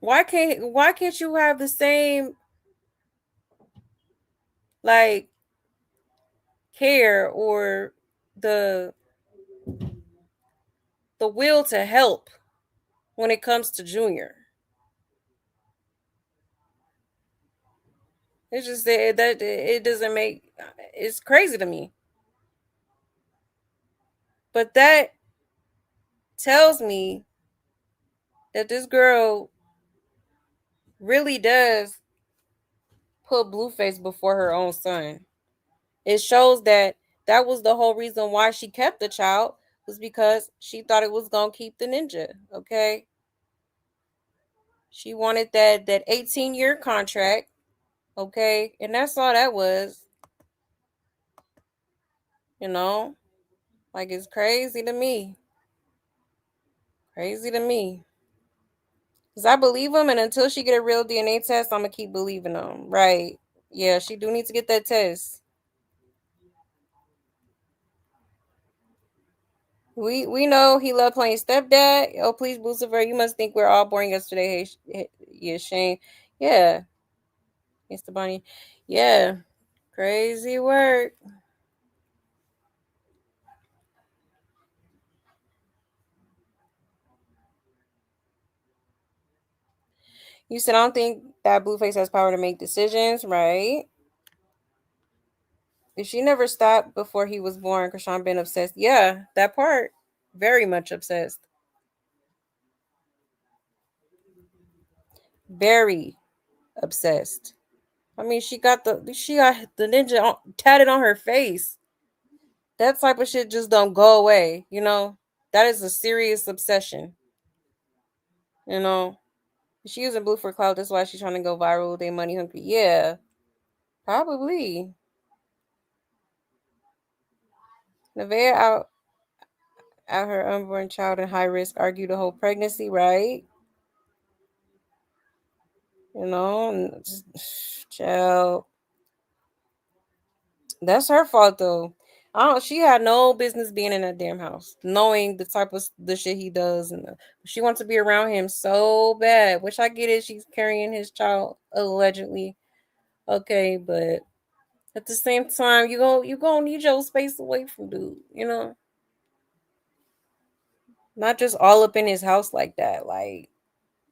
Why can't you have the same like care or the will to help when it comes to Junior? It's just that it doesn't make it's crazy to me. But that tells me that this girl really does put Blueface before her own son. It shows that was the whole reason why she kept the child was because she thought it was gonna keep the ninja. Okay, she wanted that 18-year contract. Okay, and that's all that was. You know, like it's crazy to me. Crazy to me. Because I believe him, and until she get a real DNA test, I'm going to keep believing him. Right. Yeah, she do need to get that test. We know he loved playing stepdad. Oh, please, Blucifer, you must think we're all born yesterday. Hey, yeah, Shane. Yeah. It's the bunny. Yeah. Crazy work. You said, I don't think that Blueface has power to make decisions, right? If she never stopped before he was born, Chrisean been obsessed. Yeah, that part. Very much obsessed. Very obsessed. I mean, she got the ninja tatted on her face. That type of shit just don't go away, you know? That is a serious obsession. You know? She using Blue for clout, that's why she's trying to go viral. They money hungry. Yeah. Probably. Nevaeh out her unborn child in high risk, argued the whole pregnancy, right? You know, child. That's her fault though. She had no business being in that damn house, knowing the type of the shit he does, and she wants to be around him so bad. Which I get it, she's carrying his child allegedly. Okay, but at the same time, you gonna need your space away from dude, you know. Not just all up in his house like that. Like,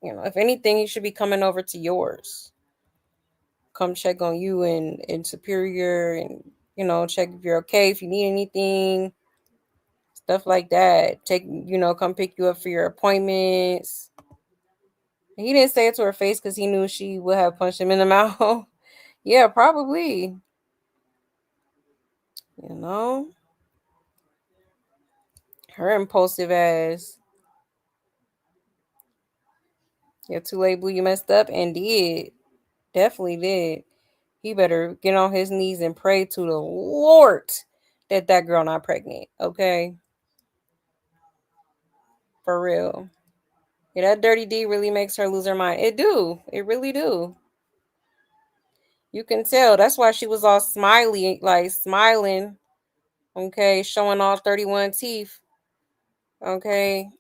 you know, if anything, he should be coming over to yours. Come check on you and Superior, and you know, check if you're okay, if you need anything, stuff like that. Come pick you up for your appointments. He didn't say it to her face because he knew she would have punched him in the mouth. Yeah, probably. You know, her impulsive ass. Yeah, too late, Blue. You messed up and did. Definitely did. He better get on his knees and pray to the Lord that girl not pregnant. Okay, for real. Yeah, that dirty D really makes her lose her mind. It do. It really do. You can tell. That's why she was all smiley, like smiling. Okay, showing all 31 teeth. Okay,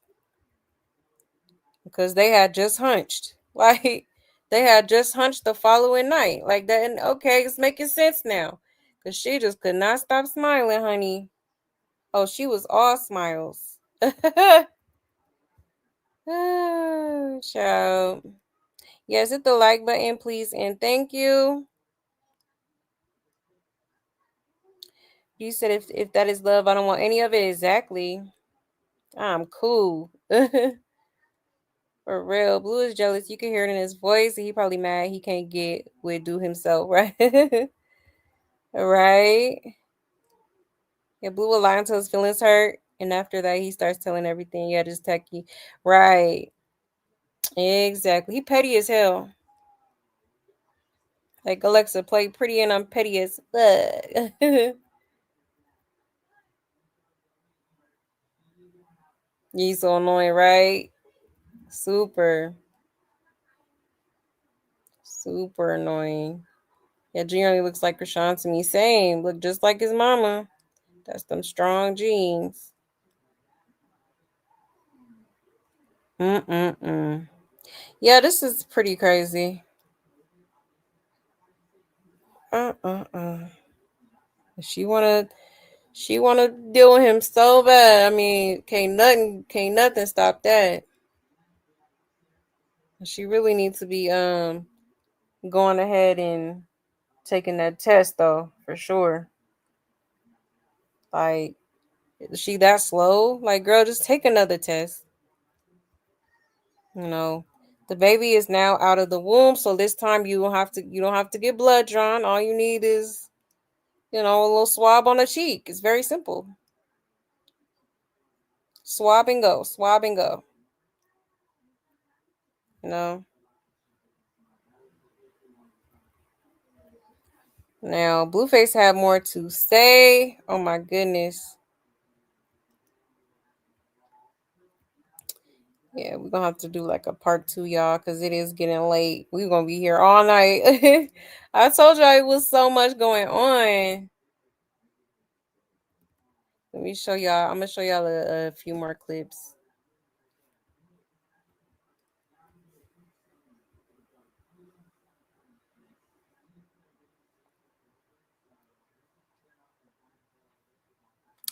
because they had just hunched. Like they had just hunched the following night. Like that. And okay, it's making sense now. Because she just could not stop smiling, honey. Oh, she was all smiles. Child. Yes, hit the like button, please, and thank you. You said if that is love, I don't want any of it. Exactly. I'm cool. For real. Blue is jealous. You can hear it in his voice. He probably mad he can't get with do himself, right? Right? Yeah, Blue will lie until his feelings hurt. And after that, he starts telling everything. Yeah, just techie. Right. Exactly. He petty as hell. Like Alexa, play pretty and I'm petty as fuck. You so annoying, right? Super. Super annoying. Yeah, Junior looks like Chrisean to me. Same. Look just like his mama. That's them strong genes. Yeah, this is pretty crazy. She wanna deal with him so bad. I mean, can't nothing stop that. She really needs to be going ahead and taking that test though, for sure. Like, is she that slow? Like, girl, just take another test. You know, the baby is now out of the womb, so this time you don't have to get blood drawn. All you need is, a little swab on the cheek. It's very simple. Swab and go. Swab and go. You know. Now, Blueface had more to say. Oh my goodness. Yeah, we're gonna have to do like a part 2, y'all, because it is getting late. We're gonna be here all night. I told y'all it was so much going on. Let me show y'all. I'm gonna show y'all a few more clips.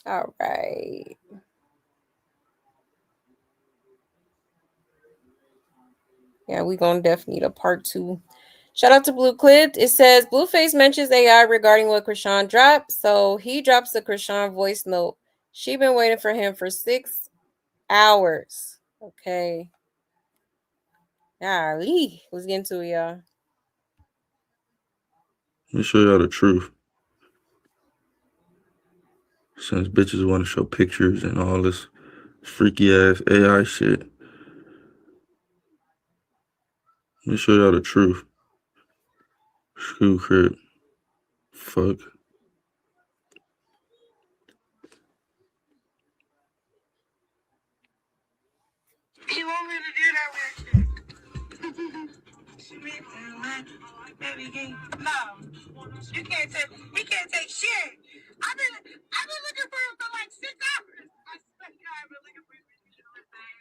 All right. Yeah, we gonna definitely need a part 2. Shout out to Blue Clip. It says Blueface mentions AI regarding what Chrisean dropped. So he drops the Chrisean voice note. She been waiting for him for 6 hours. Okay. Golly. Let's get into it, y'all. Let me show y'all the truth. Since bitches want to show pictures and all this freaky ass AI shit. Let me show y'all the truth. Screw crib. Fuck. You want me to do that real quick? Baby, no. You can't take, he can't take shit. I've been looking for him for like 6 hours. I swear to God, I've been looking for him for 6 hours, babe.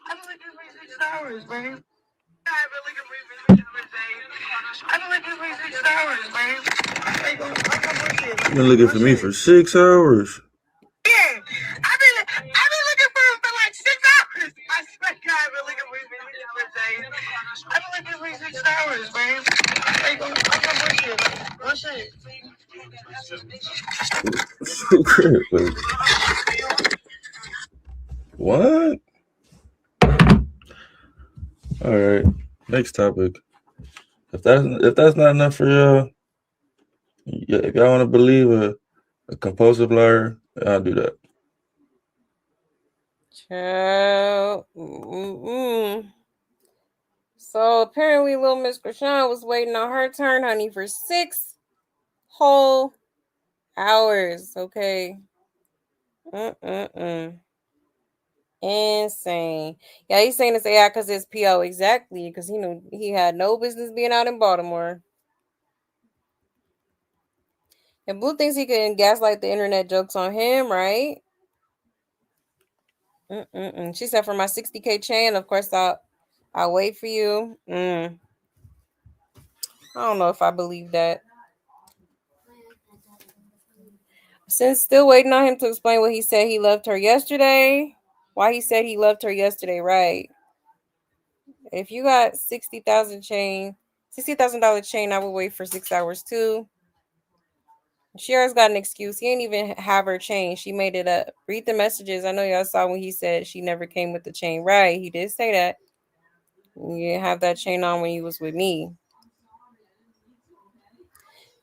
I've been looking for him for 6 hours, babe. I've been looking for him for 6 hours, babe. You've been looking for me for 6 hours. Yeah, I've been looking for him for like 6 hours. I swear to God, I've been looking for him for 6 hours, babe. I've been looking for him for 6 hours, babe. What's it? Screw crib, babe. What? All right. Next topic. If that's not enough for y'all, if y'all want to believe a compulsive liar, I'll do that. Child. So apparently little Miss Chrisean was waiting on her turn, honey, for 6 whole hours. Okay. Insane. Yeah, he's saying it's AI because it's PO. Exactly. Because he knew he had no business being out in Baltimore. And Blue thinks he can gaslight the internet jokes on him, right? She said, for my 60K chain, of course I'll wait for you. I don't know if I believe that. Since still waiting on him to explain what he said he loved her yesterday. Why he said he loved her yesterday, right? If you got $60,000 chain, $60,000 chain, I would wait for 6 hours too. She always got an excuse. He ain't even have her chain. She made it up. Read the messages. I know y'all saw when he said she never came with the chain. Right. He did say that. You didn't have that chain on when you was with me.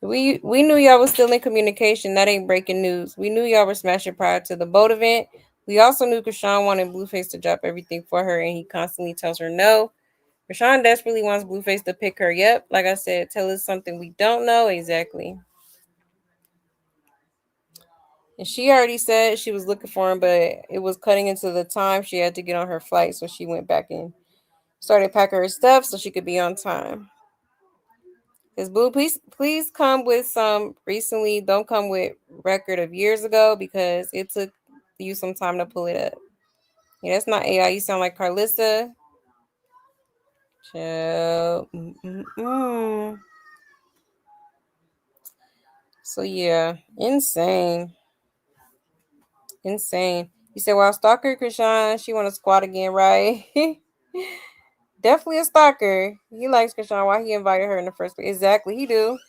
We knew y'all was still in communication. That ain't breaking news. We knew y'all were smashing prior to the boat event. We also knew Chrisean wanted Blueface to drop everything for her, and he constantly tells her no. Chrisean desperately wants Blueface to pick her. Yep, like I said, tell us something we don't know. Exactly. And she already said she was looking for him, but it was cutting into the time she had to get on her flight, so she went back and started packing her stuff so she could be on time. Because Blue, please come with some recently. Don't come with record of years ago because it took you some time to pull it up. Yeah, that's not AI. You sound like Carlissa. Chill. So yeah, insane. You said, well, stalker Chrisean, she want to squat again, right? Definitely a stalker. He likes Chrisean. Why he invited her in the first place? Exactly, he do.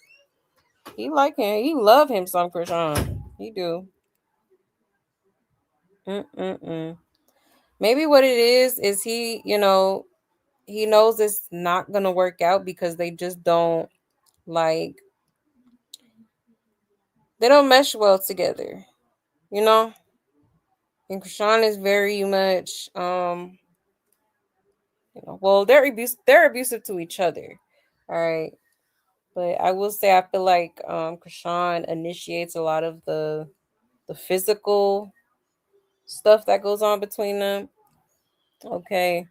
He like him. He love him some Chrisean. He do. Maybe what it is he, he knows it's not gonna work out because they just don't like they don't mesh well together, you know. And Chrisean is very much, well, they're abusive to each other, all right. But I will say I feel like Chrisean initiates a lot of the physical stuff that goes on between them. Okay.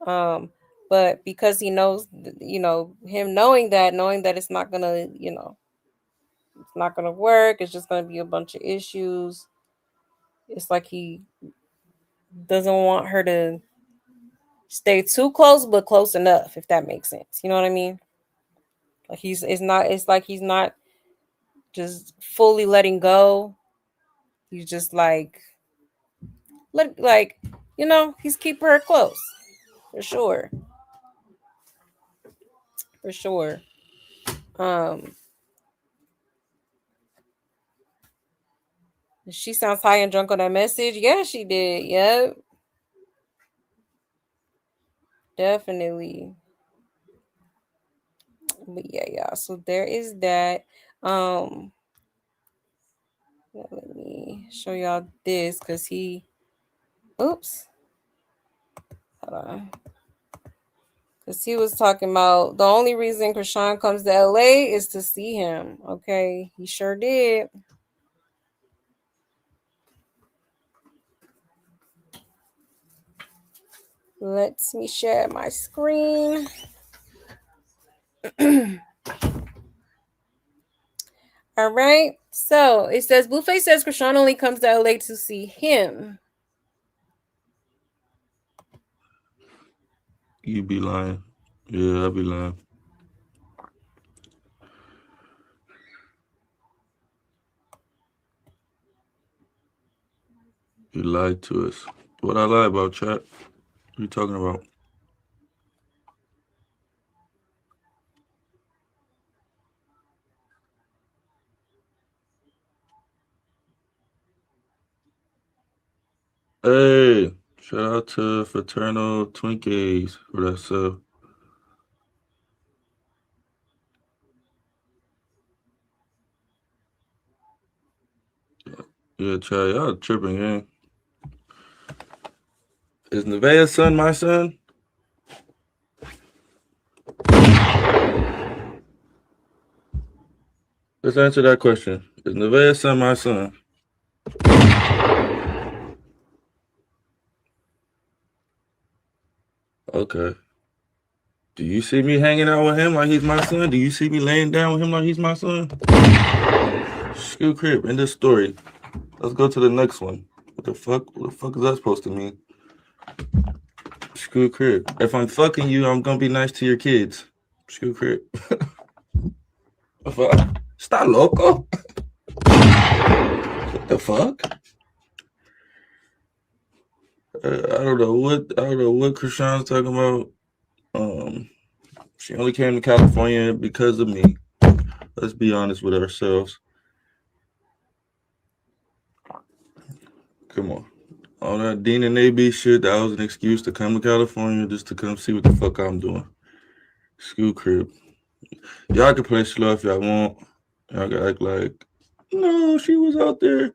But because he knows, him knowing that it's not gonna, it's not gonna work. It's just gonna be a bunch of issues. it's like he doesn't want her to stay too close, but close enough, if that makes sense. You know what I mean? Like it's like he's not just fully letting go. He's just like he's keeping her close. For sure. For sure. She sounds high and drunk on that message. Yeah, she did. Yep. Definitely. But yeah. So there is that. Let me show y'all this because he oops. Hold on. Because he was talking about the only reason Chrisean comes to LA is to see him. Okay. He sure did. Let me share my screen. All right. So it says Blueface says Chrisean only comes to LA to see him. You be lying. Yeah, I be lying. You lied to us. What I lie about, chat? What you talking about? Hey, shout out to Fraternal Twinkies for that sub. Yeah, chat, y'all tripping, gang. Is Nevaeh's son my son? Let's answer that question. Is Nevaeh's son my son? Okay. Do you see me hanging out with him like he's my son? Do you see me laying down with him like he's my son? Screw crib, end this story. Let's go to the next one. What the fuck? What the fuck is that supposed to mean? Screw crib. If I'm fucking you, I'm gonna be nice to your kids. Screw crib. Está loco? What the fuck? I don't know what Chrisean's talking about. She only came to California because of me. Let's be honest with ourselves. Come on. All that Dean and AB shit, that was an excuse to come to California just to come see what the fuck I'm doing. School crib. Y'all can play slow if y'all want. Y'all can act like, no, she was out there.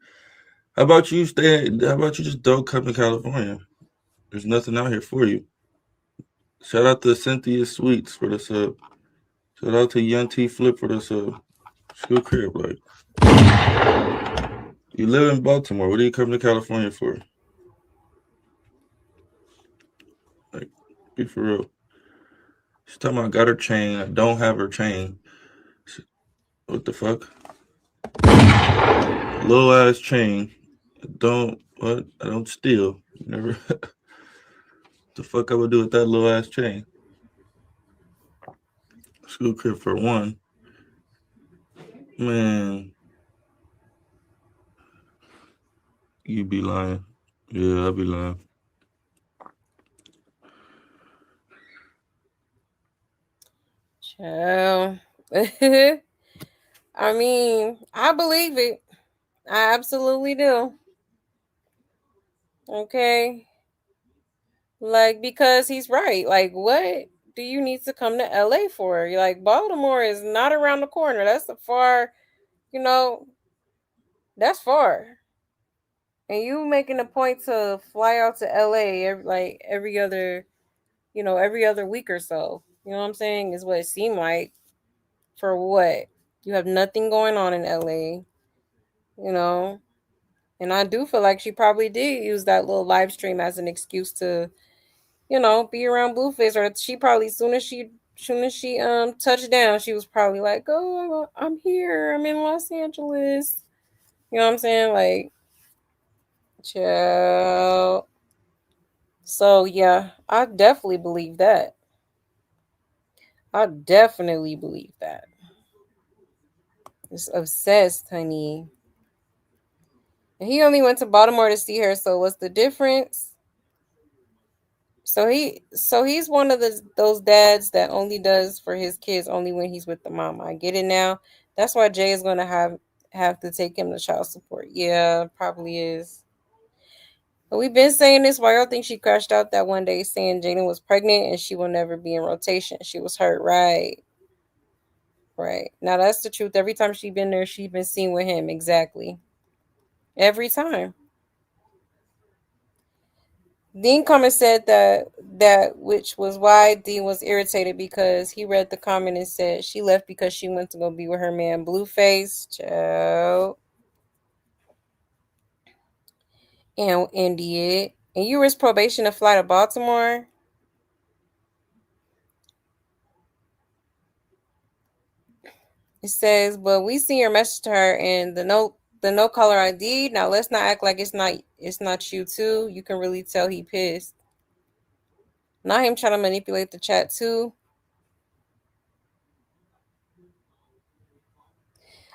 How about you just don't come to California? There's nothing out here for you. Shout out to Cynthia Sweets for the sub. Shout out to Young T Flip for the sub. School crib, like. You live in Baltimore. What are you coming to California for? Like, be for real. She's talking about I got her chain. I don't have her chain. What the fuck? Little ass chain. I don't steal. Never. The fuck I would do with that little ass chain? School crib for one. Man. You be lying. Yeah, I be lying. Child. I mean, I believe it. I absolutely do. Okay. Like, because he's right. Like, what do you need to come to LA for? You're like, Baltimore is not around the corner. That's a far, that's far. And you making a point to fly out to LA every other week or so. You know what I'm saying? Is what it seemed like. For what? You have nothing going on in LA, you know? And I do feel like she probably did use that little live stream as an excuse to, be around Blueface. Or she probably soon as she touched down, she was probably like, "Oh, I'm here. I'm in Los Angeles." You know what I'm saying? Like, Child. So yeah, I definitely believe that. I definitely believe that. It's obsessed, honey. And he only went to Baltimore to see her, so what's the difference? So he's one of those dads that only does for his kids only when he's with the mom. I get it now. That's why Jay is gonna have to take him to child support. Yeah, probably is. But we've been saying this. Why y'all think she crashed out that one day saying Jaidyn was pregnant and she will never be in rotation? She was hurt, right? Right. Now that's the truth. Every time she's been there, she's been seen with him. Exactly. Every time. Dean comment said that which was why Dean was irritated because he read the comment and said she left because she went to go be with her man Blueface. Child. And did. And you risk probation to fly to Baltimore. It says, but we seen your message to her and the no caller ID. Now let's not act like it's not you too. You can really tell he pissed. Not him trying to manipulate the chat too.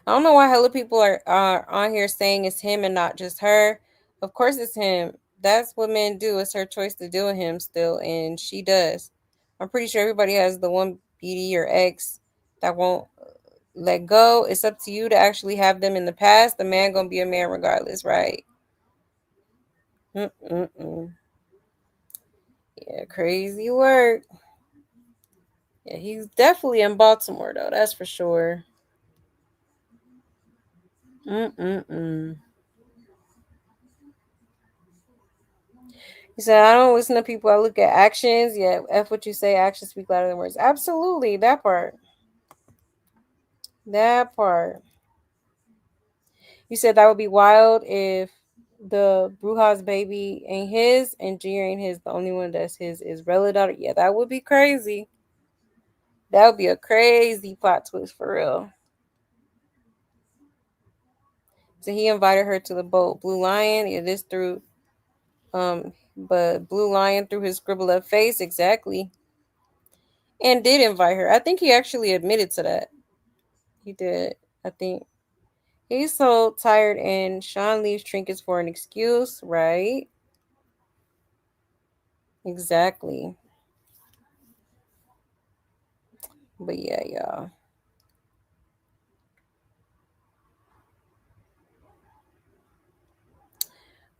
I don't know why hella people are on here saying it's him and not just her. Of course it's him. That's what men do. It's her choice to deal with him still, and she does. I'm pretty sure everybody has the one BD or ex that won't let go. It's up to you to actually have them in the past. The man gonna be a man regardless, right? Mm-mm-mm. Yeah, crazy work. Yeah, he's definitely in Baltimore though. That's for sure. Mm-mm-mm. He said, I don't listen to people. I look at actions. Yeah, F what you say. Actions speak louder than words. Absolutely. That part. That part. You said that would be wild if the Brujas baby ain't his and Junior ain't his. The only one that's his is Rella daughter. Yeah, that would be crazy. That would be a crazy plot twist for real. So he invited her to the boat. Blue Lion. Yeah, this through but Blue Lion through his scribble up face, exactly. And did invite her. I think he actually admitted to that. He did. I think he's so tired and Sean leaves trinkets for an excuse, right? Exactly. But yeah, y'all.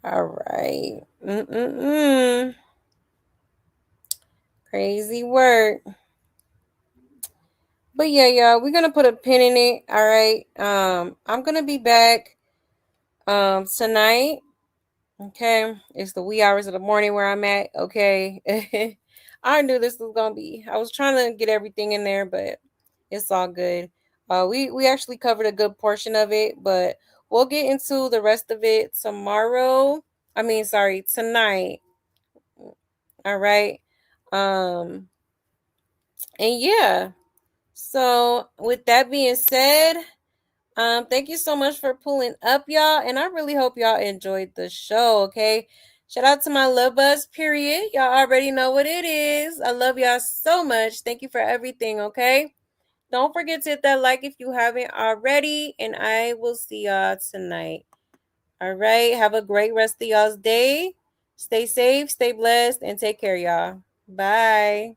All right. Crazy work. But yeah, y'all, we're gonna put a pin in it. All right. I'm gonna be back tonight. Okay. It's the wee hours of the morning where I'm at. Okay. I knew this was gonna be. I was trying to get everything in there, but it's all good. We actually covered a good portion of it, but we'll get into the rest of it tomorrow. I mean, sorry, tonight. All right. Um, and yeah. So with that being said, thank you so much for pulling up, y'all. And I really hope y'all enjoyed the show. Okay. Shout out to my love buzz, period. Y'all already know what it is. I love y'all so much. Thank you for everything. Okay. Don't forget to hit that like if you haven't already. And I will see y'all tonight. All right. Have a great rest of y'all's day. Stay safe, stay blessed, and take care, y'all. Bye.